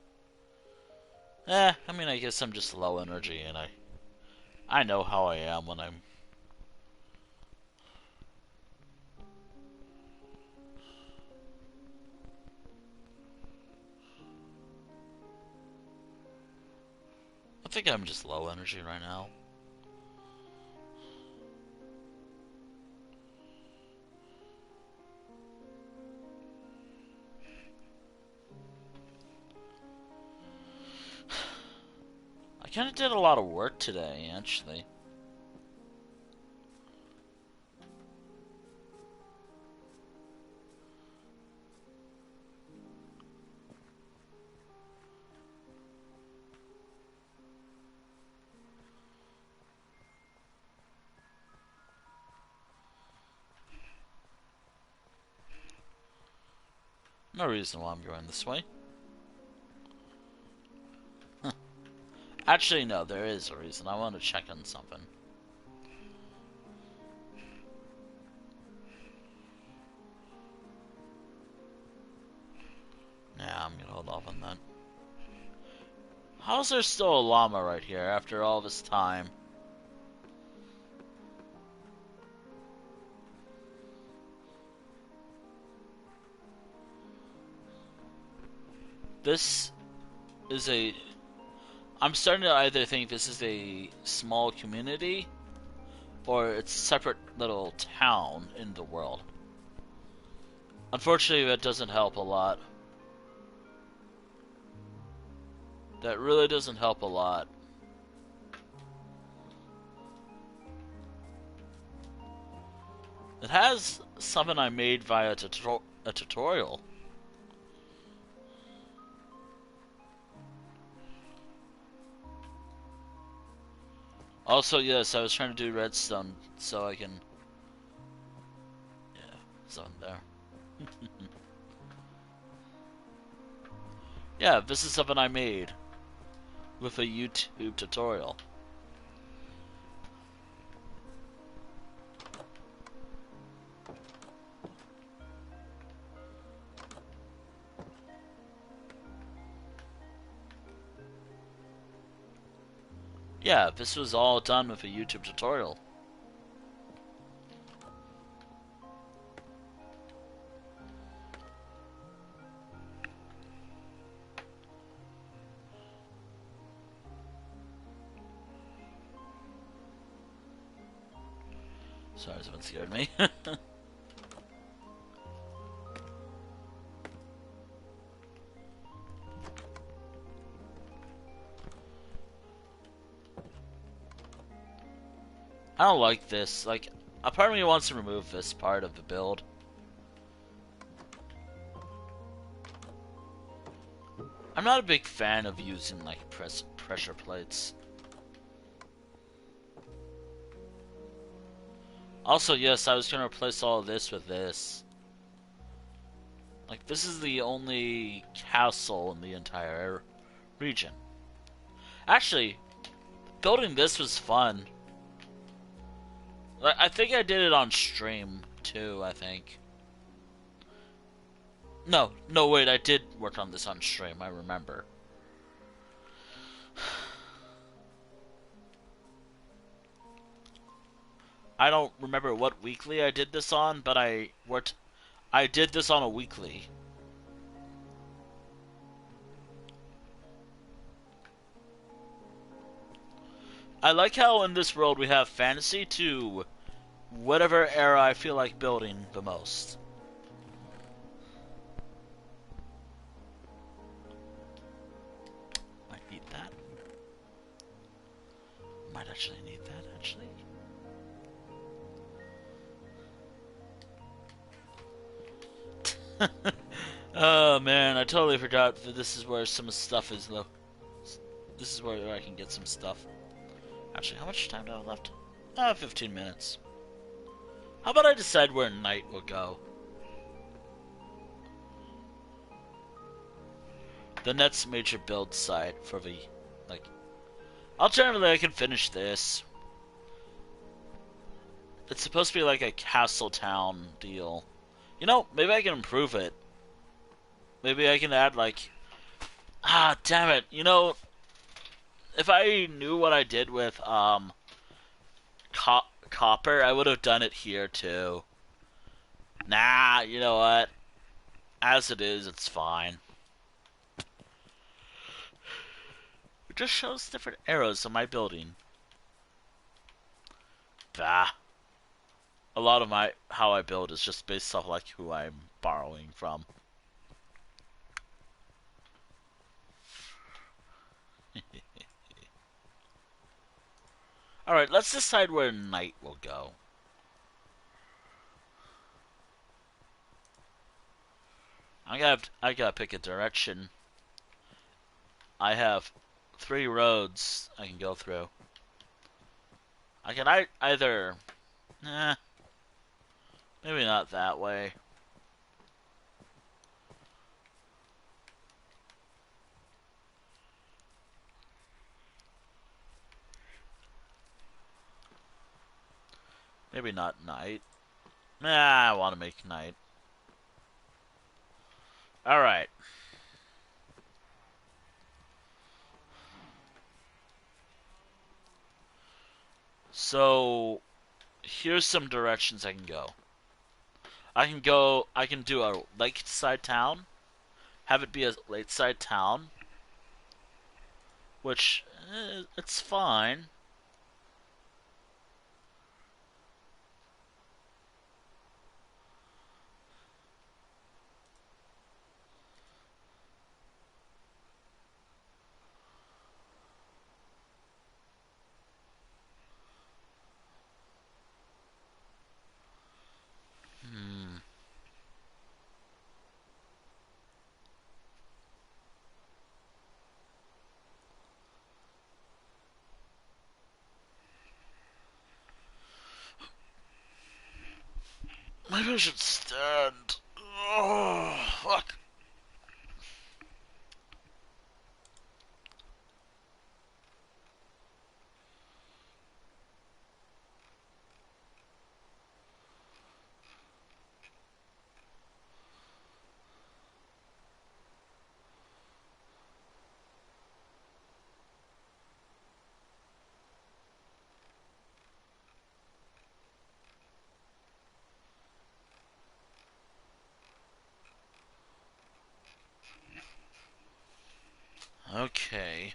I mean, I guess I'm just low energy, and I know how I am when I'm... I think I'm just low energy right now. I kind of did a lot of work today, actually. No reason why I'm going this way. Huh. Actually, no, there is a reason. I want to check on something. Yeah, I'm gonna hold off on that. How's there still a llama right here after all this time? This is a... I'm starting to either think this is a small community or it's a separate little town in the world. Unfortunately, that doesn't help a lot. That really doesn't help a lot. It has something I made via a tutorial. Also, yes, I was trying to do redstone so I can... Yeah, something there. Yeah, this is something I made with a YouTube tutorial. Yeah, this was all done with a YouTube tutorial. Sorry, someone scared me. I don't like this. Like, a part of me wants to remove this part of the build. I'm not a big fan of using, like, pressure plates. Also, yes, I was going to replace all of this with this. Like, this is the only castle in the entire region. Actually, building this was fun. I think I did it on stream, too, I think. No, wait, I did work on this on stream, I remember. I don't remember what weekly I did this on, but I did this on a weekly. I like how in this world we have fantasy to whatever era I feel like building the most. Might need that. Might actually need that, actually. Oh man, I totally forgot that this is where some stuff is though. This is where I can get some stuff. Actually, how much time do I have left? 15 minutes. How about I decide where night will go? The next major build site for the, like... Alternatively, I can finish this. It's supposed to be like a castle town deal. You know, maybe I can improve it. Maybe I can add, like, Ah, damn it. You know, if I knew what I did with copper, I would have done it here too. Nah, you know what? As it is, it's fine. It just shows different arrows on my building. Bah. A lot of my how I build is just based off like who I'm borrowing from. All right, let's decide where night will go. I gotta pick a direction. I have 3 roads I can go through. I can either, maybe not that way. Maybe not night. Nah, I want to make night. All right. So here's some directions I can go. I can do a lakeside town, have it be a lakeside town, which it's fine. Hmm. Maybe I should stand. Oh, fuck. Okay.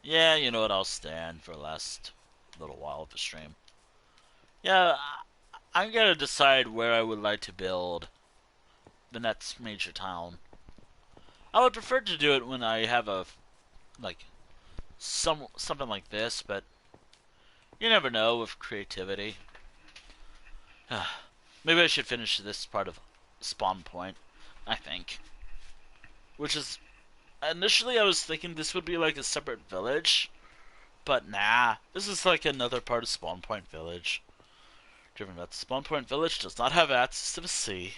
Yeah, you know what? I'll stand for the last little while of the stream. Yeah, I'm gonna decide where I would like to build the next major town. I would prefer to do it when I have a like something like this, but you never know with creativity. Maybe I should finish this part of spawn point. I think, which is initially I was thinking this would be like a separate village, but nah, this is like another part of Spawn Point Village. Driven that Spawn Point Village does not have access to the sea.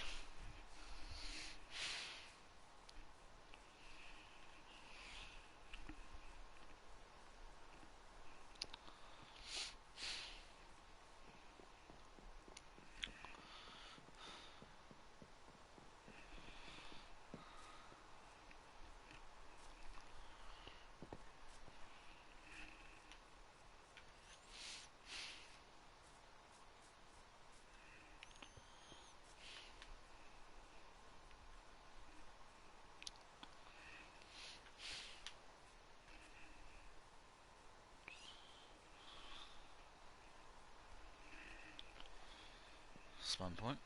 Spawn Point.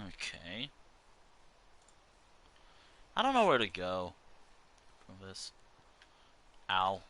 Okay. I don't know where to go from this. Ow.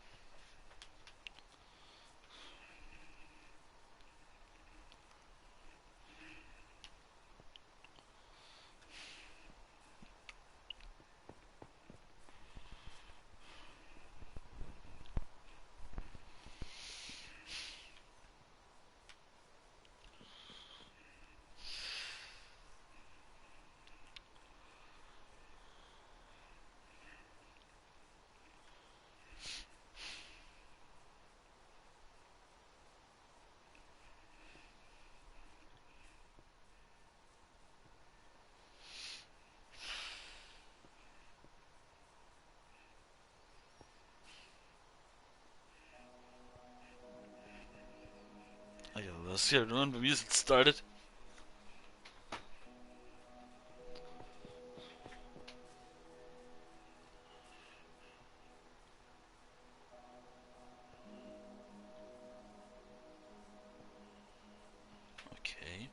I was scared when the music started. Okay.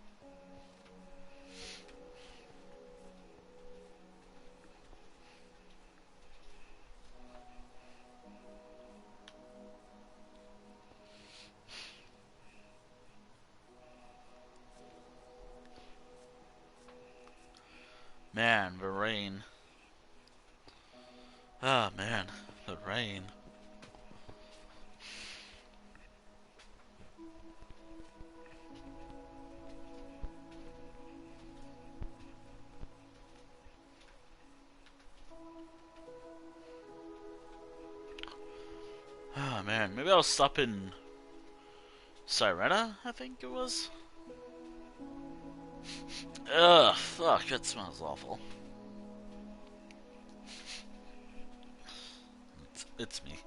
Man, the rain. Ah, man, the rain. Ah, man, maybe I'll stop in Sirena, I think it was. Ugh, fuck, that smells awful. It's me.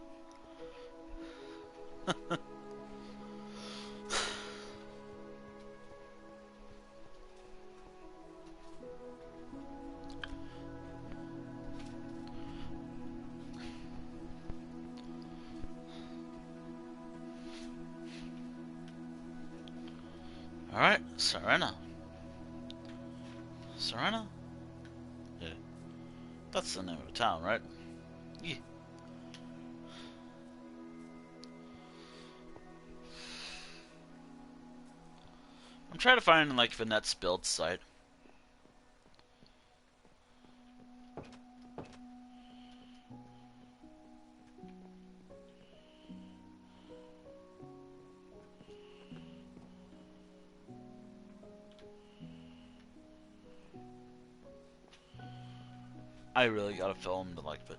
Alright, Sirena. Sirena? Yeah. That's the name of the town, right? Yeah. I'm trying to find, like, Vanette's build site. I really gotta film to like it.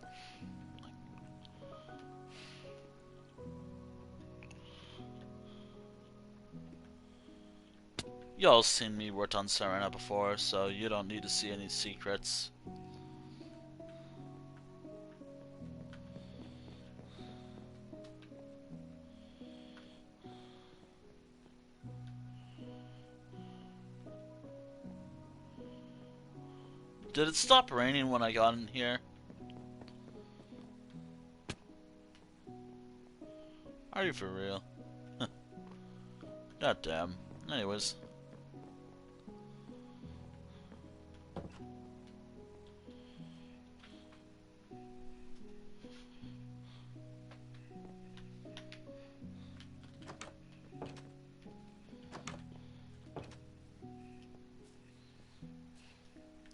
Y'all seen me work on Serena before, so you don't need to see any secrets. Did it stop raining when I got in here? Are you for real? God damn. Anyways.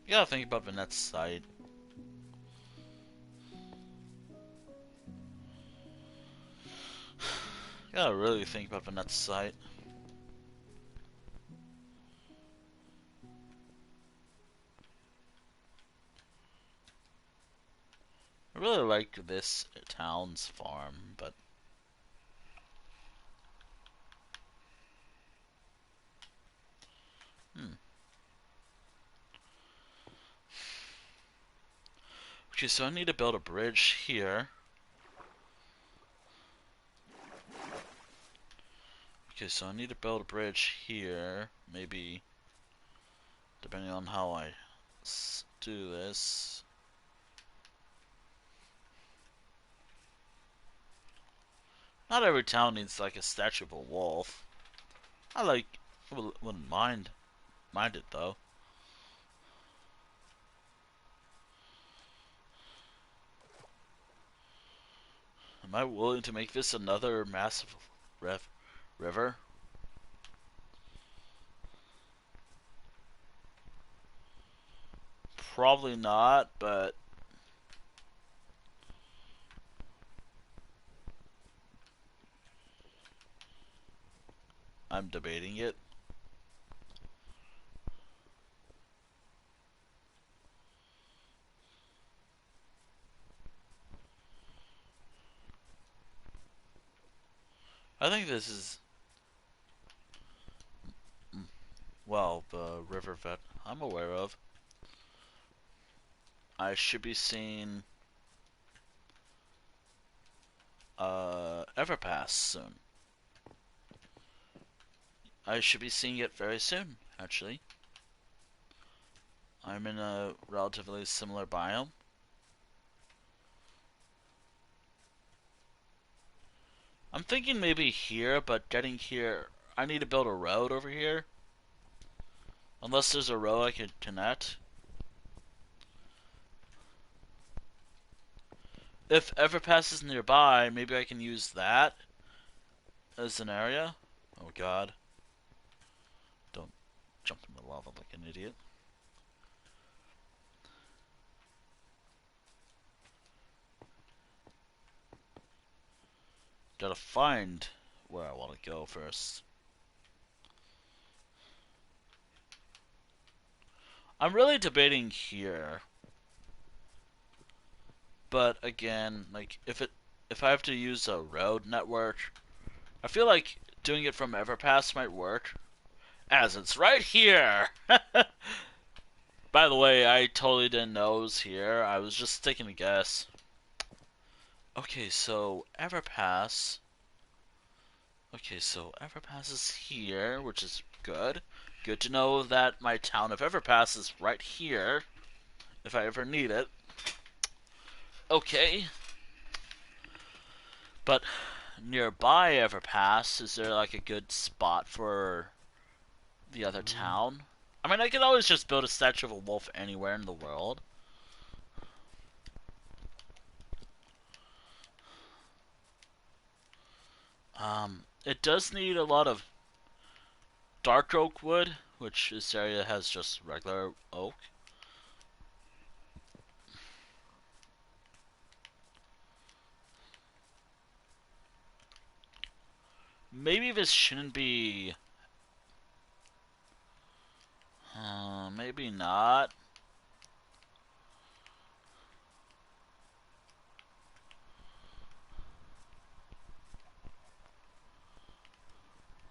You gotta think about Vanette's site. You gotta really think about Vanette's site. I really like this town's farm, but okay, so I need to build a bridge here. Okay, so I need to build a bridge here. Maybe, depending on how I do this. Not every town needs like a statue of a wolf. I wouldn't mind it though. Am I willing to make this another massive river? Probably not, but I'm debating it. I think this is, well, the river that I'm aware of. I should be seeing Everpass soon. I should be seeing it very soon, actually. I'm in a relatively similar biome. I'm thinking maybe here, but getting here, I need to build a road over here. Unless there's a road I could connect. If Everpass is nearby, maybe I can use that as an area. Oh god. Don't jump in the lava like an idiot. Gotta find where I want to go first. I'm really debating here. But again, like if I have to use a road network, I feel like doing it from Everpass might work. As it's right here. By the way, I totally didn't know it was here. I was just taking a guess. Okay, so Everpass. Okay, so Everpass is here, which is good. Good to know that my town of Everpass is right here, if I ever need it. Okay. But nearby Everpass, is there like a good spot for the other town? I mean, I could always just build a statue of a wolf anywhere in the world. It does need a lot of dark oak wood, which this area has just regular oak. Maybe this shouldn't be... maybe not.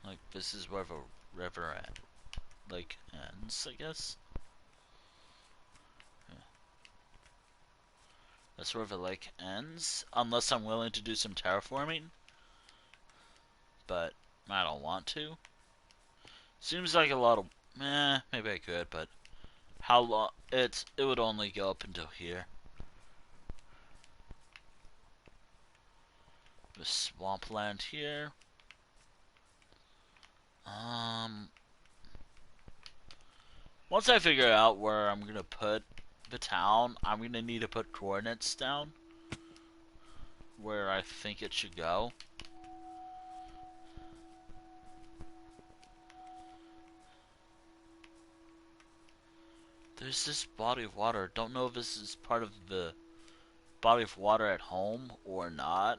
Like, this is where the river like ends, I guess. Yeah. That's where the lake ends, unless I'm willing to do some terraforming. But I don't want to. Seems like a lot of... maybe I could, but how long... it would only go up until here. The swampland here. Once I figure out where I'm gonna put the town, I'm gonna need to put coordinates down where I think it should go. There's this body of water. Don't know if this is part of the body of water at home or not.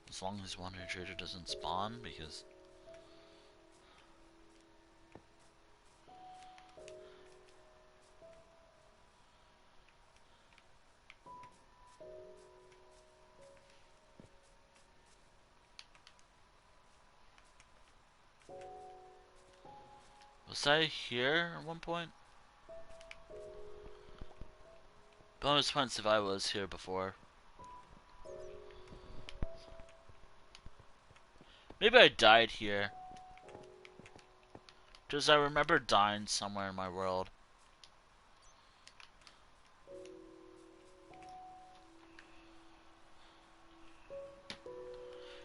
As long as Wandering Trader doesn't spawn, because... Was I here at one point? Bonus points if I was here before. Maybe I died here. Because I remember dying somewhere in my world.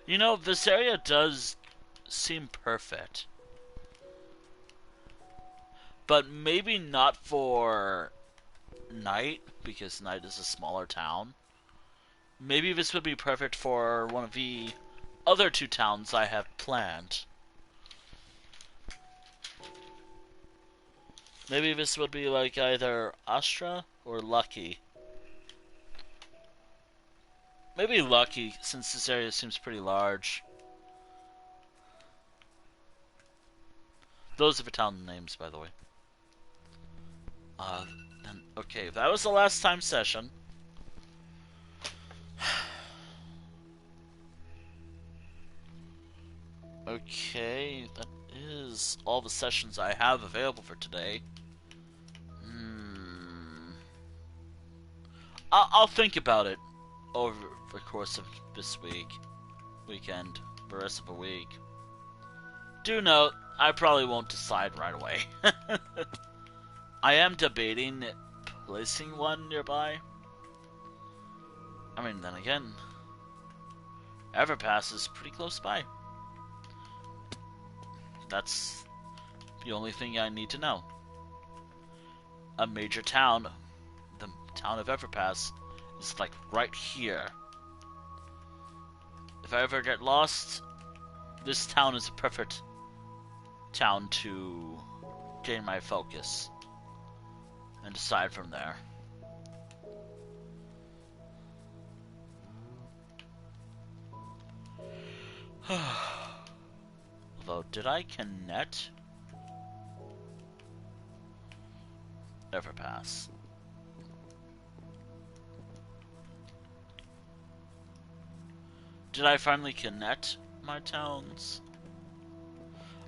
You know, this area does seem perfect. But maybe not for night, because night is a smaller town. Maybe this would be perfect for one of the other two towns I have planned. Maybe this would be like either Astra or Lucky. Maybe Lucky, since this area seems pretty large. Those are the town names, by the way. Then, okay, that was the last time session. Okay, that is all the sessions I have available for today. I'll think about it over the course of this weekend, the rest of the week. Do note, I probably won't decide right away. I am debating placing one nearby. I mean, then again, Everpass is pretty close by. That's the only thing I need to know. A major town, the town of Everpass, is like right here. If I ever get lost, this town is a perfect town to gain my focus and decide from there. Although, did I connect? Everpass. Did I finally connect my towns?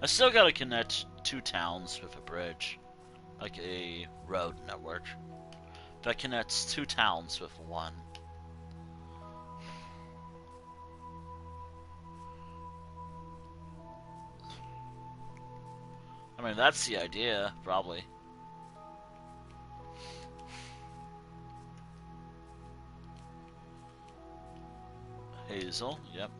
I still gotta connect 2 towns with a bridge, like a road network that connects 2 towns with 1. I mean, that's the idea, probably. Hazel, yep.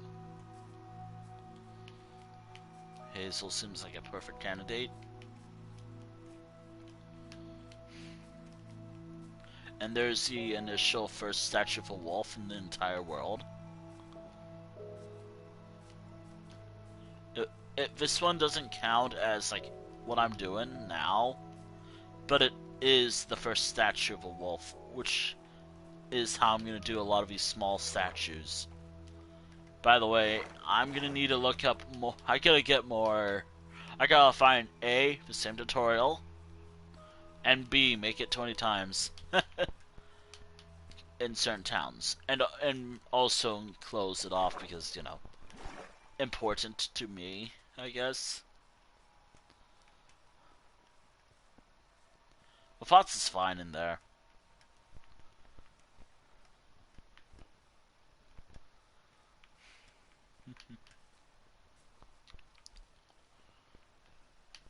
Hazel seems like a perfect candidate. And there's the initial first statue of a wolf in the entire world. This one doesn't count as like what I'm doing now, but it is the first statue of a wolf, which is how I'm gonna do a lot of these small statues. By the way, I'm gonna need to look up more. I gotta get more. I gotta find A, the same tutorial, and B, make it 20 times in certain towns, and also close it off because, you know, important to me, I guess. The Fox is fine in there.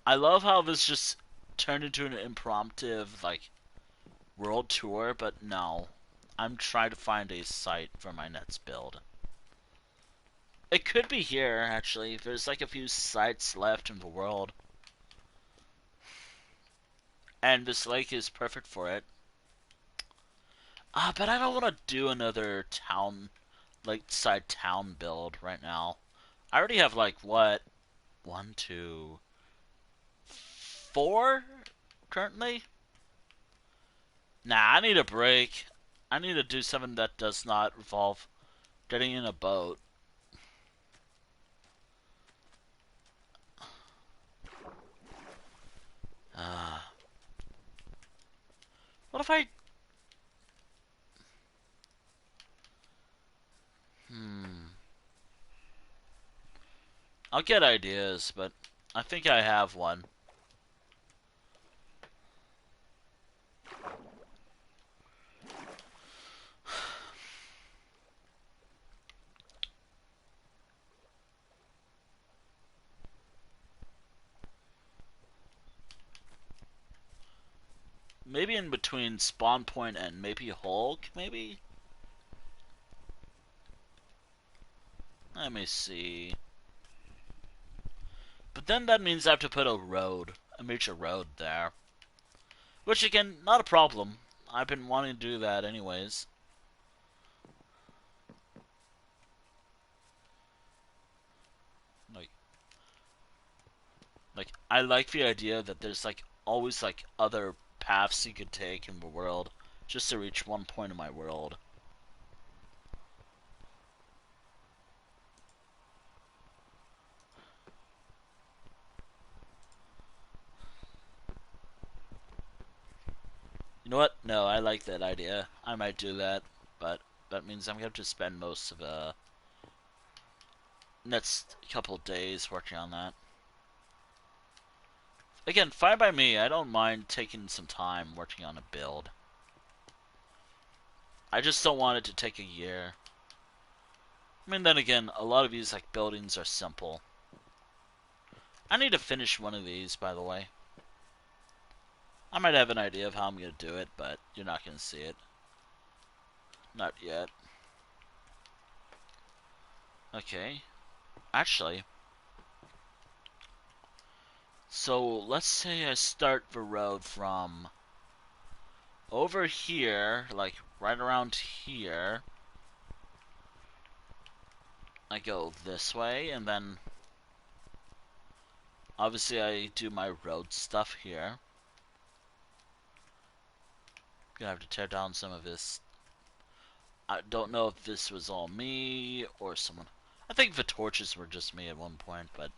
I love how this just turned into an impromptu, like, world tour, but no. I'm trying to find a site for my next build. It could be here, actually. There's like a few sites left in the world. And this lake is perfect for it. But I don't want to do another town, lakeside town build right now. I already have like, what? 1, 2, 4 currently? Nah, I need a break. I need to do something that does not involve getting in a boat. What if I... I'll get ideas, but I think I have one. Maybe in between Spawn Point and maybe Hulk, maybe? Let me see. But then that means I have to put a major road there. Which, again, not a problem. I've been wanting to do that anyways. Like, I like the idea that there's, like, always, like, other paths you could take in the world just to reach one point in my world. You know what? No, I like that idea. I might do that, but that means I'm going to have to spend most of the next couple days working on that. Again, fine by me. I don't mind taking some time working on a build. I just don't want it to take a year. I mean, then again, a lot of these like buildings are simple. I need to finish one of these, by the way. I might have an idea of how I'm going to do it, but you're not going to see it. Not yet. Okay. Actually, so let's say I start the road from over here, like right around here. I go this way, and then obviously I do my road stuff here. Gonna have to tear down some of this. I don't know if this was all me or someone. I think the torches were just me at one point, but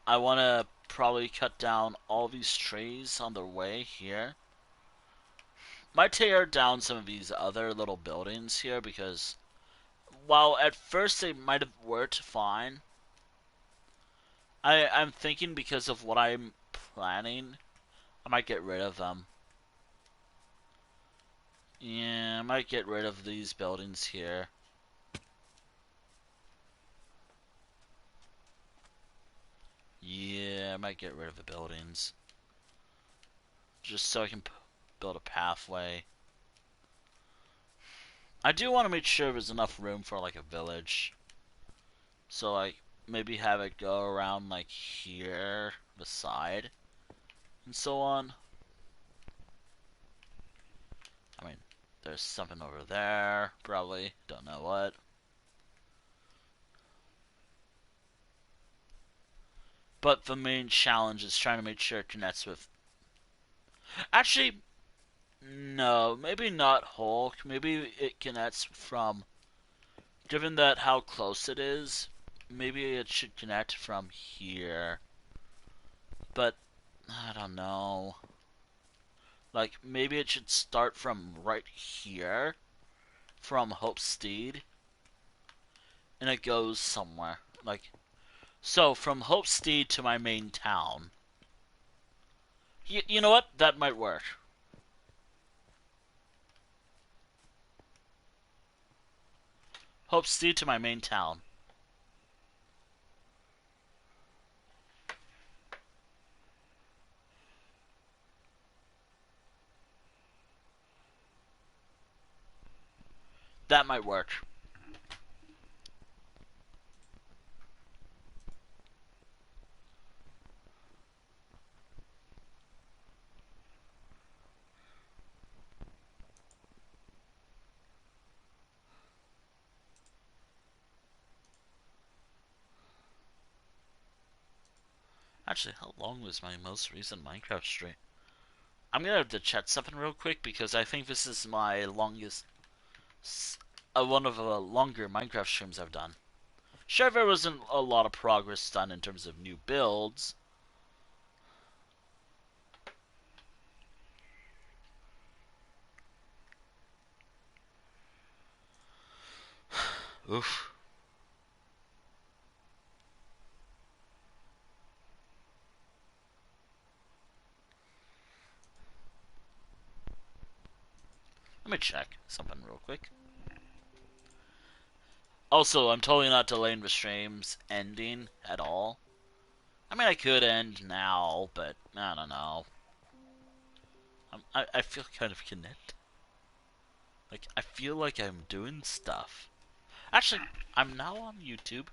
I want to probably cut down all these trees on the way here. Might tear down some of these other little buildings here because while at first they might have worked fine, I'm thinking because of what I'm planning, I might get rid of them. Yeah, I might get rid of these buildings here. Yeah, I might get rid of the buildings. Just so I can build a pathway. I do want to make sure there's enough room for like a village. So like maybe have it go around like here, the side, and so on. I mean, there's something over there, probably. Don't know what. But the main challenge is trying to make sure it connects with... Actually, no, maybe not Hulk. Maybe it connects from... Given that how close it is, maybe it should connect from here. But, I don't know. Like, maybe it should start from right here, from Hope Steed, and it goes somewhere. Like, so from Hope Steed to my main town. You know what? That might work. Hope Steed to my main town. That might work. Actually, how long was my most recent Minecraft stream? I'm gonna have to check something real quick because I think this is my longest, one of the longer Minecraft streams I've done. Sure, there wasn't a lot of progress done in terms of new builds. Oof. Let me check something real quick. Also, I'm totally not delaying the stream's ending at all. I mean, I could end now, but I don't know. I feel kind of connected. Like, I feel like I'm doing stuff. Actually, I'm now on YouTube.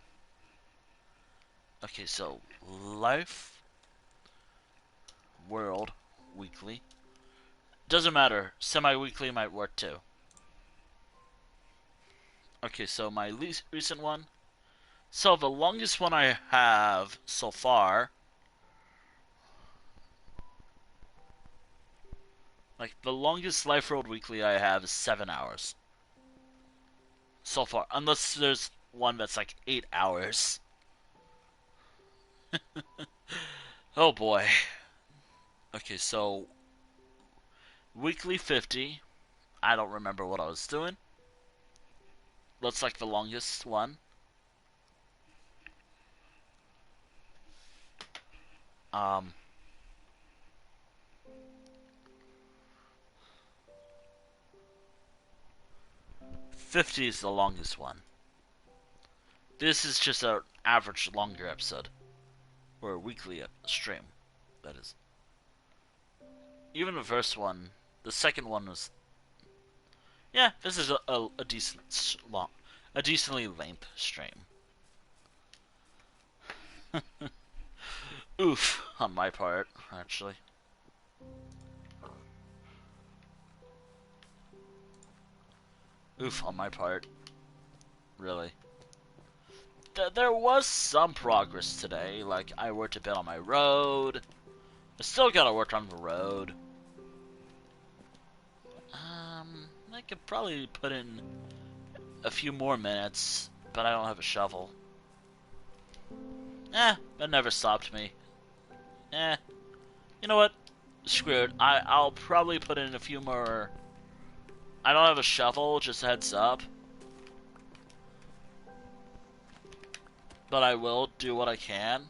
Okay, so, Life World Weekly. Doesn't matter. Semi-weekly might work too. Okay, so my least recent one. So, the longest one I have so far... Like, the longest Life World Weekly I have is 7 hours. So far. Unless there's one that's like 8 hours. Oh boy. Okay, so weekly 50. I don't remember what I was doing. Looks like the longest one. Um 50 is the longest one. This is just an average longer episode. Or a weekly stream, that is. Even the first one, the second one was... Yeah, this is a decently length stream. Oof, on my part, actually. Oof, on my part. Really. There was some progress today. Like, I worked a bit on my road. I still gotta work on the road. I could probably put in a few more minutes, but I don't have a shovel. That never stopped me. You know what? Screw it. I'll probably put in a few more... I don't have a shovel, just a heads up. But I will do what I can.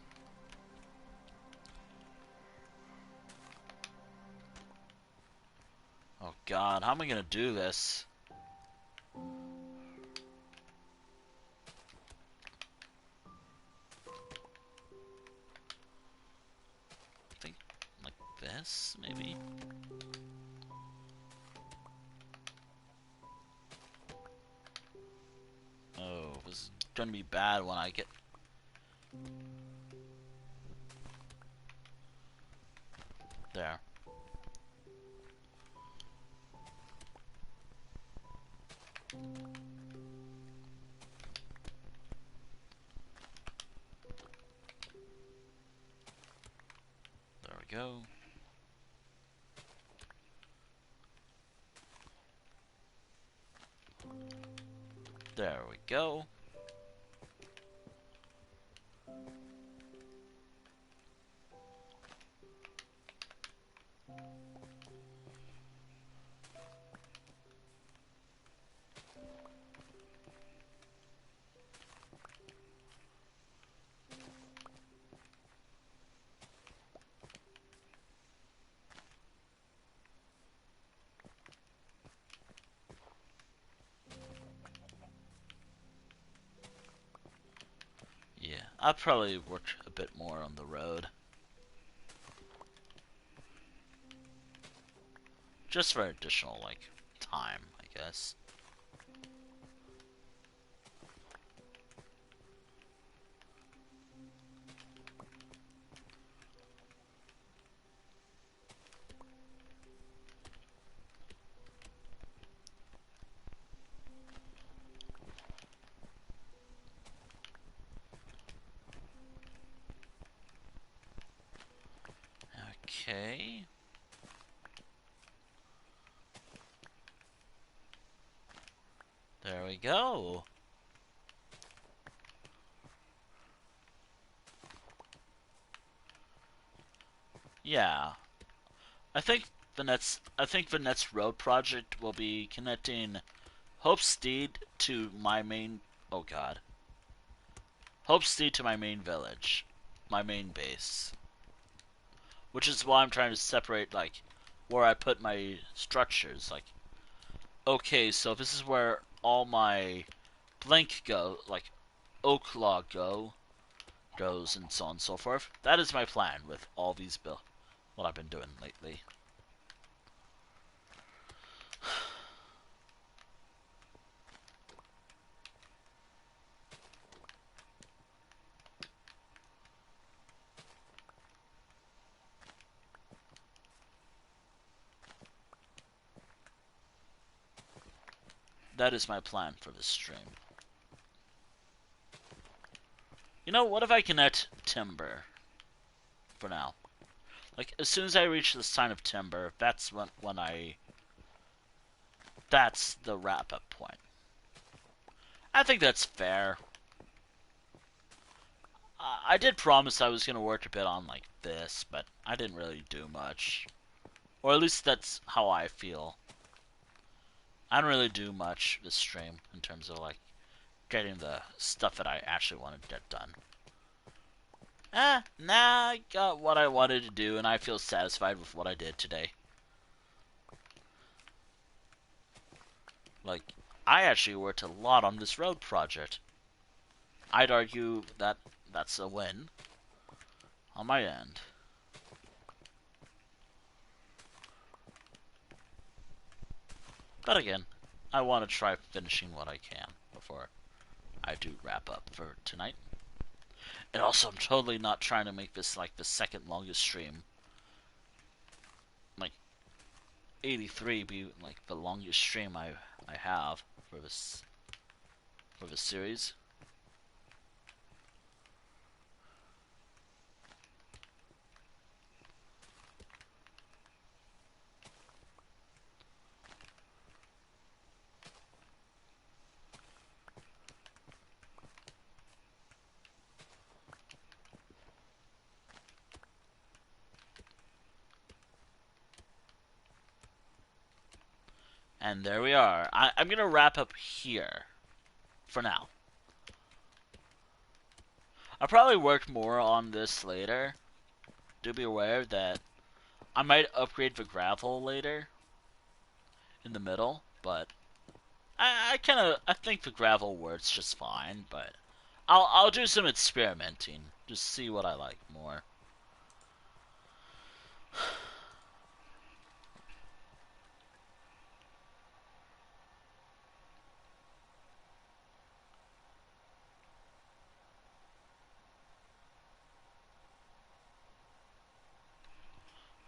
Oh god, how am I gonna do this? I think like this, maybe? Oh, this is gonna be bad when I get... There. There we go. There we go. Yeah, I'll probably work a bit more on the road. Just for additional, like, time, I guess. Okay. There we go. Yeah. The next road project will be connecting Hope Steed to my main... Oh god. Hope Steed to my main village. My main base. Which is why I'm trying to separate, like, where I put my structures. Like, okay, so this is where all my blank go, like, oak log goes, and so on and so forth. That is my plan with all these what I've been doing lately. That is my plan for this stream. You know, what if I connect timber? For now. Like, as soon as I reach the sign of timber, that's when that's the wrap-up point. I think that's fair. I did promise I was going to work a bit on, like, this, but I didn't really do much. Or at least that's how I feel. I don't really do much this stream in terms of, like, getting the stuff that I actually want to get done. Nah, I got what I wanted to do, and I feel satisfied with what I did today. Like, I actually worked a lot on this road project. I'd argue that that's a win on my end. But again, I want to try finishing what I can before I do wrap up for tonight. And also, I'm totally not trying to make this like the second longest stream. Like 83 be like the longest stream I have for this series. And there we are. I'm going to wrap up here for now. I'll probably work more on this later. Do be aware that I might upgrade the gravel later in the middle, but I think the gravel works just fine, but I'll do some experimenting, just see what I like more.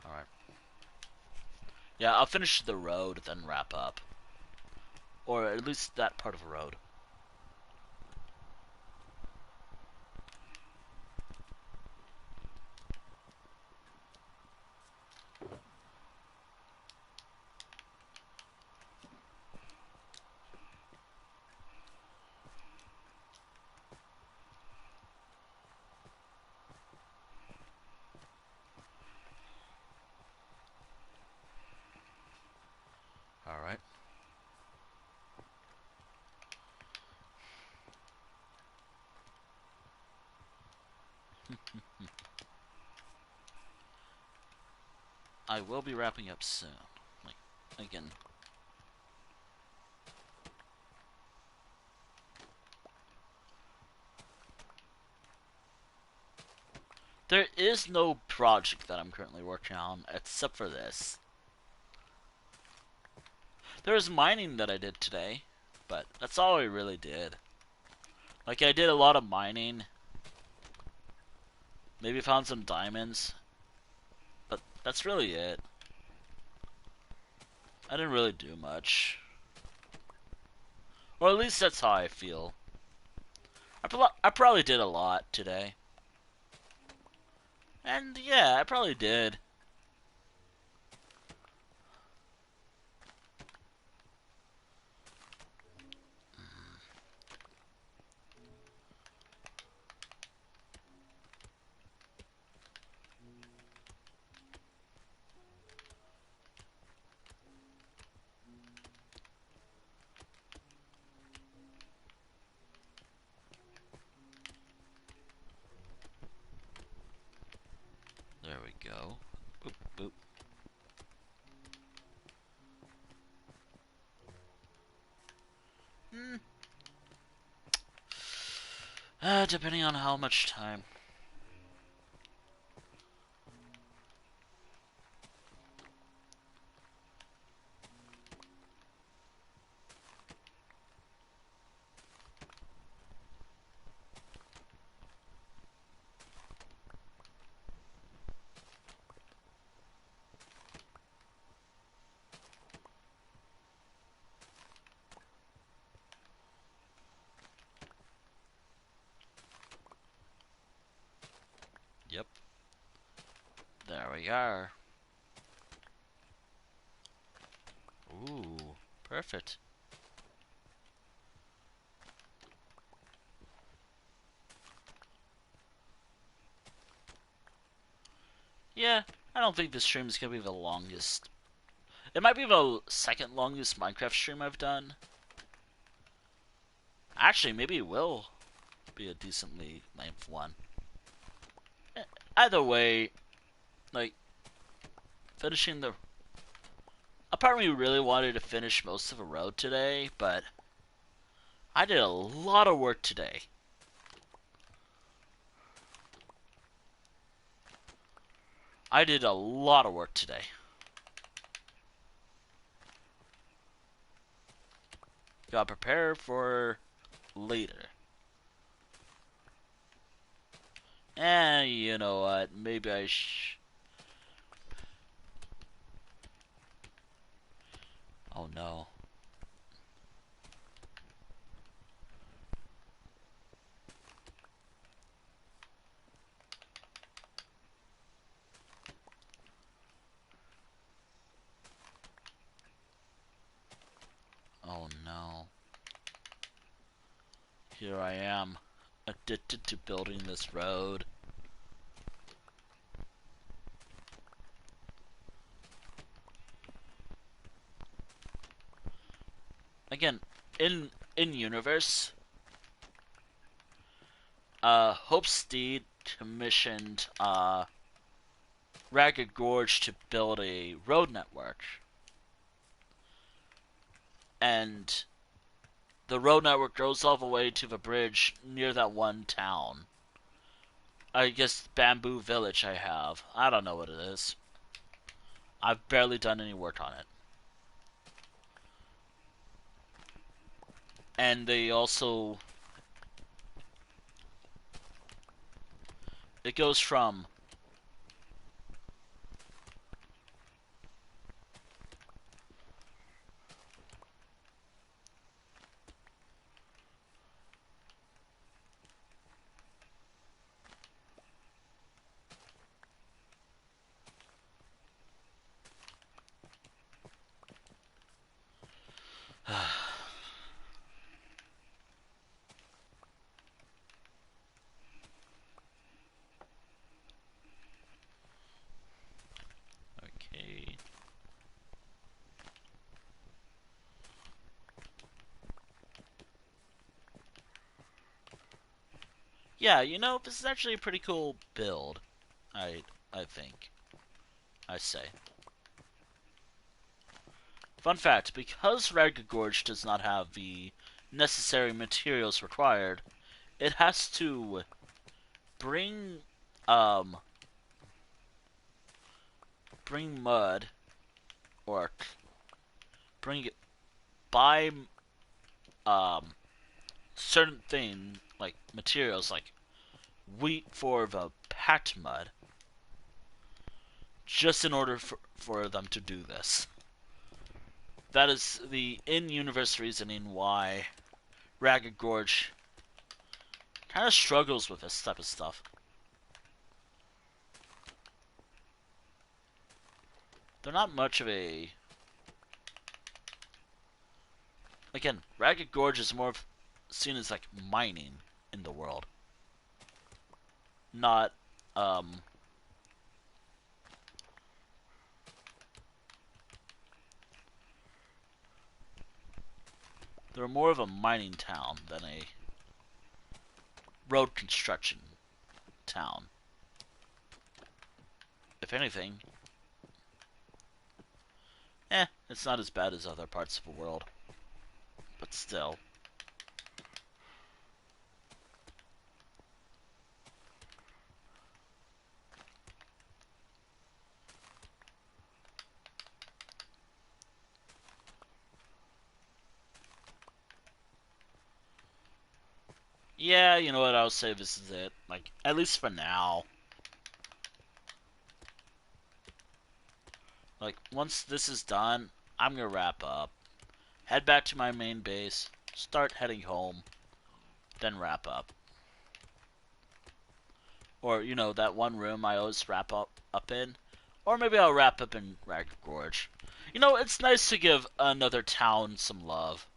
Alright. Yeah, I'll finish the road, then wrap up. Or at least that part of the road. Alright. I will be wrapping up soon. Like, again. There is no project that I'm currently working on except for this. There was mining that I did today, but that's all I really did. Like, I did a lot of mining. Maybe found some diamonds. But that's really it. I didn't really do much. Or at least that's how I feel. I probably did a lot today. And yeah, I probably did. There we go. Boop, boop. Depending on how much time. Yep. There we are. Ooh, perfect. Yeah, I don't think this stream is gonna be the longest. It might be the second longest Minecraft stream I've done. Actually, maybe it will be a decently length one. Either way, like, finishing the... Apparently we really wanted to finish most of the road today, but I did a lot of work today. I did a lot of work today. Gotta prepare for later. And you know what? Maybe I Oh no. Oh no. Here I am, addicted to building this road. Again, in universe, Hope Steed commissioned Ragged Gorge to build a road network, and the road network goes all the way to the bridge near that one town. I guess Bamboo Village I don't know what it is. I've barely done any work on it. And they also... It goes from... Okay. Yeah, you know, this is actually a pretty cool build. I think. I say. Fun fact, because Ragged Gorge does not have the necessary materials required, it has to bring bring mud or bring it buy certain thing like materials like wheat for the packed mud just in order for them to do this. That is the in-universe reasoning why Ragged Gorge kind of struggles with this type of stuff. They're not much of a... Again, Ragged Gorge is more seen as like mining in the world. Not, they're more of a mining town than a road construction town. If anything, it's not as bad as other parts of the world. But still. Yeah, you know what, I'll say this is it. Like, at least for now. Like, once this is done, I'm gonna wrap up. Head back to my main base. Start heading home. Then wrap up. Or, you know, that one room I always wrap up in. Or maybe I'll wrap up in Ragged Gorge. You know, it's nice to give another town some love.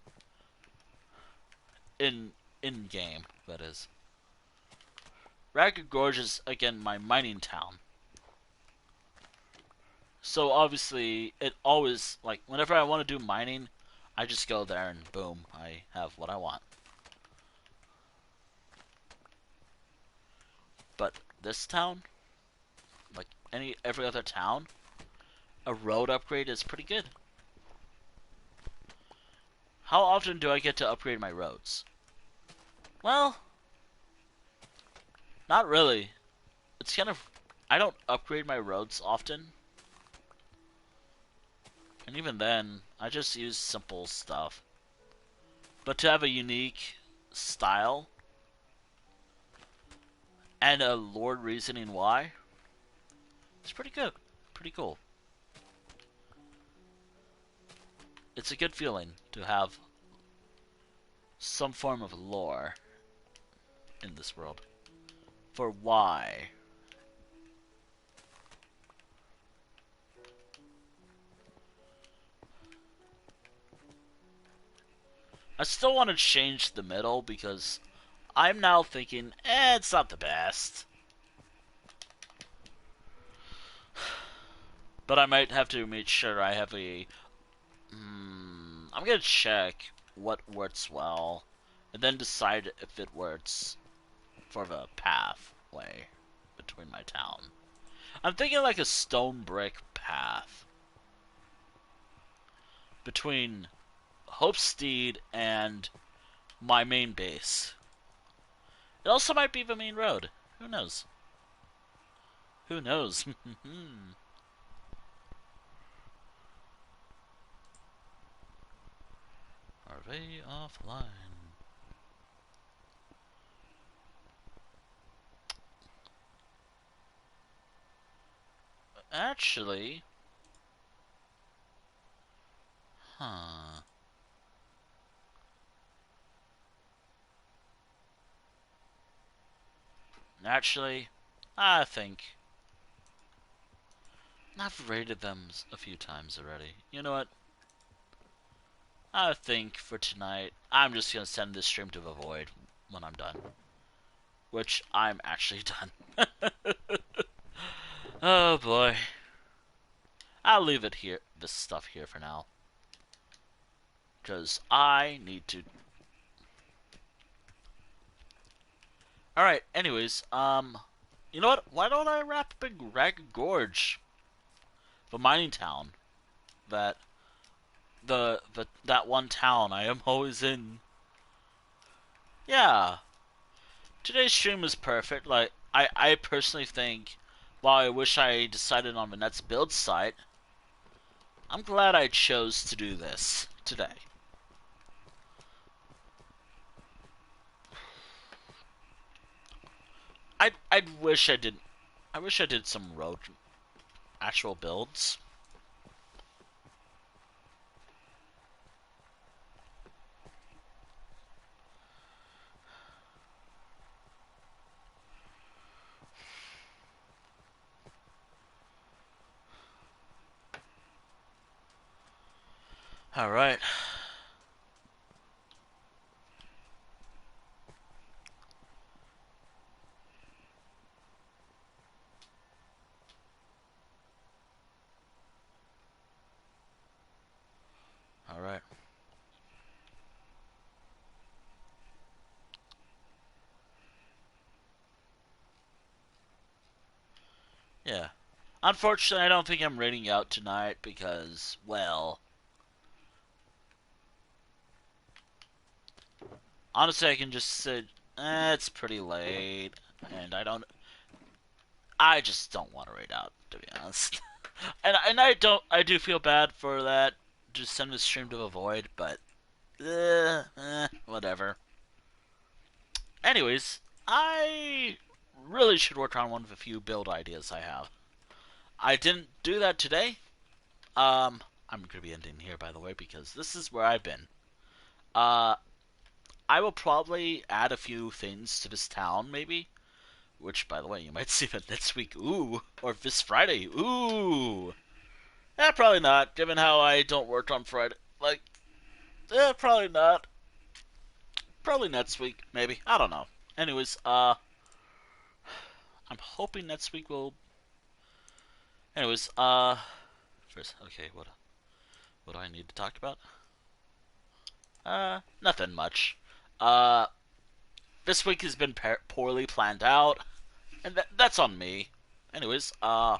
In game, that is. Ragged Gorge is, again, my mining town. So obviously, it always, like, whenever I want to do mining, I just go there and boom, I have what I want. But this town, like every other town, a road upgrade is pretty good. How often do I get to upgrade my roads? Well, not really. It's kind of... I don't upgrade my roads often. And even then, I just use simple stuff. But to have a unique style and a lore reasoning why, it's pretty good. Pretty cool. It's a good feeling to have some form of lore in this world. For why. I still want to change the middle because I'm now thinking, it's not the best. But I might have to make sure I have a... I'm gonna check what works well, and then decide if it works for the pathway between my town. I'm thinking like a stone brick path between Hopestead and my main base. It also might be the main road. Who knows? Who knows? Are they offline? Actually... Huh... Actually, I think... I've raided them a few times already. You know what? I think for tonight, I'm just gonna send this stream to the void when I'm done. Which, I'm actually done. Oh boy. I'll leave it here, this stuff here for now. Because I need to... Alright, anyways, you know what? Why don't I wrap up in Ragged Gorge? The mining town. That... that one town I am always in. Yeah. Today's stream was perfect. Like, I personally think, while I wish I decided on the next build site, I'm glad I chose to do this today. I wish I did. I wish I did some road actual builds. All right. All right. Yeah. Unfortunately, I don't think I'm raiding out tonight because, well... Honestly, I can just say, it's pretty late, and I just don't want to raid out, to be honest. and I do feel bad for that, just send the stream to the void, but, whatever. Anyways, I really should work on one of the few build ideas I have. I didn't do that today. I'm gonna be ending here, by the way, because this is where I've been. I will probably add a few things to this town, maybe. Which, by the way, you might see that next week. Ooh. Or this Friday. Ooh. Probably not, given how I don't work on Friday. Like, probably not. Probably next week, maybe. I don't know. Anyways, I'm hoping next week will... Anyways, first, okay, what do I need to talk about? Nothing much. This week has been poorly planned out, and that's on me. Anyways, oh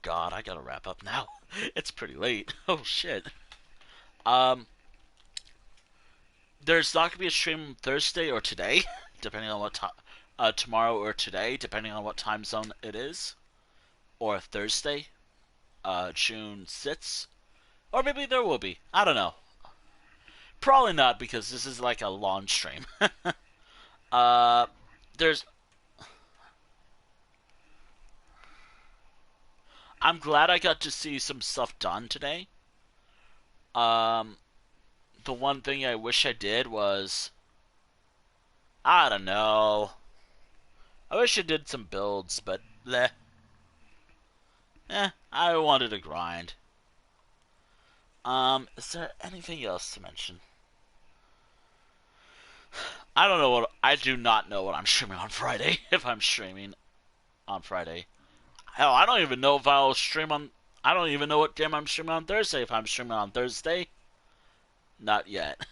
god, I gotta wrap up now. It's pretty late. Oh shit. there's not gonna be a stream Thursday or today, depending on what time. Tomorrow or today, depending on what time zone it is, or Thursday, June 6th, or maybe there will be. I don't know. Probably not because this is like a long stream. uh, there's. I'm glad I got to see some stuff done today. Um, the one thing I wish I did was, I don't know. I wish I did some builds, but bleh. I wanted to grind. Is there anything else to mention? I don't know what. I do not know what I'm streaming on Friday. If I'm streaming on Friday, hell, I don't even know if I'll stream on. I don't even know what game I'm streaming on Thursday. If I'm streaming on Thursday, not yet.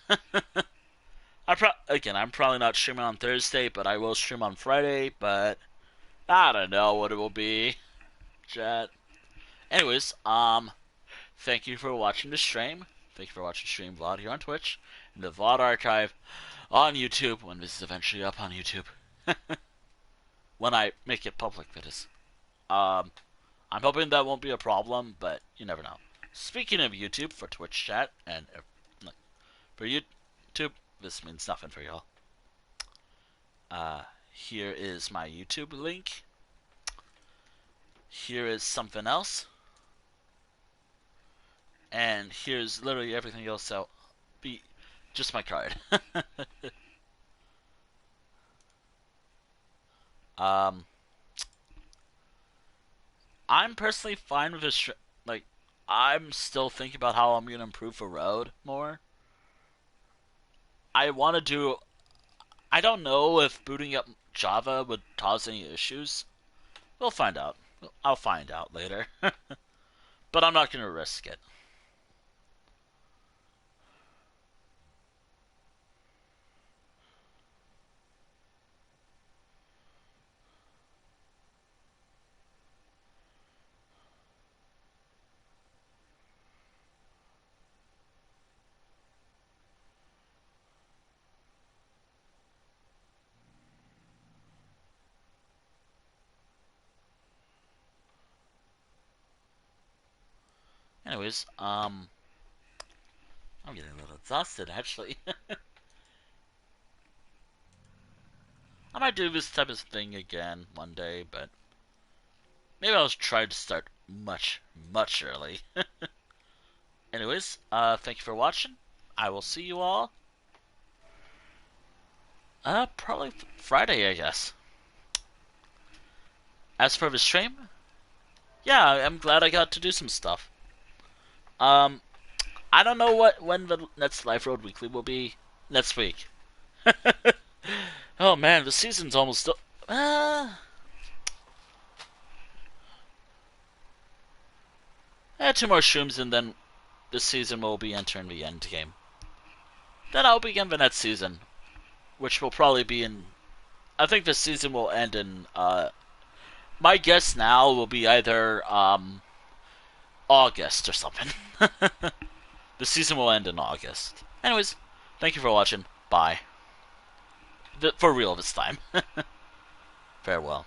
I'm probably not streaming on Thursday, but I will stream on Friday. But I don't know what it will be. Chat. Anyways, thank you for watching the stream. Thank you for watching Stream VOD here on Twitch, and the VOD archive on YouTube when this is eventually up on YouTube. When I make it public, that is. I'm hoping that won't be a problem, but you never know. Speaking of YouTube, for Twitch chat, and for YouTube, this means nothing for y'all. Here is my YouTube link. Here is something else. And here's literally everything else out. Be just my card. I'm personally fine with this. Like, I'm still thinking about how I'm gonna improve the road more. I want to do. I don't know if booting up Java would cause any issues. We'll find out. I'll find out later. But I'm not gonna risk it. Anyways, I'm getting a little exhausted, actually. I might do this type of thing again one day, but maybe I'll try to start much, much early. Anyways, thank you for watching. I will see you all, probably Friday, I guess. As for the stream, yeah, I'm glad I got to do some stuff. I don't know when the next Life Road Weekly will be next week. Oh man, the season's almost still. 2 more streams and then the season will be entering the end game. Then I'll begin the next season, which will probably be in. I think the season will end in. My guess now will be either August or something. The season will end in August. Anyways, thank you for watching. Bye. For real this time. Farewell.